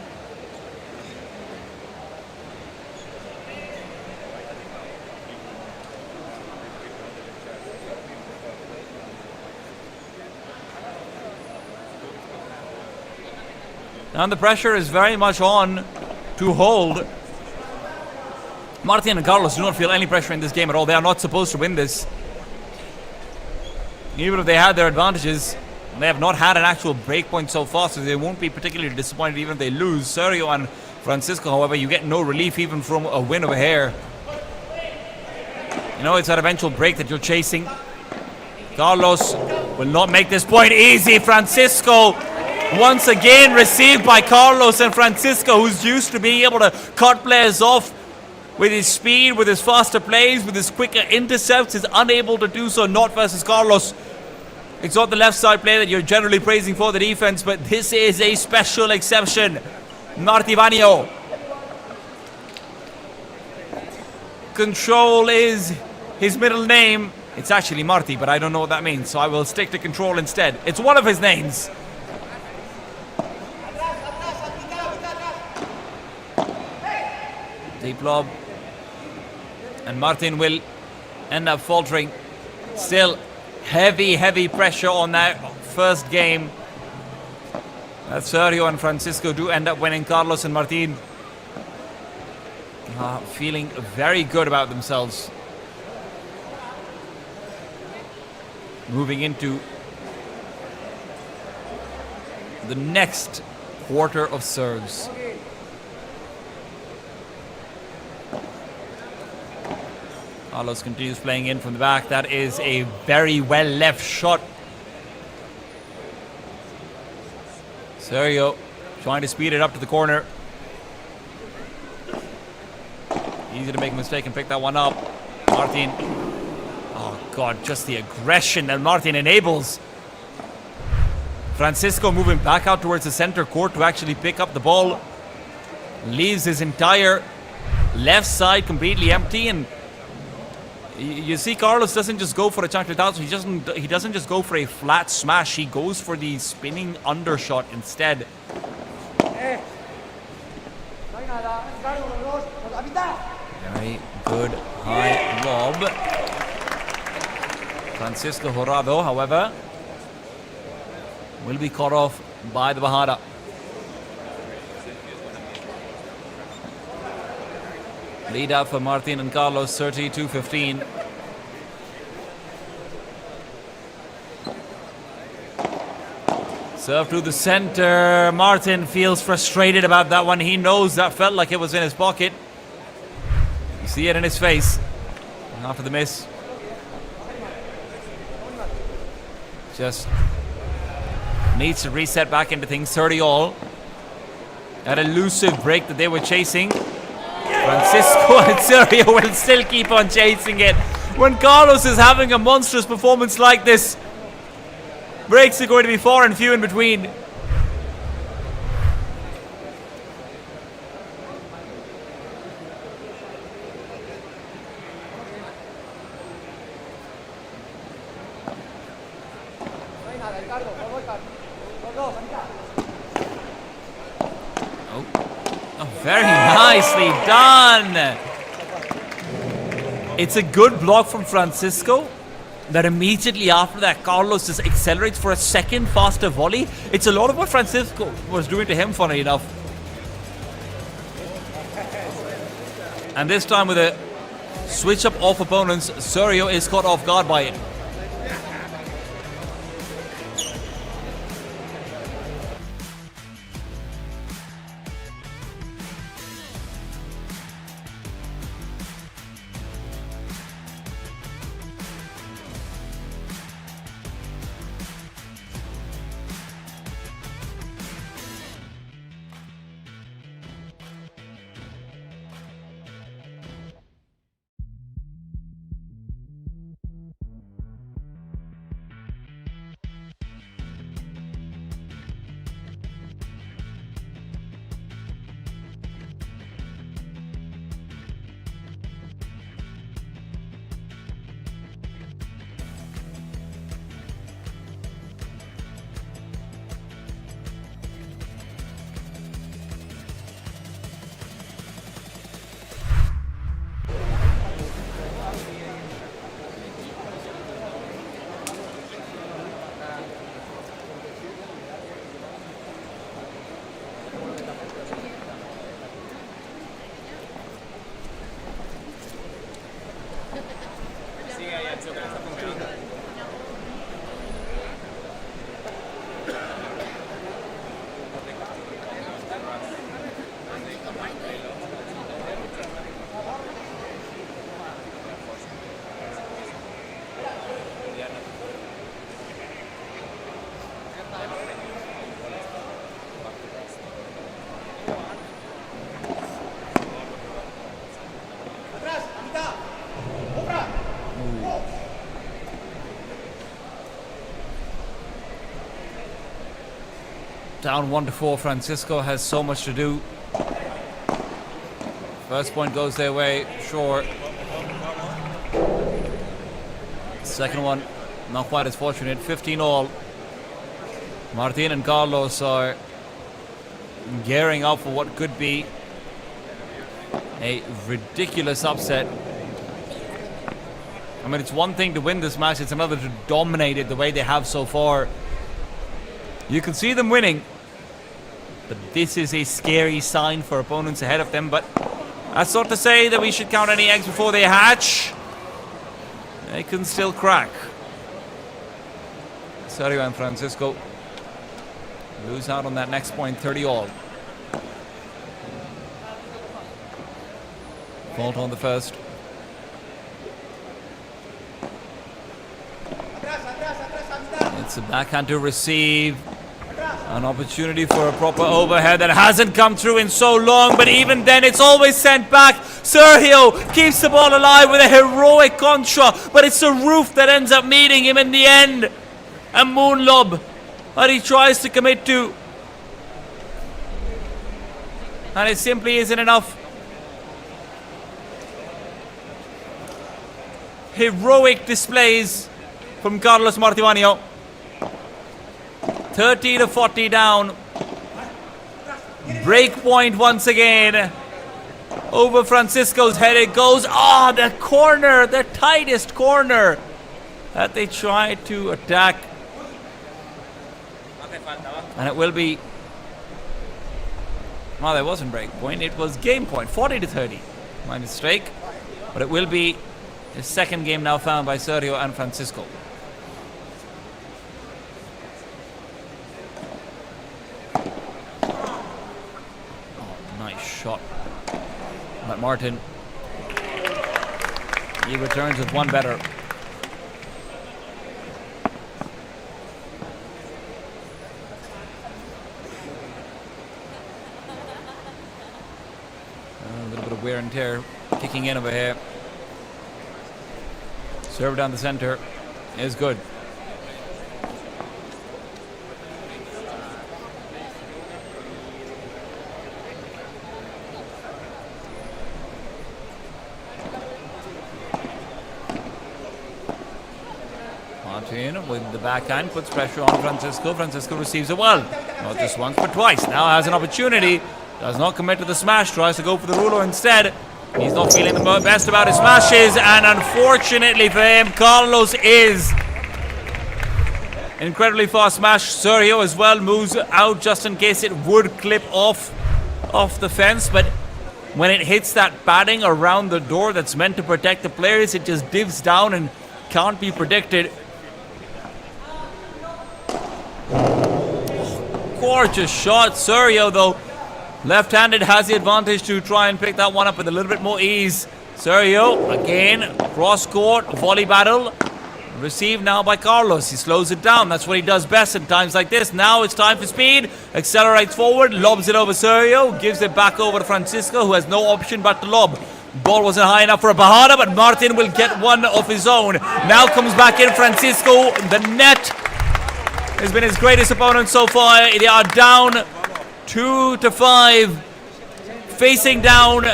Speaker 1: And the pressure is very much on to hold. Martin and Carlos do not feel any pressure in this game at all. They are not supposed to win this. Even if they had their advantages, they have not had an actual break point so far, so they won't be particularly disappointed even if they lose. Sergio and Francisco, however, you get no relief even from a win over here. You know, it's that eventual break that you're chasing. Carlos will not make this point easy. Francisco once again received by Carlos, and Francisco, who's used to being able to cut players off with his speed, with his faster plays, with his quicker intercepts, is unable to do so. Not versus Carlos. It's not the left side play that you're generally praising for the defense, but this is a special exception. Martivanio. Control is his middle name. It's actually Marti, but I don't know what that means, so I will stick to Control instead. It's one of his names. Deep lob. And Martin will end up faltering. Still heavy pressure on that first game. Sergio and Francisco do end up winning. Carlos and Martin feeling very good about themselves. Moving into the next quarter of serves. Carlos continues playing in from the back. That is a very well left shot. Sergio trying to speed it up to the corner. Easy to make a mistake and pick that one up. Martin. Oh God, just the aggression that Martin enables. Francisco moving back out towards the center court to actually pick up the ball. Leaves his entire left side completely empty, and you see Carlos doesn't just go for a chancletazo. He doesn't just go for a flat smash. He goes for the spinning undershot instead. Very good high lob. Francisco Serrano, however, will be caught off by the Bahada. Lead up for Martin and Carlos, 32-15. Serve to the center. Martin feels frustrated about that one. He knows that felt like it was in his pocket. You see it in his face after the miss. Just needs to reset back into things. 30 all. That elusive break that they were chasing. Francisco and Sergio will still keep on chasing it. When Carlos is having a monstrous performance like this, breaks are going to be far and few in between. Oh, very nicely done. It's a good block from Francisco. That immediately after that, Carlos just accelerates for a second faster volley. It's a lot of what Francisco was doing to him, funny enough. And this time with a switch up off opponents, Sergio is caught off guard by it. Down 1-4, Francisco has so much to do. First point goes their way, sure. Second one, not quite as fortunate. 15 all. Martin and Carlos are gearing up for what could be a ridiculous upset. I mean, it's one thing to win this match, it's another to dominate it the way they have so far. You can see them winning, but this is a scary sign for opponents ahead of them. But that's not to say that we should count any eggs before they hatch. They can still crack. Sergio and Francisco lose out on that next point, 30 all. Fault on the first. It's a backhand to receive. An opportunity for a proper overhead that hasn't come through in so long, but even then it's always sent back. Sergio keeps the ball alive with a heroic contra, but it's the roof that ends up meeting him in the end. A moon lob that he tries to commit to, and it simply isn't enough. Heroic displays from Carlos Martimanio. 30-40 down. Break point once again. Over Francisco's head it goes. Ah, the corner, the tightest corner that they tried to attack. And it will be... well, there wasn't break point, it was game point. 40-30. My mistake. But it will be the second game now found by Sergio and Francisco. Martin. He returns with one better. A little bit of wear and tear kicking in over here. Serve down the center is good. Martin with the backhand puts pressure on Francisco. Francisco receives it well. Not just once but twice. Now has an opportunity. Does not commit to the smash. Tries to go for the ruler instead. He's not feeling the best about his smashes, and unfortunately for him, Carlos is incredibly fast smash. Sergio as well moves out just in case it would clip off the fence, but when it hits that padding around the door that's meant to protect the players, it just divs down and can't be predicted. Oh, gorgeous shot. Sergio, though, left-handed, has the advantage to try and pick that one up with a little bit more ease. Sergio, again, cross-court, volley battle. Received now by Carlos. He slows it down. That's what he does best in times like this. Now it's time for speed. Accelerates forward, lobs it over Sergio, gives it back over to Francisco, who has no option but to lob. Ball wasn't high enough for a Bajada, but Martin will get one of his own. Now comes back in Francisco. The net has been his greatest opponent so far. They are down 2-5, facing down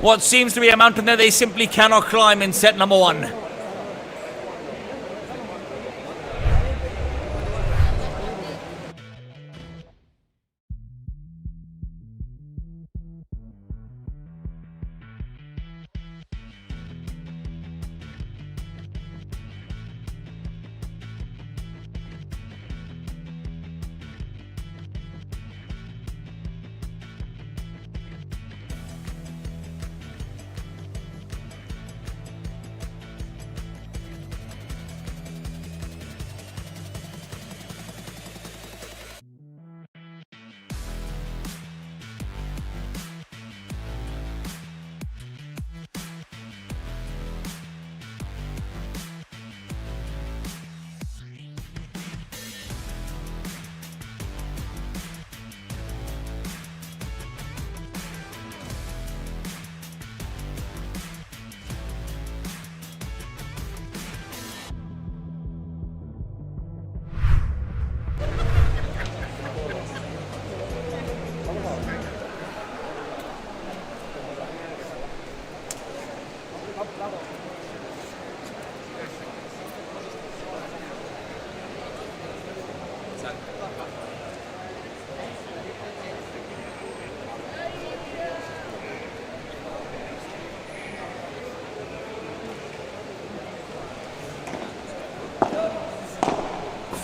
Speaker 1: what seems to be a mountain that they simply cannot climb in set number one.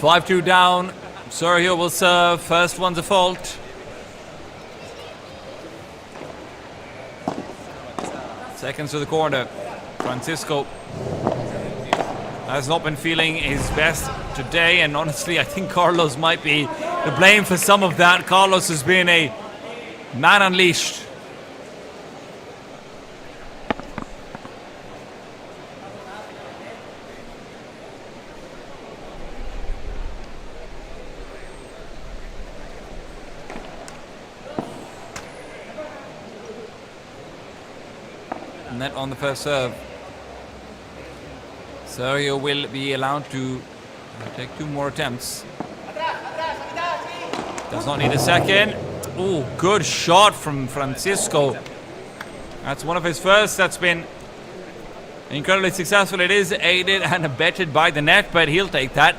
Speaker 1: Five-2 down. Sergio will serve. First one's a fault. Seconds to the corner. Francisco has not been feeling his best today, and honestly, I think Carlos might be to blame for some of that. Carlos has been a man unleashed. Net on the first serve. Sergio will be allowed to take two more attempts. Does not need a second. Oh, good shot from Francisco. That's one of his first. That's been incredibly successful. It is aided and abetted by the net, but he'll take that.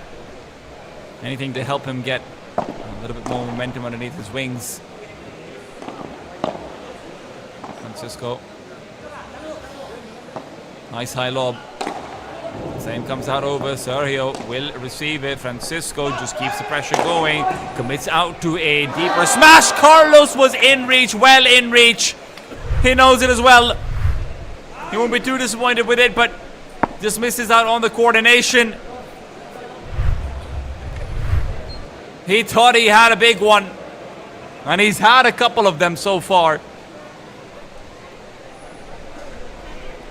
Speaker 1: Anything to help him get a little bit more momentum underneath his wings. Francisco. Nice high lob. Same comes out over. Sergio will receive it. Francisco just keeps the pressure going. Commits out to a deeper smash. Carlos was in reach, well in reach. He knows it as well. He won't be too disappointed with it, but just misses out on the coordination. He thought he had a big one, and he's had a couple of them so far.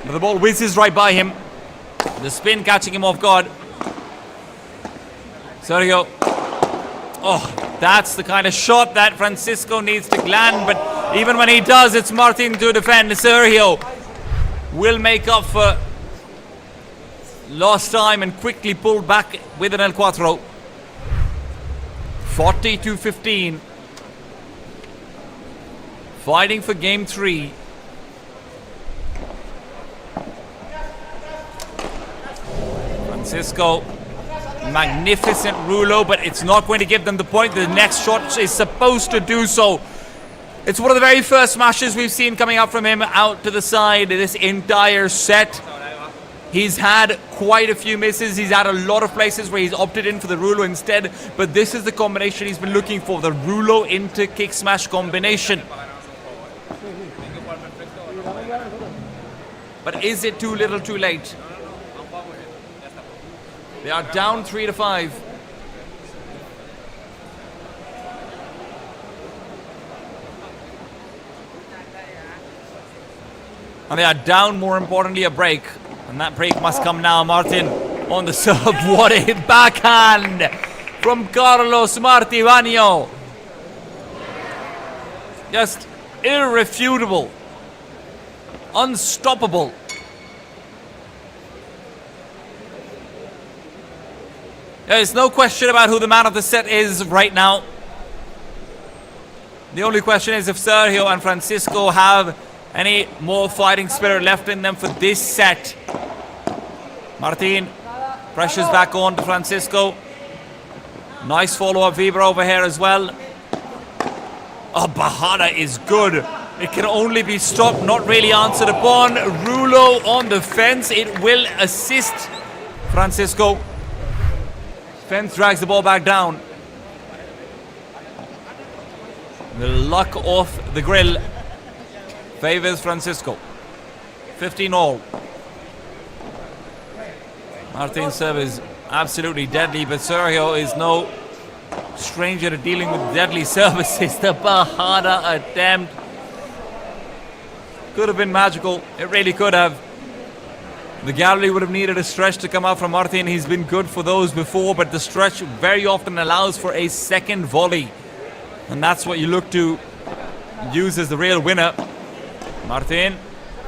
Speaker 1: But the ball whizzes right by him. The spin catching him off guard. Sergio. Oh, that's the kind of shot that Francisco needs to land. But even when he does, it's Martin to defend. Sergio will make up for lost time and quickly pull back with an El Cuatro. 40-15. Fighting for game 3. Francisco, magnificent rulo, but it's not going to give them the point. The next shot is supposed to do so. It's one of the very first smashes we've seen coming out from him out to the side this entire set. He's had quite a few misses. He's had a lot of places where he's opted in for the rulo instead, but this is the combination he's been looking for, the rulo into kick smash combination. But is it too little too late? They are down 3-5. And they are down, more importantly, a break. And that break must come now. Martin on the serve. What a backhand from Carlos Martibano. Just irrefutable. Unstoppable. There's no question about who the man of the set is right now. The only question is if Sergio and Francisco have any more fighting spirit left in them for this set. Martin pressures back on to Francisco. Nice follow-up Weber over here as well. Oh, Bajada is good. It can only be stopped, not really answered upon. Rulo on the fence. It will assist Francisco. Fence drags the ball back down. The luck off the grill favors Francisco. 15 all. Martin's serve is absolutely deadly, but Sergio is no stranger to dealing with deadly services. The Bajada attempt could have been magical. It really could have. The gallery would have needed a stretch to come out from Martin. He's been good for those before, but the stretch very often allows for a second volley. And that's what you look to use as the real winner. Martin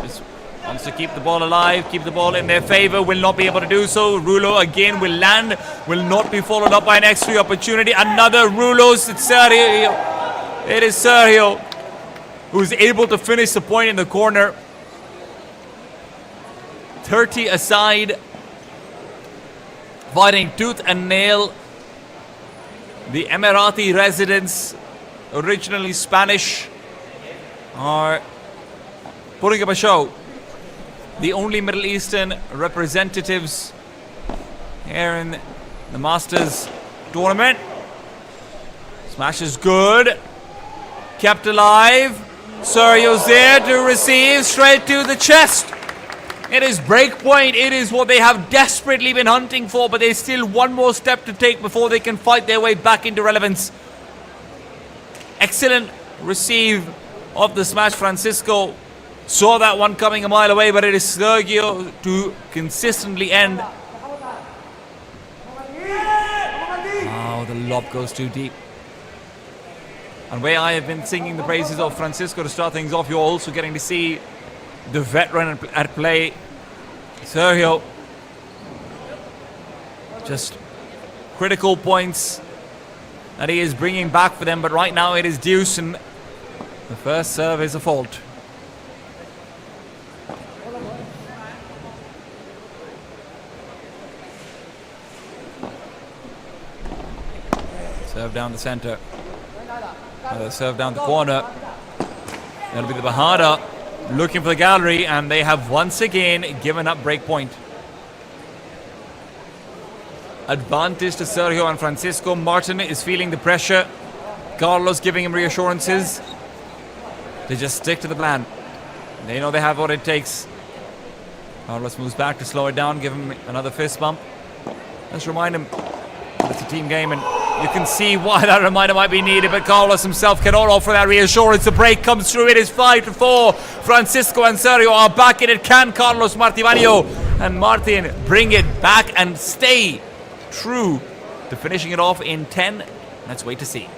Speaker 1: just wants to keep the ball alive, keep the ball in their favor, will not be able to do so. Rulo again will land, will not be followed up by an extra opportunity. Another Rulo. It's Sergio. It is Sergio who's able to finish the point in the corner. 30 aside, fighting tooth and nail. The Emirati residents, originally Spanish, are putting up a show. The only Middle Eastern representatives here in the Masters tournament. Smash is good. Kept alive. Sergio's there to receive straight to the chest. It is break point. It is what they have desperately been hunting for, but there's still one more step to take before they can fight their way back into relevance. Excellent receive of the smash. Francisco saw that one coming a mile away, but it is Sergio to consistently end. Oh, the lob goes too deep. And where I have been singing the praises of Francisco to start things off, you're also getting to see the veteran at play. Sergio, just critical points that he is bringing back for them, but right now it is deuce, and the first serve is a fault. Serve down the center. Serve down the corner. That'll be the Bajada looking for the gallery, and they have once again given up break point. Advantage to Sergio and Francisco. Martin is feeling the pressure. Carlos giving him reassurances to just stick to the plan. They know they have what it takes. Carlos moves back to slow it down, give him another fist bump. Let's remind him that it's a team game, and You can see why that reminder might be needed, but Carlos himself cannot offer that reassurance. The break comes through. It is 5-4. Francisco and Sergio are back in it. Can Carlos Martivanio and Martin bring it back and stay true to finishing it off in 10? Let's wait to see.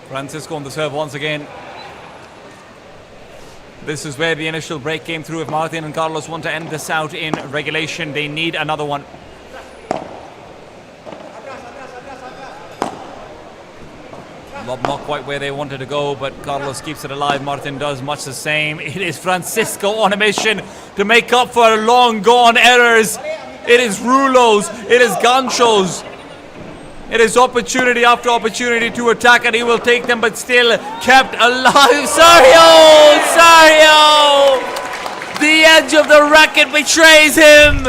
Speaker 1: Francisco on the serve once again. This is where the initial break came through. If Martin and Carlos want to end this out in regulation, they need another one. Lob not quite where they wanted to go, but Carlos keeps it alive. Martin does much the same. It is Francisco on a mission to make up for long gone errors. It is Rulos. It is Ganchos. It is opportunity after opportunity to attack, and he will take them, but still kept alive. Sergio! The edge of the racket betrays him.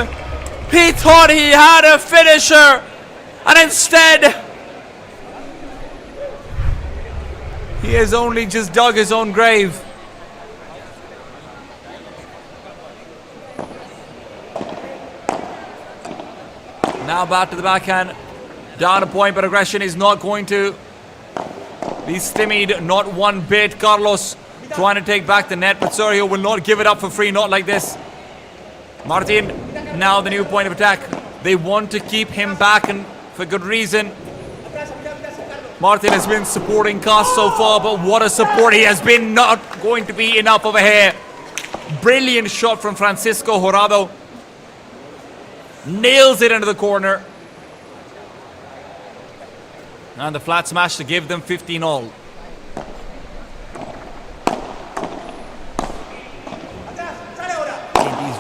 Speaker 1: He thought he had a finisher, and instead, he has only just dug his own grave. Now back to the backhand. Down a point, but aggression is not going to be stymied, not one bit. Carlos trying to take back the net, but Sergio will not give it up for free, not like this. Martin, now the new point of attack. They want to keep him back, and for good reason. Martin has been supporting Cast so far, but what a support he has been. Not going to be enough over here. Brilliant shot from Francisco Jorado. Nails it into the corner. And the flat smash to give them 15-all. These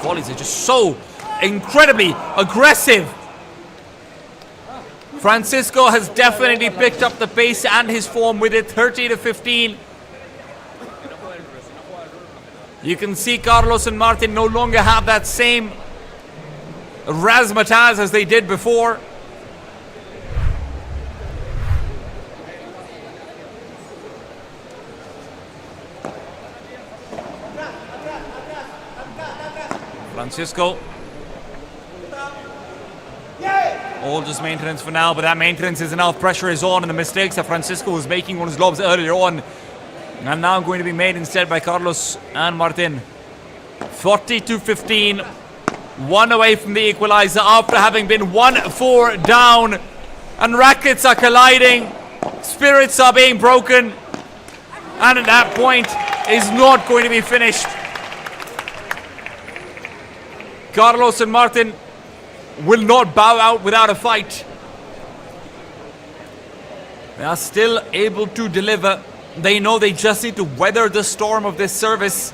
Speaker 1: volleys are just so incredibly aggressive. Francisco has definitely picked up the pace and his form with it, 30-15. You can see Carlos and Martin no longer have that same razzmatazz as they did before. Francisco. All just maintenance for now, but that maintenance is enough. Pressure is on, and the mistakes that Francisco was making on his lobs earlier on and now going to be made instead by Carlos and Martin. 40-15. One away from the equalizer after having been 1-4 down. And rackets are colliding. Spirits are being broken. And at that point is not going to be finished. Carlos and Martin will not bow out without a fight. They are still able to deliver. They know they just need to weather the storm of this service.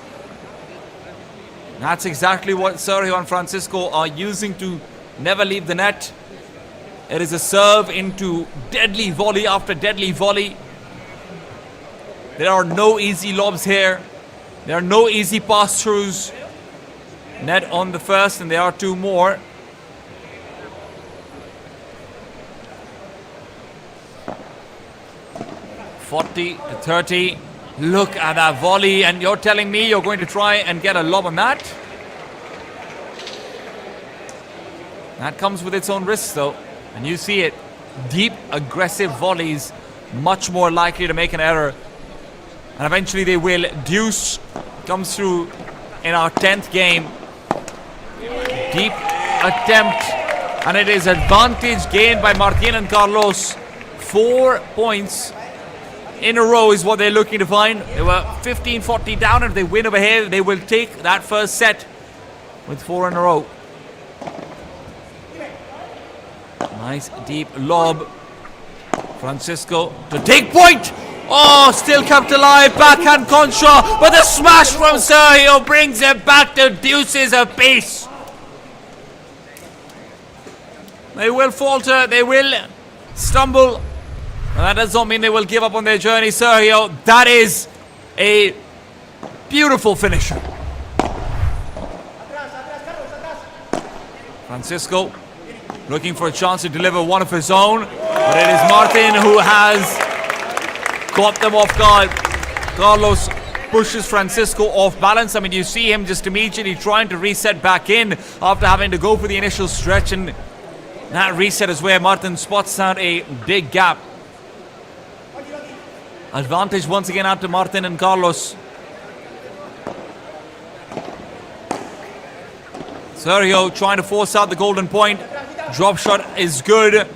Speaker 1: That's exactly what Sergio and Francisco are using to never leave the net. It is a serve into deadly volley after deadly volley. There are no easy lobs here. There are no easy pass-throughs. Net on the first, and there are two more. (40-30). Look at that volley, and you're telling me you're going to try and get a lob on that? That comes with its own risks, though. And you see it. Deep, aggressive volleys, much more likely to make an error. And eventually they will. Deuce comes through in our 10th game. Deep attempt. And it is advantage gained by Martin and Carlos. 4 points in a row is what they're looking to find. They were 15-40 down. If they win over here, they will take that first set with 4 in a row. Nice deep lob. Francisco to take point. Oh, still kept alive. Backhand contra. But the smash from Sergio brings it back to deuces apiece. They will falter. They will stumble. And that does not mean they will give up on their journey. Sergio, that is a beautiful finisher. Francisco looking for a chance to deliver one of his own. But it is Martin who has caught them off guard. Carlos pushes Francisco off balance. I mean, you see him just immediately trying to reset back in after having to go for the initial stretch. And that reset is where Martin spots out a big gap. Advantage once again out to Martin and Carlos. Sergio trying to force out the golden point. Drop shot is good.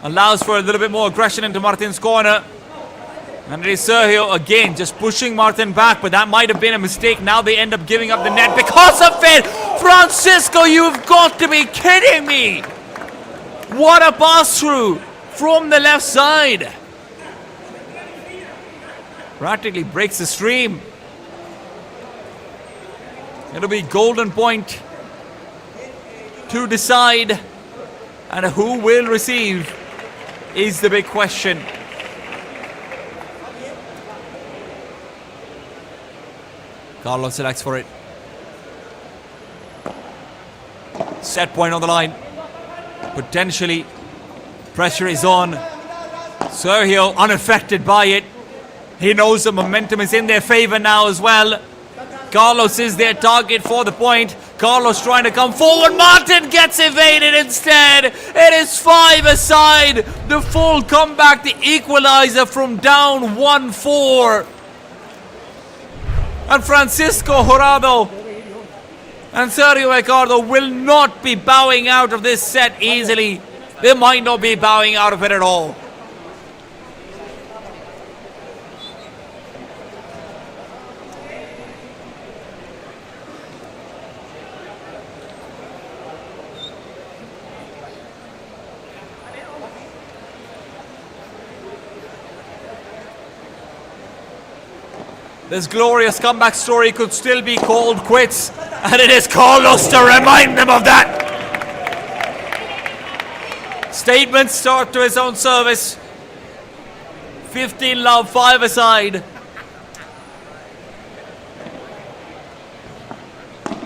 Speaker 1: Allows for a little bit more aggression into Martin's corner. And it is Sergio again just pushing Martin back, but that might have been a mistake. Now they end up giving up the net because of it. Francisco, you've got to be kidding me. What a pass through from the left side. Practically breaks the stream. It'll be golden point to decide. And who will receive is the big question. Carlos selects for it. Set point on the line. Potentially, pressure is on. Sergio unaffected by it. He knows the momentum is in their favor now as well. Carlos is their target for the point. Carlos trying to come forward. Martin gets evaded instead. It is 5 aside. The full comeback, the equalizer from down 1-4. And Francisco Jurado and Sergio Ricardo will not be bowing out of this set easily. They might not be bowing out of it at all. This glorious comeback story could still be called quits, and it is Carlos to remind them of that. Statement start to his own service. 15 love, 5 aside.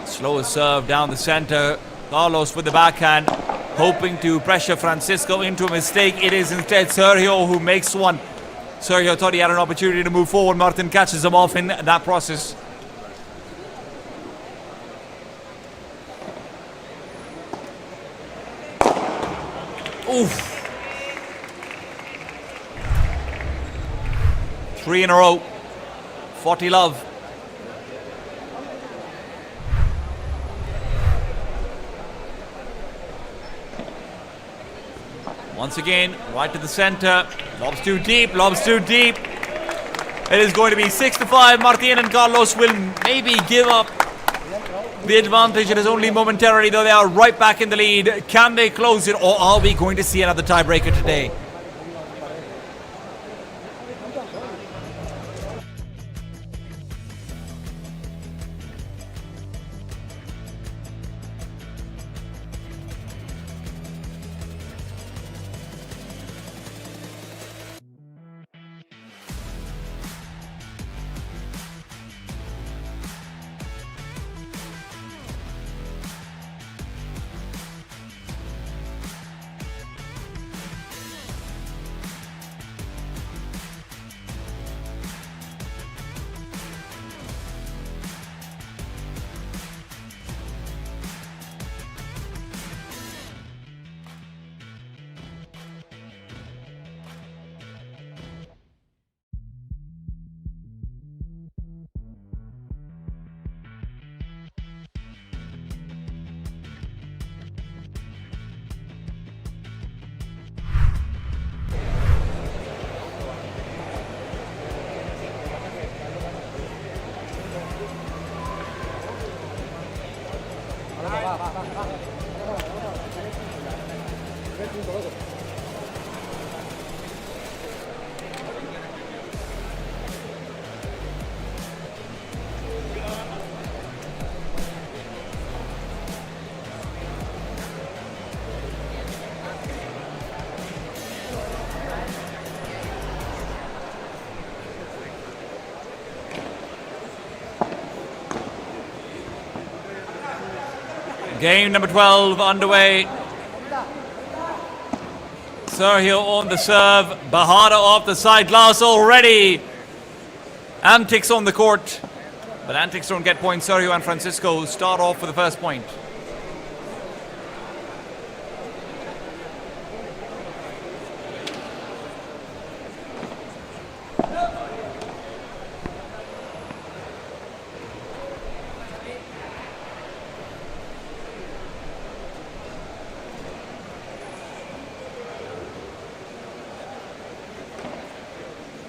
Speaker 1: Slow serve down the center. Carlos with the backhand, hoping to pressure Francisco into a mistake. It is instead Sergio who makes one. Sergio thought he had an opportunity to move forward. Martin catches him off in that process. Oof. 3 in a row. 40 love. Once again, right to the center. Lobs too deep, lobs too deep. It is going to be 6-5. Martin and Carlos will maybe give up the advantage. It is only momentarily, though they are right back in the lead. Can they close it, or are we going to see another tiebreaker today? Game number 12 underway. Sergio on the serve. Bahada off the side glass already. Antics on the court. But Antics don't get points. Sergio and Francisco start off with the first point.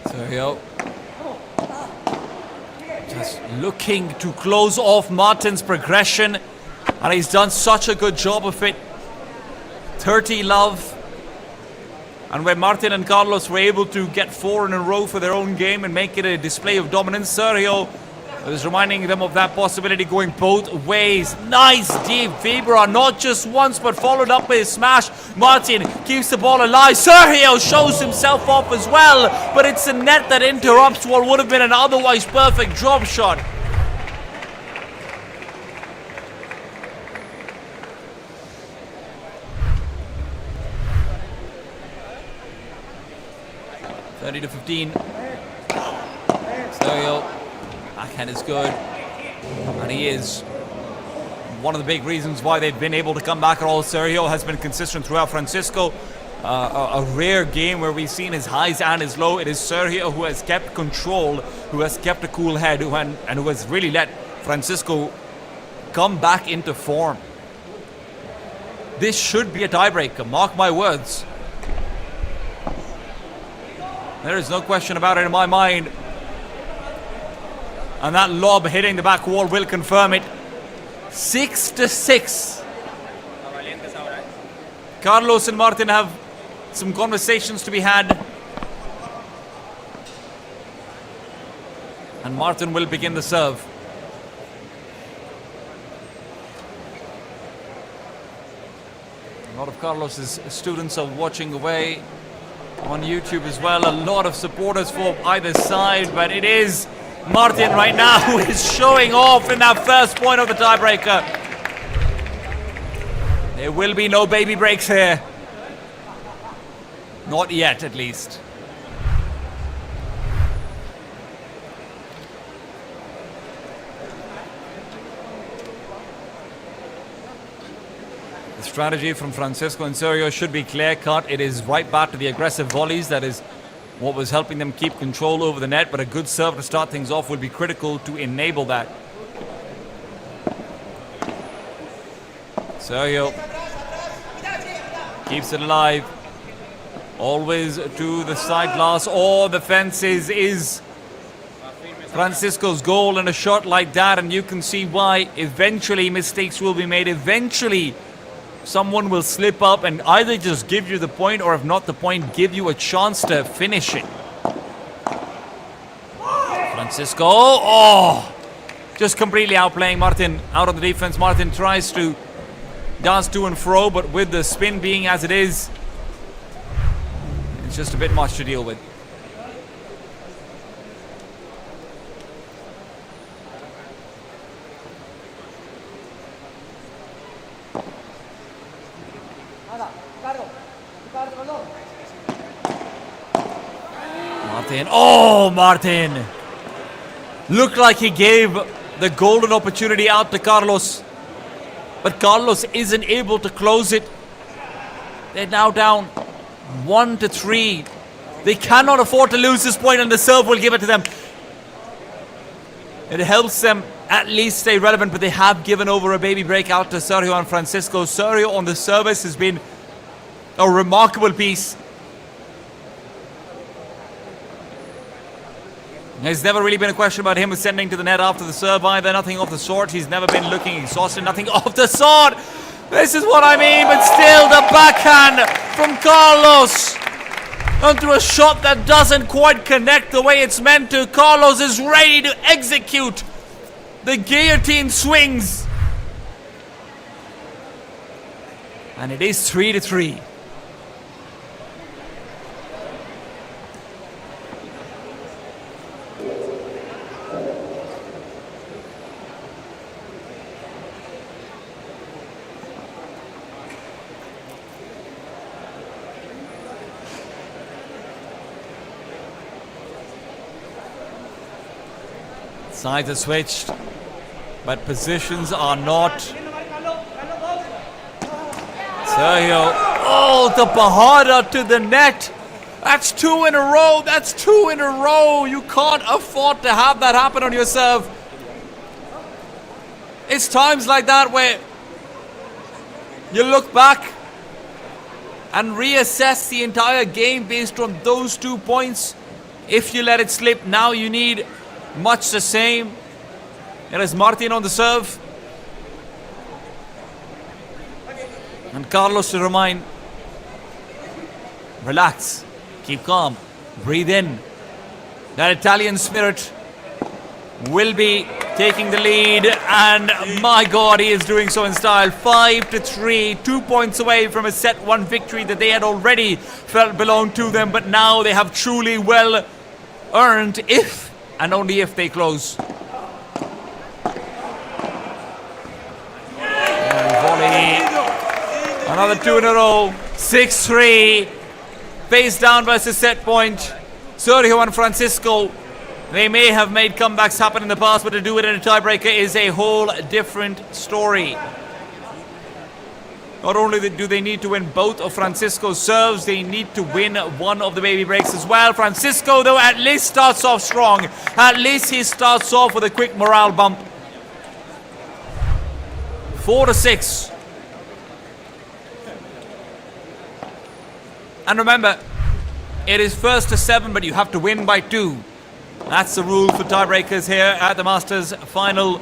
Speaker 1: Sergio just looking to close off Martin's progression, and he's done such a good job of it. 30 love, and when Martin and Carlos were able to get 4 in a row for their own game and make it a display of dominance, Sergio is reminding them of that possibility going both ways. Nice deep Vibra, not just once but followed up with a smash. Martin keeps the ball alive. Sergio shows himself off as well, but it's a net that interrupts what would have been an otherwise perfect drop shot. (30-15). Sergio, backhand is good, and he is one of the big reasons why they've been able to come back at all. Sergio has been consistent throughout. Francisco, a rare game where we've seen his highs and his low. It is Sergio who has kept control, who has kept a cool head, and who has really let Francisco come back into form. This should be a tiebreaker, mark my words. There is no question about it in my mind. And that lob hitting the back wall will confirm it. 6-6. Carlos and Martin have some conversations to be had. And Martin will begin the serve. A lot of Carlos's students are watching away on YouTube as well. A lot of supporters for either side, but it is Martin right now who is showing off in that first point of the tiebreaker. There will be no baby breaks here. Not yet, at least. The strategy from Francisco and Sergio should be clear-cut. It is right back to the aggressive volleys. That is what was helping them keep control over the net, but a good serve to start things off will be critical to enable that. Sergio keeps it alive. Always to the side glass or the fences is Francisco's goal, and a shot like that, and you can see why. Eventually mistakes will be made. Eventually someone will slip up and either just give you the point, or if not the point, give you a chance to finish it. Francisco, oh, just completely outplaying Martin out on the defense. Martin tries to dance to and fro, but with the spin being as it is, it's just a bit much to deal with. Martin. Oh, Martin! Looked like he gave the golden opportunity out to Carlos, but Carlos isn't able to close it. They're now down 1-3. They cannot afford to lose this point, and the serve will give it to them. It helps them at least stay relevant, but they have given over a baby break out to Sergio and Francisco. Sergio on the service has been a remarkable piece. There's never really been a question about him ascending to the net after the serve either. Nothing of the sort. He's never been looking exhausted. Nothing of the sort. This is what I mean. But still, the backhand from Carlos onto a shot that doesn't quite connect the way it's meant to. Carlos is ready to execute the guillotine swings. And it is 3-3. Sides are switched, but positions are not. Sergio, oh, the Bahada to the net. That's 2 in a row. That's 2 in a row. You can't afford to have that happen on your serve. It's times like that where you look back and reassess the entire game based on those 2 points. If you let it slip, now you need much the same. There is Martin on the serve. And Carlos to remind, relax, keep calm, breathe in. That Italian spirit will be taking the lead, and my God, he is doing so in style. 5-3, 2 points away from a set 1 victory that they had already felt belonged to them, but now they have truly well earned if and only if they close. Volley. Another 2 in a row. 6-3. Face down versus set point. Sergio and Francisco. They may have made comebacks happen in the past, but to do it in a tiebreaker is a whole different story. Not only do they need to win both of Francisco's serves, they need to win one of the baby breaks as well. Francisco, though, at least starts off strong. At least he starts off with a quick morale bump. 4-6. And remember, it is first to 7, but you have to win by 2. That's the rule for tiebreakers here at the Masters final.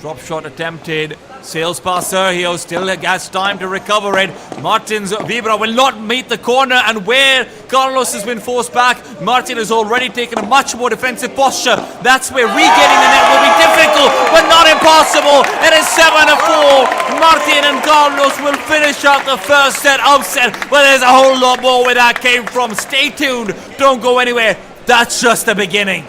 Speaker 1: Drop shot attempted. Sails past Sergio, still has time to recover it. Martin's Vibra will not meet the corner, and where Carlos has been forced back, Martin has already taken a much more defensive posture. That's where regaining the net will be difficult, but not impossible. It is 7-4. Martin and Carlos will finish out the first set upset, but there's a whole lot more where that came from. Stay tuned, don't go anywhere. That's just the beginning.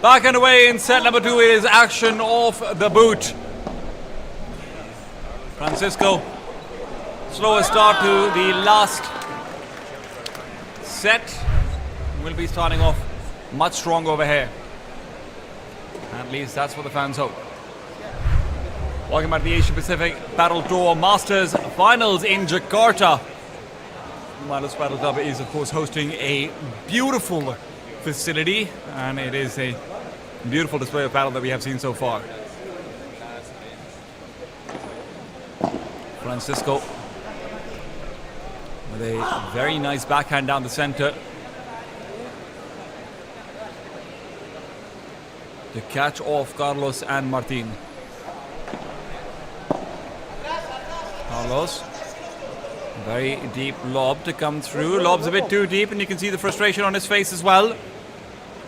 Speaker 1: Back and away in set number 2. It is action off the boot. Francisco, slowest start to the last set. Will be starting off much stronger over here. At least that's what the fans hope. Welcome back to the Asia Pacific Padel Tour Masters Finals in Jakarta. Milos Padel Club is, of course, hosting a beautiful facility, and it is a beautiful display of paddle that we have seen so far. Francisco with a very nice backhand down the center to catch off Carlos and Martin. Carlos, very deep lob to come through. Lob's a bit too deep, and you can see the frustration on his face as well.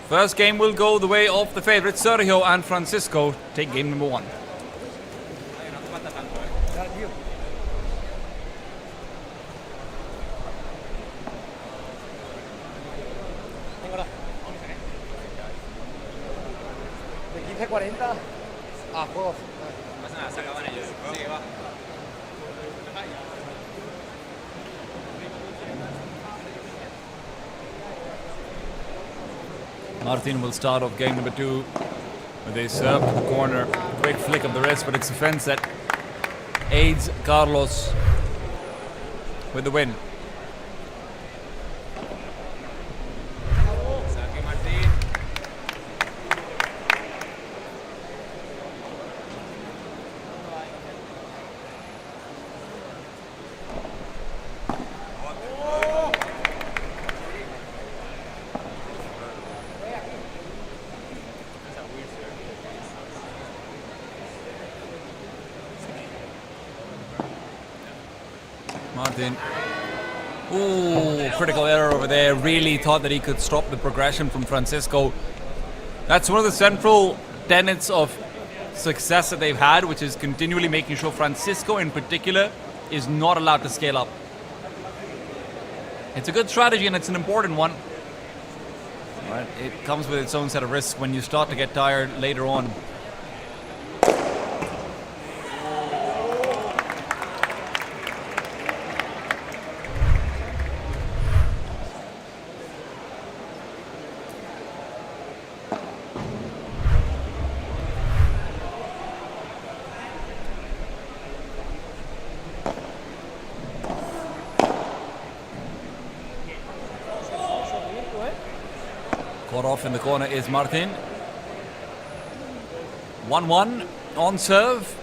Speaker 1: First game will go the way of the favorites. Sergio and Francisco take game number 1. Martin will start off game number 2 with a serve to the corner. Quick flick of the wrist, but it's a fence that aids Carlos with the win. Martin. Ooh, critical error over there. Really thought that he could stop the progression from Francisco. That's one of the central tenets of success that they've had, which is continually making sure Francisco in particular is not allowed to scale up. It's a good strategy and it's an important one. But it comes with its own set of risks when you start to get tired later on. Caught off in the corner is Martin. 1-1 on serve.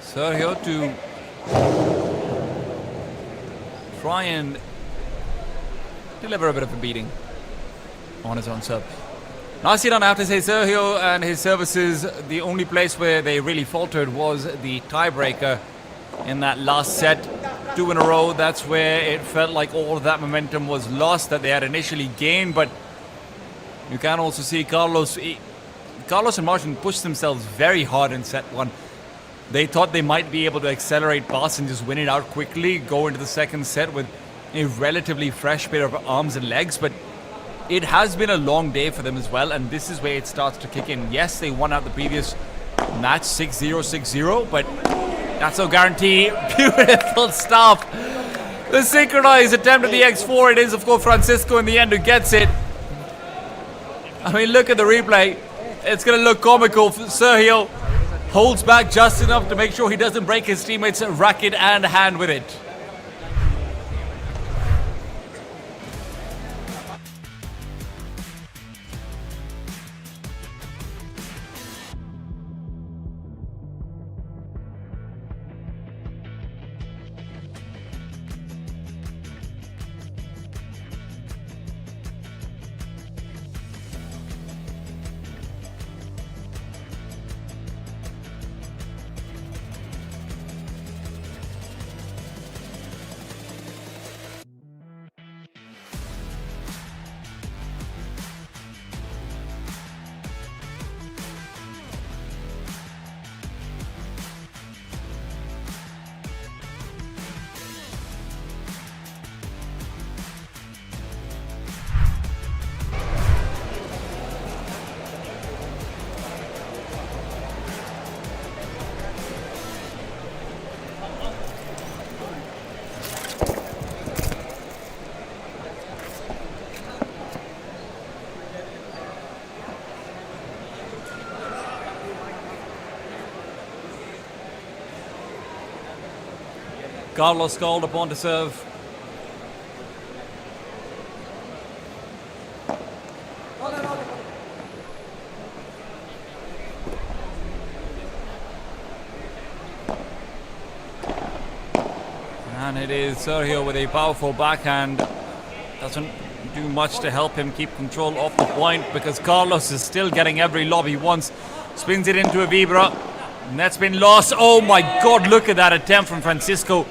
Speaker 1: Sergio to try and deliver a bit of a beating on his own serve. Nasiran, I have to say, Sergio and his services, the only place where they really faltered was the tiebreaker in that last set. 2 in a row, that's where it felt like all of that momentum was lost that they had initially gained. But you can also see Carlos and Martin pushed themselves very hard in set 1. They thought they might be able to accelerate past and just win it out quickly, go into the second set with a relatively fresh pair of arms and legs. But it has been a long day for them as well, and this is where it starts to kick in. Yes, they won out the previous match 6-0, 6-0, but that's no guarantee. Beautiful stuff. The synchronized attempt at the X4. It is, of course, Francisco in the end who gets it. I mean, look at the replay. It's going to look comical. Sergio holds back just enough to make sure he doesn't break his teammate's racket and hand with it. Carlos called upon to serve. And it is Sergio with a powerful backhand. Doesn't do much to help him keep control of the point because Carlos is still getting every lob he wants. Spins it into a vibra. And that's been lost. Oh my God, look at that attempt from Francisco.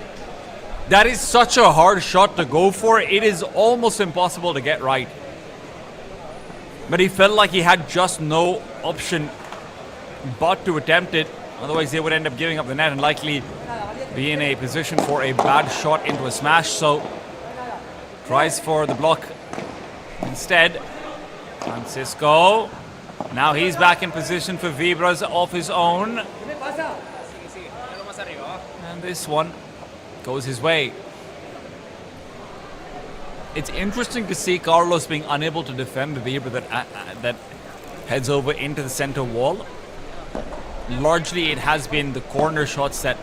Speaker 1: That is such a hard shot to go for. It is almost impossible to get right. But he felt like he had just no option but to attempt it. Otherwise, they would end up giving up the net and likely be in a position for a bad shot into a smash. So, tries for the block instead. Francisco. Now he's back in position for Vibras of his own. And this one goes his way. It's interesting to see Carlos being unable to defend the Vibra that heads over into the center wall. Largely it has been the corner shots that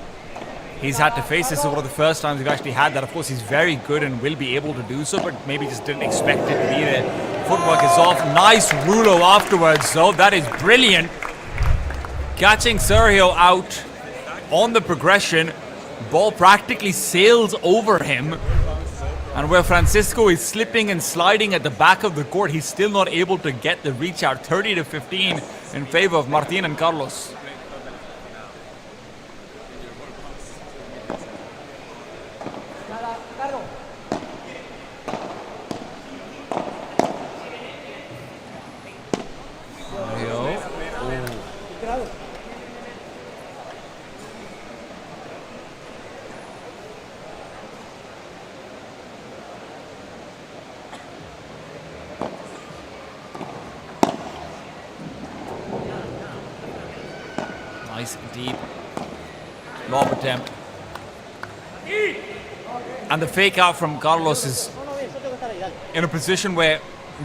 Speaker 1: he's had to face. This is one of the first times we've actually had that. Of course, he's very good and will be able to do so, but maybe just didn't expect it to be there. Footwork is off. Nice rulo afterwards, though. That is brilliant. Catching Sergio out on the progression. Ball practically sails over him. And where Francisco is slipping and sliding at the back of the court, he's still not able to get the reach out. 30-15 in favor of Martin and Carlos. Nice deep lob attempt. And the fake out from Carlos is in a position where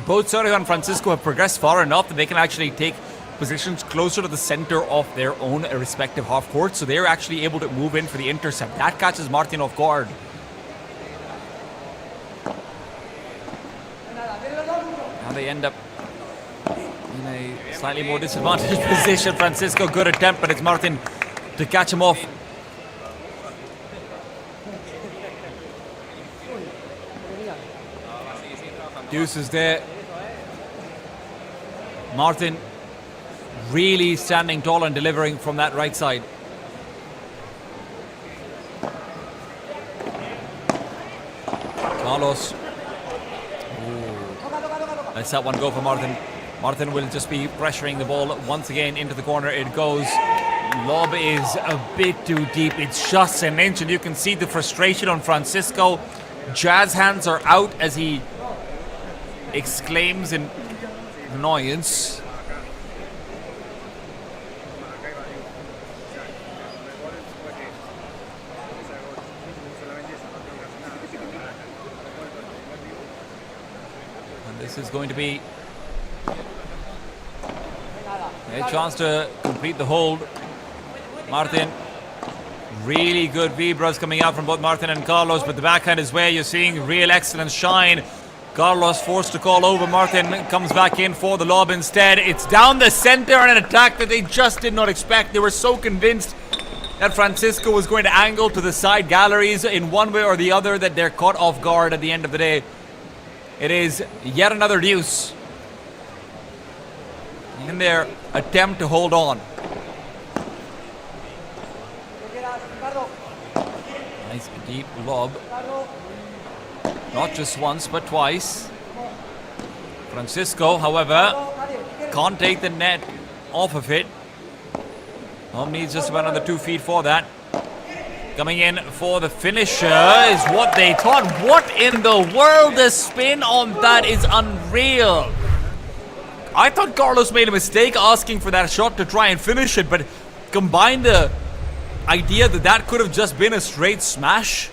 Speaker 1: both Sergio and Francisco have progressed far enough that they can actually take positions closer to the center of their own respective half court. So they're actually able to move in for the intercept. That catches Martin off guard. Now they end up in a slightly more disadvantaged position. Francisco, good attempt, but it's Martin to catch him off. Deuce is there. Martin really standing tall and delivering from that right side. Carlos. Let's that one go for Martin. Martin will just be pressuring the ball once again into the corner. It goes. Lob is a bit too deep. It's just an inch, and you can see the frustration on Francisco. Jazz hands are out as he exclaims in annoyance. And this is going to be a chance to complete the hold. Martin, really good vibras coming out from both Martin and Carlos, but the backhand is where you're seeing real excellence shine. Carlos forced to call over. Martin comes back in for the lob instead. It's down the center and an attack that they just did not expect. They were so convinced that Francisco was going to angle to the side galleries in one way or the other that they're caught off guard at the end of the day. It is yet another deuce in their attempt to hold on. Nice deep lob. Not just once, but twice. Francisco, however, can't take the net off of it. Needs just about another 2 feet for that. Coming in for the finisher is what they thought. What in the world? The spin on that is unreal. I thought Carlos made a mistake asking for that shot to try and finish it, but combine the idea that that could have just been a straight smash,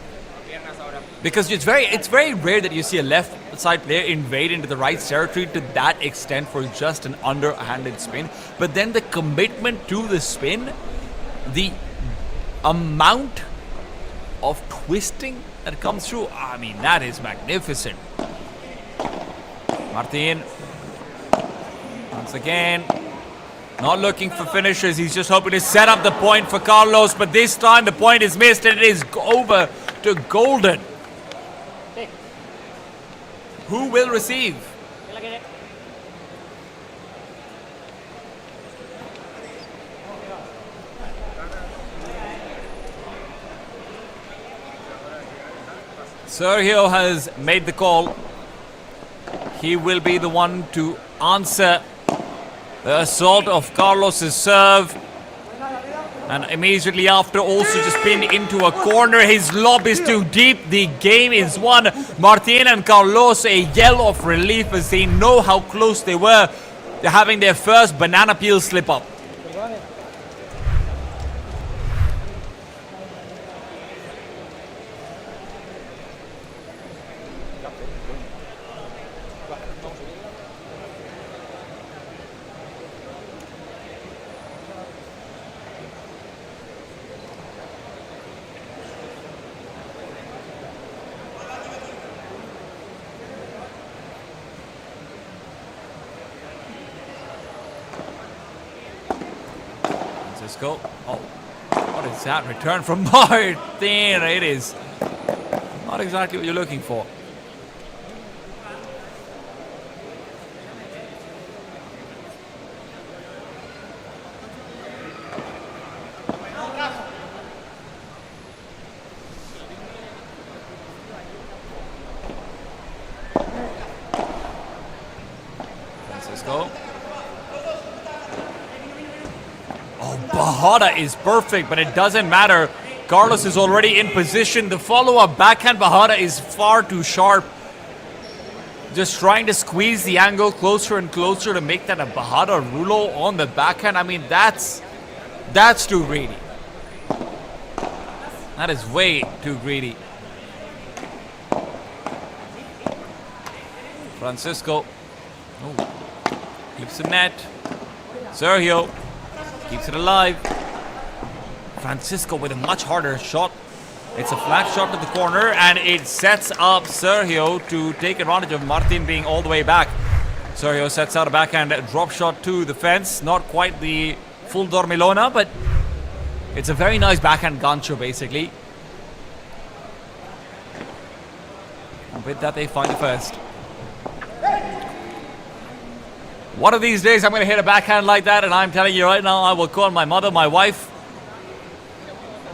Speaker 1: because it's very rare that you see a left side player invade into the right territory to that extent for just an underhanded spin. But then the commitment to the spin, the amount of twisting that comes through, I mean, that is magnificent. Martin, once again, not looking for finishes. He's just hoping to set up the point for Carlos, but this time the point is missed and it is over to Golden. Who will receive? Sergio has made the call. He will be the one to answer the assault of Carlos's serve. And immediately after, also just pinned into a corner. His lob is too deep. The game is won. Martin and Carlos a yell of relief as they know how close they were to having their first banana peel slip up. Go. Oh, what is that return from Martin? It is not exactly what you're looking for. Francisco. Bahada is perfect, but it doesn't matter. Carlos is already in position. The follow-up backhand Bahada is far too sharp. Just trying to squeeze the angle closer and closer to make that a Bahada Rulo on the backhand. I mean, that's too greedy. That is way too greedy. Francisco. Oh, keeps the net. Sergio keeps it alive. Francisco with a much harder shot. It's a flat shot to the corner, and it sets up Sergio to take advantage of Martin being all the way back. Sergio sets out a backhand drop shot to the fence. Not quite the full dormilona, but it's a very nice backhand gancho, basically. And with that, they find the first. One of these days I'm going to hit a backhand like that, and I'm telling you right now, I will call my mother, my wife,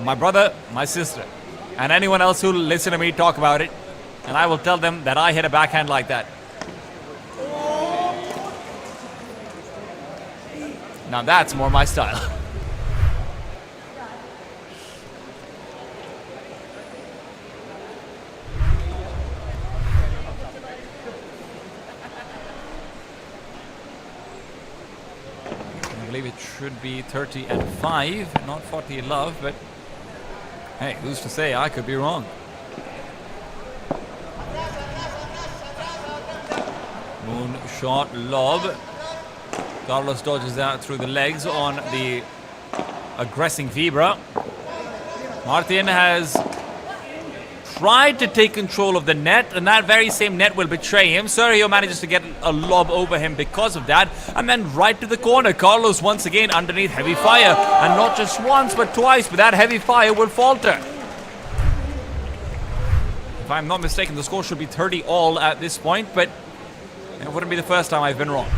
Speaker 1: my brother, my sister, and anyone else who will listen to me talk about it, and I will tell them that I hit a backhand like that. Now that's more my style. I believe it should be 30-5, not 40-love, but hey, who's to say? I could be wrong. Moon shot lob. Carlos dodges that through the legs on the aggressing Vibra. Martin has tried to take control of the net, and that very same net will betray him. Sergio manages to get a lob over him because of that, and then right to the corner. Carlos once again underneath heavy fire, and not just once but twice, but that heavy fire will falter. If I'm not mistaken, the score should be 30 all at this point, but it wouldn't be the first time I've been wrong.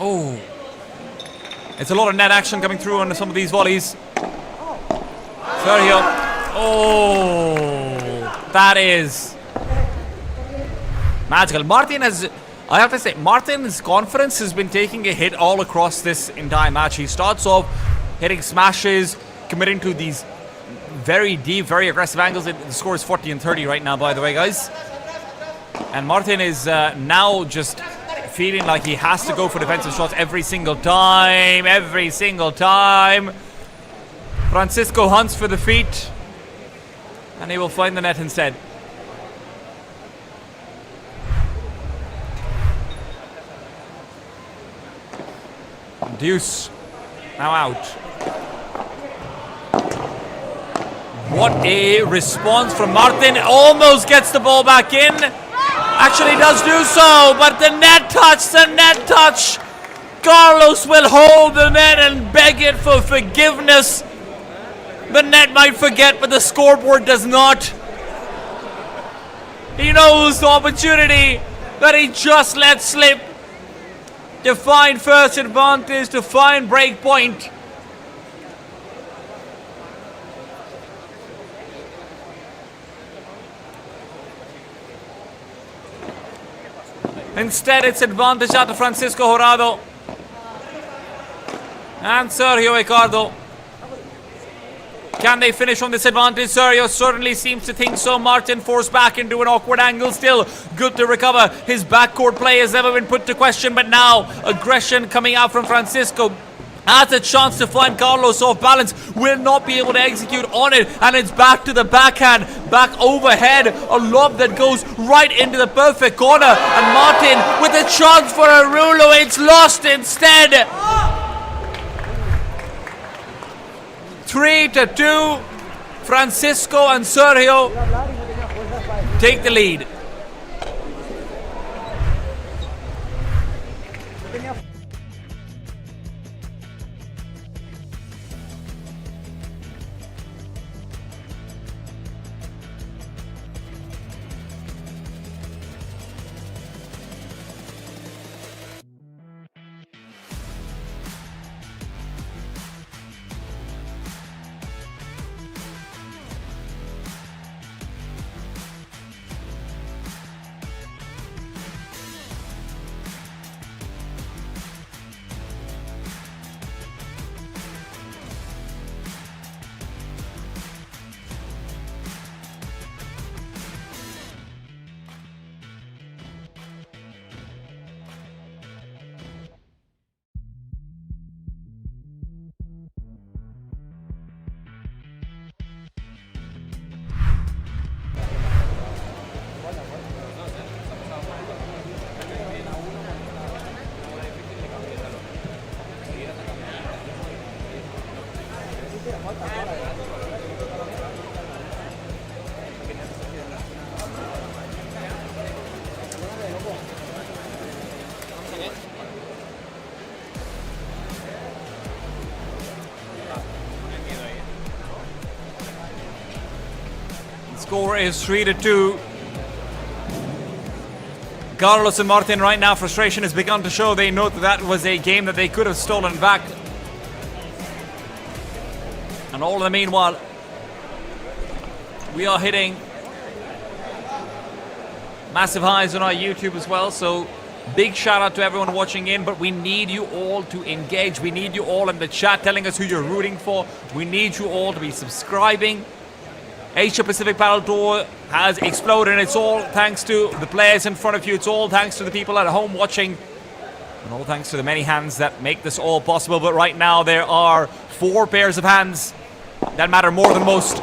Speaker 1: Oh, it's a lot of net action coming through on some of these volleys. Sergio. Oh, that is magical. Martin has, I have to say, Martin's confidence has been taking a hit all across this entire match. He starts off hitting smashes, committing to these very deep, very aggressive angles. The score is 40-30 right now, by the way, guys. And Martin is now just feeling like he has to go for defensive shots every single time. Francisco hunts for the feet, and he will find the net instead. Deuce now out. What a response from Martin. Almost gets the ball back in. Actually does do so, but the net touch. Carlos will hold the net and beg it for forgiveness. The net might forget, but the scoreboard does not. He knows the opportunity that he just let slip to find first advantage, to find break point. Instead, it's advantage out to Francisco Jurado and Sergio Ricardo. Can they finish on this advantage? Sergio certainly seems to think so. Martin forced back into an awkward angle. Still good to recover. His backcourt play has never been put to question, but now aggression coming out from Francisco. Has a chance to find Carlos off balance. Will not be able to execute on it. And it's back to the backhand. Back overhead. A lob that goes right into the perfect corner. And Martin with a chance for a rulo. It's lost instead. 3-2. Francisco and Sergio take the lead. score is 3-2. Carlos and Martin right now, frustration has begun to show. They know that was a game that they could have stolen back. And all in the meanwhile, we are hitting massive highs on our YouTube as well. So big shout out to everyone watching in, but we need you all to engage. We need you all in the chat telling us who you're rooting for. We need you all to be subscribing. Asia Pacific Padel Tour has exploded, and it's all thanks to the players in front of you. It's all thanks to the people at home watching, and all thanks to the many hands that make this all possible. But right now there are 4 pairs of hands that matter more than most.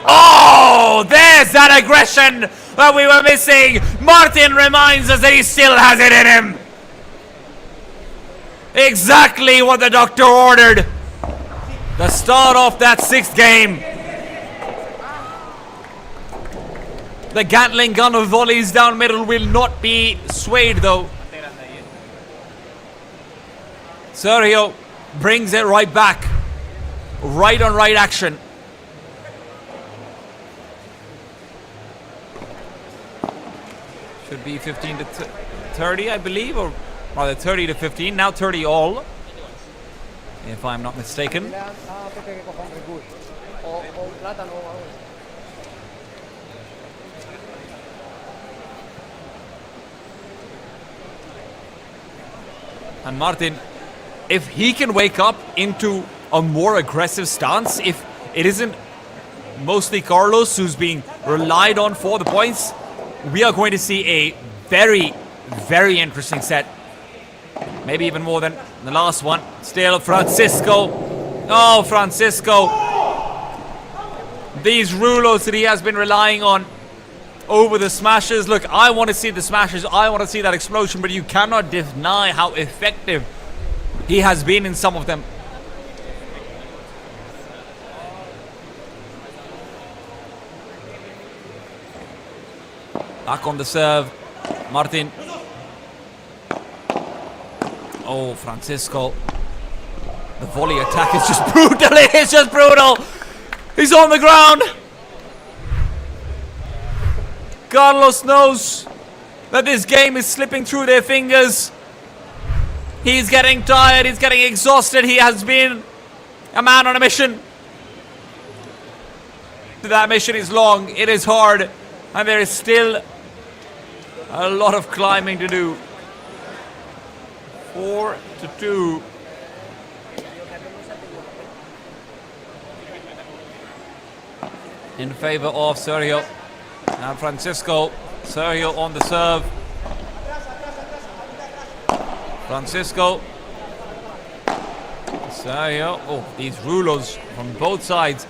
Speaker 1: Oh, there's that aggression that we were missing. Martin reminds us that he still has it in him. Exactly what the doctor ordered to start off that 6th game. The Gatling gun of volleys down middle will not be swayed though. Sergio brings it right back. Right on right action. Should be 15 to 30, I believe, or rather 30 to 15. Now 30 all, if I'm not mistaken. And Martin, if he can wake up into a more aggressive stance, if it isn't mostly Carlos who's being relied on for the points, we are going to see a very, very interesting set. Maybe even more than the last one. Still Francisco. Oh, Francisco. These rulos that he has been relying on over the smashes. Look, I want to see the smashes. I want to see that explosion, but you cannot deny how effective he has been in some of them. Back on the serve, Martin. Oh, Francisco. The volley attack is just brutal. It is just brutal. He's on the ground. Carlos knows that this game is slipping through their fingers. He's getting tired. He's getting exhausted. He has been a man on a mission. That mission is long. It is hard. And there is still a lot of climbing to do. 4-2. In favor of Sergio. And Francisco. Sergio on the serve. Francisco. Sergio. Oh, these rulos from both sides.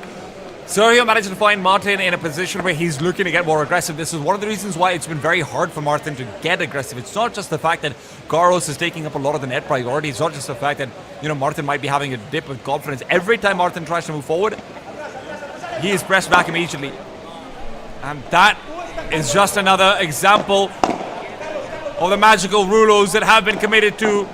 Speaker 1: Sergio managed to find Martin in a position where he's looking to get more aggressive. This is one of the reasons why it's been very hard for Martin to get aggressive. It's not just the fact that Carlos is taking up a lot of the net priority. It's not just the fact that, Martin might be having a dip of confidence. Every time Martin tries to move forward, he is pressed back immediately. And that is just another example of the magical rulos that have been committed to.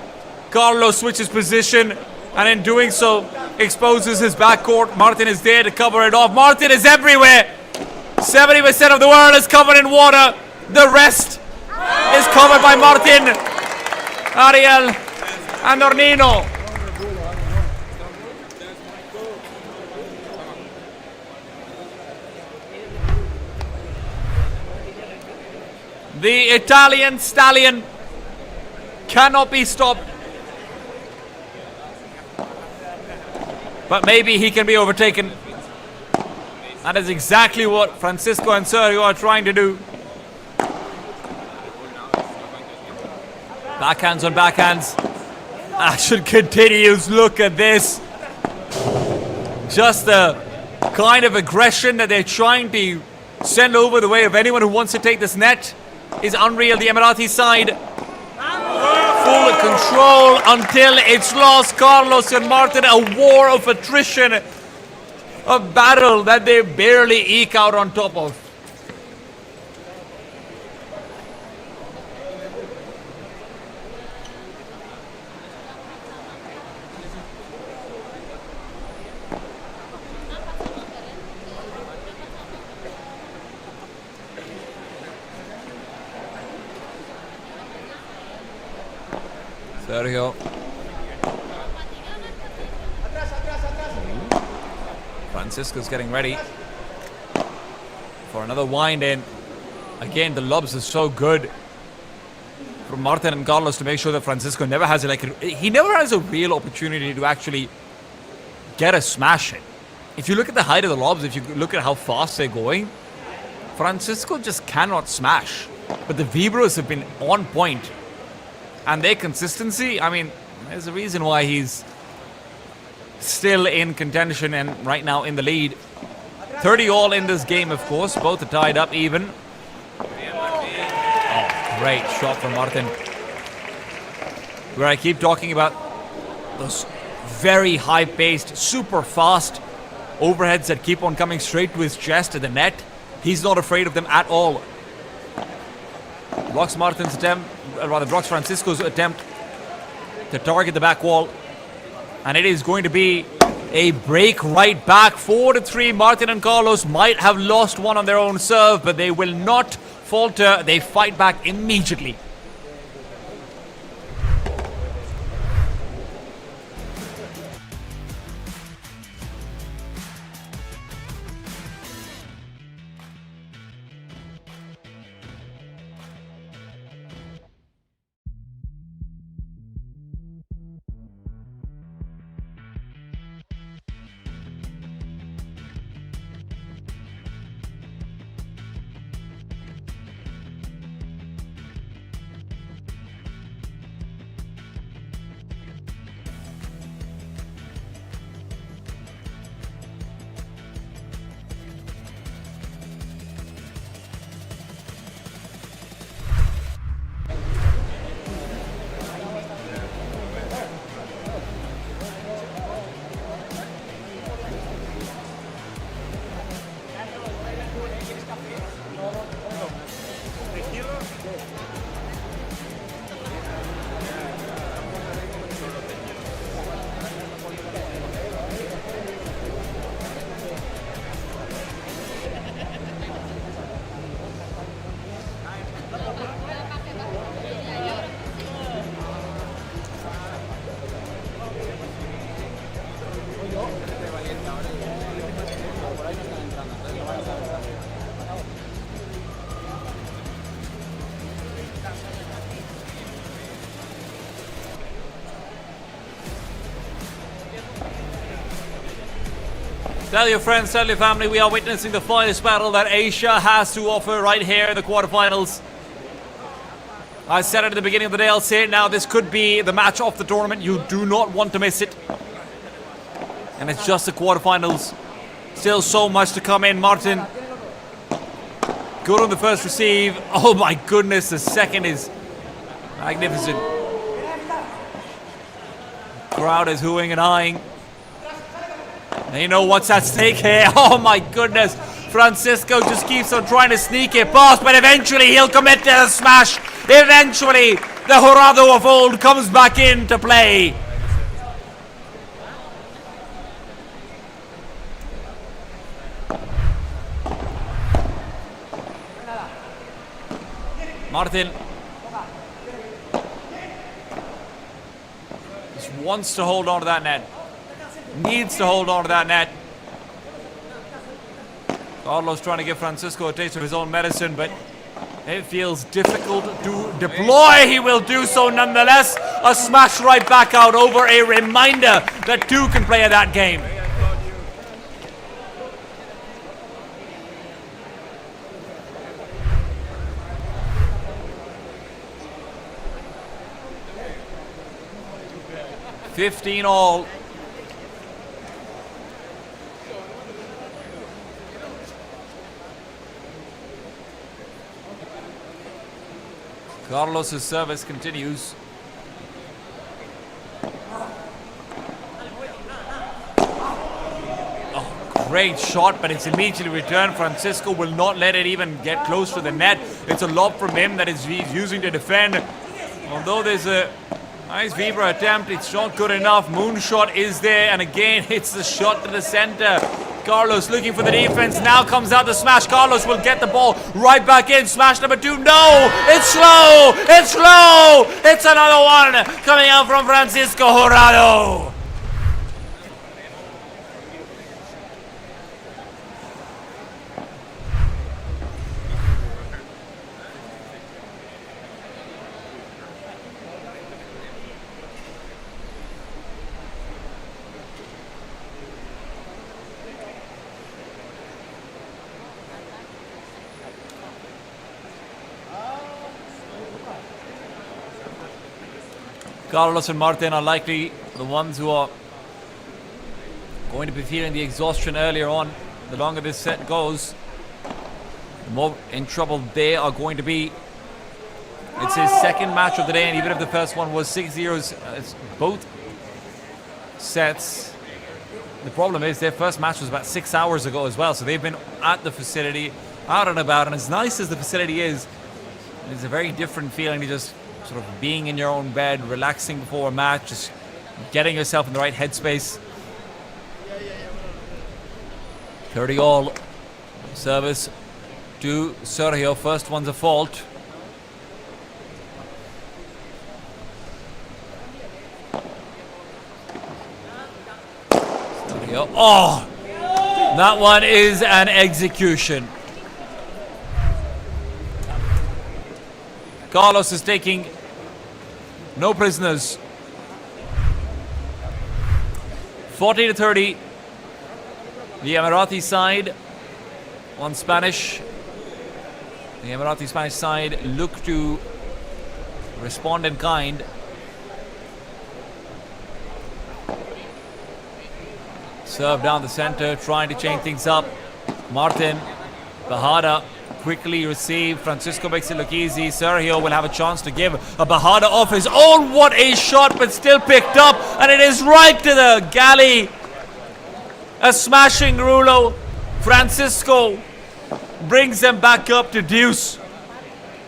Speaker 1: Carlos switches position, and in doing so, exposes his backcourt. Martin is there to cover it off. Martin is everywhere. 70% of the world is covered in water. The rest is covered by Martin, Ariel, and Ornino. The Italian stallion cannot be stopped. But maybe he can be overtaken. That is exactly what Francisco and Sergio are trying to do. Backhands on backhands. Action continues. Look at this. Just the kind of aggression that they're trying to send over the way of anyone who wants to take this net is unreal. The Emirati side, full control until it's lost. Carlos and Martin, a war of attrition, a battle that they barely eke out on top of. Sergio. Francisco's getting ready for another wind in. Again, the lobs are so good from Martin and Carlos to make sure that Francisco never has he never has a real opportunity to actually get a smash in. If you look at the height of the lobs, if you look at how fast they're going, Francisco just cannot smash. But the Vibros have been on point. And their consistency, I mean, there's a reason why he's still in contention and right now in the lead. 30 all in this game, of course. Both are tied up even. Oh, great shot from Martin. Where I keep talking about those very high-paced, super fast overheads that keep on coming straight to his chest at the net. He's not afraid of them at all. Blocks Martin's attempt, rather blocks Francisco's attempt to target the back wall. And it is going to be a break right back. 4-3. Martin and Carlos might have lost one on their own serve, but they will not falter. They fight back immediately. Tell your friends, tell your family, we are witnessing the finest battle that Asia has to offer right here in the quarterfinals. I said it at the beginning of the day, I'll say it now, this could be the match of the tournament. You do not want to miss it. And it's just the quarterfinals. Still so much to come in. Martin, good on the first receive. Oh my goodness, the second is magnificent. Crowd is hooing and eyeing. And you know what's at stake here. Oh my goodness. Francisco just keeps on trying to sneak it past, but eventually he'll commit to the smash. Eventually, the Jurado of old comes back into play. Martin just wants to hold on to that net. Needs to hold on to that net. Carlos trying to give Francisco a taste of his own medicine, but it feels difficult to deploy. He will do so nonetheless. A smash right back out over a reminder that two can play at that game. $15 all. Carlos's service continues. Oh, great shot, but it's immediately returned. Francisco will not let it even get close to the net. It's a lob from him that he's using to defend. Although there's a nice Vibra attempt, it's not good enough. Moonshot is there, and again, it's the shot to the center. Carlos looking for the defense. Now comes out the smash. Carlos will get the ball right back in. Smash number 2. No! It's slow! It's slow! It's another one coming out from Francisco Jurado. Carlos and Martin are likely the ones who are going to be feeling the exhaustion earlier on. The longer this set goes, the more in trouble they are going to be. It's his second match of the day, and even if the first one was 6-0, it's both sets. The problem is their first match was about 6 hours ago as well, so they've been at the facility, out and about, and as nice as the facility is, it's a very different feeling to just sort of being in your own bed, relaxing before a match, just getting yourself in the right headspace. 30-all service to Sergio. First one's a fault. Sergio. Oh! That one is an execution. Carlos is taking no prisoners. 40-30. The Emirati side on Spanish. The Emirati Spanish side look to respond in kind. Serve down the center, trying to change things up. Martin Bajada quickly received. Francisco makes it look easy. Sergio will have a chance to give a Bajada off his own. What a shot, but still picked up. And it is right to the galley. A smashing Rulo. Francisco brings them back up to deuce.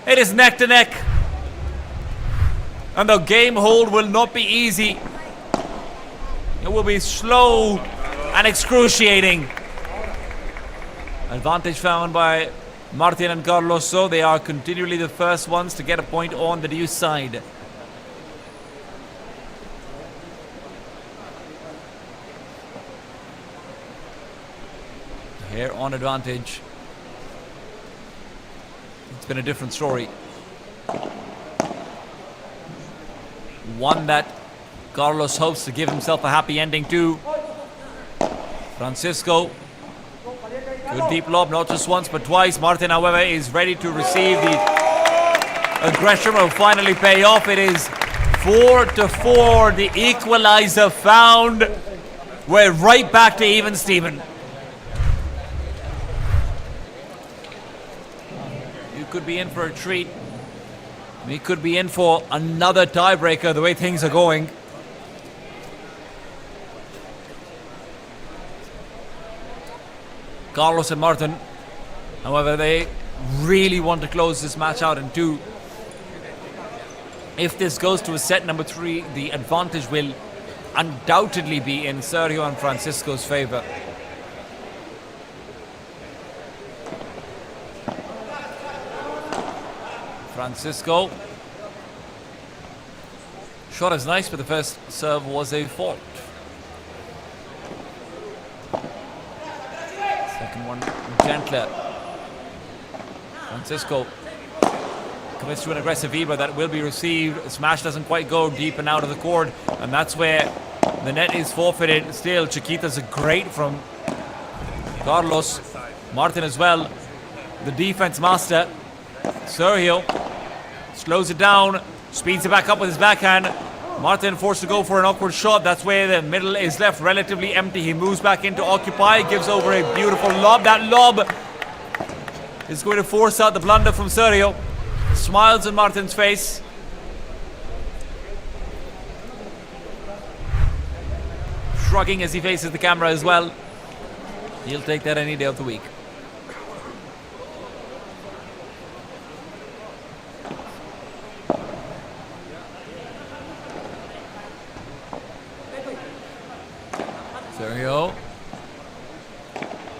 Speaker 1: It is neck to neck. And the game hold will not be easy. It will be slow and excruciating. Advantage found by Martin and Carlos, so they are continually the first ones to get a point on the deuce side. Here on advantage. It's been a different story. One that Carlos hopes to give himself a happy ending to. Francisco. Good deep lob, not just once but twice. Martin, however, is ready to receive. The aggression will finally pay off. It is 4-4. The equalizer found. We're right back to even Steven. You could be in for a treat. We could be in for another tiebreaker the way things are going. Carlos and Martin, however, they really want to close this match out in 2. If this goes to a set number 3, the advantage will undoubtedly be in Sergio and Francisco's favor. Francisco. Shot is nice, but the first serve was a fault. Second one gentler. Francisco commits to an aggressive Vibra that will be received. Smash doesn't quite go deep and out of the court, and that's where the net is forfeited. Still, Chiquita's a great from Carlos. Martin as well, the defense master. Sergio slows it down, speeds it back up with his backhand. Martin forced to go for an awkward shot. That's where the middle is left relatively empty. He moves back into occupy, gives over a beautiful lob. That lob is going to force out the blunder from Sergio. Smiles on Martin's face. Shrugging as he faces the camera as well. He'll take that any day of the week. Sergio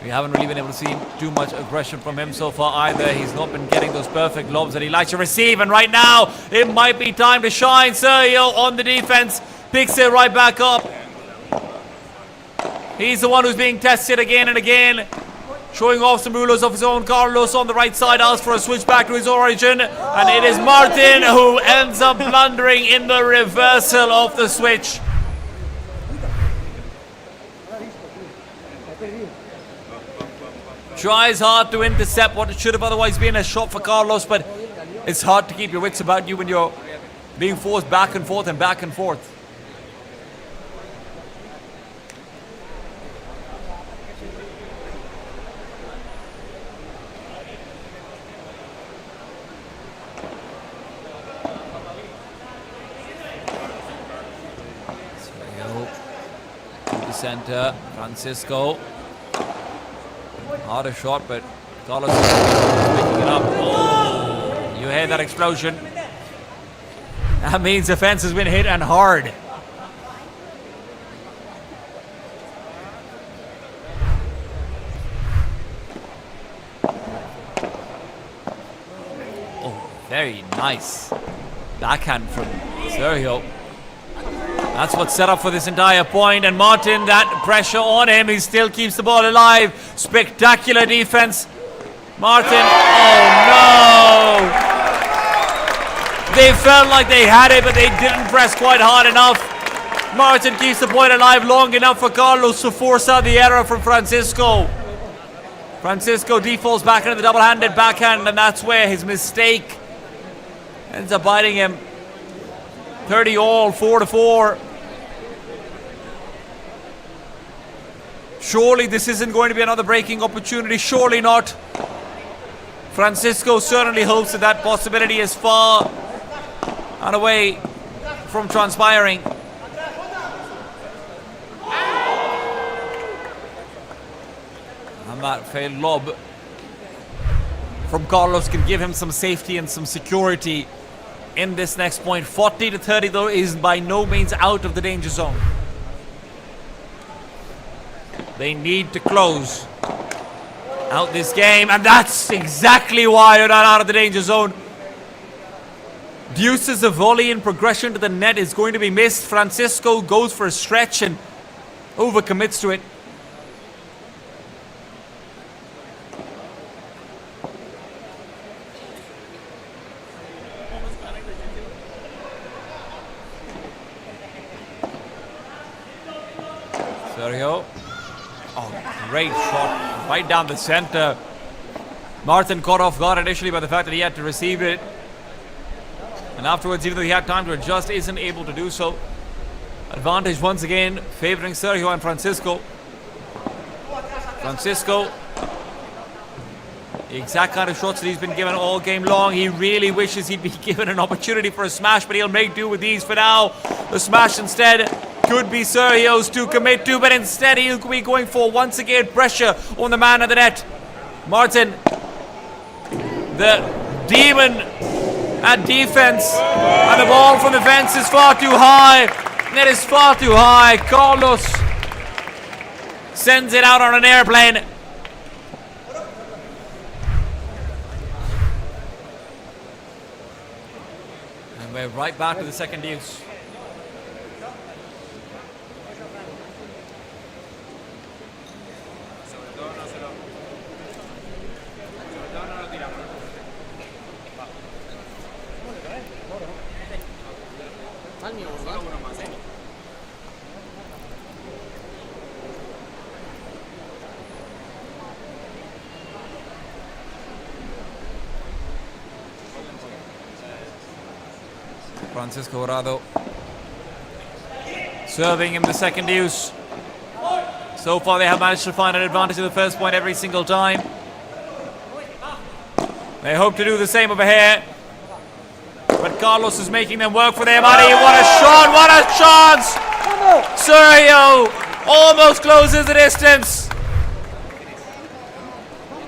Speaker 1: We haven't really been able to see too much aggression from him so far either. He's not been getting those perfect lobs that he likes to receive. And right now, it might be time to shine. Sergio on the defense. Picks it right back up. He's the one who's being tested again and again. Showing off some rulers of his own. Carlos on the right side asks for a switch back to his origin. And it is Martin who ends up blundering in the reversal of the switch. Tries hard to intercept what should have otherwise been a shot for Carlos, but it's hard to keep your wits about you when you're being forced back and forth and back and forth. To the center, Francisco. Harder shot, but Carlos is picking it up. Oh, you hear that explosion? That means the fence has been hit and hard. Oh, very nice backhand from Sergio. That's what's set up for this entire point. And Martin, that pressure on him, he still keeps the ball alive. Spectacular defense. Martin, oh no! They felt like they had it, but they didn't press quite hard enough. Martin keeps the point alive long enough for Carlos to force out the error from Francisco. Francisco defaults back into the double-handed backhand, and that's where his mistake ends up biting him. 30 all, 4-4. Surely this isn't going to be another breaking opportunity. Surely not. Francisco certainly hopes that that possibility is far and away from transpiring. And that failed lob from Carlos can give him some safety and some security in this next point. 40-30 though is by no means out of the danger zone. They need to close out this game, and that's exactly why they're not out of the danger zone. Deuces a volley in progression to the net is going to be missed. Francisco goes for a stretch and overcommits to it. Sergio. Oh, great shot right down the center. Martin caught off guard initially by the fact that he had to receive it. And afterwards, even though he had time to adjust, isn't able to do so. Advantage once again favoring Sergio and Francisco. Francisco, the exact kind of shots that he's been given all game long. He really wishes he'd be given an opportunity for a smash, but he'll make do with these for now. The smash instead could be Sergio's to commit to, but instead he'll be going for once again pressure on the man at the net. Martin, the demon at defense, and the ball from the fence is far too high. It is far too high. Carlos sends it out on an airplane. And we're right back to the second deuce. Francisco Rado serving him the second deuce. So far they have managed to find an advantage of the first point every single time. They hope to do the same over here. But Carlos is making them work for their money. What a shot! What a chance! Sergio almost closes the distance.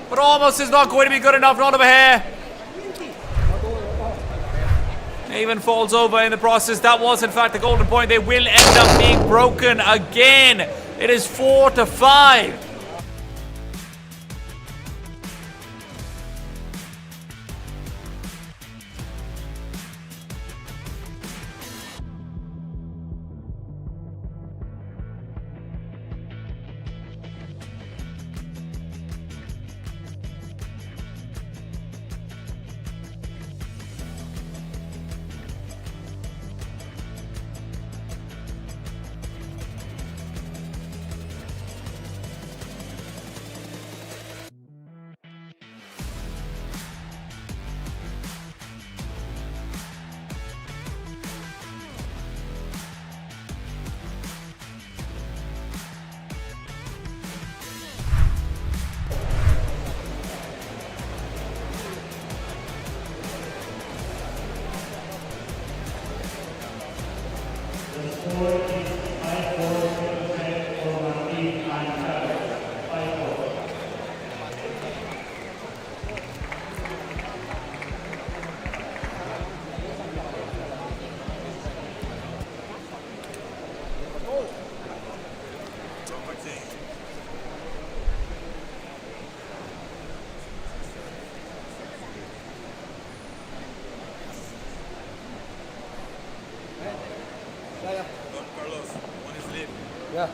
Speaker 1: But almost is not going to be good enough. Not over here. Even falls over in the process. That was in fact the golden point. They will end up being broken again. It is 4-5.
Speaker 2: Yeah.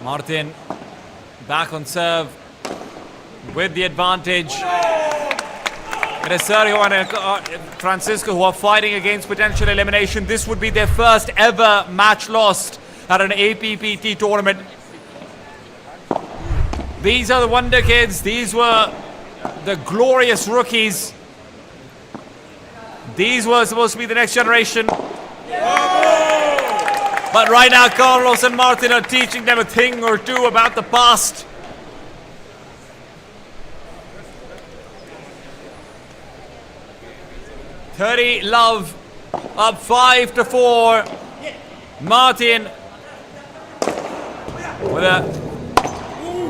Speaker 1: Martin back on serve with the advantage. It is Sergio and Francisco who are fighting against potential elimination. This would be their first ever match lost at an APPT tournament. These are the wonder kids. These were the glorious rookies. These were supposed to be the next generation. But right now, Carlos and Martin are teaching them a thing or two about the past. Thirty love up 5-4. Martin with a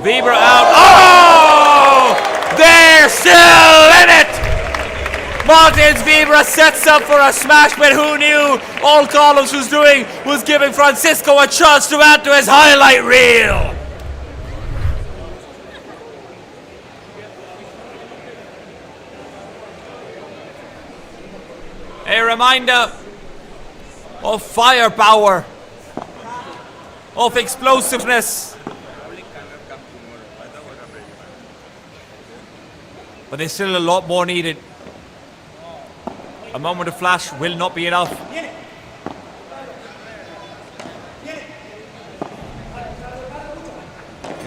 Speaker 1: Weber out. Oh! They're still in it! Martin's Vibra sets up for a smash, but who knew all Carlos was doing was giving Francisco a chance to add to his highlight reel. A reminder of firepower, of explosiveness. But there's still a lot more needed. A moment of flash will not be enough.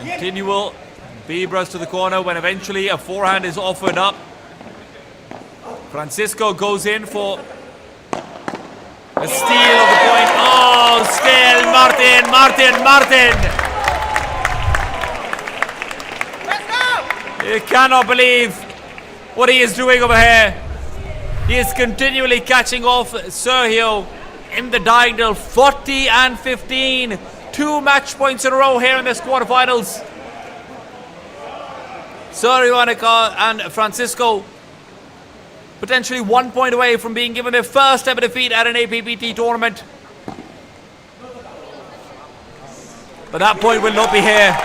Speaker 1: Continual Vibras to the corner when eventually a forehand is offered up. Francisco goes in for a steal of the point. Oh, still Martin.
Speaker 2: Let's go!
Speaker 1: You cannot believe what he is doing over here. He is continually catching off Sergio in the diagonal. 40 and 15. 2 match points in a row here in this quarterfinals. Sergio and Francisco potentially 1 point away from being given their first ever defeat at an APPT tournament. But that point will not be here.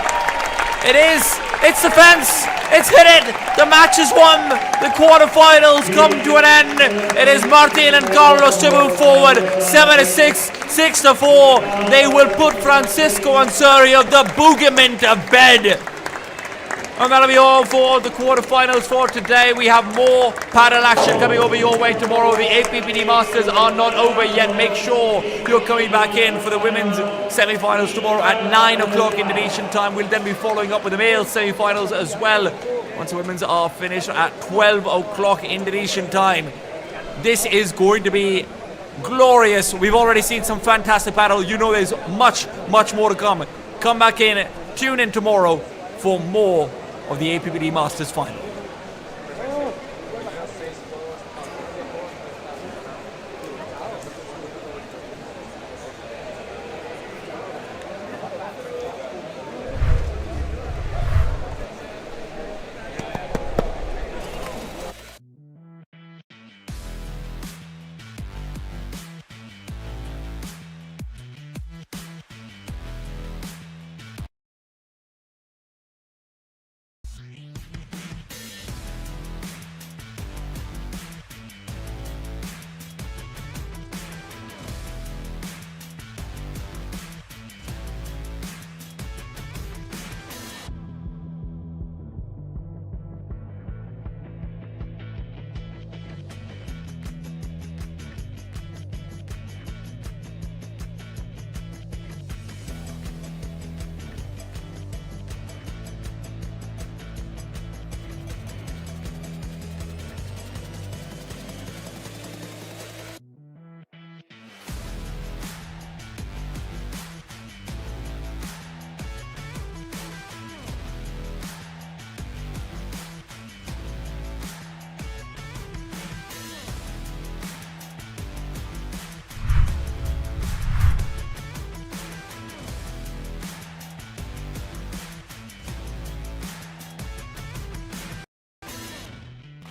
Speaker 1: It is. It's the fence. It's hit it. The match is won. The quarterfinals come to an end. It is Martin and Carlos to move forward. 7-6, 6-4. They will put Francisco and Sergio the boogeyman to bed. And that'll be all for the quarterfinals for today. We have more paddle action coming over your way tomorrow. The APPT Masters are not over yet. Make sure you're coming back in for the women's semi-finals tomorrow at 9 o'clock Indonesian time. We'll then be following up with the male semi-finals as well once the women's are finished at 12 o'clock Indonesian time. This is going to be glorious. We've already seen some fantastic paddle. You know there's much more to come. Come back in, tune in tomorrow for more of the APPT Masters Final.